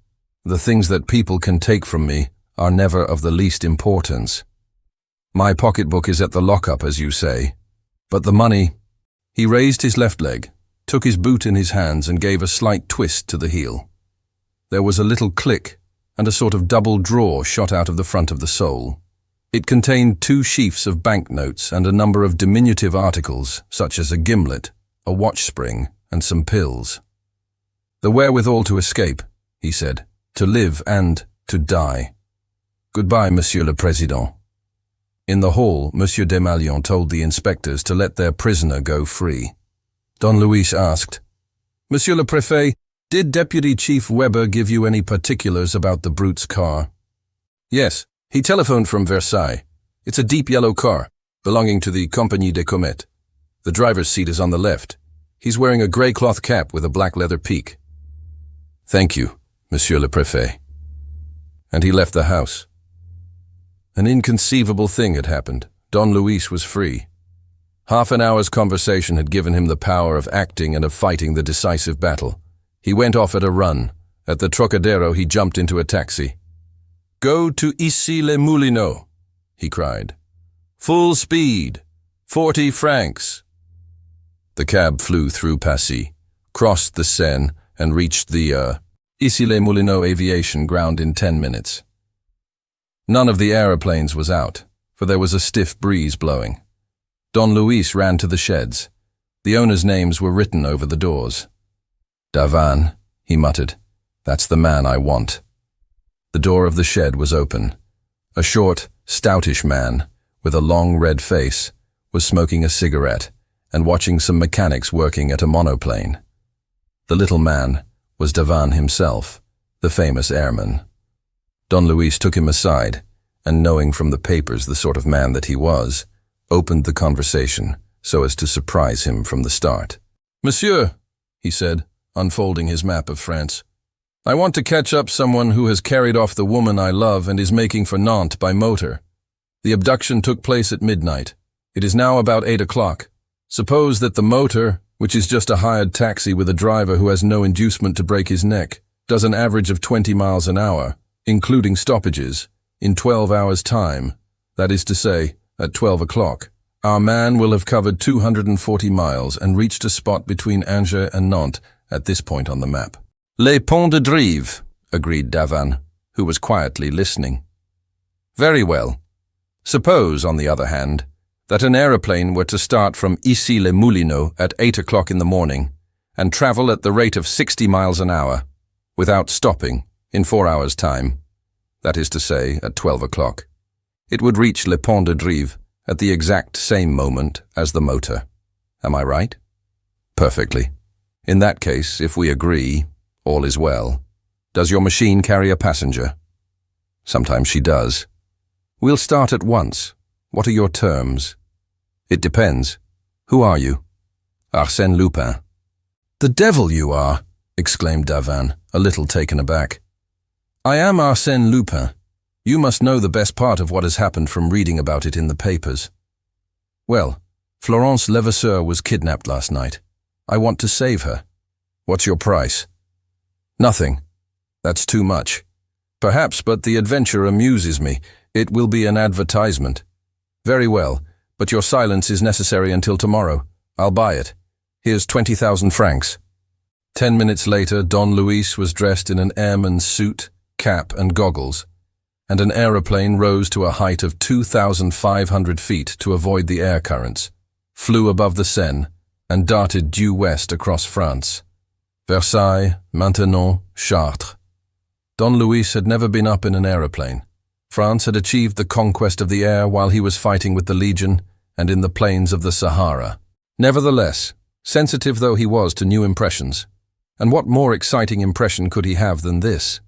S2: the things that people can take from me are never of the least importance. My pocketbook is at the lockup, as you say, but the money... He raised his left leg, took his boot in his hands and gave a slight twist to the heel. There was a little click, and a sort of double drawer shot out of the front of the sole. It contained 2 sheafs of banknotes and a number of diminutive articles, such as a gimlet, a watch spring, and some pills. The wherewithal to escape, he said, to live and to die. Goodbye, Monsieur le Président. In the hall, Monsieur Desmalions told the inspectors to let their prisoner go free. Don Luis asked, Monsieur le Préfet, did Deputy Chief Weber give you any particulars about the brute's car? Yes, he telephoned from Versailles. It's a deep yellow car, belonging to the Compagnie des Comètes. The driver's seat is on the left. He's wearing a grey cloth cap with a black leather peak. Thank you, Monsieur le Préfet. And he left the house. An inconceivable thing had happened. Don Luis was free. Half an hour's conversation had given him the power of acting and of fighting the decisive battle. He went off at a run. At the Trocadero, he jumped into a taxi. Go to Issy-les-Moulineaux, he cried. Full speed, 40 francs. The cab flew through Passy, crossed the Seine, and reached the Issy-les-Moulineaux aviation ground in 10 minutes. None of the aeroplanes was out, for there was a stiff breeze blowing. Don Luis ran to the sheds. The owners' names were written over the doors. Davan, he muttered, that's the man I want. The door of the shed was open. A short, stoutish man, with a long red face, was smoking a cigarette and watching some mechanics working at a monoplane. The little man was Davan himself, the famous airman. Don Luis took him aside, and knowing from the papers the sort of man that he was, opened the conversation so as to surprise him from the start. Monsieur, he said, unfolding his map of France, I want to catch up someone who has carried off the woman I love and is making for Nantes by motor. The abduction took place at midnight. It is now about 8 o'clock. Suppose that the motor, which is just a hired taxi with a driver who has no inducement to break his neck, does an average of 20 miles an hour, including stoppages, in 12 hours' time, that is to say, at 12 o'clock. Our man will have covered 240 miles and reached a spot between Angers and Nantes at this point on the map. Les Ponts de Drive, agreed Davan, who was quietly listening. Very well. Suppose, on the other hand, that an aeroplane were to start from Issy-les-Moulineaux at 8 o'clock in the morning and travel at the rate of 60 miles an hour, without stopping, in 4 hours' time, that is to say, at 12 o'clock. It would reach Les Ponts de Drive at the exact same moment as the motor. Am I right? Perfectly. In that case, if we agree, all is well. Does your machine carry a passenger? Sometimes she does. We'll start at once. What are your terms? It depends. Who are you? Arsène Lupin. The devil you are, exclaimed Davan, a little taken aback. I am Arsène Lupin. You must know the best part of what has happened from reading about it in the papers. Well, Florence Levasseur was kidnapped last night. I want to save her. What's your price? Nothing. That's too much. Perhaps, but the adventure amuses me. It will be an advertisement. Very well, but your silence is necessary until tomorrow. I'll buy it. Here's 20,000 francs. 10 minutes later, Don Luis was dressed in an airman's suit, cap and goggles. and an aeroplane rose to a height of 2,500 feet to avoid the air currents, flew above the Seine, and darted due west across France. Versailles, Maintenon, Chartres. Don Luis had never been up in an aeroplane. France had achieved the conquest of the air while he was fighting with the Legion and in the plains of the Sahara. Nevertheless, sensitive though he was to new impressions, and what more exciting impression could he have than this?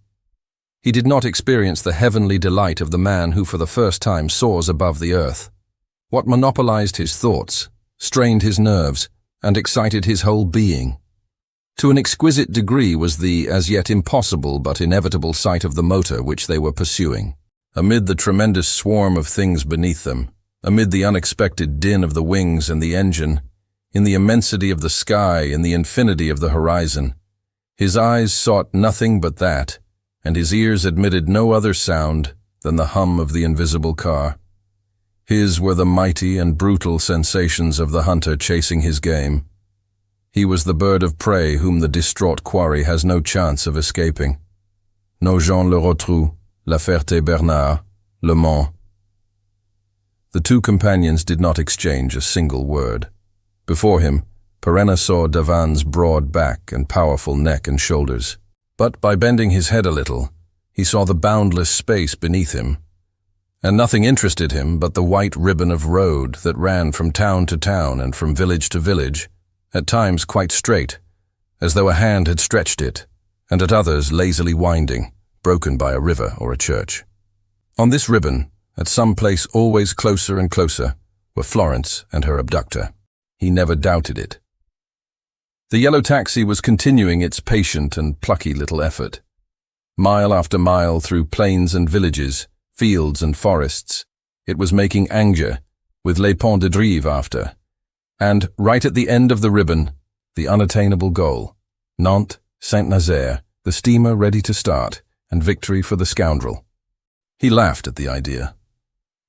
S2: He did not experience the heavenly delight of the man who for the first time soars above the earth. What monopolized his thoughts, strained his nerves, and excited his whole being? To an exquisite degree was the as yet impossible but inevitable sight of the motor which they were pursuing. Amid the tremendous swarm of things beneath them, amid the unexpected din of the wings and the engine, in the immensity of the sky, in the infinity of the horizon, his eyes sought nothing but that, and his ears admitted no other sound than the hum of the invisible car. His were the mighty and brutal sensations of the hunter chasing his game. He was the bird of prey whom the distraught quarry has no chance of escaping. Nogent-le-Rotrou, La Ferté-Bernard, Le Mans. The two companions did not exchange a single word. Before him, Perenna saw Davan's broad back and powerful neck and shoulders. But by bending his head a little, he saw the boundless space beneath him, and nothing interested him but the white ribbon of road that ran from town to town and from village to village, at times quite straight, as though a hand had stretched it, and at others lazily winding, broken by a river or a church. On this ribbon, at some place always closer and closer, were Florence and her abductor. He never doubted it. The yellow taxi was continuing its patient and plucky little effort. Mile after mile through plains and villages, fields and forests, it was making Angers, with Les Ponts de Drive after, and, right at the end of the ribbon, the unattainable goal, Nantes, Saint-Nazaire, the steamer ready to start, and victory for the scoundrel. He laughed at the idea.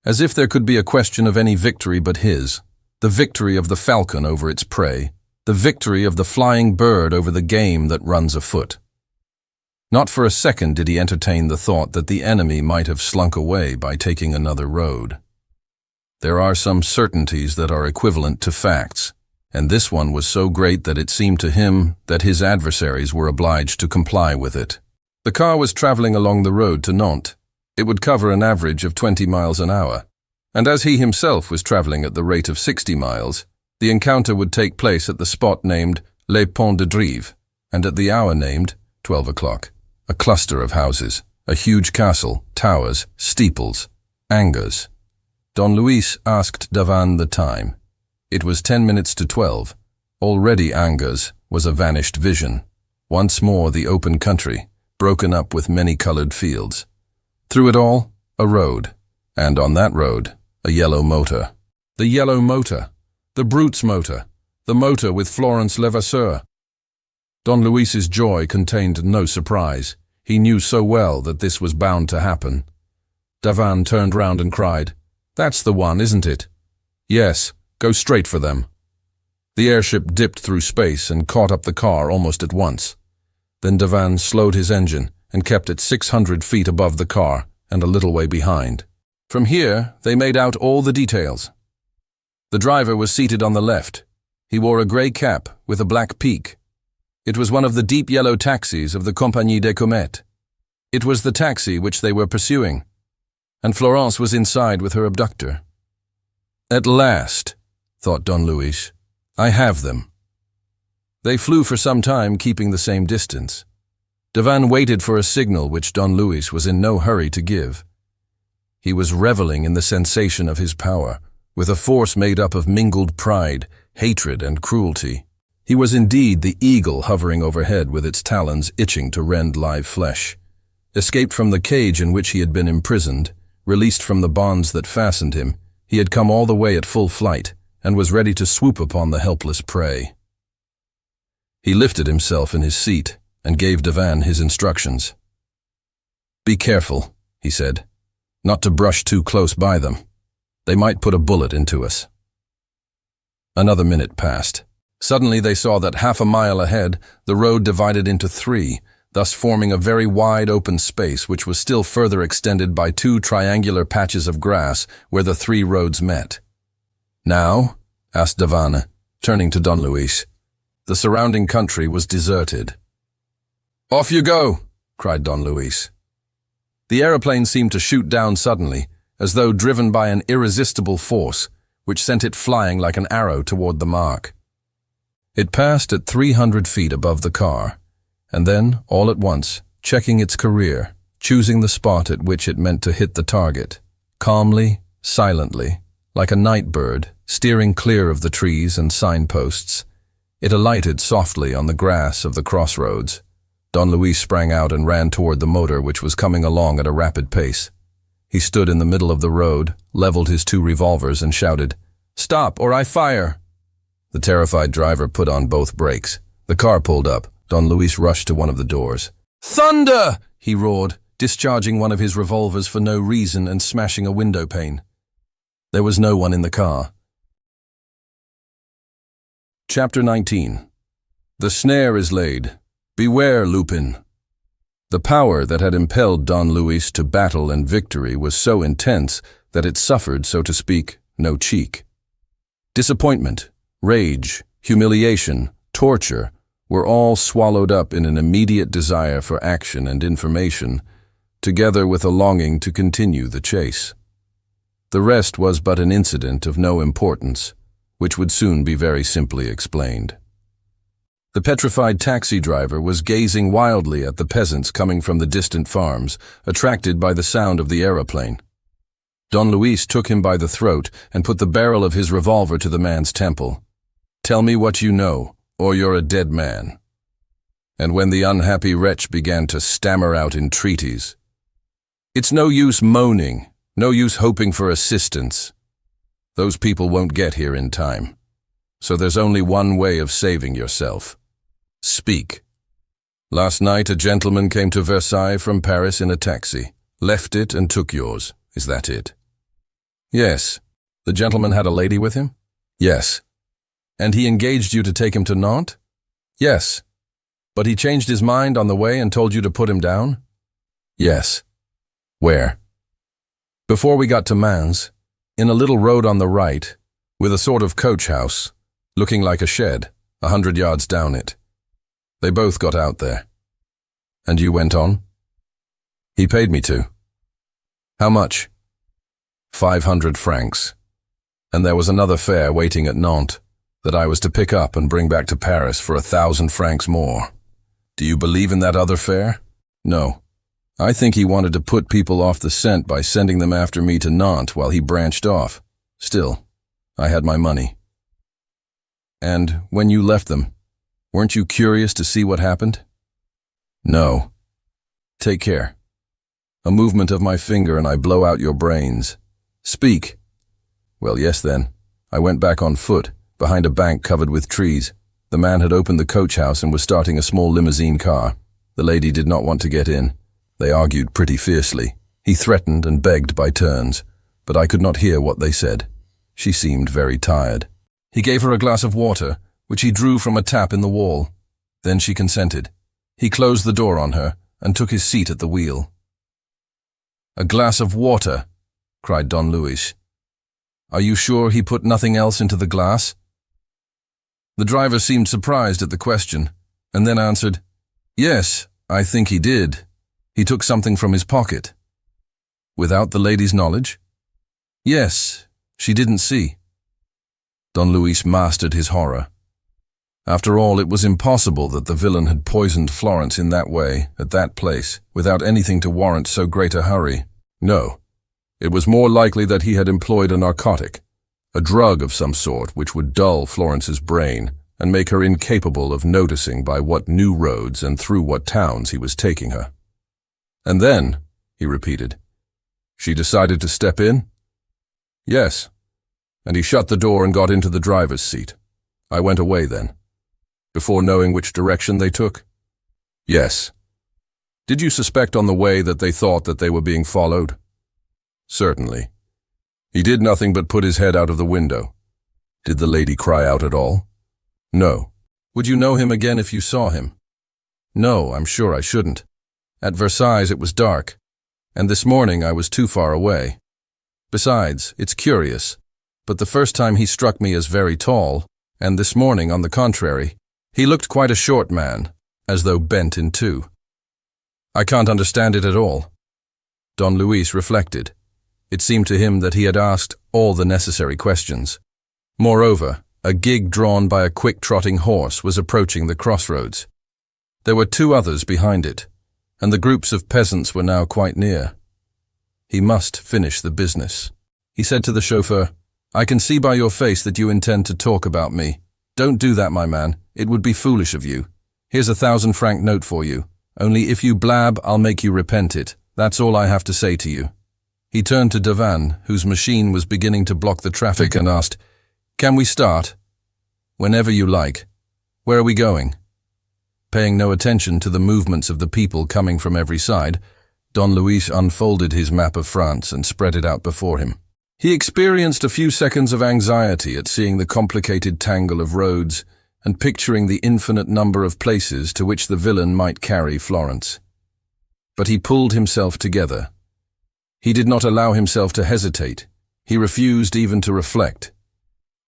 S2: As if there could be a question of any victory but his, the victory of the falcon over its prey, the victory of the flying bird over the game that runs afoot. Not for a second did he entertain the thought that the enemy might have slunk away by taking another road. There are some certainties that are equivalent to facts, and this one was so great that it seemed to him that his adversaries were obliged to comply with it. The car was traveling along the road to Nantes. It would cover an average of 20 miles an hour, and as he himself was traveling at the rate of 60 miles, the encounter would take place at the spot named Les Ponts de Drive, and at the hour named 12 o'clock. A cluster of houses, a huge castle, towers, steeples, Angers. Don Luis asked Davan the time. It was 10 minutes to 12. Already Angers was a vanished vision. Once more the open country, broken up with many-colored fields. Through it all, a road, and on that road, a yellow motor. The yellow motor! The brute's motor, the motor with Florence Levasseur. Don Luis's joy contained no surprise. He knew so well that this was bound to happen. Davan turned round and cried, "That's the one, isn't it?" "Yes, go straight for them." The airship dipped through space and caught up the car almost at once. Then Davan slowed his engine and kept it 600 feet above the car and a little way behind. From here, they made out all the details. The driver was seated on the left. He wore a grey cap with a black peak. It was one of the deep yellow taxis of the Compagnie des Comètes. It was the taxi which they were pursuing, and Florence was inside with her abductor. At last, thought Don Luis, I have them. They flew for some time, keeping the same distance. Davan waited for a signal which Don Luis was in no hurry to give. He was reveling in the sensation of his power, with a force made up of mingled pride, hatred, and cruelty. He was indeed the eagle hovering overhead with its talons itching to rend live flesh. Escaped from the cage in which he had been imprisoned, released from the bonds that fastened him, he had come all the way at full flight, and was ready to swoop upon the helpless prey. He lifted himself in his seat, and gave Davan his instructions. "Be careful," he said, "not to brush too close by them. They might put a bullet into us." Another minute passed. Suddenly they saw that half a mile ahead, the road divided into three, thus forming a very wide open space which was still further extended by two triangular patches of grass where the three roads met. "Now?" asked Davana, turning to Don Luis. The surrounding country was deserted. "Off you go!" cried Don Luis. The aeroplane seemed to shoot down suddenly, as though driven by an irresistible force, which sent it flying like an arrow toward the mark. It passed at 300 feet above the car, and then, all at once, checking its career, choosing the spot at which it meant to hit the target, calmly, silently, like a night bird, steering clear of the trees and signposts, it alighted softly on the grass of the crossroads. Don Luis sprang out and ran toward the motor which was coming along at a rapid pace. He stood in the middle of the road, leveled his two revolvers and shouted, "Stop, or I fire!" The terrified driver put on both brakes. The car pulled up. Don Luis rushed to one of the doors. "Thunder!" he roared, discharging one of his revolvers for no reason and smashing a window pane. There was no one in the car. Chapter 19. The snare is laid. Beware, Lupin. The power that had impelled Don Luis to battle and victory was so intense that it suffered, so to speak, no cheek. Disappointment, rage, humiliation, torture were all swallowed up in an immediate desire for action and information, together with a longing to continue the chase. The rest was but an incident of no importance, which would soon be very simply explained. The petrified taxi driver was gazing wildly at the peasants coming from the distant farms, attracted by the sound of the aeroplane. Don Luis took him by the throat and put the barrel of his revolver to the man's temple. "Tell me what you know, or you're a dead man." And when the unhappy wretch began to stammer out entreaties, "It's no use moaning, no use hoping for assistance. Those people won't get here in time. So there's only one way of saving yourself. Speak. Last night a gentleman came to Versailles from Paris in a taxi, left it and took yours. Is that it?" "Yes." "The gentleman had a lady with him?" "Yes." "And he engaged you to take him to Nantes?" "Yes." "But he changed his mind on the way and told you to put him down?" "Yes." "Where?" "Before we got to Mans, in a little road on the right, with a sort of coach house, looking like a shed, 100 yards down it. They both got out there." "And you went on?" "He paid me to." "How much?" 500 francs. And there was another fare waiting at Nantes that I was to pick up and bring back to Paris for 1,000 francs more. Do you believe in that other fare? No. I think he wanted to put people off the scent by sending them after me to Nantes while he branched off. Still, I had my money. And when you left them, weren't you curious to see what happened? No. Take care. A movement of my finger and I blow out your brains. Speak. Well, yes then. I went back on foot, behind a bank covered with trees. The man had opened the coach house and was starting a small limousine car. The lady did not want to get in. They argued pretty fiercely. He threatened and begged by turns, but I could not hear what they said. She seemed very tired. He gave her a glass of water, which he drew from a tap in the wall. Then she consented. He closed the door on her and took his seat at the wheel. "A glass of water," cried Don Luis. "Are you sure he put nothing else into the glass?" The driver seemed surprised at the question, and then answered, "Yes, I think he did. He took something from his pocket." "Without the lady's knowledge?" "Yes, she didn't see." Don Luis mastered his horror. After all, it was impossible that the villain had poisoned Florence in that way, at that place, without anything to warrant so great a hurry. No, it was more likely that he had employed a narcotic, a drug of some sort which would dull Florence's brain and make her incapable of noticing by what new roads and through what towns he was taking her. "And then," he repeated, "she decided to step in?" "Yes." And he shut the door and got into the driver's seat. I went away then. Before knowing which direction they took? Yes. Did you suspect on the way that they thought that they were being followed? Certainly. He did nothing but put his head out of the window. Did the lady cry out at all? No. Would you know him again if you saw him? No, I'm sure I shouldn't. At Versailles it was dark, and this morning I was too far away. Besides, it's curious, but the first time he struck me as very tall, and this morning, on the contrary, he looked quite a short man, as though bent in two. I can't understand it at all. Don Luis reflected. It seemed to him that he had asked all the necessary questions. Moreover, a gig drawn by a quick-trotting horse was approaching the crossroads. There were 2 others behind it, and the groups of peasants were now quite near. He must finish the business. He said to the chauffeur, "I can see by your face that you intend to talk about me. Don't do that, my man. It would be foolish of you. Here's a 1,000-franc note for you. Only if you blab, I'll make you repent it. That's all I have to say to you." He turned to Devanne, whose machine was beginning to block the traffic, and asked, "Can we start?" "Whenever you like. Where are we going?" Paying no attention to the movements of the people coming from every side, Don Luis unfolded his map of France and spread it out before him. He experienced a few seconds of anxiety at seeing the complicated tangle of roads and picturing the infinite number of places to which the villain might carry Florence. But he pulled himself together. He did not allow himself to hesitate. He refused even to reflect.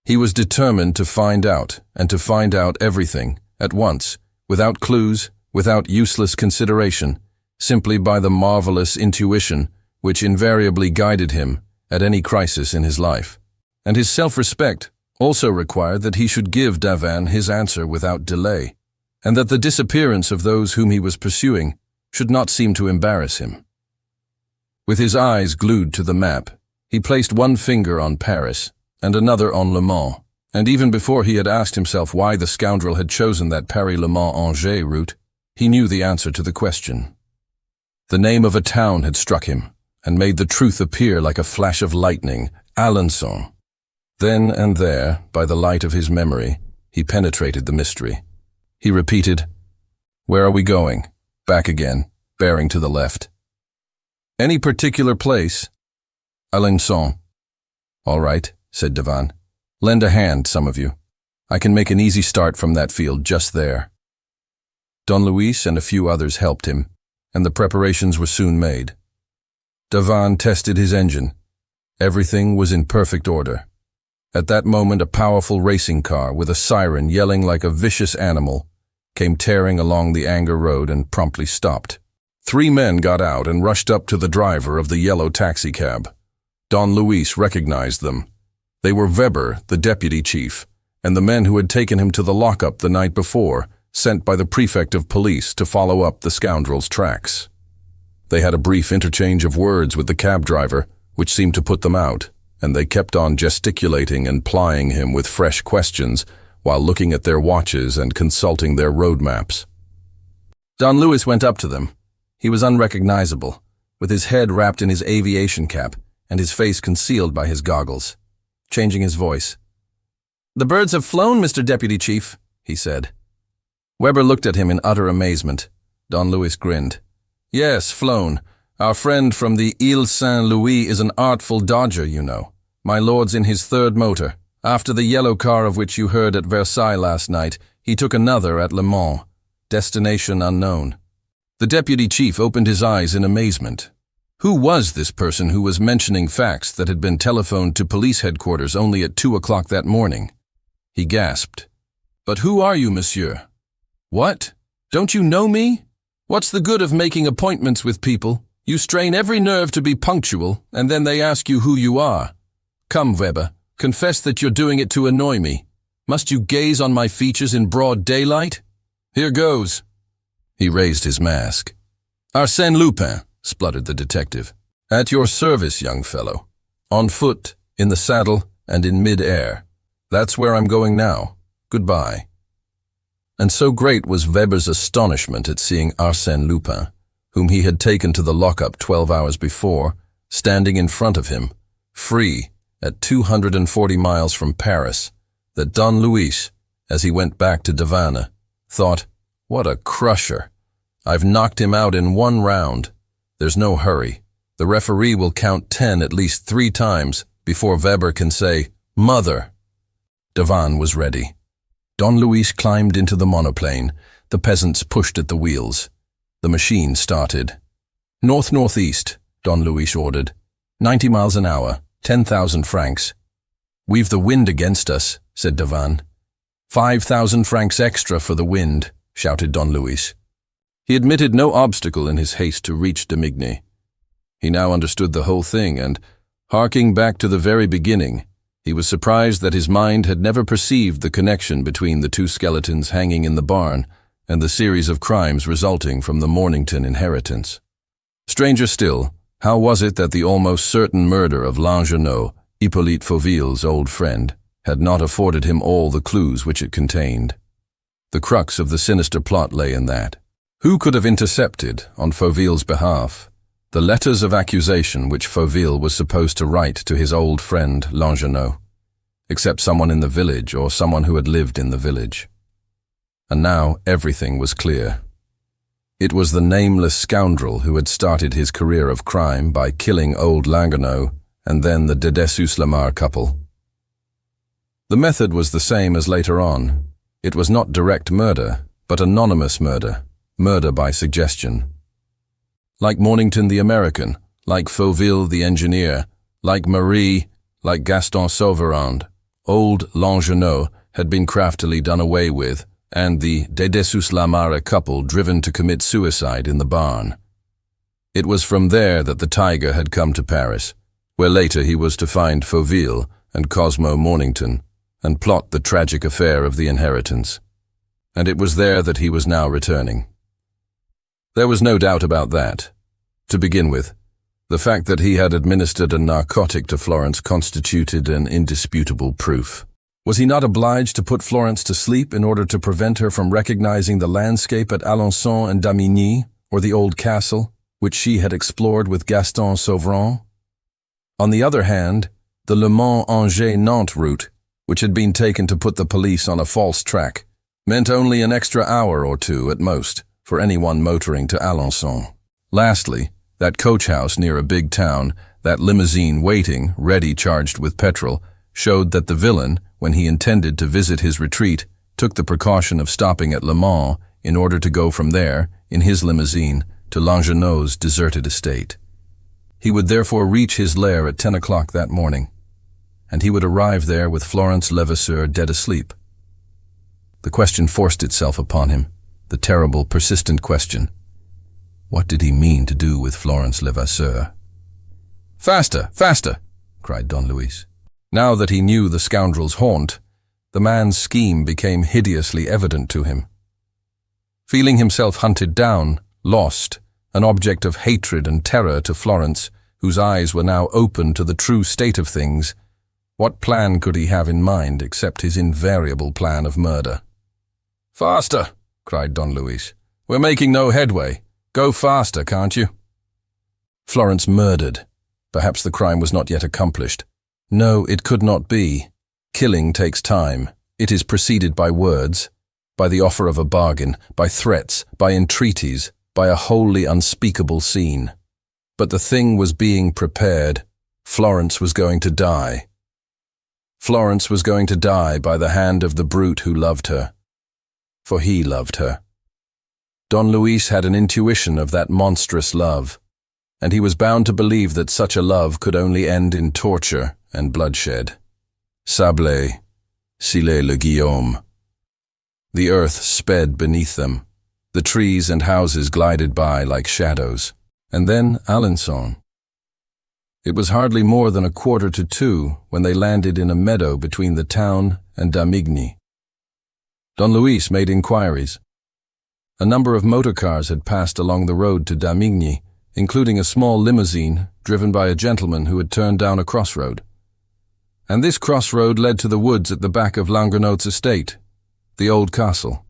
S2: He was determined to find out, and to find out everything, at once, without clues, without useless consideration, simply by the marvelous intuition which invariably guided him at any crisis in his life. And his self-respect also required that he should give Devanne his answer without delay, and that the disappearance of those whom he was pursuing should not seem to embarrass him. With his eyes glued to the map, he placed one finger on Paris and another on Le Mans, and even before he had asked himself why the scoundrel had chosen that Paris-Le Mans-Angers route, he knew the answer to the question. The name of a town had struck him and made the truth appear like a flash of lightning, Alençon. Then and there, by the light of his memory, he penetrated the mystery. He repeated, "Where are we going?" Back again, bearing to the left. "Any particular place?" "Alençon." "All right," said Devanne. "Lend a hand, some of you. I can make an easy start from that field just there." Don Luis and a few others helped him, and the preparations were soon made. Devanne tested his engine. Everything was in perfect order. At that moment, a powerful racing car with a siren yelling like a vicious animal came tearing along the Angers road and promptly stopped. 3 men got out and rushed up to the driver of the yellow taxicab. Don Luis recognized them. They were Weber, the deputy chief, and the men who had taken him to the lockup the night before, sent by the prefect of police to follow up the scoundrel's tracks. They had a brief interchange of words with the cab driver, which seemed to put them out, and they kept on gesticulating and plying him with fresh questions while looking at their watches and consulting their road maps. Don Luis went up to them. He was unrecognizable, with his head wrapped in his aviation cap and his face concealed by his goggles. Changing his voice, "The birds have flown, Mr. Deputy Chief," he said. Weber looked at him in utter amazement. Don Luis grinned. "Yes, flown. Our friend from the Ile Saint-Louis is an artful dodger, you know. My lord's in his 3rd motor. After the yellow car of which you heard at Versailles last night, he took another at Le Mans. Destination unknown." The deputy chief opened his eyes in amazement. Who was this person who was mentioning facts that had been telephoned to police headquarters only at 2 o'clock that morning? He gasped. "But who are you, monsieur?" "What? Don't you know me? What's the good of making appointments with people? You strain every nerve to be punctual, and then they ask you who you are. Come, Weber, confess that you're doing it to annoy me. Must you gaze on my features in broad daylight? Here goes." He raised his mask. "Arsène Lupin," spluttered the detective. "At your service, young fellow. On foot, in the saddle, and in mid-air. That's where I'm going now. Goodbye." And so great was Weber's astonishment at seeing Arsène Lupin, whom he had taken to the lockup 12 hours before, standing in front of him, free, at 240 miles from Paris, that Don Luis, as he went back to Devanne, thought, "What a crusher. I've knocked him out in 1 round. There's no hurry. The referee will count 10 at least 3 times before Weber can say, 'Mother.'" Devanne was ready. Don Luis climbed into the monoplane. The peasants pushed at the wheels. The machine started. "North-northeast," Don Luis ordered. 90 miles an hour, 10,000 francs. "We've the wind against us," said Davan. 5,000 francs extra for the wind," shouted Don Luis. He admitted no obstacle in his haste to reach Damigny. He now understood the whole thing, and, harking back to the very beginning, he was surprised that his mind had never perceived the connection between the two skeletons hanging in the barn and the series of crimes resulting from the Mornington inheritance. Stranger still, how was it that the almost certain murder of Langerneau, Hippolyte Fauville's old friend, had not afforded him all the clues which it contained? The crux of the sinister plot lay in that. Who could have intercepted, on Fauville's behalf, the letters of accusation which Fauville was supposed to write to his old friend Langerneau, except someone in the village or someone who had lived in the village? And now everything was clear. It was the nameless scoundrel who had started his career of crime by killing old Langerneau and then the de Dessous-Lamar couple. The method was the same as later on. It was not direct murder, but anonymous murder, murder by suggestion. Like Mornington the American, like Fauville the engineer, like Marie, like Gaston Sauverand, old Langerneau had been craftily done away with, and the de Dessous-Lamar couple driven to commit suicide in the barn. It was from there that the tiger had come to Paris, where later he was to find Fauville and Cosmo Mornington, and plot the tragic affair of the inheritance. And it was there that he was now returning. There was no doubt about that. To begin with, the fact that he had administered a narcotic to Florence constituted an indisputable proof. Was he not obliged to put Florence to sleep in order to prevent her from recognizing the landscape at Alençon and Damigny, or the old castle, which she had explored with Gaston Sauverand? On the other hand, the Le Mans-Angers-Nantes route, which had been taken to put the police on a false track, meant only an extra hour or two at most for anyone motoring to Alençon. Lastly, that coach house near a big town, that limousine waiting, ready charged with petrol, showed that the villain, when he intended to visit his retreat, took the precaution of stopping at Le Mans in order to go from there, in his limousine, to Langerneau's deserted estate. He would therefore reach his lair at 10 o'clock that morning, and he would arrive there with Florence Levasseur dead asleep. The question forced itself upon him, the terrible, persistent question. What did he mean to do with Florence Levasseur? "Faster, faster!" cried Don Luis. Now that he knew the scoundrel's haunt, the man's scheme became hideously evident to him. Feeling himself hunted down, lost, an object of hatred and terror to Florence, whose eyes were now open to the true state of things, what plan could he have in mind except his invariable plan of murder? "Faster!" cried Don Luis. "We're making no headway. Go faster, can't you?" Florence murdered. Perhaps the crime was not yet accomplished. No, it could not be. Killing takes time. It is preceded by words, by the offer of a bargain, by threats, by entreaties, by a wholly unspeakable scene. But the thing was being prepared. Florence was going to die. Florence was going to die by the hand of the brute who loved her. For he loved her. Don Luis had an intuition of that monstrous love, and he was bound to believe that such a love could only end in torture and bloodshed. Sablé, Sile le Guillaume. The earth sped beneath them. The trees and houses glided by like shadows. And then Alençon. It was hardly more than 1:45 when they landed in a meadow between the town and Damigny. Don Luis made inquiries. A number of motor cars had passed along the road to Damigny, including a small limousine driven by a gentleman who had turned down a crossroad. And this crossroad led to the woods at the back of Langerneau's estate, the old castle.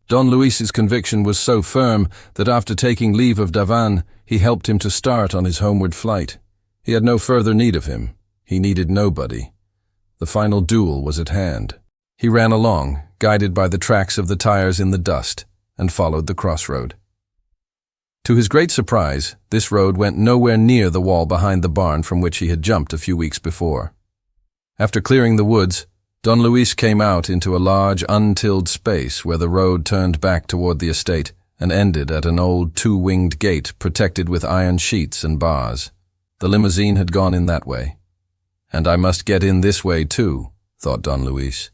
S2: Don Luis's conviction was so firm that after taking leave of Davan, he helped him to start on his homeward flight. He had no further need of him. He needed nobody. The final duel was at hand. He ran along, guided by the tracks of the tires in the dust, and followed the crossroad. To his great surprise, this road went nowhere near the wall behind the barn from which he had jumped a few weeks before. After clearing the woods, Don Luis came out into a large, untilled space where the road turned back toward the estate and ended at an old two-winged gate protected with iron sheets and bars. The limousine had gone in that way. And I must get in this way too, thought Don Luis.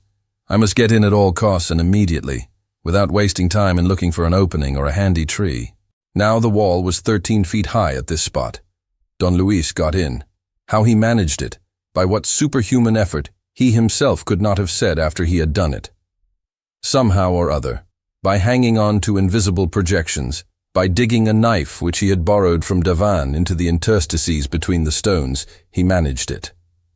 S2: I must get in at all costs and immediately, without wasting time in looking for an opening or a handy tree. Now the wall was 13 feet high at this spot. Don Luis got in. How he managed it, by what superhuman effort, he himself could not have said after he had done it. Somehow or other, by hanging on to invisible projections, by digging a knife which he had borrowed from Davan into the interstices between the stones, he managed it.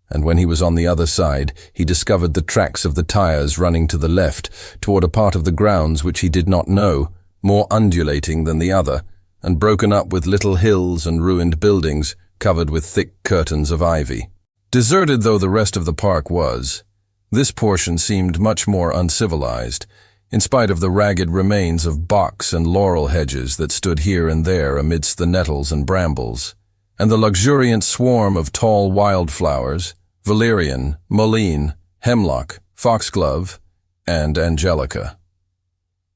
S2: And when he was on the other side, he discovered the tracks of the tires running to the left, toward a part of the grounds which he did not know, more undulating than the other, and broken up with little hills and ruined buildings, covered with thick curtains of ivy. Deserted though the rest of the park was, this portion seemed much more uncivilized, in spite of the ragged remains of box and laurel hedges that stood here and there amidst the nettles and brambles, and the luxuriant swarm of tall wildflowers, valerian, mullein, hemlock, foxglove, and angelica.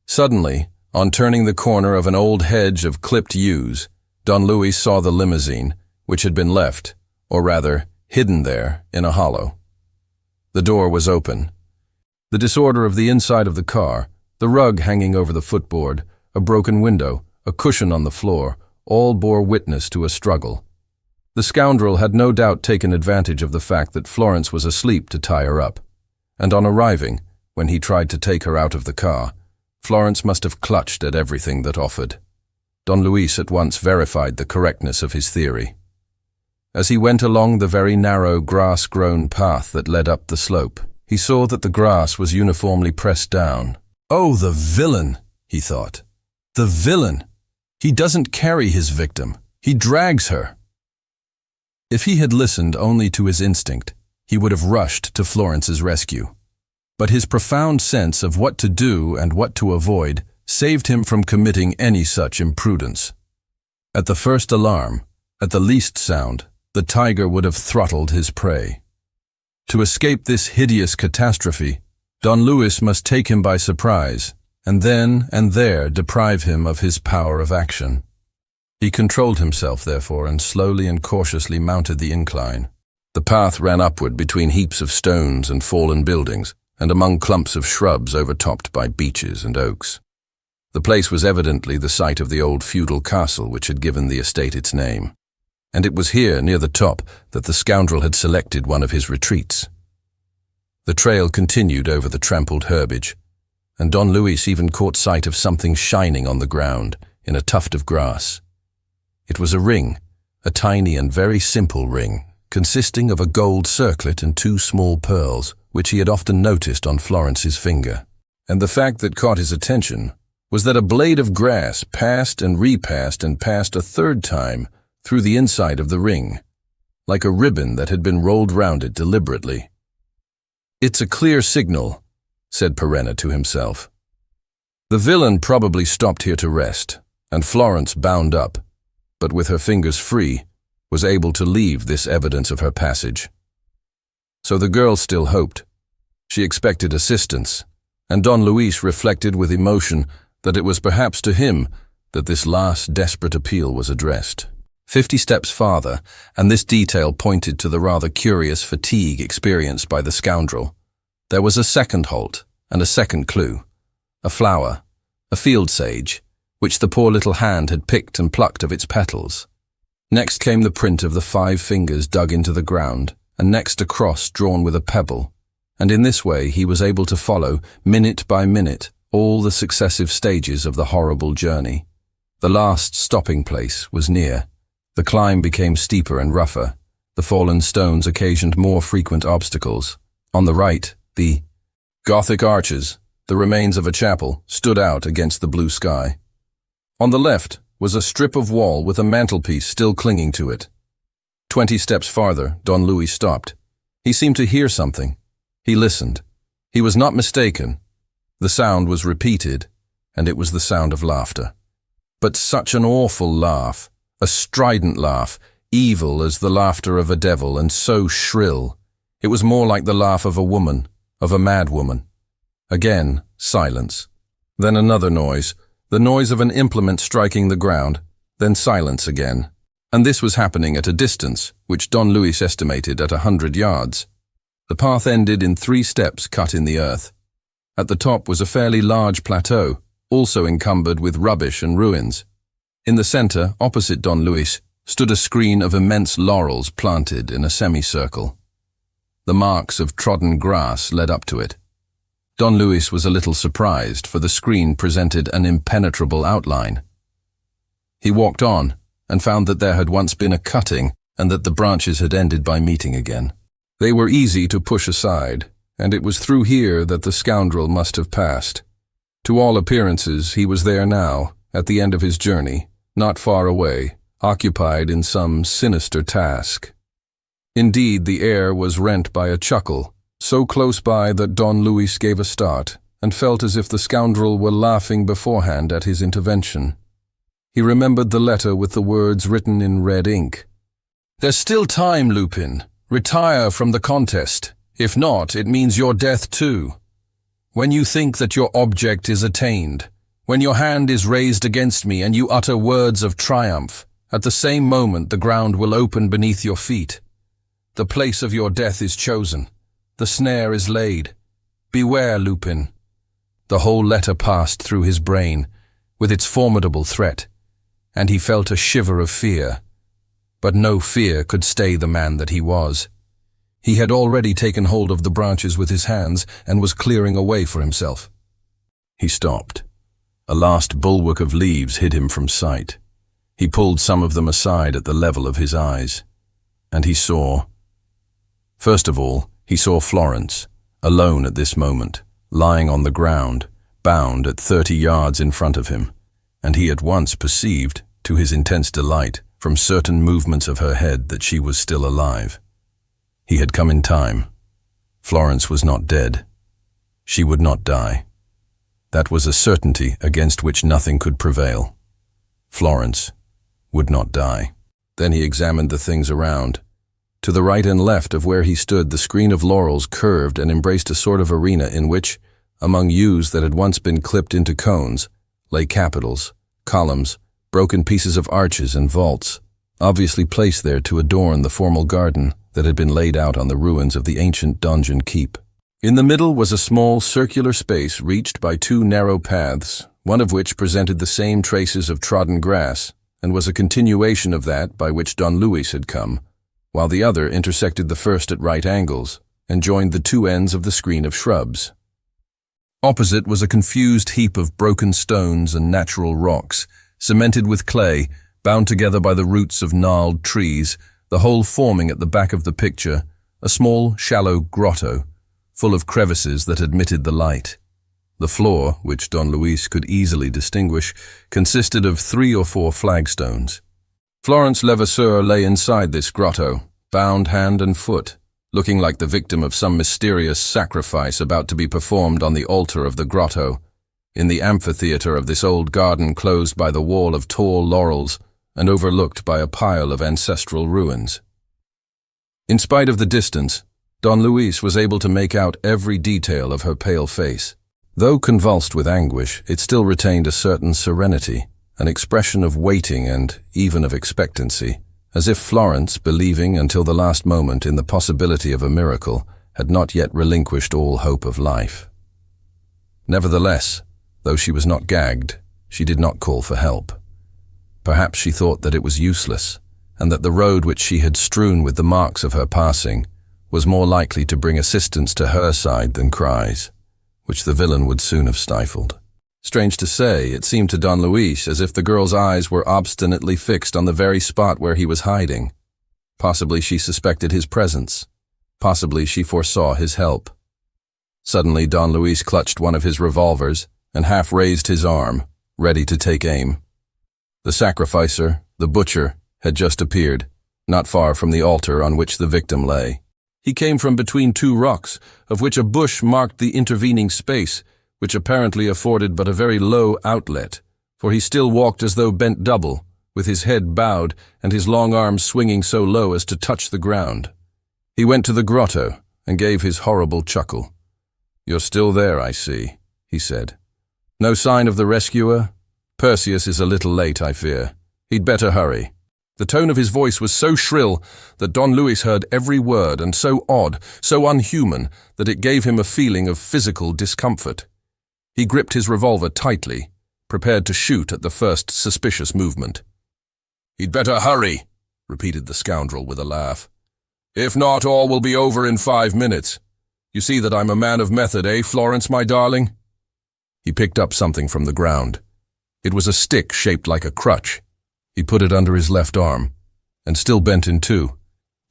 S2: Suddenly, on turning the corner of an old hedge of clipped yews, Don Luis saw the limousine, which had been left, or rather, hidden there, in a hollow. The door was open. The disorder of the inside of the car, the rug hanging over the footboard, a broken window, a cushion on the floor, all bore witness to a struggle. The scoundrel had no doubt taken advantage of the fact that Florence was asleep to tie her up, and on arriving, when he tried to take her out of the car, Florence must have clutched at everything that offered. Don Luis at once verified the correctness of his theory. As he went along the very narrow grass-grown path that led up the slope, he saw that the grass was uniformly pressed down. "Oh, the villain," he thought. "The villain! He doesn't carry his victim. He drags her." If he had listened only to his instinct, he would have rushed to Florence's rescue. But his profound sense of what to do and what to avoid saved him from committing any such imprudence. At the first alarm, at the least sound, the tiger would have throttled his prey. To escape this hideous catastrophe, Don Luis must take him by surprise, and then and there deprive him of his power of action. He controlled himself, therefore, and slowly and cautiously mounted the incline. The path ran upward between heaps of stones and fallen buildings, and among clumps of shrubs overtopped by beeches and oaks. The place was evidently the site of the old feudal castle which had given the estate its name. And it was here, near the top, that the scoundrel had selected one of his retreats. The trail continued over the trampled herbage, and Don Luis even caught sight of something shining on the ground, in a tuft of grass. It was a ring, a tiny and very simple ring, consisting of a gold circlet and 2 small pearls, which he had often noticed on Florence's finger. And the fact that caught his attention was that a blade of grass passed and repassed and passed a third time through the inside of the ring, like a ribbon that had been rolled round it deliberately. "It's a clear signal," said Perenna to himself. The villain probably stopped here to rest, and Florence, bound up, but with her fingers free, was able to leave this evidence of her passage. So the girl still hoped. She expected assistance, and Don Luis reflected with emotion that it was perhaps to him that this last desperate appeal was addressed. 50 steps farther, and this detail pointed to the rather curious fatigue experienced by the scoundrel. There was a second halt and a second clue. A flower, a field sage, which the poor little hand had picked and plucked of its petals. Next came the print of the 5 fingers dug into the ground, and next a cross drawn with a pebble. And in this way he was able to follow, minute by minute, all the successive stages of the horrible journey. The last stopping place was near. The climb became steeper and rougher. The fallen stones occasioned more frequent obstacles. On the right, the Gothic arches, the remains of a chapel, stood out against the blue sky. On the left was a strip of wall with a mantelpiece still clinging to it. 20 steps farther, Don Luis stopped. He seemed to hear something. He listened. He was not mistaken. The sound was repeated, and it was the sound of laughter. But such an awful laugh. A strident laugh, evil as the laughter of a devil, and so shrill. It was more like the laugh of a woman of a mad woman. Again, silence. Then another noise, the noise of an implement striking the ground, then silence again. And this was happening at a distance, which Don Luis estimated at 100 yards. The path ended in 3 steps cut in the earth. At the top was a fairly large plateau, also encumbered with rubbish and ruins. In the center, opposite Don Luis, stood a screen of immense laurels planted in a semicircle. The marks of trodden grass led up to it. Don Luis was a little surprised, for the screen presented an impenetrable outline. He walked on, and found that there had once been a cutting, and that the branches had ended by meeting again. They were easy to push aside, and it was through here that the scoundrel must have passed. To all appearances, he was there now, at the end of his journey, not far away, occupied in some sinister task. Indeed, the air was rent by a chuckle, so close by that Don Luis gave a start, and felt as if the scoundrel were laughing beforehand at his intervention. He remembered the letter with the words written in red ink. "There's still time, Lupin. Retire from the contest. If not, it means your death too. When you think that your object is attained, when your hand is raised against me and you utter words of triumph, at the same moment the ground will open beneath your feet. The place of your death is chosen. The snare is laid. Beware, Lupin." The whole letter passed through his brain, with its formidable threat, and he felt a shiver of fear. But no fear could stay the man that he was. He had already taken hold of the branches with his hands and was clearing a way for himself. He stopped. A last bulwark of leaves hid him from sight. He pulled some of them aside at the level of his eyes, and he saw. First of all, he saw Florence, alone at this moment, lying on the ground, bound at 30 yards in front of him, and he at once perceived, to his intense delight, from certain movements of her head that she was still alive. He had come in time. Florence was not dead. She would not die. That was a certainty against which nothing could prevail. Florence would not die. Then he examined the things around. To the right and left of where he stood, the screen of laurels curved and embraced a sort of arena in which, among yews that had once been clipped into cones, lay capitals, columns, broken pieces of arches and vaults, obviously placed there to adorn the formal garden that had been laid out on the ruins of the ancient donjon keep. In the middle was a small circular space reached by 2 narrow paths, one of which presented the same traces of trodden grass, and was a continuation of that by which Don Luis had come, while the other intersected the first at right angles, and joined the 2 ends of the screen of shrubs. Opposite was a confused heap of broken stones and natural rocks, cemented with clay, bound together by the roots of gnarled trees, the whole forming at the back of the picture a small, shallow grotto, full of crevices that admitted the light. The floor, which Don Luis could easily distinguish, consisted of 3 or 4 flagstones. Florence Levasseur lay inside this grotto, bound hand and foot, looking like the victim of some mysterious sacrifice about to be performed on the altar of the grotto, in the amphitheater of this old garden closed by the wall of tall laurels and overlooked by a pile of ancestral ruins. In spite of the distance, Don Luis was able to make out every detail of her pale face. Though convulsed with anguish, it still retained a certain serenity, an expression of waiting and even of expectancy, as if Florence, believing until the last moment in the possibility of a miracle, had not yet relinquished all hope of life. Nevertheless, though she was not gagged, she did not call for help. Perhaps she thought that it was useless, and that the road which she had strewn with the marks of her passing was more likely to bring assistance to her side than cries, which the villain would soon have stifled. Strange to say, it seemed to Don Luis as if the girl's eyes were obstinately fixed on the very spot where he was hiding. Possibly she suspected his presence. Possibly she foresaw his help. Suddenly Don Luis clutched one of his revolvers and half raised his arm, ready to take aim. The sacrificer, the butcher, had just appeared, not far from the altar on which the victim lay. He came from between 2 rocks, of which a bush marked the intervening space, which apparently afforded but a very low outlet, for he still walked as though bent double, with his head bowed and his long arms swinging so low as to touch the ground. He went to the grotto and gave his horrible chuckle. "You're still there, I see," he said. "No sign of the rescuer? Perseus is a little late, I fear. He'd better hurry." The tone of his voice was so shrill that Don Luis heard every word, and so odd, so unhuman, that it gave him a feeling of physical discomfort. He gripped his revolver tightly, prepared to shoot at the first suspicious movement. "He'd better hurry," repeated the scoundrel with a laugh. "If not, all will be over in 5 minutes. You see that I'm a man of method, eh, Florence, my darling?" He picked up something from the ground. It was a stick shaped like a crutch. He put it under his left arm, and still bent in two,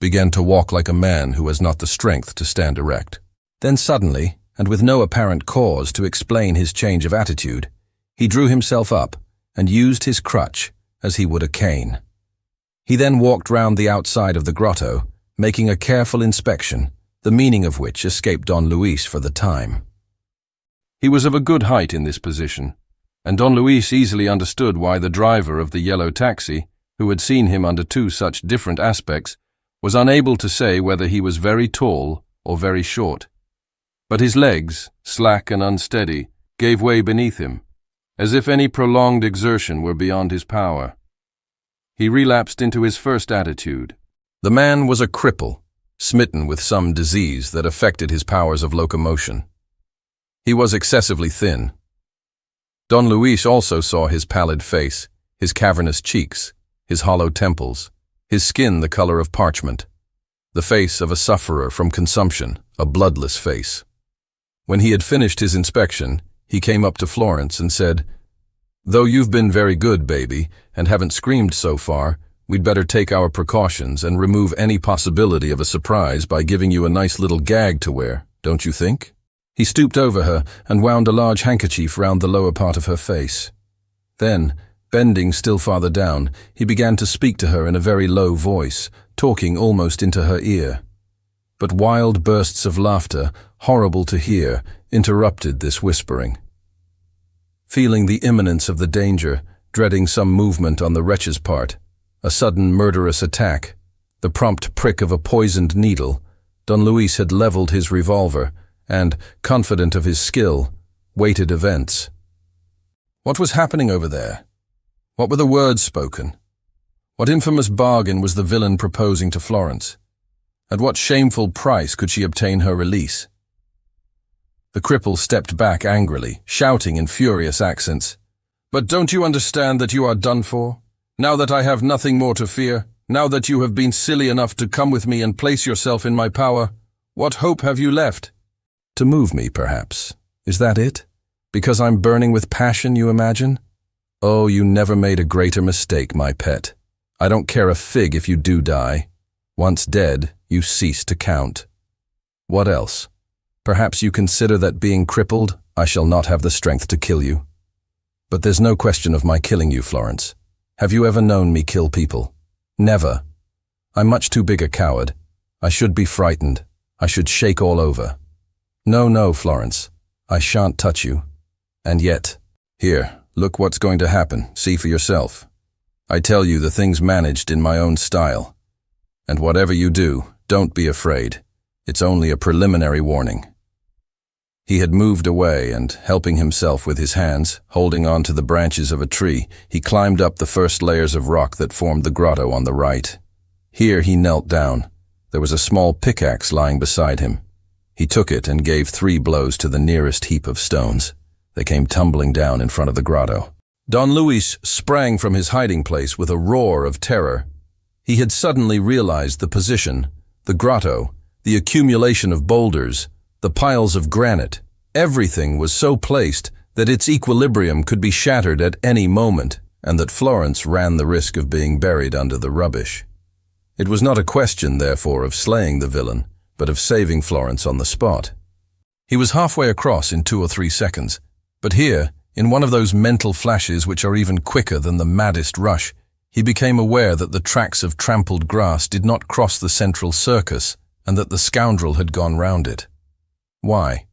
S2: began to walk like a man who has not the strength to stand erect. Then suddenly, and with no apparent cause to explain his change of attitude, he drew himself up and used his crutch as he would a cane. He then walked round the outside of the grotto, making a careful inspection, the meaning of which escaped Don Luis for the time. He was of a good height in this position, and Don Luis easily understood why the driver of the yellow taxi, who had seen him under two such different aspects, was unable to say whether he was very tall or very short. But his legs, slack and unsteady, gave way beneath him, as if any prolonged exertion were beyond his power. He relapsed into his first attitude. The man was a cripple, smitten with some disease that affected his powers of locomotion. He was excessively thin. Don Luis also saw his pallid face, his cavernous cheeks, his hollow temples, his skin the color of parchment, the face of a sufferer from consumption, a bloodless face. When he had finished his inspection, he came up to Florence and said, "Though you've been very good, baby, and haven't screamed so far, we'd better take our precautions and remove any possibility of a surprise by giving you a nice little gag to wear, don't you think?" He stooped over her and wound a large handkerchief round the lower part of her face. Then, bending still farther down, he began to speak to her in a very low voice, talking almost into her ear. But wild bursts of laughter, horrible to hear, interrupted this whispering. Feeling the imminence of the danger, dreading some movement on the wretch's part, a sudden murderous attack, the prompt prick of a poisoned needle, Don Luis had leveled his revolver and, confident of his skill, waited events. What was happening over there? What were the words spoken? What infamous bargain was the villain proposing to Florence? At what shameful price could she obtain her release? The cripple stepped back angrily, shouting in furious accents, "But don't you understand that you are done for? Now that I have nothing more to fear, now that you have been silly enough to come with me and place yourself in my power, what hope have you left? To move me, perhaps. Is that it? Because I'm burning with passion, you imagine? Oh, you never made a greater mistake, my pet. I don't care a fig if you do die. Once dead, you cease to count. What else? Perhaps you consider that being crippled, I shall not have the strength to kill you. But there's no question of my killing you, Florence. Have you ever known me kill people? Never. I'm much too big a coward. I should be frightened. I should shake all over. No, Florence. I shan't touch you. And yet, here, look what's going to happen. See for yourself. I tell you the thing's managed in my own style. And whatever you do, don't be afraid. It's only a preliminary warning." He had moved away and, helping himself with his hands, holding on to the branches of a tree, he climbed up the first layers of rock that formed the grotto on the right. Here he knelt down. There was a small pickaxe lying beside him. He took it and gave 3 blows to the nearest heap of stones. They came tumbling down in front of the grotto. Don Luis sprang from his hiding place with a roar of terror. He had suddenly realized the position, the grotto, the accumulation of boulders, the piles of granite. Everything was so placed that its equilibrium could be shattered at any moment, and that Florence ran the risk of being buried under the rubbish. It was not a question, therefore, of slaying the villain, but of saving Florence on the spot. He was halfway across in 2 or 3 seconds, but here, in one of those mental flashes which are even quicker than the maddest rush, he became aware that the tracks of trampled grass did not cross the central circus, and that the scoundrel had gone round it. Why?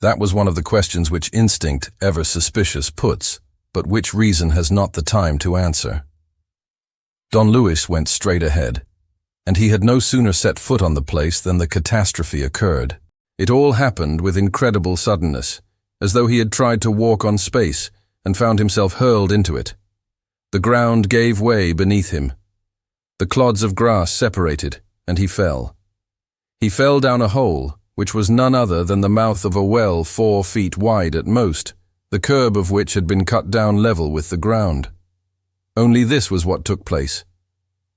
S2: That was one of the questions which instinct, ever suspicious, puts, but which reason has not the time to answer. Don Luis went straight ahead, and he had no sooner set foot on the place than the catastrophe occurred. It all happened with incredible suddenness, as though he had tried to walk on space and found himself hurled into it. The ground gave way beneath him. The clods of grass separated, and he fell. He fell down a hole, which was none other than the mouth of a well 4 feet wide at most, the curb of which had been cut down level with the ground. Only this was what took place.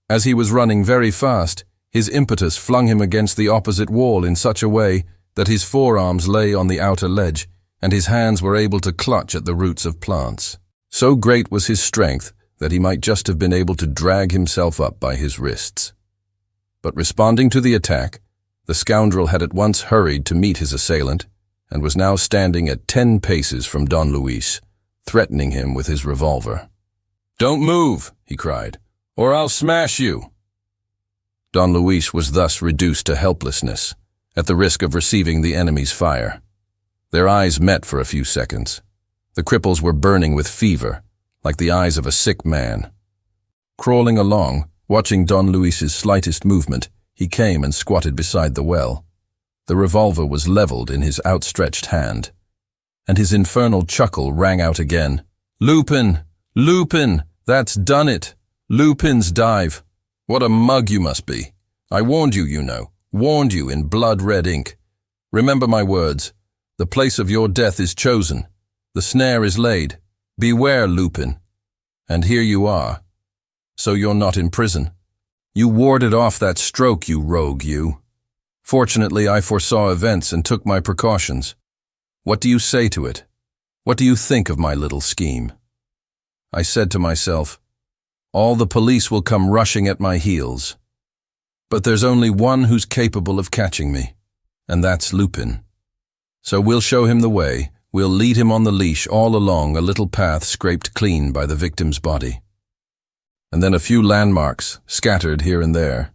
S2: As he was running very fast, his impetus flung him against the opposite wall in such a way that his forearms lay on the outer ledge, and his hands were able to clutch at the roots of plants. So great was his strength that he might just have been able to drag himself up by his wrists. But responding to the attack, the scoundrel had at once hurried to meet his assailant, and was now standing at 10 paces from Don Luis, threatening him with his revolver. "Don't move," he cried, "or I'll smash you." Don Luis was thus reduced to helplessness, at the risk of receiving the enemy's fire. Their eyes met for a few seconds. The cripples were burning with fever, like the eyes of a sick man. Crawling along, watching Don Luis's slightest movement, he came and squatted beside the well. The revolver was leveled in his outstretched hand, and his infernal chuckle rang out again. "Lupin! Lupin! That's done it! Lupin's dive! What a mug you must be! I warned you, you know, warned you in blood-red ink. Remember my words. The place of your death is chosen. The snare is laid. Beware, Lupin. And here you are. So you're not in prison. You warded off that stroke, you rogue, you. Fortunately, I foresaw events and took my precautions. What do you say to it? What do you think of my little scheme?" I said to myself, all the police will come rushing at my heels. But there's only one who's capable of catching me, and that's Lupin. So we'll show him the way, we'll lead him on the leash all along a little path scraped clean by the victim's body. And then a few landmarks, scattered here and there.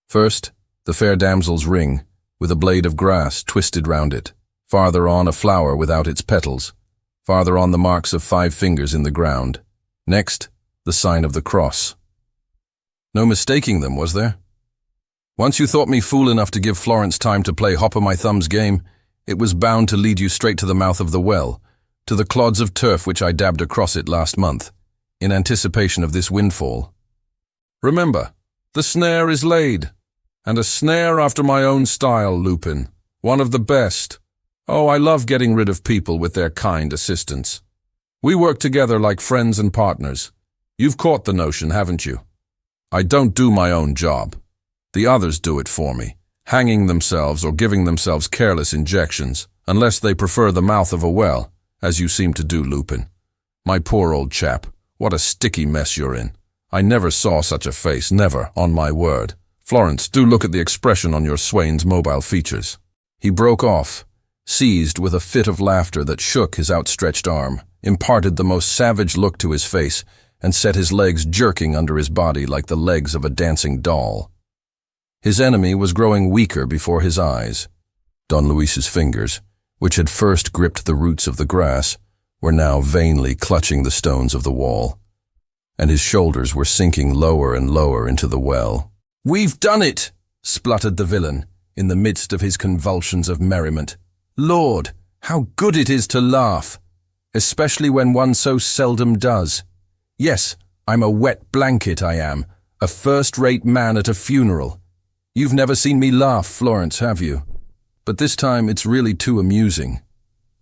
S2: First, the fair damsel's ring, with a blade of grass twisted round it. Farther on, a flower without its petals. Farther on, the marks of 5 fingers in the ground. Next, the sign of the cross. No mistaking them, was there? Once you thought me fool enough to give Florence time to play hop-o'-my-thumbs game, it was bound to lead you straight to the mouth of the well, to the clods of turf which I dabbed across it last month, in anticipation of this windfall. Remember, the snare is laid, and a snare after my own style, Lupin, one of the best. Oh, I love getting rid of people with their kind assistance. We work together like friends and partners. You've caught the notion, haven't you? I don't do my own job. The others do it for me, hanging themselves or giving themselves careless injections, unless they prefer the mouth of a well, as you seem to do, Lupin. My poor old chap, what a sticky mess you're in. I never saw such a face, never, on my word. Florence, do look at the expression on your swain's mobile features. He broke off, seized with a fit of laughter that shook his outstretched arm, imparted the most savage look to his face, and set his legs jerking under his body like the legs of a dancing doll. His enemy was growing weaker before his eyes. Don Luis's fingers, which had first gripped the roots of the grass, were now vainly clutching the stones of the wall, and his shoulders were sinking lower and lower into the well. "We've done it!" spluttered the villain, in the midst of his convulsions of merriment. "Lord, how good it is to laugh, especially when one so seldom does. Yes, I'm a wet blanket, I am, a first-rate man at a funeral. You've never seen me laugh, Florence, have you? But this time it's really too amusing.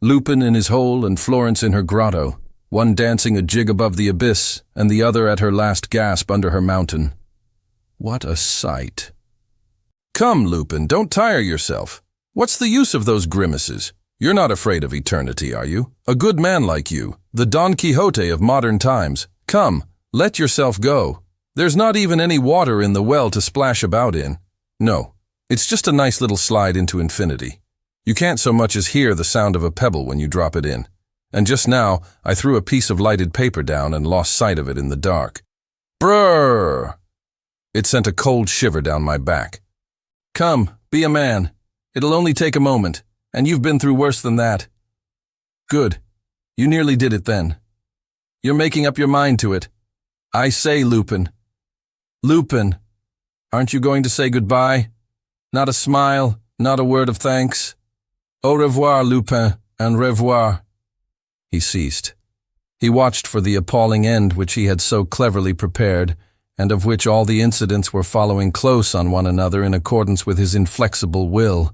S2: Lupin in his hole and Florence in her grotto, one dancing a jig above the abyss and the other at her last gasp under her mountain. What a sight. Come, Lupin, don't tire yourself. What's the use of those grimaces? You're not afraid of eternity, are you? A good man like you, the Don Quixote of modern times. Come, let yourself go. There's not even any water in the well to splash about in. No, it's just a nice little slide into infinity. You can't so much as hear the sound of a pebble when you drop it in. And just now, I threw a piece of lighted paper down and lost sight of it in the dark. Brrr! It sent a cold shiver down my back. Come, be a man. It'll only take a moment, and you've been through worse than that. Good. You nearly did it then. You're making up your mind to it. I say, Lupin. Lupin, aren't you going to say goodbye? Not a smile, not a word of thanks?
S3: Au revoir, Lupin, and revoir. He ceased. He watched for the appalling end which he had so cleverly prepared, and of which all the incidents were following close on one another in accordance with his inflexible will.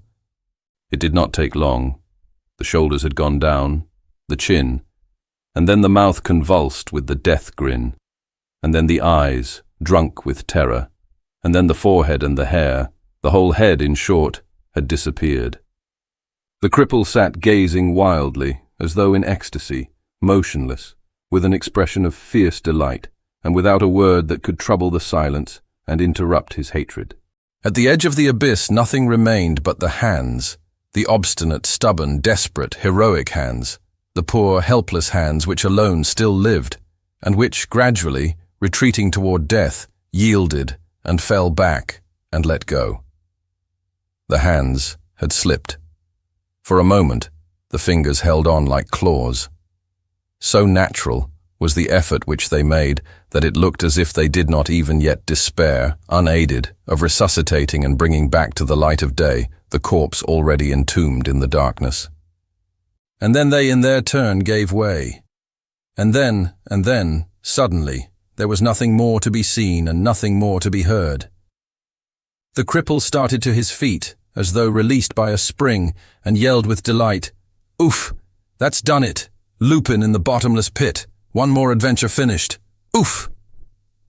S2: It did not take long. The shoulders had gone down, the chin, and then the mouth convulsed with the death grin, and then the eyes, drunk with terror, and then the forehead and the hair, the whole head, in short, had disappeared. The cripple sat gazing wildly, as though in ecstasy, motionless, with an expression of fierce delight, and without a word that could trouble the silence and interrupt his hatred.
S3: At the edge of the abyss nothing remained but the hands, the obstinate, stubborn, desperate, heroic hands, the poor, helpless hands which alone still lived, and which, gradually, retreating toward death, yielded and fell back and let go. The hands had slipped. For a moment, the fingers held on like claws. So natural was the effort which they made that it looked as if they did not even yet despair, unaided, of resuscitating and bringing back to the light of day the corpse already entombed in the darkness. And then they in their turn gave way. And then, suddenly, there was nothing more to be seen and nothing more to be heard. The cripple started to his feet, as though released by a spring, and yelled with delight, "Oof! That's done it! Lupin in the bottomless pit! One more adventure finished! Oof!"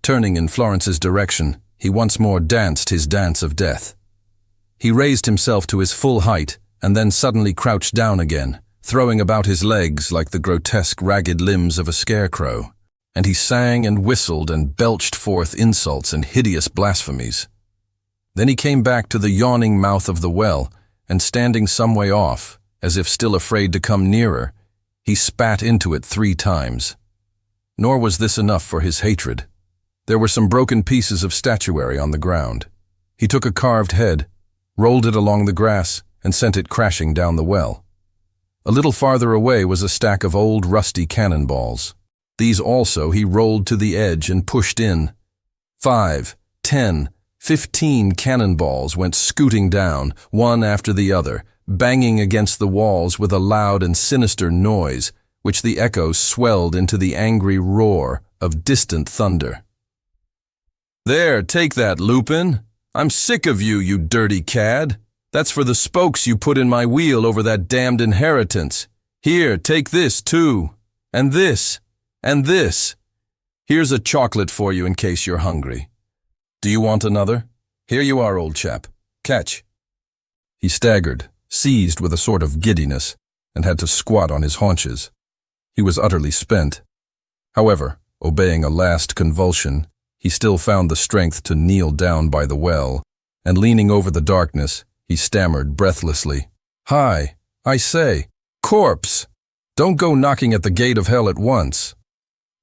S3: Turning in Florence's direction, he once more danced his dance of death. He raised himself to his full height, and then suddenly crouched down again, throwing about his legs like the grotesque ragged limbs of a scarecrow, and he sang and whistled and belched forth insults and hideous blasphemies. Then he came back to the yawning mouth of the well, and standing some way off, as if still afraid to come nearer, he spat into it 3 times. Nor was this enough for his hatred. There were some broken pieces of statuary on the ground. He took a carved head, rolled it along the grass, and sent it crashing down the well. A little farther away was a stack of old rusty cannonballs. These also he rolled to the edge and pushed in. 5, 10, 15 cannonballs went scooting down, one after the other, banging against the walls with a loud and sinister noise, which the echoes swelled into the angry roar of distant thunder. "There, take that, Lupin! I'm sick of you, you dirty cad! That's for the spokes you put in my wheel over that damned inheritance. Here, take this, too. And this. And this. Here's a chocolate for you in case you're hungry. Do you want another? Here you are, old chap. Catch." He staggered, seized with a sort of giddiness, and had to squat on his haunches. He was utterly spent. However, obeying a last convulsion, he still found the strength to kneel down by the well, and leaning over the darkness, he stammered breathlessly, "Hi, I say, corpse! Don't go knocking at the gate of hell at once.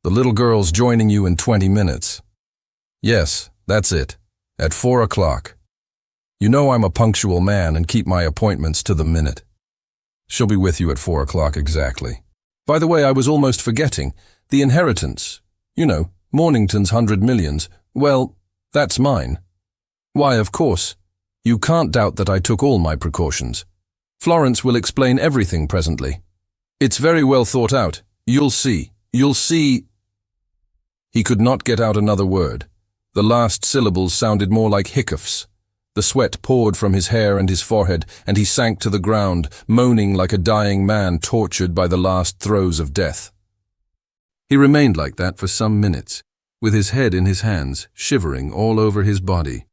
S3: The little girl's joining you in 20 minutes. Yes, that's it, at 4 o'clock. You know I'm a punctual man and keep my appointments to the minute. She'll be with you at 4 o'clock exactly. By the way, I was almost forgetting, the inheritance. You know, Mornington's 100 millions. Well, that's mine. Why, of course. You can't doubt that I took all my precautions. Florence will explain everything presently. It's very well thought out. You'll see. You'll see." He could not get out another word. The last syllables sounded more like hiccoughs. The sweat poured from his hair and his forehead, and he sank to the ground, moaning like a dying man tortured by the last throes of death. He remained like that for some minutes, with his head in his hands, shivering all over his body.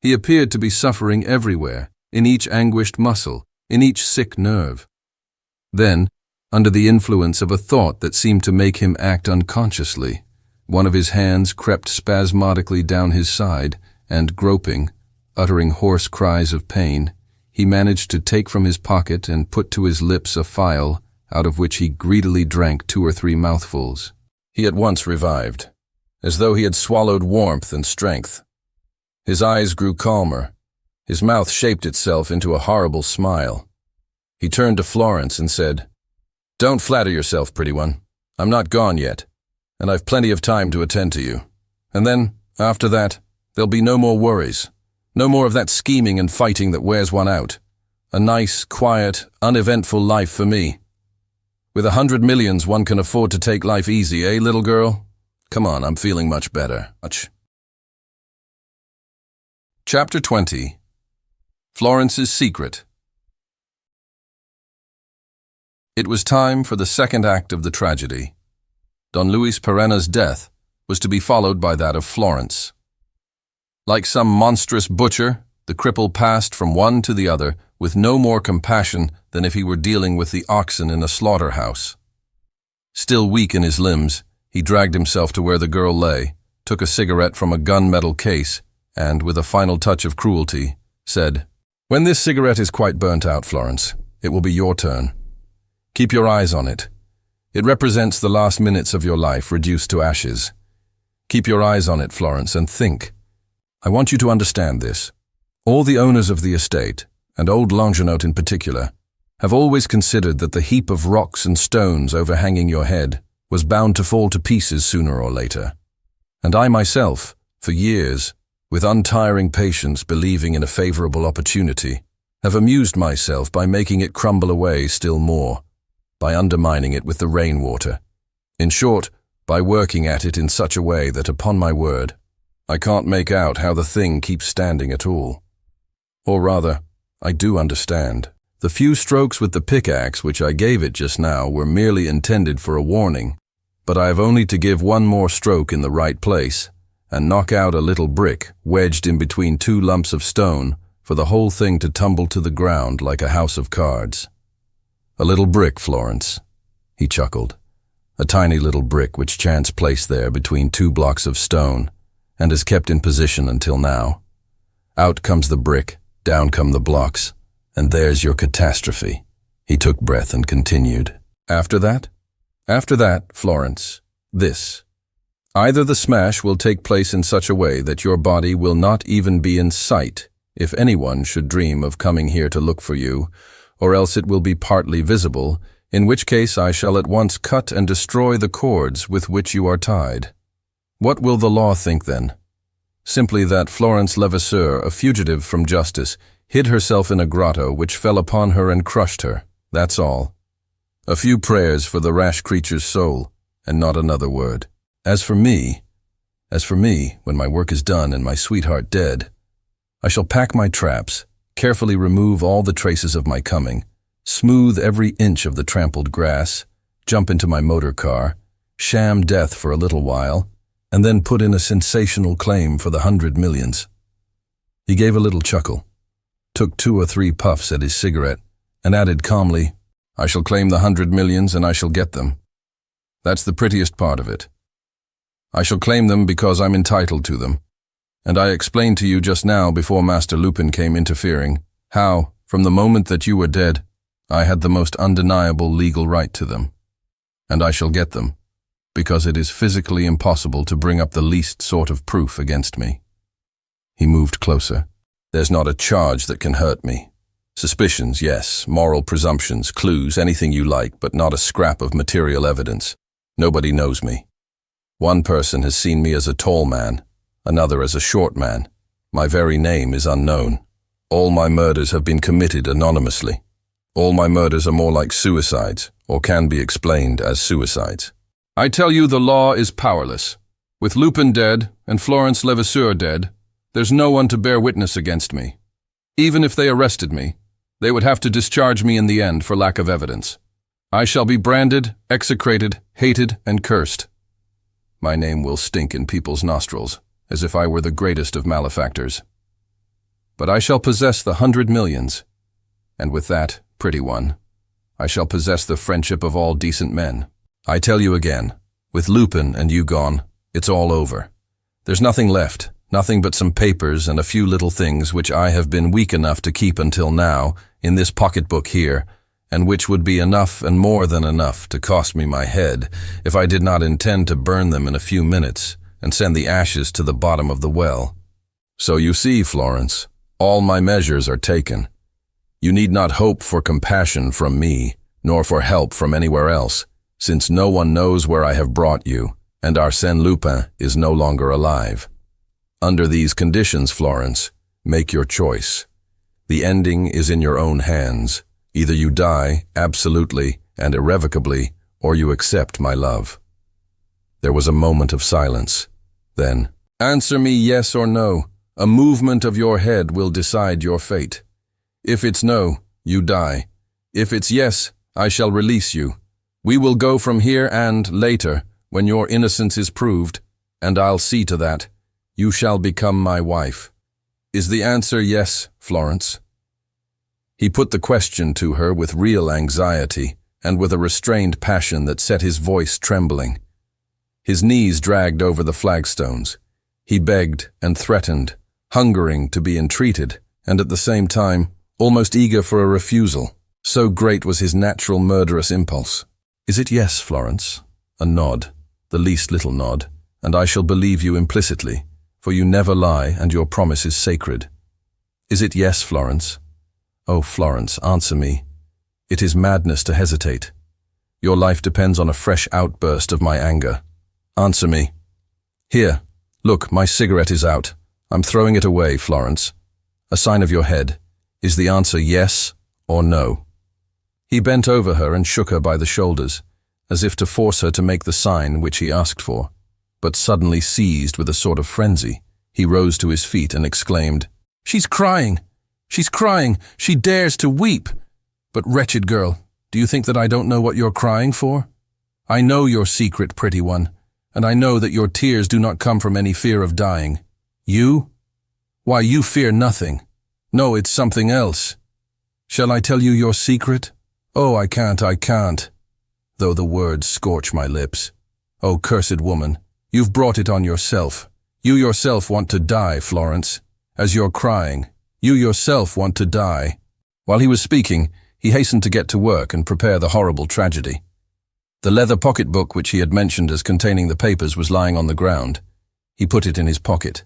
S3: He appeared to be suffering everywhere, in each anguished muscle, in each sick nerve. Then, under the influence of a thought that seemed to make him act unconsciously, one of his hands crept spasmodically down his side, and groping, uttering hoarse cries of pain, he managed to take from his pocket and put to his lips a phial, out of which he greedily drank 2 or 3 mouthfuls. He at once revived, as though he had swallowed warmth and strength. His eyes grew calmer. His mouth shaped itself into a horrible smile. He turned to Florence and said, "Don't flatter yourself, pretty one. I'm not gone yet, and I've plenty of time to attend to you. And then, after that, there'll be no more worries, no more of that scheming and fighting that wears one out.
S2: A nice, quiet, uneventful life for me. With 100 millions, one can afford to take life easy, eh, little girl? Come on, I'm feeling much better. Chapter 20. Florence's Secret. It was time for the second act of the tragedy. Don Luis Perenna's death was to be followed by that of Florence. Like some monstrous butcher, the cripple passed from one to the other with no more compassion than if he were dealing with the oxen in a slaughterhouse. Still weak in his limbs, he dragged himself to where the girl lay, took a cigarette from a gunmetal case, and, with a final touch of cruelty, said, "When this cigarette is quite burnt out, Florence, it will be your turn. Keep your eyes on it. It represents the last minutes of your life reduced to ashes. Keep your eyes on it, Florence, and think. I want you to understand this. All the owners of the estate, and old Longuenotte in particular, have always considered that the heap of rocks and stones overhanging your head was bound to fall to pieces sooner or later. And I myself, for years, with untiring patience believing in a favorable opportunity, have amused myself by making it crumble away still more, by undermining it with the rainwater. In short, by working at it in such a way that, upon my word, I can't make out how the thing keeps standing at all. Or rather, I do understand. The few strokes with the pickaxe which I gave it just now were merely intended for a warning, but I have only to give one more stroke in the right place and knock out a little brick wedged in between two lumps of stone for the whole thing to tumble to the ground like a house of cards. A little brick, Florence," he chuckled. "A tiny little brick which chance placed there between two blocks of stone and is kept in position until now. Out comes the brick, down come the blocks, and there's your catastrophe." He took breath and continued. After that, Florence, this. Either the smash will take place in such a way that your body will not even be in sight if anyone should dream of coming here to look for you, or else it will be partly visible, in which case I shall at once cut and destroy the cords with which you are tied. What will the law think then? Simply that Florence Levasseur, a fugitive from justice, hid herself in a grotto which fell upon her and crushed her. That's all. A few prayers for the rash creature's soul, and not another word. As for me, when my work is done and my sweetheart dead, I shall pack my traps, carefully remove all the traces of my coming, smooth every inch of the trampled grass, jump into my motor car, sham death for a little while, and then put in a sensational claim for the 100 millions. He gave a little chuckle, took 2 or 3 puffs at his cigarette, and added calmly, "I shall claim the 100 millions and I shall get them. That's the prettiest part of it. I shall claim them because I'm entitled to them. And I explained to you just now before Master Lupin came interfering, how, from the moment that you were dead, I had the most undeniable legal right to them. And I shall get them, because it is physically impossible to bring up the least sort of proof against me." He moved closer. "There's not a charge that can hurt me. Suspicions, yes, moral presumptions, clues, anything you like, but not a scrap of material evidence. Nobody knows me. One person has seen me as a tall man, another as a short man. My very name is unknown. All my murders have been committed anonymously. All my murders are more like suicides, or can be explained as suicides. I tell you the law is powerless. With Lupin dead and Florence Levasseur dead, there's no one to bear witness against me. Even if they arrested me, they would have to discharge me in the end for lack of evidence. I shall be branded, execrated, hated, and cursed. My name will stink in people's nostrils, as if I were the greatest of malefactors. But I shall possess the 100 millions, and with that, pretty one, I shall possess the friendship of all decent men. I tell you again, with Lupin and you gone, it's all over. There's nothing left, nothing but some papers and a few little things which I have been weak enough to keep until now, in this pocketbook here, and which would be enough and more than enough to cost me my head if I did not intend to burn them in a few minutes and send the ashes to the bottom of the well. So you see, Florence, all my measures are taken. You need not hope for compassion from me, nor for help from anywhere else, since no one knows where I have brought you, and Arsène Lupin is no longer alive. Under these conditions, Florence, make your choice. The ending is in your own hands. Either you die, absolutely and irrevocably, or you accept my love." There was a moment of silence. Then, "Answer me yes or no. A movement of your head will decide your fate. If it's no, you die. If it's yes, I shall release you. We will go from here and, later, when your innocence is proved, and I'll see to that, you shall become my wife. Is the answer yes, Florence?" He put the question to her with real anxiety and with a restrained passion that set his voice trembling. His knees dragged over the flagstones. He begged and threatened, hungering to be entreated, and at the same time, almost eager for a refusal. So great was his natural murderous impulse. "Is it yes, Florence?" A nod, the least little nod, "and I shall believe you implicitly, for you never lie and your promise is sacred. Is it yes, Florence? Oh, Florence, answer me. It is madness to hesitate. Your life depends on a fresh outburst of my anger. Answer me. Here, look, my cigarette is out. I'm throwing it away, Florence. A sign of your head. Is the answer yes or no?" He bent over her and shook her by the shoulders, as if to force her to make the sign which he asked for. But suddenly seized with a sort of frenzy, he rose to his feet and exclaimed, "She's crying! She's crying! She dares to weep! But wretched girl, do you think that I don't know what you're crying for? I know your secret, pretty one, and I know that your tears do not come from any fear of dying. You? Why, you fear nothing. No, it's something else. Shall I tell you your secret? Oh, I can't, though the words scorch my lips. Oh, cursed woman, you've brought it on yourself. You yourself want to die, Florence. As you're crying, you yourself want to die." While he was speaking, he hastened to get to work and prepare the horrible tragedy. The leather pocketbook which he had mentioned as containing the papers was lying on the ground. He put it in his pocket.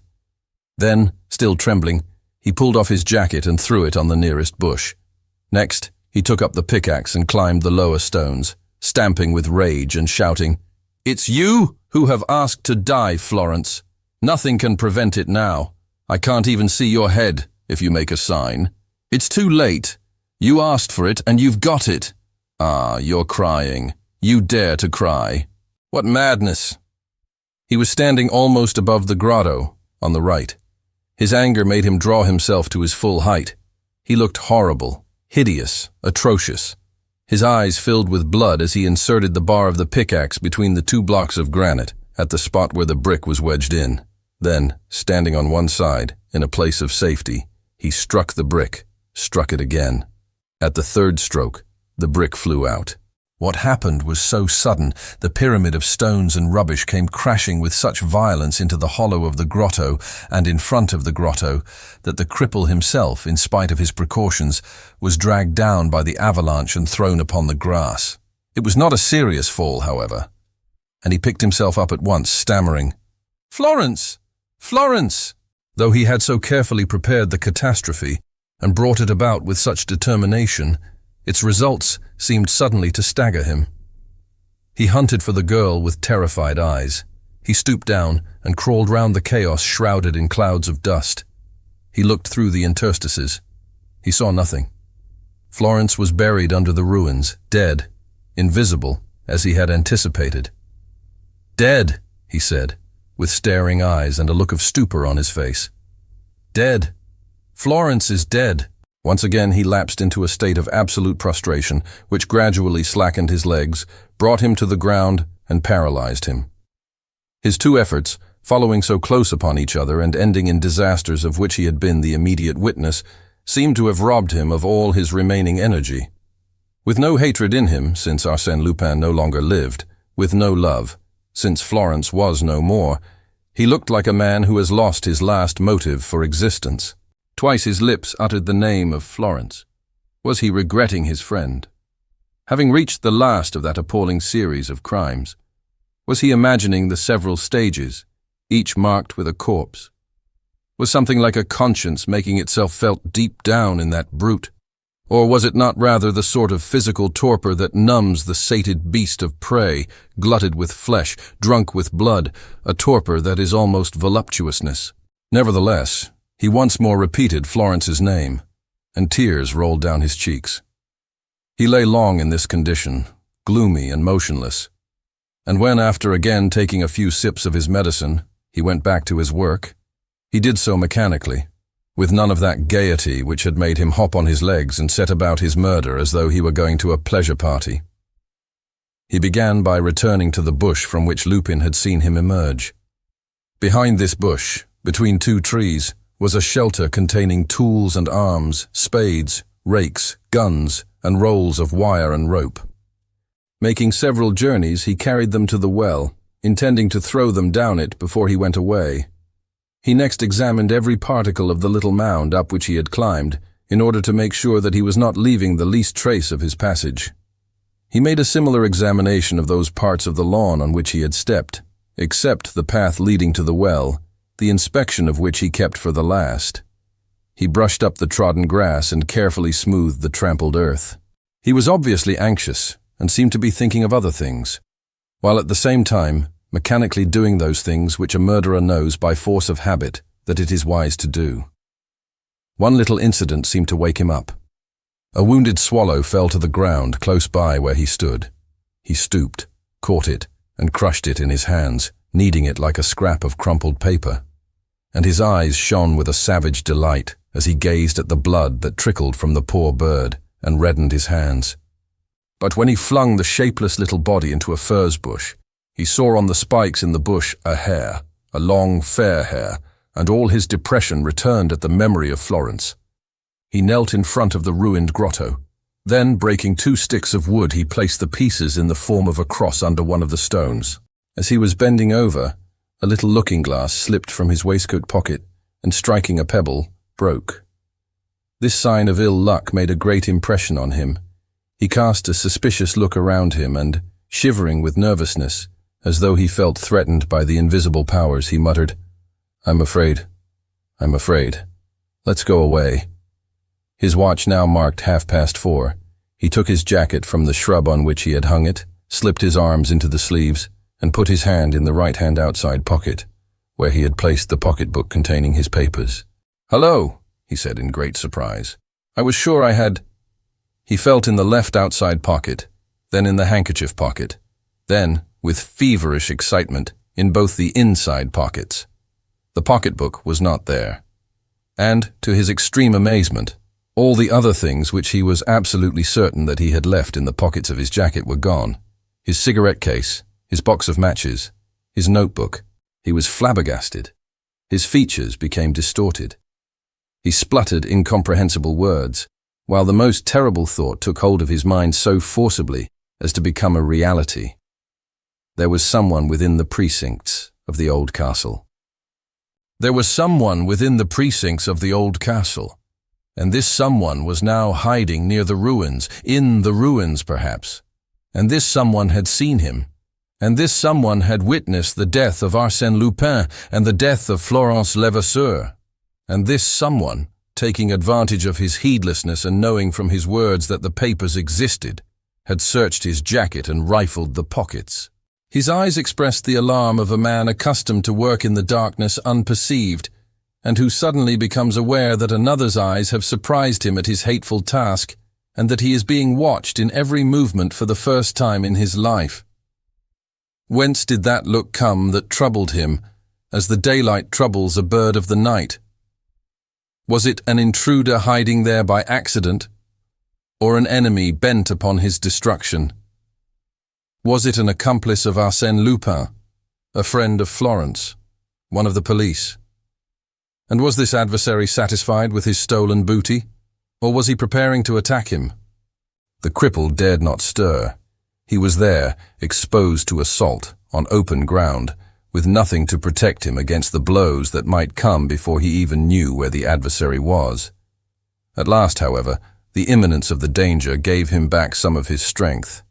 S2: Then, still trembling, he pulled off his jacket and threw it on the nearest bush. Next, he took up the pickaxe and climbed the lower stones, stamping with rage and shouting, "It's you who have asked to die, Florence. Nothing can prevent it now. I can't even see your head if you make a sign. It's too late. You asked for it and you've got it. Ah, you're crying. You dare to cry. What madness!" He was standing almost above the grotto, on the right. His anger made him draw himself to his full height. He looked horrible, hideous, atrocious. His eyes filled with blood as he inserted the bar of the pickaxe between the 2 blocks of granite at the spot where the brick was wedged in. Then, standing on one side, in a place of safety, he struck the brick, struck it again. At the 3rd stroke, the brick flew out. What happened was so sudden, the pyramid of stones and rubbish came crashing with such violence into the hollow of the grotto and in front of the grotto, that the cripple himself, in spite of his precautions, was dragged down by the avalanche and thrown upon the grass. It was not a serious fall, however, and he picked himself up at once, stammering, "Florence! Florence!" Though he had so carefully prepared the catastrophe and brought it about with such determination, its results seemed suddenly to stagger him. He hunted for the girl with terrified eyes. He stooped down and crawled round the chaos shrouded in clouds of dust. He looked through the interstices. He saw nothing. Florence was buried under the ruins, dead, invisible, as he had anticipated. "Dead," he said, with staring eyes and a look of stupor on his face. "Dead. Florence is dead." Once again he lapsed into a state of absolute prostration, which gradually slackened his legs, brought him to the ground, and paralyzed him. His 2 efforts, following so close upon each other and ending in disasters of which he had been the immediate witness, seemed to have robbed him of all his remaining energy. With no hatred in him, since Arsène Lupin no longer lived, with no love, since Florence was no more, he looked like a man who has lost his last motive for existence. Twice his lips uttered the name of Florence. Was he regretting his friend? Having reached the last of that appalling series of crimes, was he imagining the several stages, each marked with a corpse? Was something like a conscience making itself felt deep down in that brute? Or was it not rather the sort of physical torpor that numbs the sated beast of prey, glutted with flesh, drunk with blood, a torpor that is almost voluptuousness? Nevertheless, he once more repeated Florence's name. and tears rolled down his cheeks. He lay long in this condition, gloomy and motionless, and when, after again taking a few sips of his medicine, he went back to his work, he did so mechanically, with none of that gaiety which had made him hop on his legs and set about his murder as though he were going to a pleasure party. He began by returning to the bush from which Lupin had seen him emerge. Behind this bush, between two trees, was a shelter containing tools and arms, spades, rakes, guns, and rolls of wire and rope. Making several journeys, he carried them to the well, intending to throw them down it before he went away. He next examined every particle of the little mound up which he had climbed, in order to make sure that he was not leaving the least trace of his passage. He made a similar examination of those parts of the lawn on which he had stepped, except the path leading to the well, the inspection of which he kept for the last. He brushed up the trodden grass and carefully smoothed the trampled earth. He was obviously anxious and seemed to be thinking of other things, while at the same time mechanically doing those things which a murderer knows by force of habit that it is wise to do. One little incident seemed to wake him up. A wounded swallow fell to the ground close by where he stood. He stooped, caught it, and crushed it in his hands, kneading it like a scrap of crumpled paper. And his eyes shone with a savage delight as he gazed at the blood that trickled from the poor bird and reddened his hands. But when he flung the shapeless little body into a furze bush, he saw on the spikes in the bush a hare, a long, fair hare, and all his depression returned at the memory of Florence. He knelt in front of the ruined grotto. Then, breaking 2 sticks of wood, he placed the pieces in the form of a cross under one of the stones. As he was bending over, a little looking-glass slipped from his waistcoat pocket and, striking a pebble, broke. This sign of ill luck made a great impression on him. He cast a suspicious look around him and, shivering with nervousness, as though he felt threatened by the invisible powers, he muttered, I'm afraid. Let's go away." His watch now marked 4:30. He took his jacket from the shrub on which he had hung it, slipped his arms into the sleeves, and put his hand in the right-hand outside pocket, where he had placed the pocketbook containing his papers. "Hello," he said in great surprise. "I was sure I had—" He felt in the left outside pocket, then in the handkerchief pocket, then, with feverish excitement, in both the inside pockets. The pocketbook was not there. And, to his extreme amazement, all the other things which he was absolutely certain that he had left in the pockets of his jacket were gone. His cigarette case, his box of matches, his notebook. He was flabbergasted. His features became distorted. He spluttered incomprehensible words, while the most terrible thought took hold of his mind so forcibly as to become a reality. There was someone within the precincts of the old castle. There was someone within the precincts of the old castle, and this someone was now hiding near the ruins, in the ruins perhaps. And this someone had seen him, and this someone had witnessed the death of Arsène Lupin and the death of Florence Levasseur. And this someone, taking advantage of his heedlessness and knowing from his words that the papers existed, had searched his jacket and rifled the pockets. His eyes expressed the alarm of a man accustomed to work in the darkness unperceived, and who suddenly becomes aware that another's eyes have surprised him at his hateful task, and that he is being watched in every movement for the first time in his life. Whence did that look come that troubled him, as the daylight troubles a bird of the night? Was it an intruder hiding there by accident, or an enemy bent upon his destruction? Was it an accomplice of Arsène Lupin, a friend of Florence, one of the police? And was this adversary satisfied with his stolen booty, or was he preparing to attack him? The cripple dared not stir. He was there, exposed to assault, on open ground, with nothing to protect him against the blows that might come before he even knew where the adversary was. At last, however, the imminence of the danger gave him back some of his strength.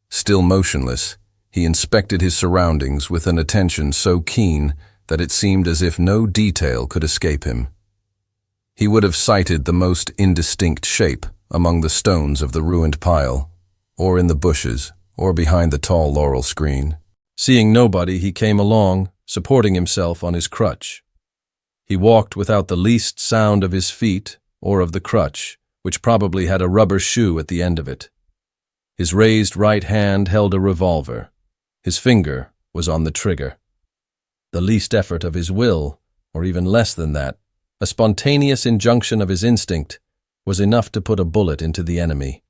S2: Still motionless, he inspected his surroundings with an attention so keen that it seemed as if no detail could escape him. He would have sighted the most indistinct shape among the stones of the ruined pile, or in the bushes, or behind the tall laurel screen. Seeing nobody, he came along, supporting himself on his crutch. He walked without the least sound of his feet or of the crutch, which probably had a rubber shoe at the end of it. His raised right hand held a revolver. His finger was on the trigger. The least effort of his will, or even less than that, a spontaneous injunction of his instinct, was enough to put a bullet into the enemy.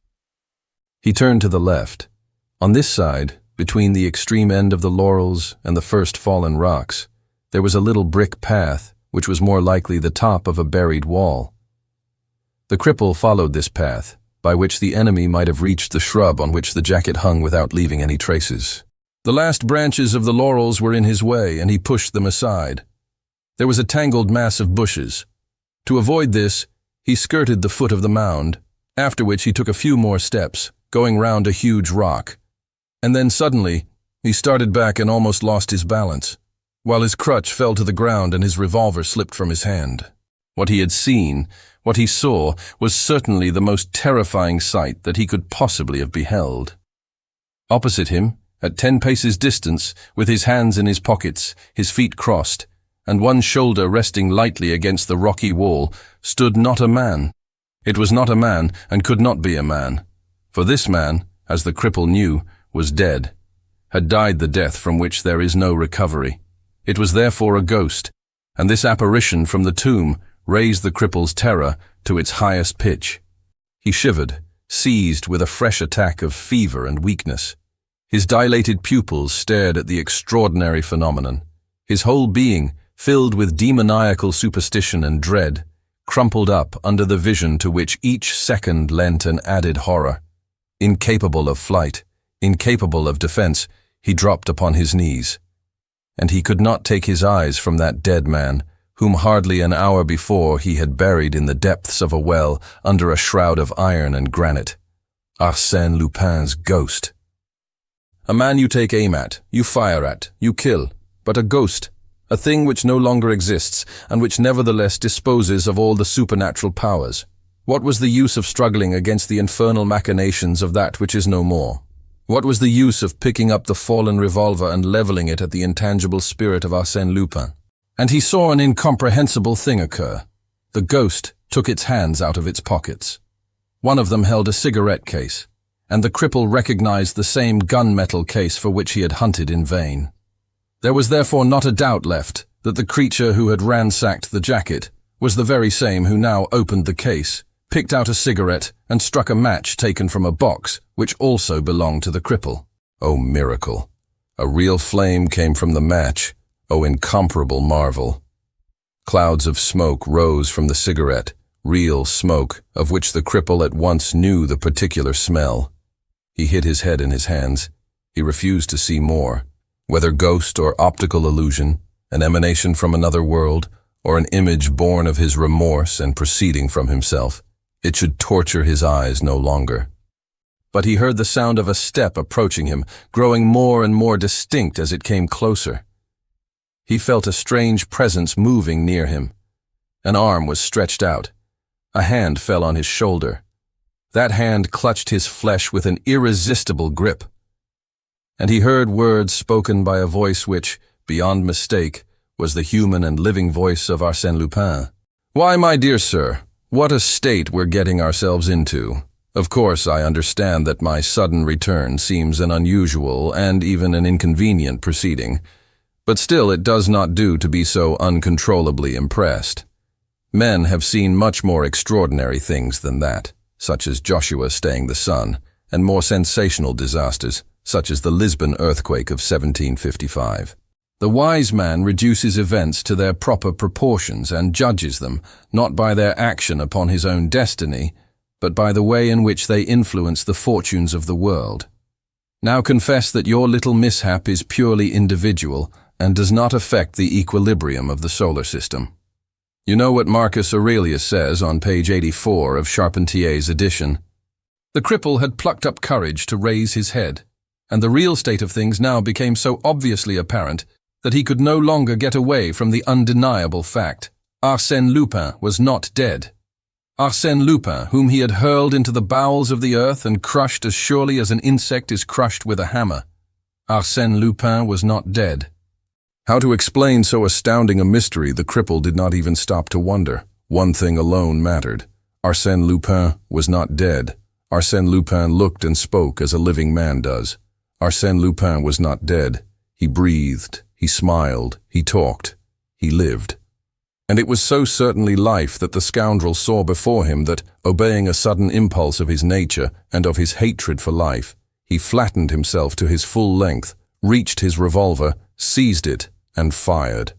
S2: He turned to the left. On this side, between the extreme end of the laurels and the first fallen rocks, there was a little brick path, which was more likely the top of a buried wall. The cripple followed this path, by which the enemy might have reached the shrub on which the jacket hung without leaving any traces. The last branches of the laurels were in his way, and he pushed them aside. There was a tangled mass of bushes. To avoid this, he skirted the foot of the mound, after which he took a few more steps, going round a huge rock. And then suddenly, he started back and almost lost his balance, while his crutch fell to the ground and his revolver slipped from his hand. What he had seen, what he saw, was certainly the most terrifying sight that he could possibly have beheld. Opposite him, at 10 paces distance, with his hands in his pockets, his feet crossed, and one shoulder resting lightly against the rocky wall, stood not a man. It was not a man, and could not be a man. For this man, as the cripple knew, was dead, had died the death from which there is no recovery. It was therefore a ghost, and this apparition from the tomb raised the cripple's terror to its highest pitch. He shivered, seized with a fresh attack of fever and weakness. His dilated pupils stared at the extraordinary phenomenon. His whole being, filled with demoniacal superstition and dread, crumpled up under the vision to which each second lent an added horror. Incapable of flight, incapable of defense, he dropped upon his knees. And he could not take his eyes from that dead man, whom hardly an hour before he had buried in the depths of a well under a shroud of iron and granite. Arsène Lupin's ghost. A man you take aim at, you fire at, you kill, but a ghost, a thing which no longer exists, and which nevertheless disposes of all the supernatural powers. What was the use of struggling against the infernal machinations of that which is no more? What was the use of picking up the fallen revolver and leveling it at the intangible spirit of Arsène Lupin? And he saw an incomprehensible thing occur. The ghost took its hands out of its pockets. One of them held a cigarette case, and the cripple recognized the same gunmetal case for which he had hunted in vain. There was therefore not a doubt left that the creature who had ransacked the jacket was the very same who now opened the case, picked out a cigarette, and struck a match taken from a box, which also belonged to the cripple. Oh, miracle! A real flame came from the match. Oh, incomparable marvel! Clouds of smoke rose from the cigarette, real smoke, of which the cripple at once knew the particular smell. He hid his head in his hands. He refused to see more. Whether ghost or optical illusion, an emanation from another world, or an image born of his remorse and proceeding from himself, it should torture his eyes no longer. But he heard the sound of a step approaching him, growing more and more distinct as it came closer. He felt a strange presence moving near him. An arm was stretched out. A hand fell on his shoulder. That hand clutched his flesh with an irresistible grip. And he heard words spoken by a voice which, beyond mistake, was the human and living voice of Arsène Lupin. "Why, my dear sir, what a state we're getting ourselves into. Of course, I understand that my sudden return seems an unusual and even an inconvenient proceeding, but still it does not do to be so uncontrollably impressed. Men have seen much more extraordinary things than that, such as Joshua staying the sun, and more sensational disasters, such as the Lisbon earthquake of 1755. The wise man reduces events to their proper proportions and judges them, not by their action upon his own destiny, but by the way in which they influence the fortunes of the world. Now confess that your little mishap is purely individual and does not affect the equilibrium of the solar system. You know what Marcus Aurelius says on page 84 of Charpentier's edition. The cripple had plucked up courage to raise his head, and the real state of things now became so obviously apparent that he could no longer get away from the undeniable fact. Arsène Lupin was not dead. Arsène Lupin, whom he had hurled into the bowels of the earth and crushed as surely as an insect is crushed with a hammer. Arsène Lupin was not dead. How to explain so astounding a mystery the cripple did not even stop to wonder. One thing alone mattered. Arsène Lupin was not dead. Arsène Lupin looked and spoke as a living man does. Arsène Lupin was not dead. He breathed, he smiled, he talked, he lived. And it was so certainly life that the scoundrel saw before him that, obeying a sudden impulse of his nature and of his hatred for life, he flattened himself to his full length, reached his revolver, seized it, and fired.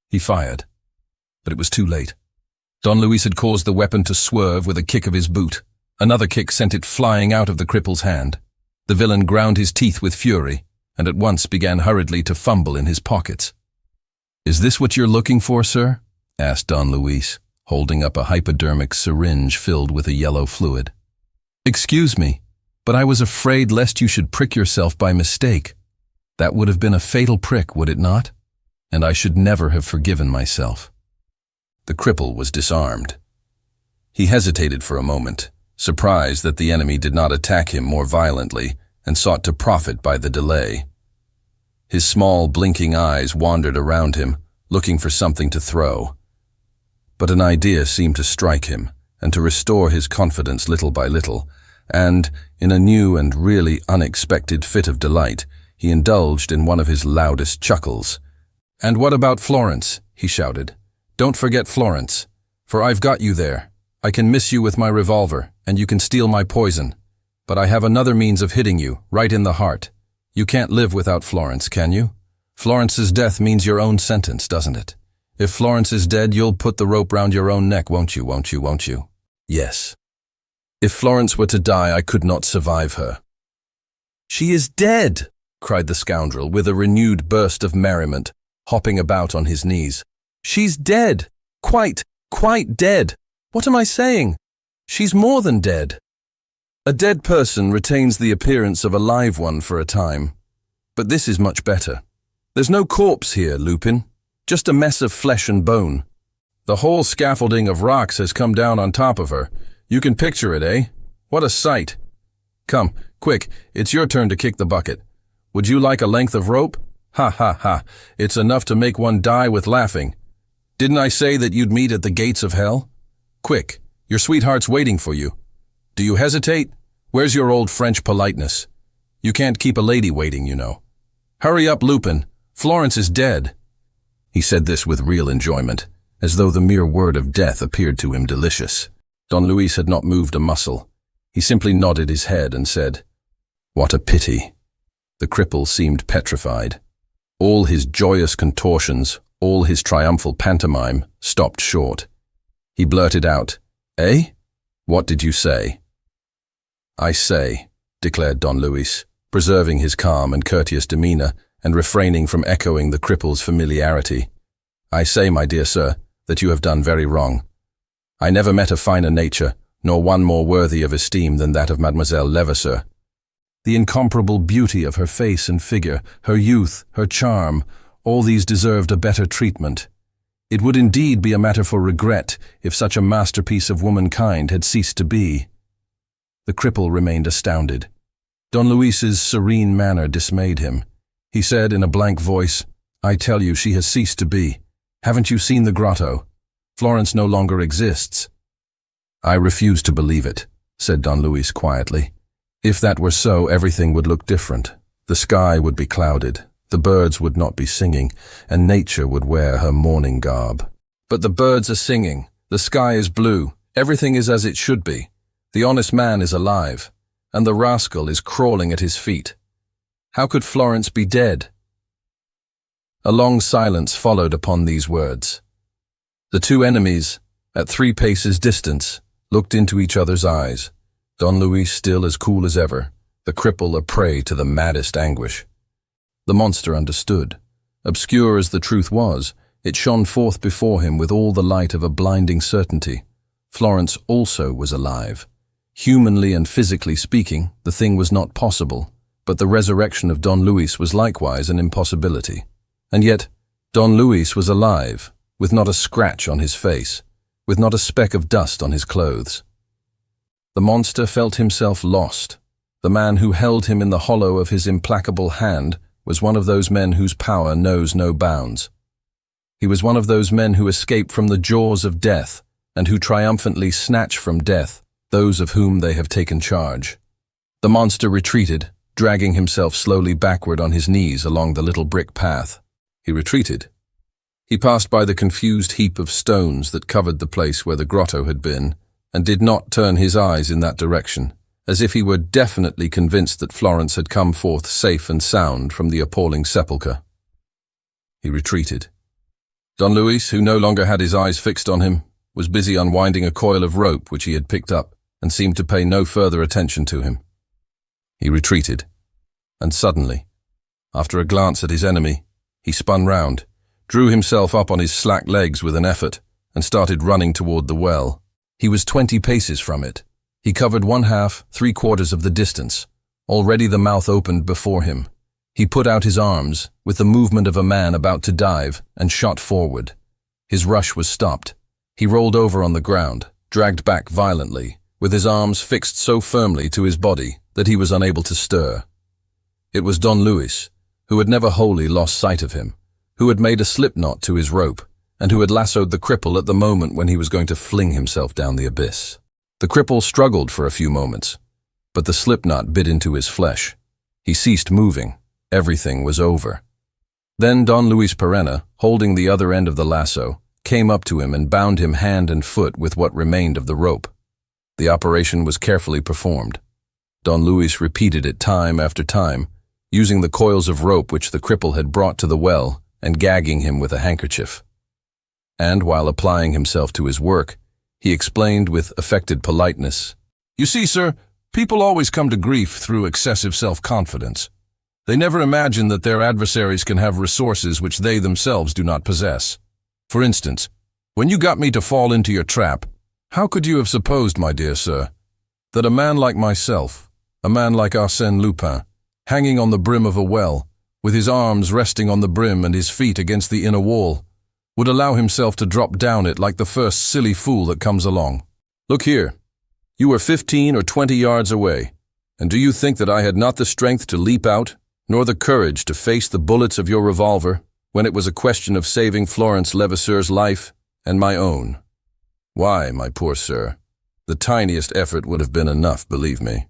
S2: He fired, but it was too late. Don Luis had caused the weapon to swerve with a kick of his boot. Another kick sent it flying out of the cripple's hand. The villain ground his teeth with fury, and at once began hurriedly to fumble in his pockets. "Is this what you're looking for, sir?" asked Don Luis, holding up a hypodermic syringe filled with a yellow fluid. "Excuse me, but I was afraid lest you should prick yourself by mistake. That would have been a fatal prick, would it not? And I should never have forgiven myself." The cripple was disarmed. He hesitated for a moment, surprised that the enemy did not attack him more violently, and sought to profit by the delay. His small, blinking eyes wandered around him, looking for something to throw. But an idea seemed to strike him, and to restore his confidence little by little, and, in a new and really unexpected fit of delight, he indulged in one of his loudest chuckles. "And what about Florence?" he shouted. "Don't forget Florence, for I've got you there. I can miss you with my revolver, and you can steal my poison. But I have another means of hitting you, right in the heart. You can't live without Florence, can you? Florence's death means your own sentence, doesn't it? If Florence is dead, you'll put the rope round your own neck, won't you, won't you, won't you?" "Yes. If Florence were to die, I could not survive her." "She is dead!" cried the scoundrel with a renewed burst of merriment, hopping about on his knees. "She's dead! Quite dead! What am I saying? She's more than dead." "A dead person retains the appearance of a live one for a time. But this is much better. There's no corpse here, Lupin. Just a mess of flesh and bone. The whole scaffolding of rocks has come down on top of her. You can picture it, eh? What a sight. Come, quick, it's your turn to kick the bucket. Would you like a length of rope? Ha ha ha, it's enough to make one die with laughing. Didn't I say that you'd meet at the gates of hell? Quick, your sweetheart's waiting for you. Do you hesitate? Where's your old French politeness? You can't keep a lady waiting, you know. Hurry up, Lupin. Florence is dead." He said this with real enjoyment, as though the mere word of death appeared to him delicious. Don Luis had not moved a muscle. He simply nodded his head and said, "What a pity." The cripple seemed petrified. All his joyous contortions, all his triumphal pantomime, stopped short. He blurted out, "Eh? What did you say?" "I say," declared Don Luis, preserving his calm and courteous demeanor and refraining from echoing the cripple's familiarity. "I say, my dear sir, that you have done very wrong. I never met a finer nature, nor one more worthy of esteem than that of Mademoiselle Levasseur. The incomparable beauty of her face and figure, her youth, her charm, all these deserved a better treatment. It would indeed be a matter for regret if such a masterpiece of womankind had ceased to be." The cripple remained astounded. Don Luis's serene manner dismayed him. He said in a blank voice, "I tell you, she has ceased to be. Haven't you seen the grotto? Florence no longer exists." "I refuse to believe it," said Don Luis quietly. "If that were so, everything would look different. The sky would be clouded, the birds would not be singing, and nature would wear her mourning garb. But the birds are singing, the sky is blue, everything is as it should be. The honest man is alive, and the rascal is crawling at his feet. How could Florence be dead?" A long silence followed upon these words. The two enemies, at 3 paces distance, looked into each other's eyes, Don Luis still as cool as ever, the cripple a prey to the maddest anguish. The monster understood. Obscure as the truth was, it shone forth before him with all the light of a blinding certainty. Florence also was alive. Humanly and physically speaking, the thing was not possible, but the resurrection of Don Luis was likewise an impossibility. And yet, Don Luis was alive, with not a scratch on his face, with not a speck of dust on his clothes. The monster felt himself lost. The man who held him in the hollow of his implacable hand was one of those men whose power knows no bounds. He was one of those men who escape from the jaws of death, and who triumphantly snatch from death those of whom they have taken charge. The monster retreated, dragging himself slowly backward on his knees along the little brick path. He retreated. He passed by the confused heap of stones that covered the place where the grotto had been, and did not turn his eyes in that direction, as if he were definitely convinced that Florence had come forth safe and sound from the appalling sepulchre. He retreated. Don Luis, who no longer had his eyes fixed on him, was busy unwinding a coil of rope which he had picked up, and seemed to pay no further attention to him. He retreated, and suddenly, after a glance at his enemy, he spun round, drew himself up on his slack legs with an effort, and started running toward the well. He was 20 paces from it. He covered 1/2, 3/4 of the distance. Already the mouth opened before him. He put out his arms, with the movement of a man about to dive, and shot forward. His rush was stopped. He rolled over on the ground, dragged back violently, with his arms fixed so firmly to his body that he was unable to stir. It was Don Luis, who had never wholly lost sight of him, who had made a slipknot to his rope, and who had lassoed the cripple at the moment when he was going to fling himself down the abyss. The cripple struggled for a few moments, but the slipknot bit into his flesh. He ceased moving. Everything was over. Then Don Luis Perenna, holding the other end of the lasso, came up to him and bound him hand and foot with what remained of the rope. The operation was carefully performed. Don Luis repeated it time after time, using the coils of rope which the cripple had brought to the well and gagging him with a handkerchief. And while applying himself to his work, he explained with affected politeness, "You see, sir, people always come to grief through excessive self-confidence. They never imagine that their adversaries can have resources which they themselves do not possess. For instance, when you got me to fall into your trap, how could you have supposed, my dear sir, that a man like myself, a man like Arsène Lupin, hanging on the brim of a well, with his arms resting on the brim and his feet against the inner wall, would allow himself to drop down it like the first silly fool that comes along? Look here, you were 15 or 20 yards away, and do you think that I had not the strength to leap out, nor the courage to face the bullets of your revolver, when it was a question of saving Florence Levasseur's life and my own? Why, my poor sir, the tiniest effort would have been enough, believe me.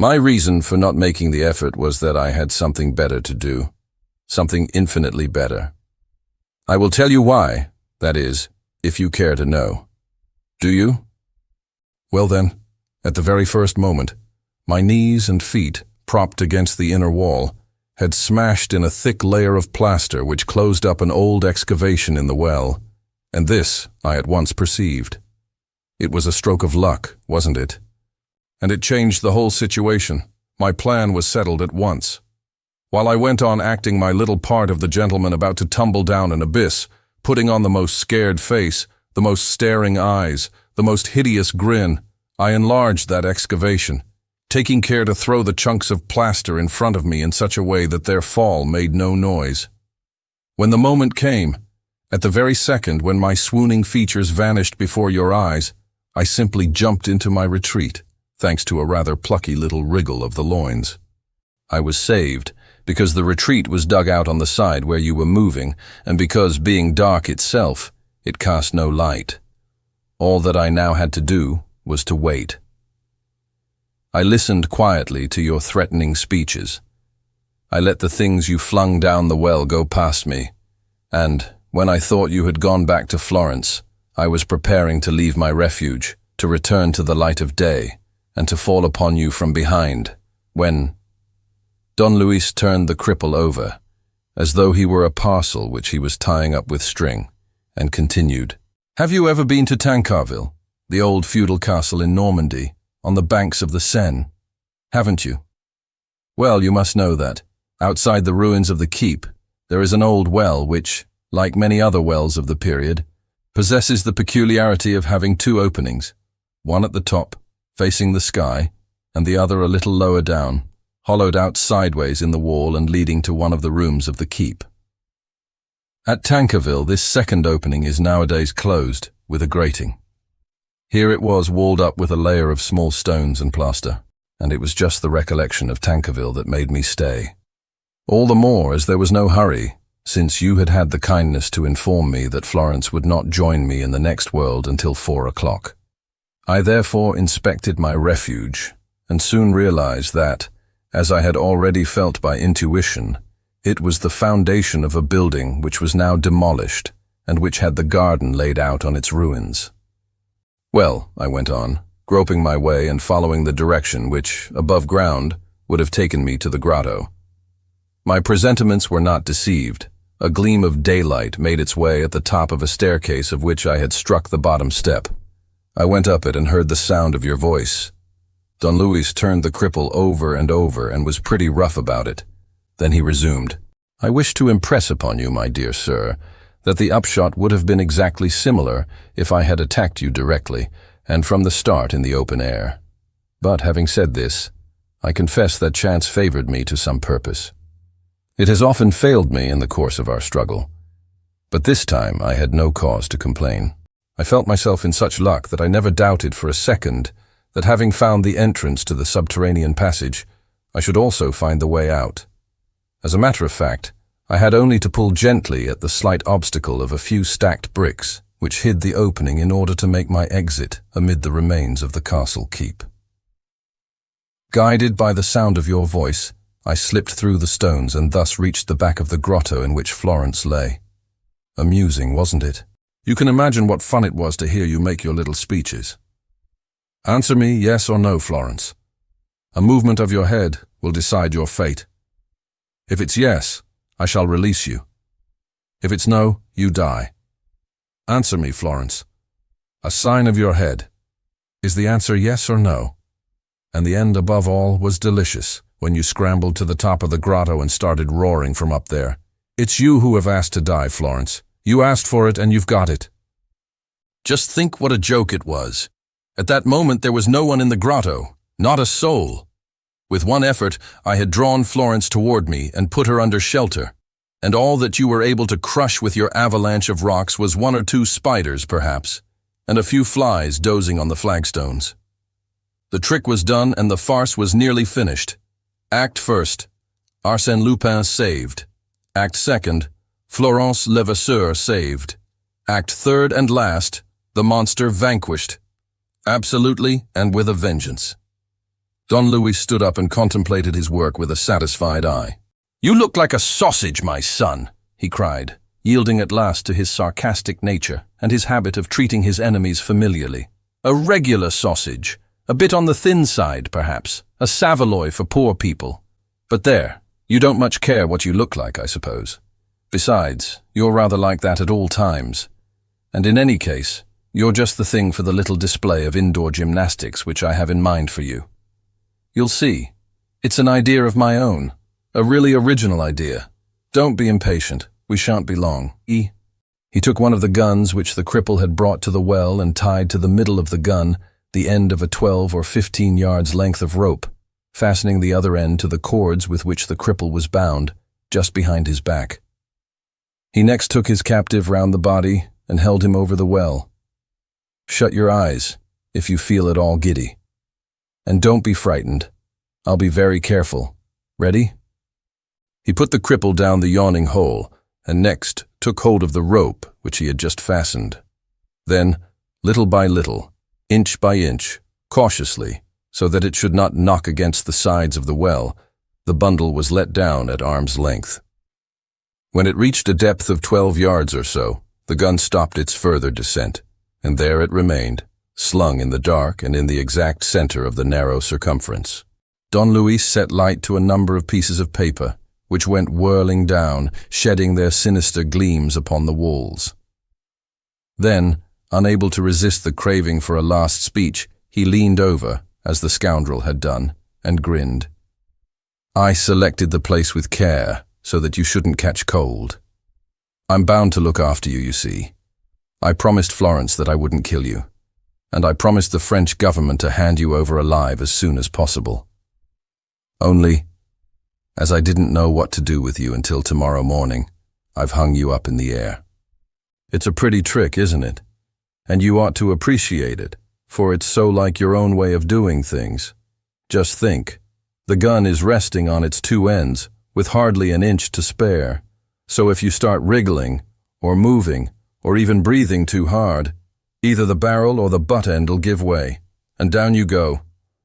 S2: My reason for not making the effort was that I had something better to do, something infinitely better. I will tell you why, that is, if you care to know. Do you? Well then, at the very first moment, my knees and feet, propped against the inner wall, had smashed in a thick layer of plaster which closed up an old excavation in the well, and this I at once perceived. It was a stroke of luck, wasn't it? And it changed the whole situation. My plan was settled at once. While I went on acting my little part of the gentleman about to tumble down an abyss, putting on the most scared face, the most staring eyes, the most hideous grin, I enlarged that excavation, taking care to throw the chunks of plaster in front of me in such a way that their fall made no noise. When the moment came, at the very second when my swooning features vanished before your eyes, I simply jumped into my retreat, thanks to a rather plucky little wriggle of the loins. I was saved, because the retreat was dug out on the side where you were moving, and because, being dark itself, it cast no light. All that I now had to do was to wait. I listened quietly to your threatening speeches. I let the things you flung down the well go past me, and, when I thought you had gone back to Florence, I was preparing to leave my refuge, to return to the light of day, and to fall upon you from behind, when Don Luis turned the cripple over, as though he were a parcel which he was tying up with string, and continued, "Have you ever been to Tancarville, the old feudal castle in Normandy, on the banks of the Seine? Haven't you? Well, you must know that, outside the ruins of the keep, there is an old well which, like many other wells of the period, possesses the peculiarity of having two openings, one at the top, facing the sky, and the other a little lower down, hollowed out sideways in the wall and leading to one of the rooms of the keep. At Tancarville, this second opening is nowadays closed, with a grating. Here it was walled up with a layer of small stones and plaster, and it was just the recollection of Tancarville that made me stay. All the more as there was no hurry, since you had had the kindness to inform me that Florence would not join me in the next world until 4 o'clock. I therefore inspected my refuge, and soon realized that, as I had already felt by intuition, it was the foundation of a building which was now demolished, and which had the garden laid out on its ruins. Well, I went on, groping my way and following the direction which, above ground, would have taken me to the grotto. My presentiments were not deceived. A gleam of daylight made its way at the top of a staircase of which I had struck the bottom step. I went up it and heard the sound of your voice. Don Luis turned the cripple over and over and was pretty rough about it. Then he resumed, "I wish to impress upon you, my dear sir, that the upshot would have been exactly similar if I had attacked you directly, and from the start in the open air. But having said this, I confess that chance favored me to some purpose. It has often failed me in the course of our struggle, but this time I had no cause to complain. I felt myself in such luck that I never doubted for a second that having found the entrance to the subterranean passage, I should also find the way out. As a matter of fact, I had only to pull gently at the slight obstacle of a few stacked bricks, which hid the opening in order to make my exit amid the remains of the castle keep. Guided by the sound of your voice, I slipped through the stones and thus reached the back of the grotto in which Florence lay. Amusing, wasn't it? You can imagine what fun it was to hear you make your little speeches. Answer me yes or no, Florence. A movement of your head will decide your fate. If it's yes, I shall release you. If it's no, you die. Answer me, Florence. A sign of your head. Is the answer yes or no? And the end, above all, was delicious, when you scrambled to the top of the grotto and started roaring from up there. It's you who have asked to die, Florence. You asked for it and you've got it. Just think what a joke it was. At that moment there was no one in the grotto, not a soul. With one effort, I had drawn Florence toward me and put her under shelter, and all that you were able to crush with your avalanche of rocks was 1 or 2 spiders, perhaps, and a few flies dozing on the flagstones. The trick was done and the farce was nearly finished. Act first, Arsène Lupin saved. Act second, Florence Levasseur saved. Act third and last, the monster vanquished. Absolutely and with a vengeance. Don Luis stood up and contemplated his work with a satisfied eye. "You look like a sausage, my son," he cried, yielding at last to his sarcastic nature and his habit of treating his enemies familiarly. "A regular sausage. A bit on the thin side, perhaps. A saveloy for poor people. But there, you don't much care what you look like, I suppose. Besides, you're rather like that at all times. And in any case, you're just the thing for the little display of indoor gymnastics which I have in mind for you. You'll see. It's an idea of my own. A really original idea. Don't be impatient. We shan't be long. He took one of the guns which the cripple had brought to the well and tied to the middle of the gun the end of a 12 or 15 yards length of rope, fastening the other end to the cords with which the cripple was bound, just behind his back. He next took his captive round the body and held him over the well. Shut your eyes, if you feel at all giddy. And don't be frightened. I'll be very careful. Ready? He put the cripple down the yawning hole, and next took hold of the rope which he had just fastened. Then, little by little, inch by inch, cautiously, so that it should not knock against the sides of the well, the bundle was let down at arm's length. When it reached a depth of 12 yards or so, the gun stopped its further descent, and there it remained, slung in the dark and in the exact center of the narrow circumference. Don Luis set light to a number of pieces of paper, which went whirling down, shedding their sinister gleams upon the walls. Then, unable to resist the craving for a last speech, he leaned over, as the scoundrel had done, and grinned. "I selected the place with care, so that you shouldn't catch cold. I'm bound to look after you, you see. I promised Florence that I wouldn't kill you, and I promised the French government to hand you over alive as soon as possible. Only, as I didn't know what to do with you until tomorrow morning, I've hung you up in the air. It's a pretty trick, isn't it? And you ought to appreciate it, for it's so like your own way of doing things. Just think, the gun is resting on its 2 ends, with hardly an inch to spare, So if you start wriggling, or moving, or even breathing too hard, either the barrel or the butt end'll give way, and down you go.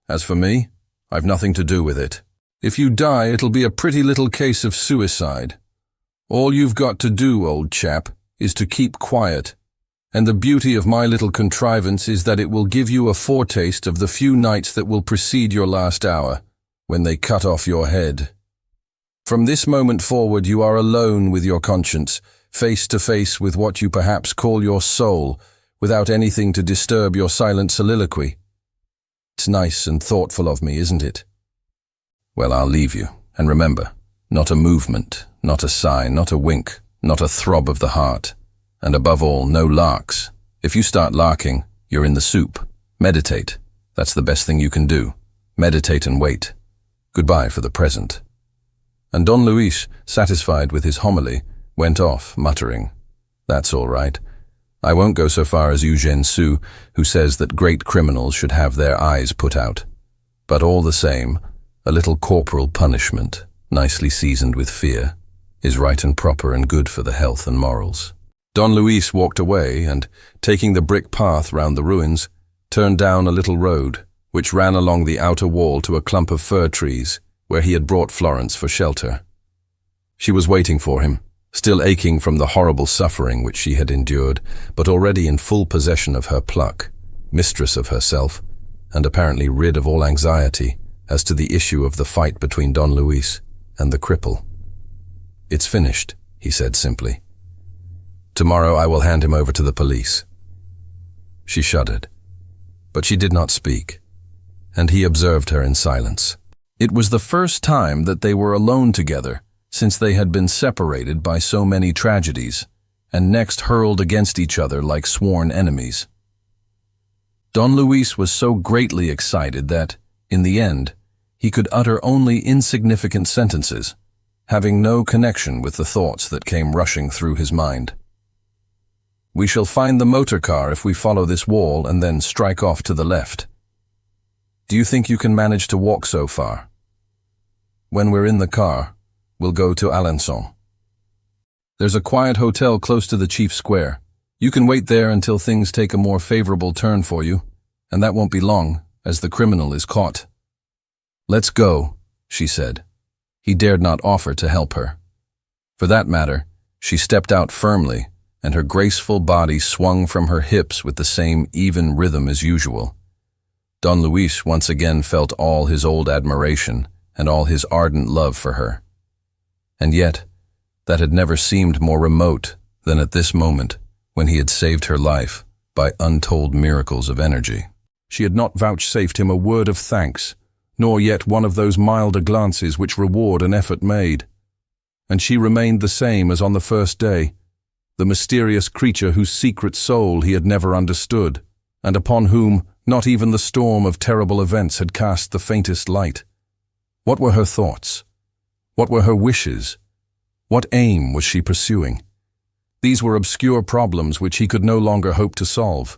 S2: As for me, I've nothing to do with it. If you die, it'll be a pretty little case of suicide. All you've got to do, old chap, is to keep quiet. And the beauty of my little contrivance is that it will give you a foretaste of the few nights that will precede your last hour, when they cut off your head. From this moment forward, you are alone with your conscience, face to face with what you perhaps call your soul, without anything to disturb your silent soliloquy. It's nice and thoughtful of me, isn't it? Well, I'll leave you, and remember, not a movement, not a sigh, not a wink, not a throb of the heart, and above all, no larks. If you start larking, you're in the soup. Meditate. That's the best thing you can do. Meditate and wait. Goodbye for the present. And Don Luis, satisfied with his homily, went off, muttering, "That's all right. I won't go so far as Eugène Sue, who says that great criminals should have their eyes put out. But all the same, a little corporal punishment, nicely seasoned with fear, is right and proper and good for the health and morals." Don Luis walked away and, taking the brick path round the ruins, turned down a little road, which ran along the outer wall to a clump of fir trees, where he had brought Florence for shelter. She was waiting for him, still aching from the horrible suffering which she had endured, but already in full possession of her pluck, mistress of herself, and apparently rid of all anxiety as to the issue of the fight between Don Luis and the cripple. "It's finished," he said simply. "Tomorrow I will hand him over to the police." She shuddered, but she did not speak, and he observed her in silence. It was the first time that they were alone together since they had been separated by so many tragedies, and next hurled against each other like sworn enemies. Don Luis was so greatly excited that, in the end, he could utter only insignificant sentences, having no connection with the thoughts that came rushing through his mind. "We shall find the motor car if we follow this wall and then strike off to the left. Do you think you can manage to walk so far? When we're in the car, we'll go to Alençon. There's a quiet hotel close to the chief square. You can wait there until things take a more favorable turn for you, and that won't be long, as the criminal is caught." "Let's go," she said. He dared not offer to help her. For that matter, she stepped out firmly, and her graceful body swung from her hips with the same even rhythm as usual. Don Luis once again felt all his old admiration and all his ardent love for her. And yet, that had never seemed more remote than at this moment, when he had saved her life by untold miracles of energy. She had not vouchsafed him a word of thanks, nor yet one of those milder glances which reward an effort made. And she remained the same as on the first day, the mysterious creature whose secret soul he had never understood, and upon whom not even the storm of terrible events had cast the faintest light. What were her thoughts? What were her wishes? What aim was she pursuing? These were obscure problems which he could no longer hope to solve.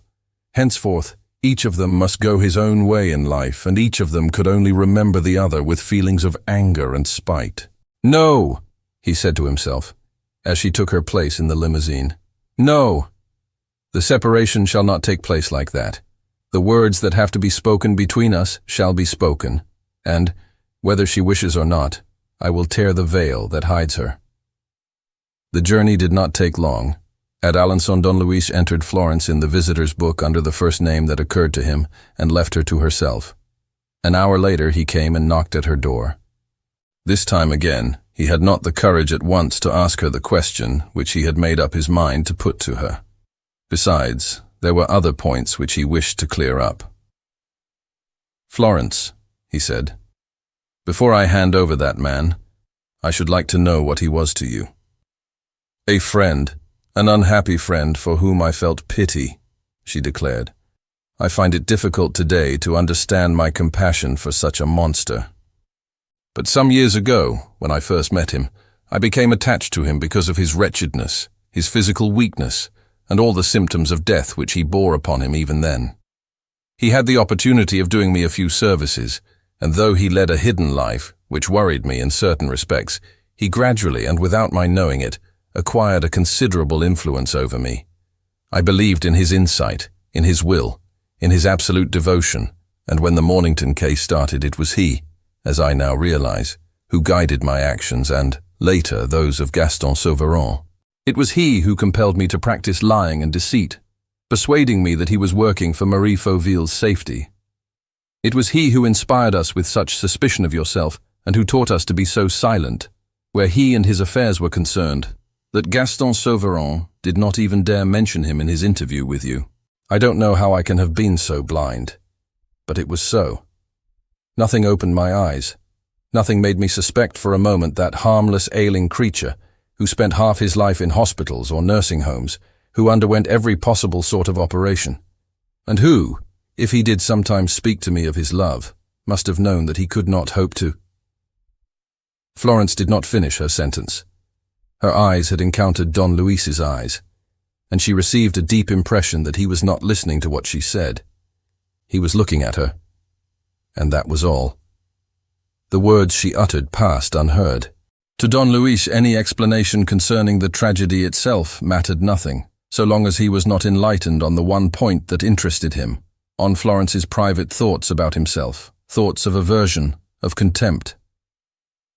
S2: Henceforth, each of them must go his own way in life, and each of them could only remember the other with feelings of anger and spite. "No," he said to himself, as she took her place in the limousine. "No. The separation shall not take place like that. The words that have to be spoken between us shall be spoken, and, whether she wishes or not, I will tear the veil that hides her." The journey did not take long. At Alençon, Don Luis entered Florence in the visitor's book under the first name that occurred to him, and left her to herself. An hour later he came and knocked at her door. This time again, he had not the courage at once to ask her the question which he had made up his mind to put to her. Besides, there were other points which he wished to clear up. "Florence," he said, "before I hand over that man, I should like to know what he was to you." "A friend, an unhappy friend for whom I felt pity," she declared. "I find it difficult today to understand my compassion for such a monster. But some years ago, when I first met him, I became attached to him because of his wretchedness, his physical weakness, and all the symptoms of death which he bore upon him even then. He had the opportunity of doing me a few services, and though he led a hidden life, which worried me in certain respects, he gradually, and without my knowing it, acquired a considerable influence over me. I believed in his insight, in his will, in his absolute devotion, and when the Mornington case started, it was he, as I now realize, who guided my actions and, later, those of Gaston Sauveron. It was he who compelled me to practice lying and deceit, persuading me that he was working for Marie Fauville's safety. It was he who inspired us with such suspicion of yourself and who taught us to be so silent, where he and his affairs were concerned, that Gaston Sauveron did not even dare mention him in his interview with you. I don't know how I can have been so blind, but it was so. Nothing opened my eyes. Nothing made me suspect for a moment that harmless, ailing creature who spent half his life in hospitals or nursing homes, who underwent every possible sort of operation, and who, if he did sometimes speak to me of his love, must have known that he could not hope to. Florence did not finish her sentence. Her eyes had encountered Don Luis's eyes, and she received a deep impression that he was not listening to what she said. He was looking at her, and that was all. The words she uttered passed unheard. To Don Luis, any explanation concerning the tragedy itself mattered nothing, so long as he was not enlightened on the one point that interested him, on Florence's private thoughts about himself, thoughts of aversion, of contempt.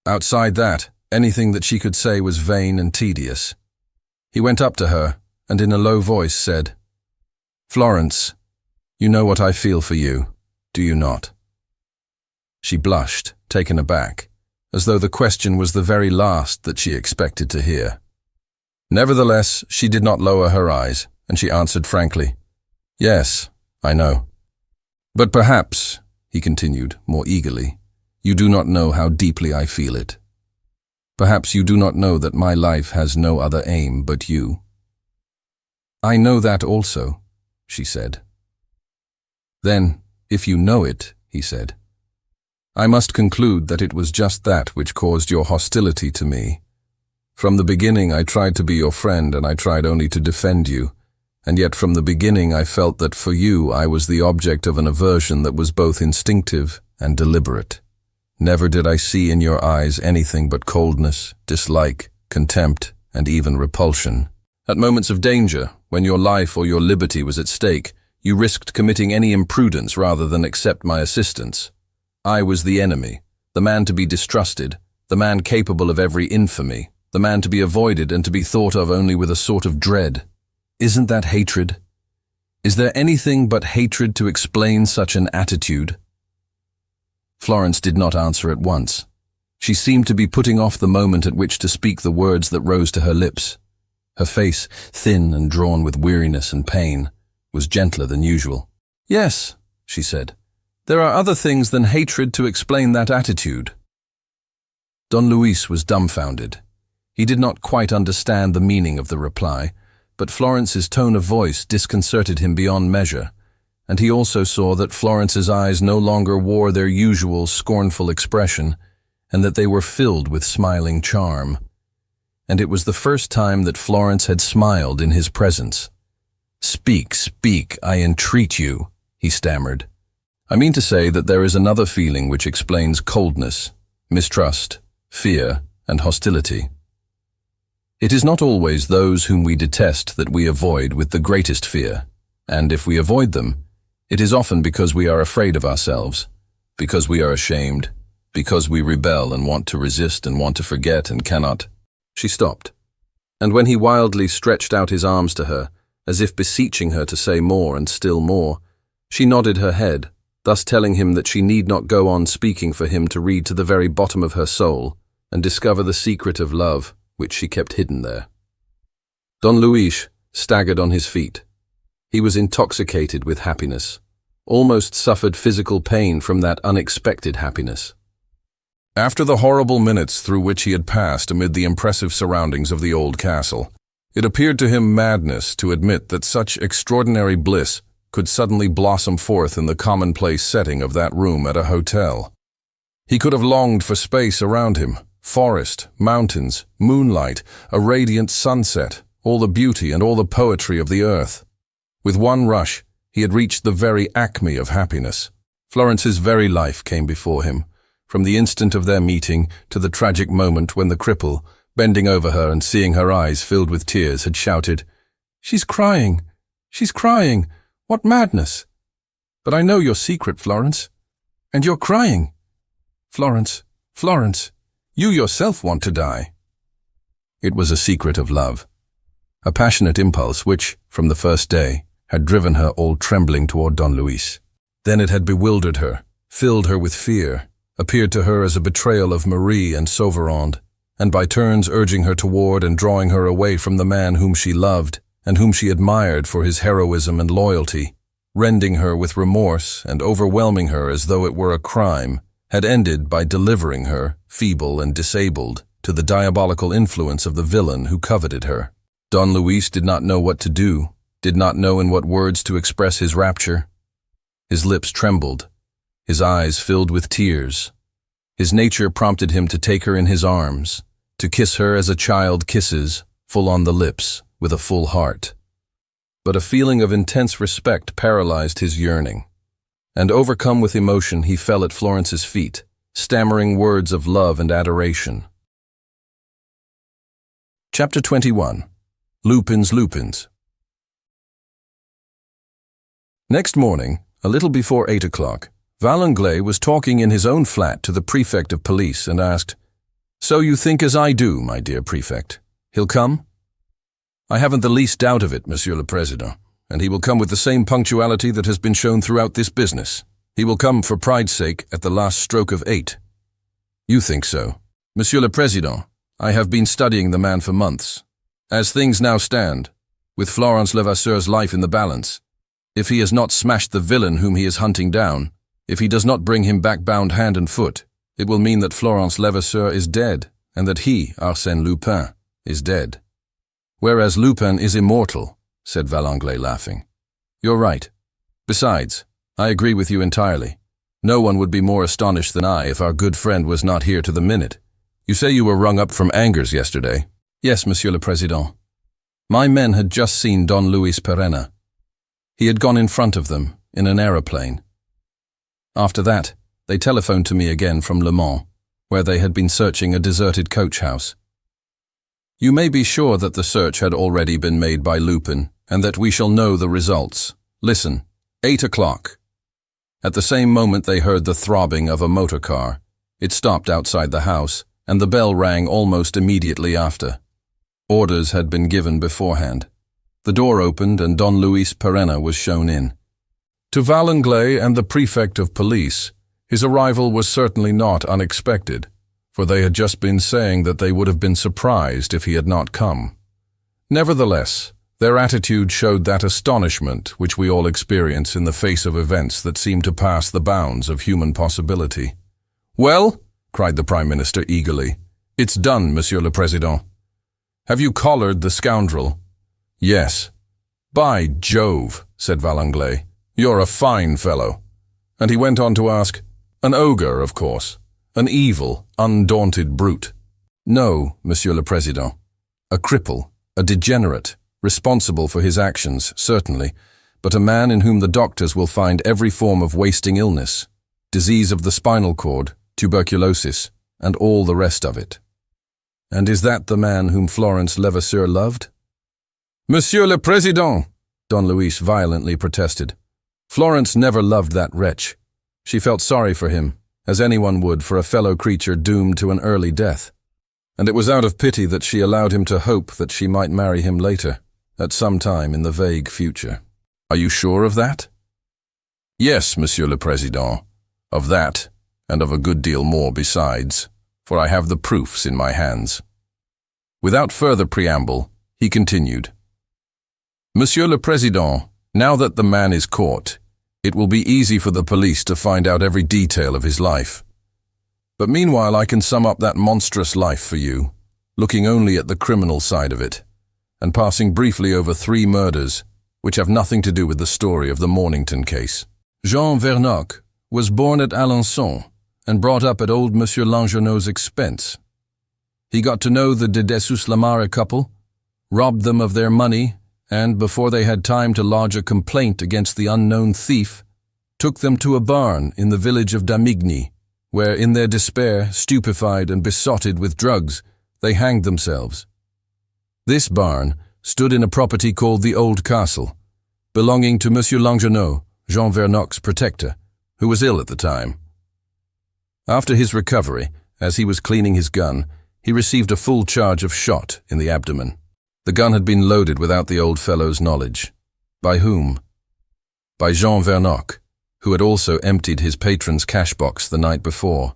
S2: Outside that, anything that she could say was vain and tedious. He went up to her, and in a low voice said, "Florence, you know what I feel for you, do you not?" She blushed, taken aback, as though the question was the very last that she expected to hear. Nevertheless, she did not lower her eyes, and she answered frankly, "Yes, I know. But perhaps," he continued more eagerly, "you do not know how deeply I feel it. Perhaps you do not know that my life has no other aim but you." "I know that also," she said. "Then, if you know it," he said, "I must conclude that it was just that which caused your hostility to me. From the beginning I tried to be your friend, and I tried only to defend you, and yet from the beginning I felt that for you I was the object of an aversion that was both instinctive and deliberate. Never did I see in your eyes anything but coldness, dislike, contempt, and even repulsion. At moments of danger, when your life or your liberty was at stake, you risked committing any imprudence rather than accept my assistance. I was the enemy, the man to be distrusted, the man capable of every infamy, the man to be avoided and to be thought of only with a sort of dread. Isn't that hatred? Is there anything but hatred to explain such an attitude?" Florence did not answer at once. She seemed to be putting off the moment at which to speak the words that rose to her lips. Her face, thin and drawn with weariness and pain, was gentler than usual. "Yes," she said, "there are other things than hatred to explain that attitude." Don Luis was dumbfounded. He did not quite understand the meaning of the reply, but Florence's tone of voice disconcerted him beyond measure, and he also saw that Florence's eyes no longer wore their usual scornful expression, and that they were filled with smiling charm. And it was the first time that Florence had smiled in his presence. "Speak, speak, I entreat you," he stammered. "I mean to say that there is another feeling which explains coldness, mistrust, fear, and hostility. It is not always those whom we detest that we avoid with the greatest fear, and if we avoid them, it is often because we are afraid of ourselves, because we are ashamed, because we rebel and want to resist and want to forget and cannot." She stopped, and when he wildly stretched out his arms to her, as if beseeching her to say more and still more, she nodded her head, thus telling him that she need not go on speaking for him to read to the very bottom of her soul and discover the secret of love which she kept hidden there. Don Luis staggered on his feet. He was intoxicated with happiness, almost suffered physical pain from that unexpected happiness. After the horrible minutes through which he had passed amid the impressive surroundings of the old castle, it appeared to him madness to admit that such extraordinary bliss could suddenly blossom forth in the commonplace setting of that room at a hotel. He could have longed for space around him, forest, mountains, moonlight, a radiant sunset, all the beauty and all the poetry of the earth. With one rush, he had reached the very acme of happiness. Florence's very life came before him, from the instant of their meeting to the tragic moment when the cripple, bending over her and seeing her eyes filled with tears, had shouted, "She's crying! She's crying! What madness! But I know your secret, Florence. And you're crying. Florence, Florence, you yourself want to die." It was a secret of love, a passionate impulse which, from the first day, had driven her all trembling toward Don Luis. Then it had bewildered her, filled her with fear, appeared to her as a betrayal of Marie and Sauverand, and by turns urging her toward and drawing her away from the man whom she loved and whom she admired for his heroism and loyalty, rending her with remorse and overwhelming her as though it were a crime, had ended by delivering her, feeble and disabled, to the diabolical influence of the villain who coveted her. Don Luis did not know what to do, did not know in what words to express his rapture. His lips trembled, his eyes filled with tears. His nature prompted him to take her in his arms, to kiss her as a child kisses, full on the lips, with a full heart. But a feeling of intense respect paralyzed his yearning, and overcome with emotion he fell at Florence's feet, stammering words of love and adoration. Chapter 21. Lupins. Next morning, a little before 8 o'clock, Valanglais was talking in his own flat to the prefect of police and asked, "So you think as I do, my dear prefect? He'll come?" "I haven't the least doubt of it, Monsieur le Président, and he will come with the same punctuality that has been shown throughout this business. He will come for pride's sake at the last stroke of 8. "You think so?" "Monsieur le Président, I have been studying the man for months. As things now stand, with Florence Levasseur's life in the balance, if he has not smashed the villain whom he is hunting down, if he does not bring him back bound hand and foot, it will mean that Florence Levasseur is dead, and that he, Arsène Lupin, is dead." "Whereas Lupin is immortal," said Valanglais, laughing. "You're right. Besides, I agree with you entirely. No one would be more astonished than I if our good friend was not here to the minute. You say you were rung up from Angers yesterday?" "Yes, Monsieur le Président. My men had just seen Don Luis Perenna. He had gone in front of them, in an aeroplane. After that, they telephoned to me again from Le Mans, where they had been searching a deserted coach house. You may be sure that the search had already been made by Lupin, and that we shall know the results. Listen, 8 o'clock. At the same moment they heard the throbbing of a motor car. It stopped outside the house, and the bell rang almost immediately after. Orders had been given beforehand. The door opened and Don Luis Perenna was shown in. To Valanglais and the prefect of police, his arrival was certainly not unexpected, for they had just been saying that they would have been surprised if he had not come. Nevertheless, their attitude showed that astonishment which we all experience in the face of events that seem to pass the bounds of human possibility. "Well," cried the Prime Minister eagerly, "it's done, Monsieur le Président. Have you collared the scoundrel?" "Yes." "By Jove," said Valanglais, "you're a fine fellow." And he went on to ask, "An ogre, of course, an evil, undaunted brute?" "No, Monsieur le Président. A cripple, a degenerate, responsible for his actions, certainly, but a man in whom the doctors will find every form of wasting illness, disease of the spinal cord, tuberculosis, and all the rest of it." "And is that the man whom Florence Levasseur loved?" "Monsieur le Président," Don Luis violently protested, "Florence never loved that wretch. She felt sorry for him, as anyone would for a fellow creature doomed to an early death. And it was out of pity that she allowed him to hope that she might marry him later, at some time in the vague future." "Are you sure of that?" "Yes, Monsieur le Président, of that, and of a good deal more besides, for I have the proofs in my hands." Without further preamble, he continued, "Monsieur le Président, now that the man is caught, it will be easy for the police to find out every detail of his life. But meanwhile I can sum up that monstrous life for you, looking only at the criminal side of it, and passing briefly over 3 murders, which have nothing to do with the story of the Mornington case. Jean Vernoc was born at Alençon and brought up at old Monsieur Langerneau's expense. He got to know the de Dessous-Lamare couple, robbed them of their money, and, before they had time to lodge a complaint against the unknown thief, took them to a barn in the village of Damigny, where, in their despair, stupefied and besotted with drugs, They hanged themselves. This barn stood in a property called the Old Castle, belonging to Monsieur Langernault, Jean Vernocq's protector, who was ill at the time. After his recovery, as he was cleaning his gun, he received a full charge of shot in the abdomen. The gun had been loaded without the old fellow's knowledge. By whom? By Jean Vernocq, who had also emptied his patron's cash box the night before.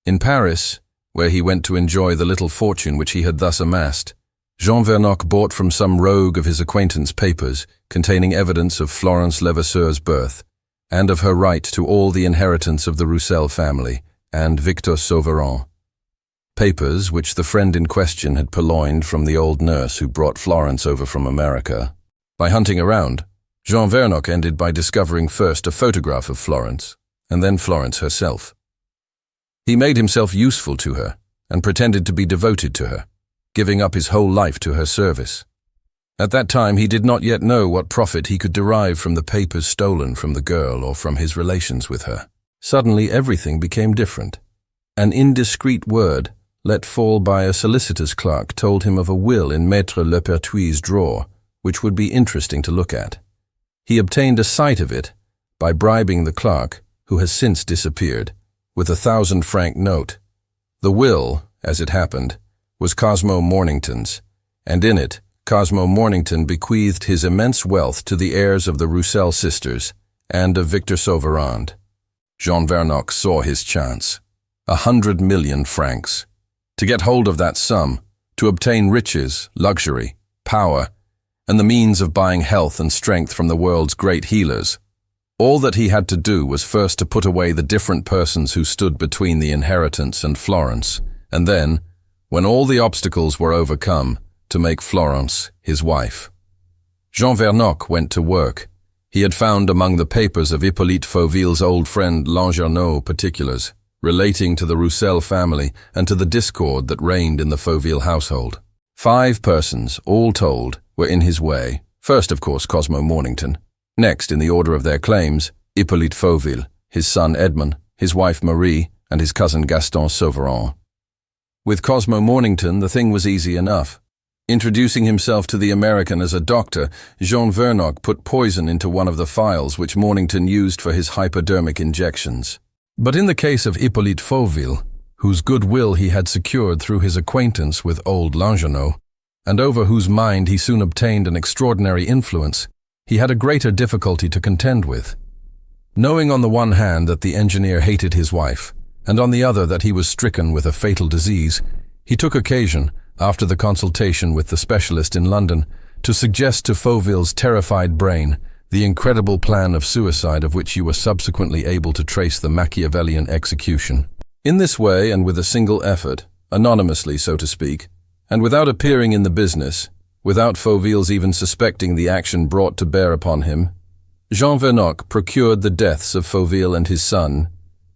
S2: In Paris, where he went to enjoy the little fortune which he had thus amassed, Jean Vernocq bought from some rogue of his acquaintance papers containing evidence of Florence Levasseur's birth, and of her right to all the inheritance of the Roussel family, and Victor Sauverand. Papers which the friend in question had purloined from the old nurse who brought Florence over from America. By hunting around, Jean Vernocq ended by discovering first a photograph of Florence, and then Florence herself. He made himself useful to her, and pretended to be devoted to her, giving up his whole life to her service. At that time he did not yet know what profit he could derive from the papers stolen from the girl or from his relations with her. Suddenly everything became different. An indiscreet word, let fall by a solicitor's clerk, told him of a will in Maître Lepertuis's drawer, which would be interesting to look at. He obtained a sight of it by bribing the clerk, who has since disappeared, with a 1,000-franc note. The will, as it happened, was Cosmo Mornington's, and in it Cosmo Mornington bequeathed his immense wealth to the heirs of the Roussel sisters and of Victor Sauverand. Jean Vernocq saw his chance. 100 million francs. To get hold of that sum, to obtain riches, luxury, power, and the means of buying health and strength from the world's great healers. All that he had to do was first to put away the different persons who stood between the inheritance and Florence, and then, when all the obstacles were overcome, to make Florence his wife. Jean Vernocq went to work. He had found among the papers of Hippolyte Fauville's old friend Langernault particulars relating to the Roussel family and to the discord that reigned in the Fauville household. 5 persons, all told, were in his way. First, of course, Cosmo Mornington. Next, in the order of their claims, Hippolyte Fauville, his son Edmond, his wife Marie, and his cousin Gaston Sauverand. With Cosmo Mornington, the thing was easy enough. Introducing himself to the American as a doctor, Jean Vernocq put poison into one of the phials which Mornington used for his hypodermic injections. But in the case of Hippolyte Fauville, whose goodwill he had secured through his acquaintance with old Langernault, and over whose mind he soon obtained an extraordinary influence, he had a greater difficulty to contend with. Knowing on the one hand that the engineer hated his wife, and on the other that he was stricken with a fatal disease, he took occasion, after the consultation with the specialist in London, to suggest to Fauville's terrified brain the incredible plan of suicide of which you were subsequently able to trace the Machiavellian execution. In this way, and with a single effort, anonymously so to speak, and without appearing in the business, without Fauville's even suspecting the action brought to bear upon him, Jean Vernocq procured the deaths of Fauville and his son,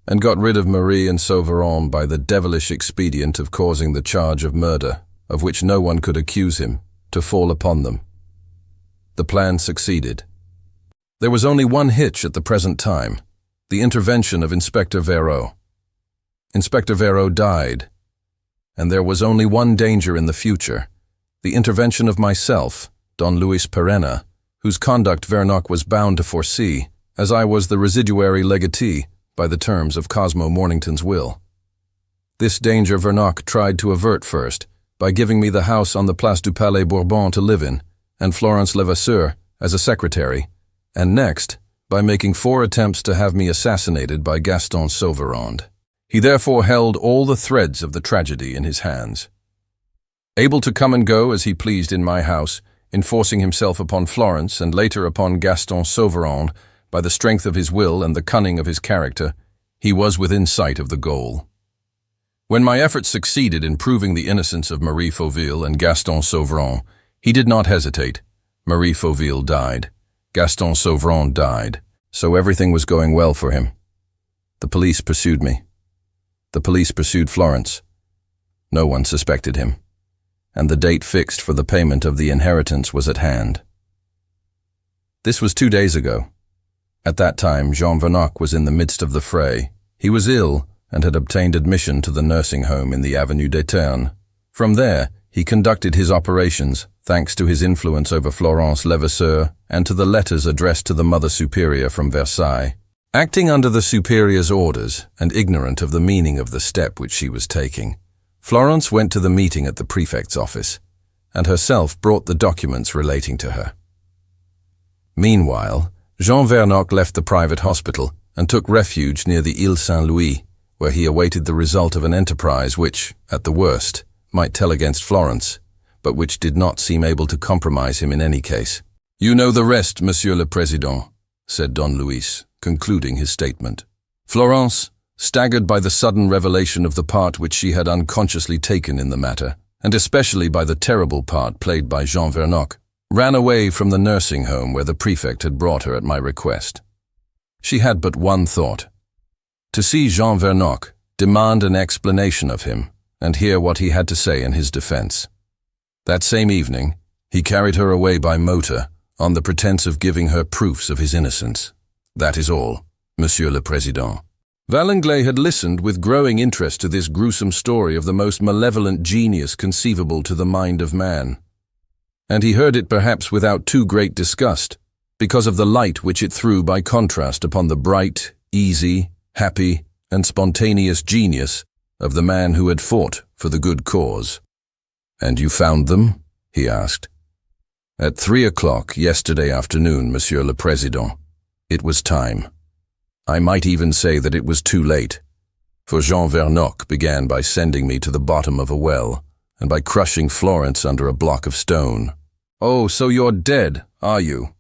S2: and got rid of Marie and Sauverand by the devilish expedient of causing the charge of murder, of which no one could accuse him, to fall upon them. The plan succeeded. There was only one hitch at the present time, the intervention of Inspector Vérot. Inspector Vérot died, and there was only one danger in the future, the intervention of myself, Don Luis Perenna, whose conduct Vernocq was bound to foresee, as I was the residuary legatee by the terms of Cosmo Mornington's will. This danger Vernocq tried to avert first, by giving me the house on the Place du Palais Bourbon to live in, and Florence Levasseur as a secretary, and next, by making 4 attempts to have me assassinated by Gaston Sauverand. He therefore held all the threads of the tragedy in his hands. Able to come and go as he pleased in my house, enforcing himself upon Florence and later upon Gaston Sauverand by the strength of his will and the cunning of his character, he was within sight of the goal. When my efforts succeeded in proving the innocence of Marie Fauville and Gaston Sauverand, he did not hesitate. Marie Fauville died. Gaston Sauverand died, so everything was going well for him. The police pursued me. The police pursued Florence. No one suspected him, and the date fixed for the payment of the inheritance was at hand. This was 2 days ago. At that time, Jean Vernocq was in the midst of the fray. He was ill and had obtained admission to the nursing home in the Avenue d'Eterne, From there, he conducted his operations, thanks to his influence over Florence Levasseur and to the letters addressed to the Mother Superior from Versailles. Acting under the Superior's orders and ignorant of the meaning of the step which she was taking, Florence went to the meeting at the prefect's office, and herself brought the documents relating to her. Meanwhile, Jean Vernoc left the private hospital and took refuge near the Ile Saint-Louis, where he awaited the result of an enterprise which, at the worst, might tell against Florence, but which did not seem able to compromise him in any case. "You know the rest, Monsieur le Président," said Don Luis, concluding his statement. Florence, staggered by the sudden revelation of the part which she had unconsciously taken in the matter, and especially by the terrible part played by Jean Vernoc, ran away from the nursing home where the prefect had brought her at my request. She had but one thought: to see Jean Vernoc, demand an explanation of him, and hear what he had to say in his defense. That same evening, he carried her away by motor, on the pretense of giving her proofs of his innocence. That is all, Monsieur le Président. Valanglais had listened with growing interest to this gruesome story of the most malevolent genius conceivable to the mind of man. And he heard it perhaps without too great disgust, because of the light which it threw by contrast upon the bright, easy, happy, and spontaneous genius of the man who had fought for the good cause. "And you found them?" he asked. "At 3 o'clock yesterday afternoon, Monsieur le Président. It was time. I might even say that it was too late, for Jean Vernoc began by sending me to the bottom of a well, and by crushing Florence under a block of stone." "Oh, so you're dead, are you?"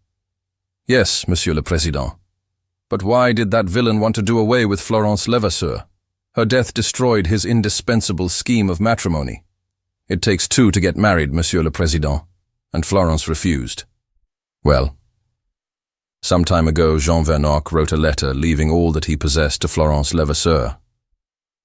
S2: "Yes, Monsieur le Président. But why did that villain want to do away with Florence Levasseur? Her death destroyed his indispensable scheme of matrimony. It takes two to get married, Monsieur le Président, and Florence refused. Well, some time ago Jean Vernoc wrote a letter leaving all that he possessed to Florence Levasseur.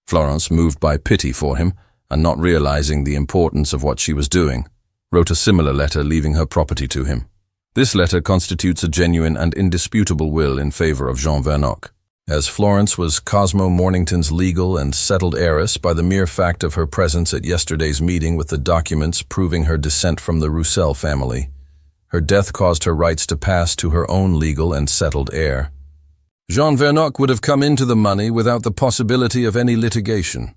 S2: Florence, moved by pity for him, and not realizing the importance of what she was doing, wrote a similar letter leaving her property to him. This letter constitutes a genuine and indisputable will in favor of Jean Vernoc, as Florence was Cosmo Mornington's legal and settled heiress by the mere fact of her presence at yesterday's meeting with the documents proving her descent from the Roussel family. Her death caused her rights to pass to her own legal and settled heir. Jean Vernoc would have come into the money without the possibility of any litigation,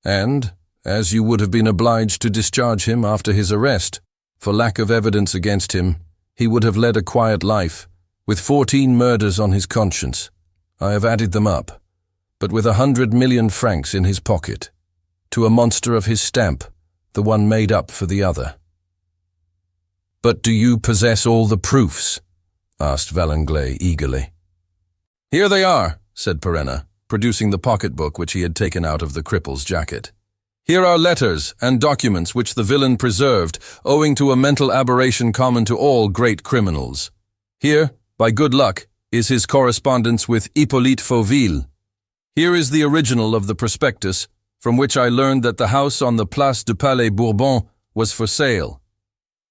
S2: and, as you would have been obliged to discharge him after his arrest, for lack of evidence against him, he would have led a quiet life, with 14 murders on his conscience. I have added them up, but with 100 million francs in his pocket, to a monster of his stamp, the one made up for the other. "But do you possess all the proofs?" asked Valanglais eagerly. "Here they are," said Perenna, producing the pocketbook which he had taken out of the cripple's jacket. "Here are letters and documents which the villain preserved, owing to a mental aberration common to all great criminals. Here, by good luck, is his correspondence with Hippolyte Fauville. Here is the original of the prospectus, from which I learned that the house on the Place du Palais Bourbon was for sale.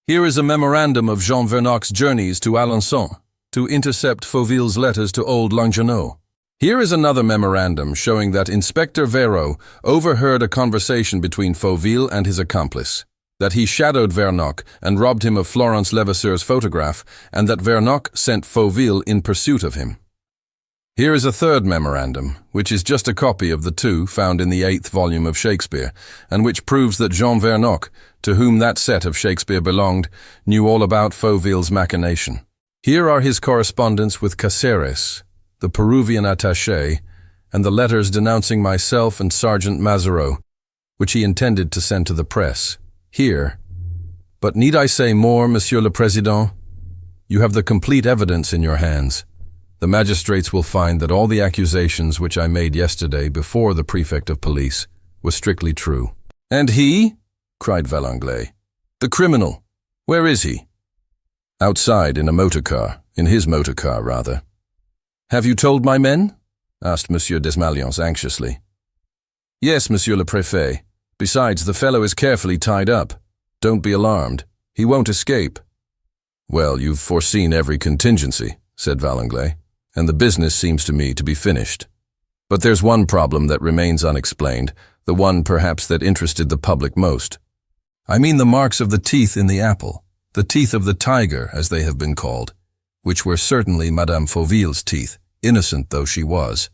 S2: Here is a memorandum of Jean Vernoc's journeys to Alençon, to intercept Fauville's letters to old Langenot. Here is another memorandum showing that Inspector Véro overheard a conversation between Fauville and his accomplice, that he shadowed Vernoc and robbed him of Florence Levasseur's photograph, and that Vernoc sent Fauville in pursuit of him. Here is a third memorandum, which is just a copy of the two found in the 8th volume of Shakespeare, and which proves that Jean Vernoc, to whom that set of Shakespeare belonged, knew all about Fauville's machination. Here are his correspondence with Caceres, the Peruvian attaché, and the letters denouncing myself and Sergeant Mazereau, which he intended to send to the press. Here. But need I say more, Monsieur le Président? You have the complete evidence in your hands. The magistrates will find that all the accusations which I made yesterday before the prefect of police were strictly true. "And he?" cried Valanglais. "The criminal. Where is he?" "Outside in a motor car, in his motor car, rather." "Have you told my men?" asked Monsieur Desmalions anxiously. "Yes, Monsieur le Préfet. Besides, the fellow is carefully tied up. Don't be alarmed. He won't escape." "Well, you've foreseen every contingency," said Valanglais, "and the business seems to me to be finished. But there's one problem that remains unexplained, the one perhaps that interested the public most.
S3: I mean the marks of the teeth in the apple, the teeth of the tiger, as they have been called, which were certainly Madame Fauville's teeth, innocent though she was.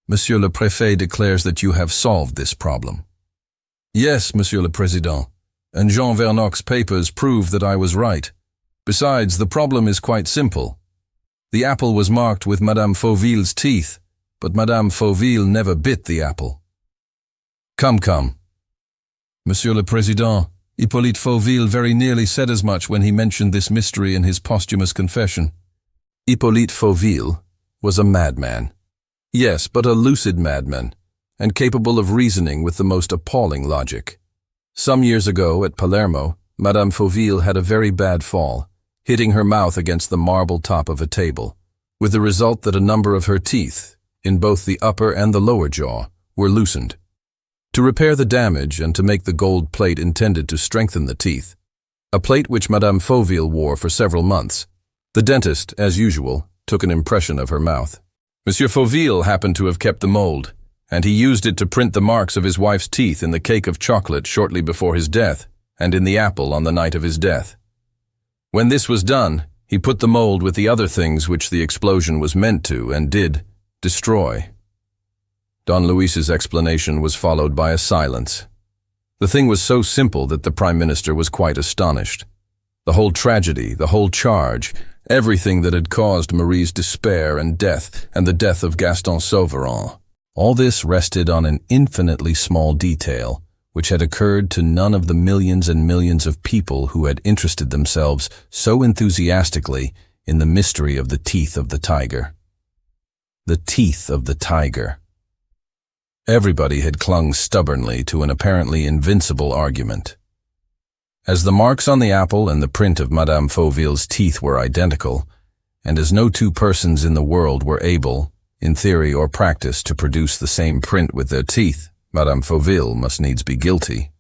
S3: Monsieur le Préfet declares that you have solved this problem. Yes, Monsieur le Président, and Jean Vernocq's papers prove that I was right. Besides, the problem is quite simple. The apple was marked with Madame Fauville's teeth, but Madame Fauville never bit the apple. Come. Monsieur le Président, Hippolyte Fauville very nearly said as much when he mentioned this mystery in his posthumous confession. Hippolyte Fauville was a madman. Yes, but a lucid madman, and capable of reasoning with the most appalling logic. Some years ago, at Palermo, Madame Fauville had a very bad fall, hitting her mouth against the marble top of a table, with the result that a number of her teeth, in both the upper and the lower jaw, were loosened. To repair the damage and to make the gold plate intended to strengthen the teeth, a plate which Madame Fauville wore for several months, the dentist, as usual, took an impression of her mouth. Monsieur Fauville happened to have kept the mold, and he used it to print the marks of his wife's teeth in the cake of chocolate shortly before his death, and in the apple on the night of his death. When this was done, he put the mold with the other things which the explosion was meant to, and did, destroy. Don Luis's explanation was followed by a silence. The thing was so simple that the Prime Minister was quite astonished. The whole tragedy, the whole charge, everything that had caused Marie's despair and the death of Gaston Sauverand, all this rested on an infinitely small detail, which had occurred to none of the millions and millions of people who had interested themselves so enthusiastically in the mystery of the teeth of the tiger. The teeth of the tiger. Everybody had clung stubbornly to an apparently invincible argument. As the marks on the apple and the print of Madame Fauville's teeth were identical, and as no two persons in the world were able, in theory or practice, to produce the same print with their teeth, Madame Fauville must needs be guilty.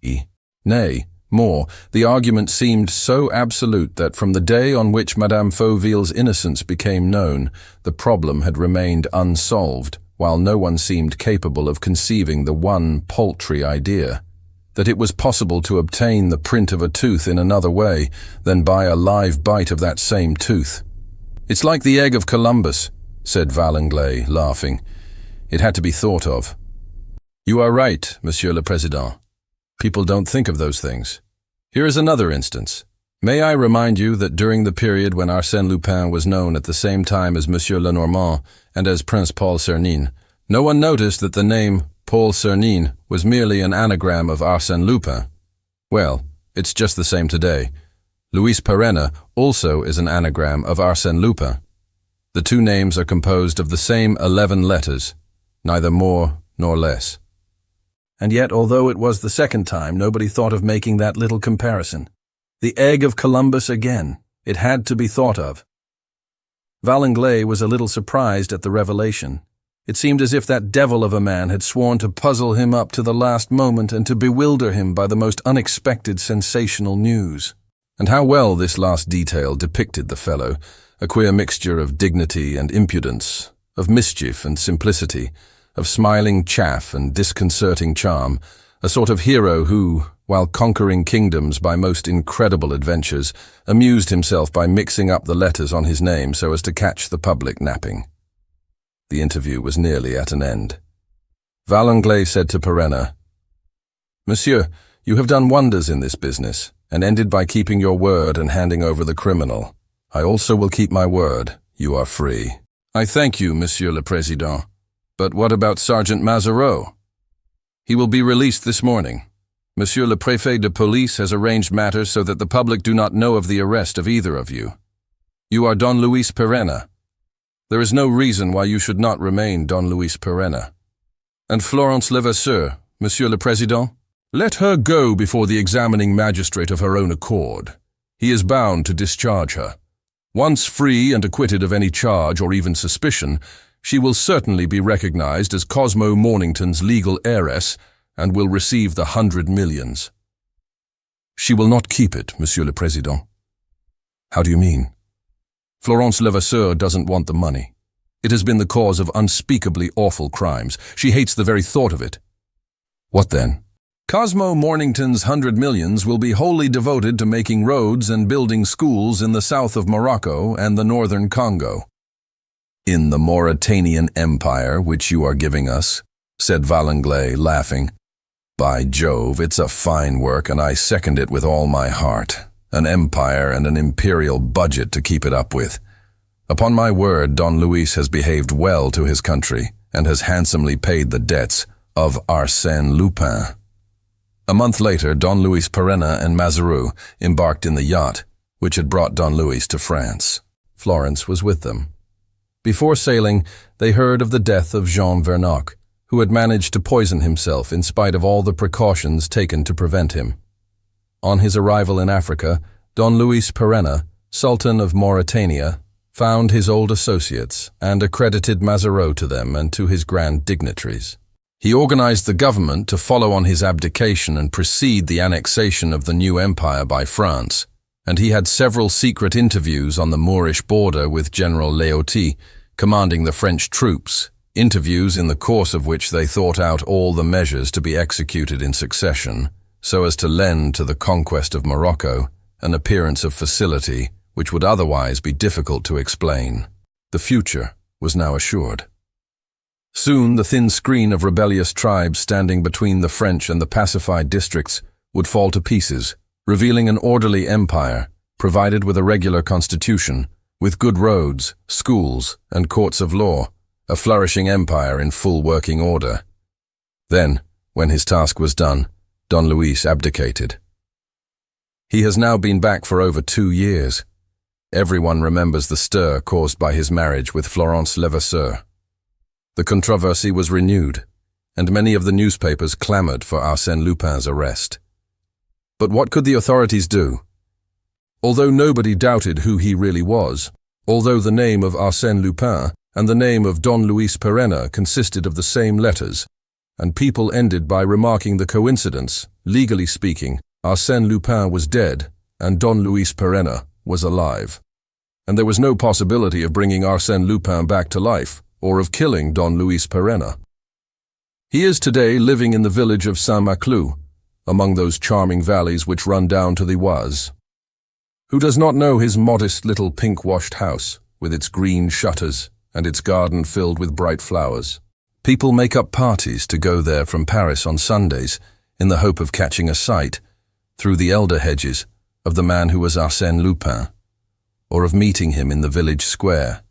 S3: Nay, more, the argument seemed so absolute that from the day on which Madame Fauville's innocence became known, the problem had remained unsolved, while no one seemed capable of conceiving the one paltry idea, that it was possible to obtain the print of a tooth in another way than by a live bite of that same tooth. "It's like the egg of Columbus," said Valenglay, laughing. "It had to be thought of." "You are right, Monsieur le Président. People don't think of those things. Here is another instance. May I remind you that during the period when Arsène Lupin was known at the same time as Monsieur Lenormand and as Prince Paul Cernin, no one noticed that the name Paul Cernin was merely an anagram of Arsène Lupin. Well, it's just the same today. Luis Perenna also is an anagram of Arsène Lupin. The two names are composed of the same 11 letters, neither more nor less. And yet, although it was the second time, nobody thought of making that little comparison. The egg of Columbus again. It had to be thought of. Valenglay was a little surprised at the revelation. It seemed as if that devil of a man had sworn to puzzle him up to the last moment and to bewilder him by the most unexpected sensational news. And how well this last detail depicted the fellow, a queer mixture of dignity and impudence, of mischief and simplicity, of smiling chaff and disconcerting charm, a sort of hero who, while conquering kingdoms by most incredible adventures, amused himself by mixing up the letters on his name so as to catch the public napping. The interview was nearly at an end. Valenglay said to Perenna, "Monsieur, you have done wonders in this business, and ended by keeping your word and handing over the criminal. I also will keep my word. You are free." "I thank you, Monsieur le Président. But what about Sergeant Mazereau?" "He will be released this morning. Monsieur le Préfet de Police has arranged matters so that the public do not know of the arrest of either of you. You are Don Luis Perenna. There is no reason why you should not remain Don Luis Perenna. And Florence Levasseur, Monsieur le Président? Let her go before the examining magistrate of her own accord. He is bound to discharge her. Once free and acquitted of any charge or even suspicion, she will certainly be recognized as Cosmo Mornington's legal heiress and will receive the 100 millions. She will not keep it, Monsieur le Président. How do you mean? Florence Levasseur doesn't want the money. It has been the cause of unspeakably awful crimes. She hates the very thought of it. What then?
S2: Cosmo Mornington's 100 millions will be wholly devoted to making roads and building schools in the south of Morocco and the northern Congo. In the Mauretanian Empire, which you are giving us, said Valanglais, laughing. By Jove, it's a fine work, and I second it with all my heart. An empire and an imperial budget to keep it up with. Upon my word, Don Luis has behaved well to his country, and has handsomely paid the debts of Arsène Lupin. A month later, Don Luis Perenna and Mazaru embarked in the yacht, which had brought Don Luis to France. Florence was with them. Before sailing, they heard of the death of Jean Vernoc, who had managed to poison himself in spite of all the precautions taken to prevent him. On his arrival in Africa, Don Luis Perenna, Sultan of Mauretania, found his old associates and accredited Mazaru to them and to his grand dignitaries. He organized the government to follow on his abdication and precede the annexation of the new empire by France, and he had several secret interviews on the Moorish border with General Léoty, commanding the French troops, interviews in the course of which they thought out all the measures to be executed in succession, so as to lend to the conquest of Morocco an appearance of facility which would otherwise be difficult to explain. The future was now assured. Soon the thin screen of rebellious tribes standing between the French and the pacified districts would fall to pieces, revealing an orderly empire, provided with a regular constitution, with good roads, schools, and courts of law, a flourishing empire in full working order. Then, when his task was done, Don Luis abdicated. He has now been back for over 2 years. Everyone remembers the stir caused by his marriage with Florence Levasseur. The controversy was renewed, and many of the newspapers clamored for Arsène Lupin's arrest. But what could the authorities do? Although nobody doubted who he really was, although the name of Arsène Lupin and the name of Don Luis Perenna consisted of the same letters, and people ended by remarking the coincidence, legally speaking, Arsène Lupin was dead and Don Luis Perenna was alive. And there was no possibility of bringing Arsène Lupin back to life, or of killing Don Luis Perenna. He is today living in the village of Saint-Maclou, among those charming valleys which run down to the Oise. Who does not know his modest little pink-washed house, with its green shutters and its garden filled with bright flowers? People make up parties to go there from Paris on Sundays in the hope of catching a sight, through the elder hedges, of the man who was Arsène Lupin, or of meeting him in the village square.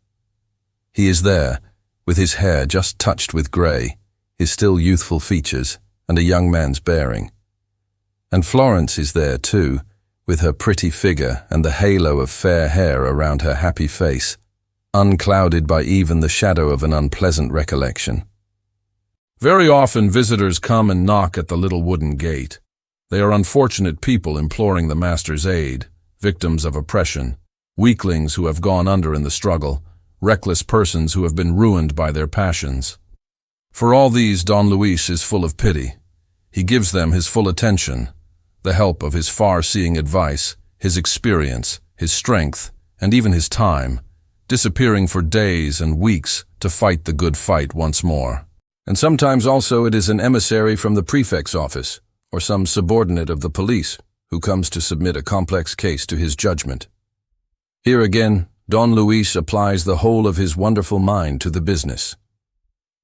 S2: He is there, with his hair just touched with grey, his still youthful features, and a young man's bearing. And Florence is there too, with her pretty figure and the halo of fair hair around her happy face, unclouded by even the shadow of an unpleasant recollection. Very often visitors come and knock at the little wooden gate. They are unfortunate people imploring the master's aid, victims of oppression, weaklings who have gone under in the struggle, reckless persons who have been ruined by their passions. For all these, Don Luis is full of pity. He gives them his full attention, the help of his far-seeing advice, his experience, his strength, and even his time, disappearing for days and weeks to fight the good fight once more. And sometimes also it is an emissary from the prefect's office, or some subordinate of the police, who comes to submit a complex case to his judgment. Here again, Don Luis applies the whole of his wonderful mind to the business.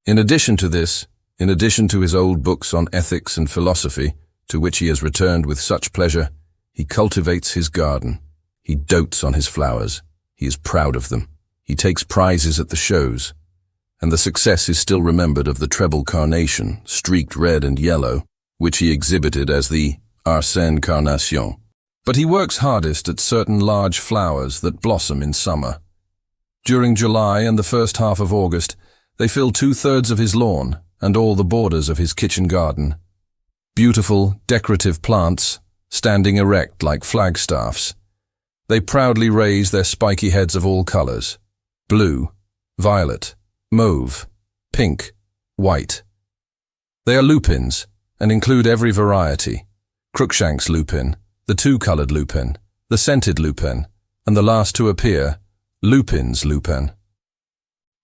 S2: In addition to this, in addition to his old books on ethics and philosophy, to which he has returned with such pleasure, he cultivates his garden. He dotes on his flowers. He is proud of them. He takes prizes at the shows. And the success is still remembered of the treble carnation, streaked red and yellow, which he exhibited as the Arsène Carnation. But he works hardest at certain large flowers that blossom in summer. During July and the first half of August, they fill 2/3 of his lawn and all the borders of his kitchen garden. Beautiful, decorative plants, standing erect like flagstaffs. They proudly raise their spiky heads of all colors: blue, violet, mauve, pink, white. They are lupins and include every variety: Cruikshank's lupin, the two-colored lupin, the scented lupin, and the last to appear, LUPIN'S lupin.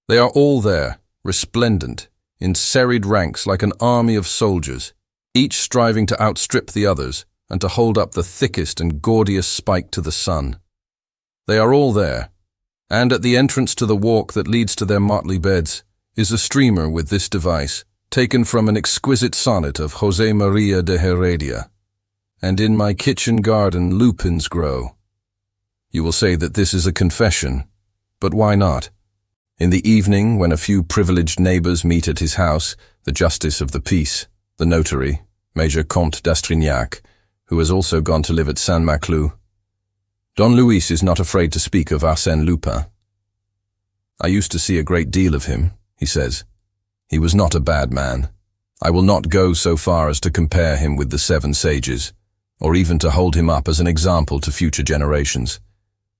S2: They are all there, resplendent, in serried ranks like an army of soldiers, each striving to outstrip the others and to hold up the thickest and gaudiest spike to the sun. They are all there, and at the entrance to the walk that leads to their motley beds is a streamer with this device, taken from an exquisite sonnet of José María de Heredia. And in my kitchen garden lupins grow. You will say that this is a confession, but why not? In the evening, when a few privileged neighbors meet at his house, the justice of the peace, the notary, Major Comte d'Astrignac, who has also gone to live at Saint-Maclou, Don Luis is not afraid to speak of Arsène Lupin. I used to see a great deal of him, he says. He was not a bad man. I will not go so far as to compare him with the 7 sages, or even to hold him up as an example to future generations.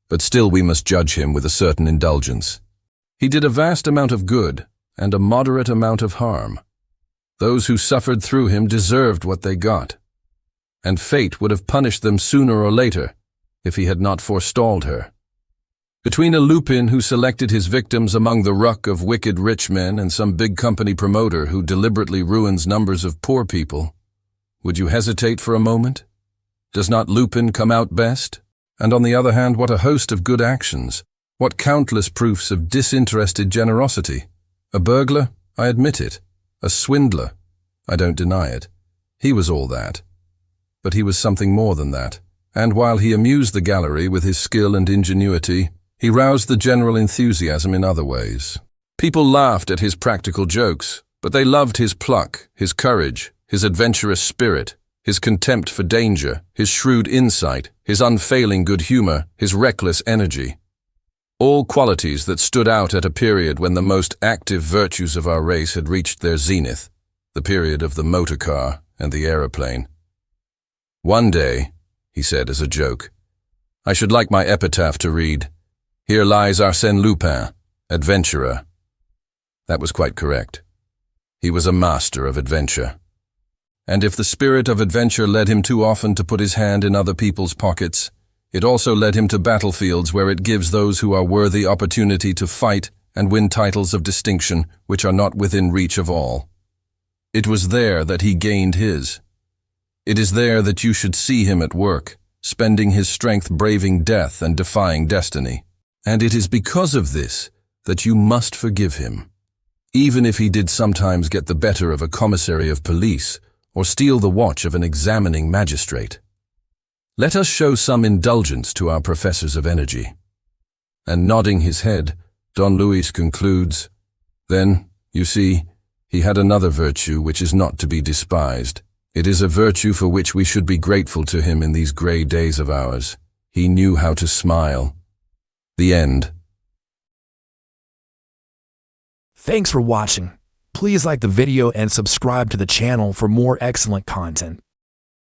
S2: But still we must judge him with a certain indulgence. He did a vast amount of good and a moderate amount of harm. Those who suffered through him deserved what they got, and fate would have punished them sooner or later if he had not forestalled her. Between a Lupin who selected his victims among the ruck of wicked rich men and some big company promoter who deliberately ruins numbers of poor people, would you hesitate for a moment? Does not Lupin come out best? And on the other hand, what a host of good actions, what countless proofs of disinterested generosity. A burglar? I admit it. A swindler? I don't deny it. He was all that. But he was something more than that. And while he amused the gallery with his skill and ingenuity, he roused the general enthusiasm in other ways. People laughed at his practical jokes, but they loved his pluck, his courage, his adventurous spirit, his contempt for danger, his shrewd insight, his unfailing good humor, his reckless energy. All qualities that stood out at a period when the most active virtues of our race had reached their zenith, the period of the motor car and the aeroplane. One day, he said as a joke, I should like my epitaph to read, "Here lies Arsène Lupin, adventurer." That was quite correct. He was a master of adventure. And if the spirit of adventure led him too often to put his hand in other people's pockets, it also led him to battlefields where it gives those who are worthy opportunity to fight and win titles of distinction which are not within reach of all. It was there that he gained his. It is there that you should see him at work, spending his strength braving death and defying destiny. And it is because of this that you must forgive him, even if he did sometimes get the better of a commissary of police or steal the watch of an examining magistrate. Let us show some indulgence to our professors of energy. And nodding his head, Don Luis concludes, then, you see, he had another virtue which is not to be despised. It is a virtue for which we should be grateful to him in these gray days of ours. He knew how to smile. The end.
S5: Thanks for watching. Please like the video and subscribe to the channel for more excellent content.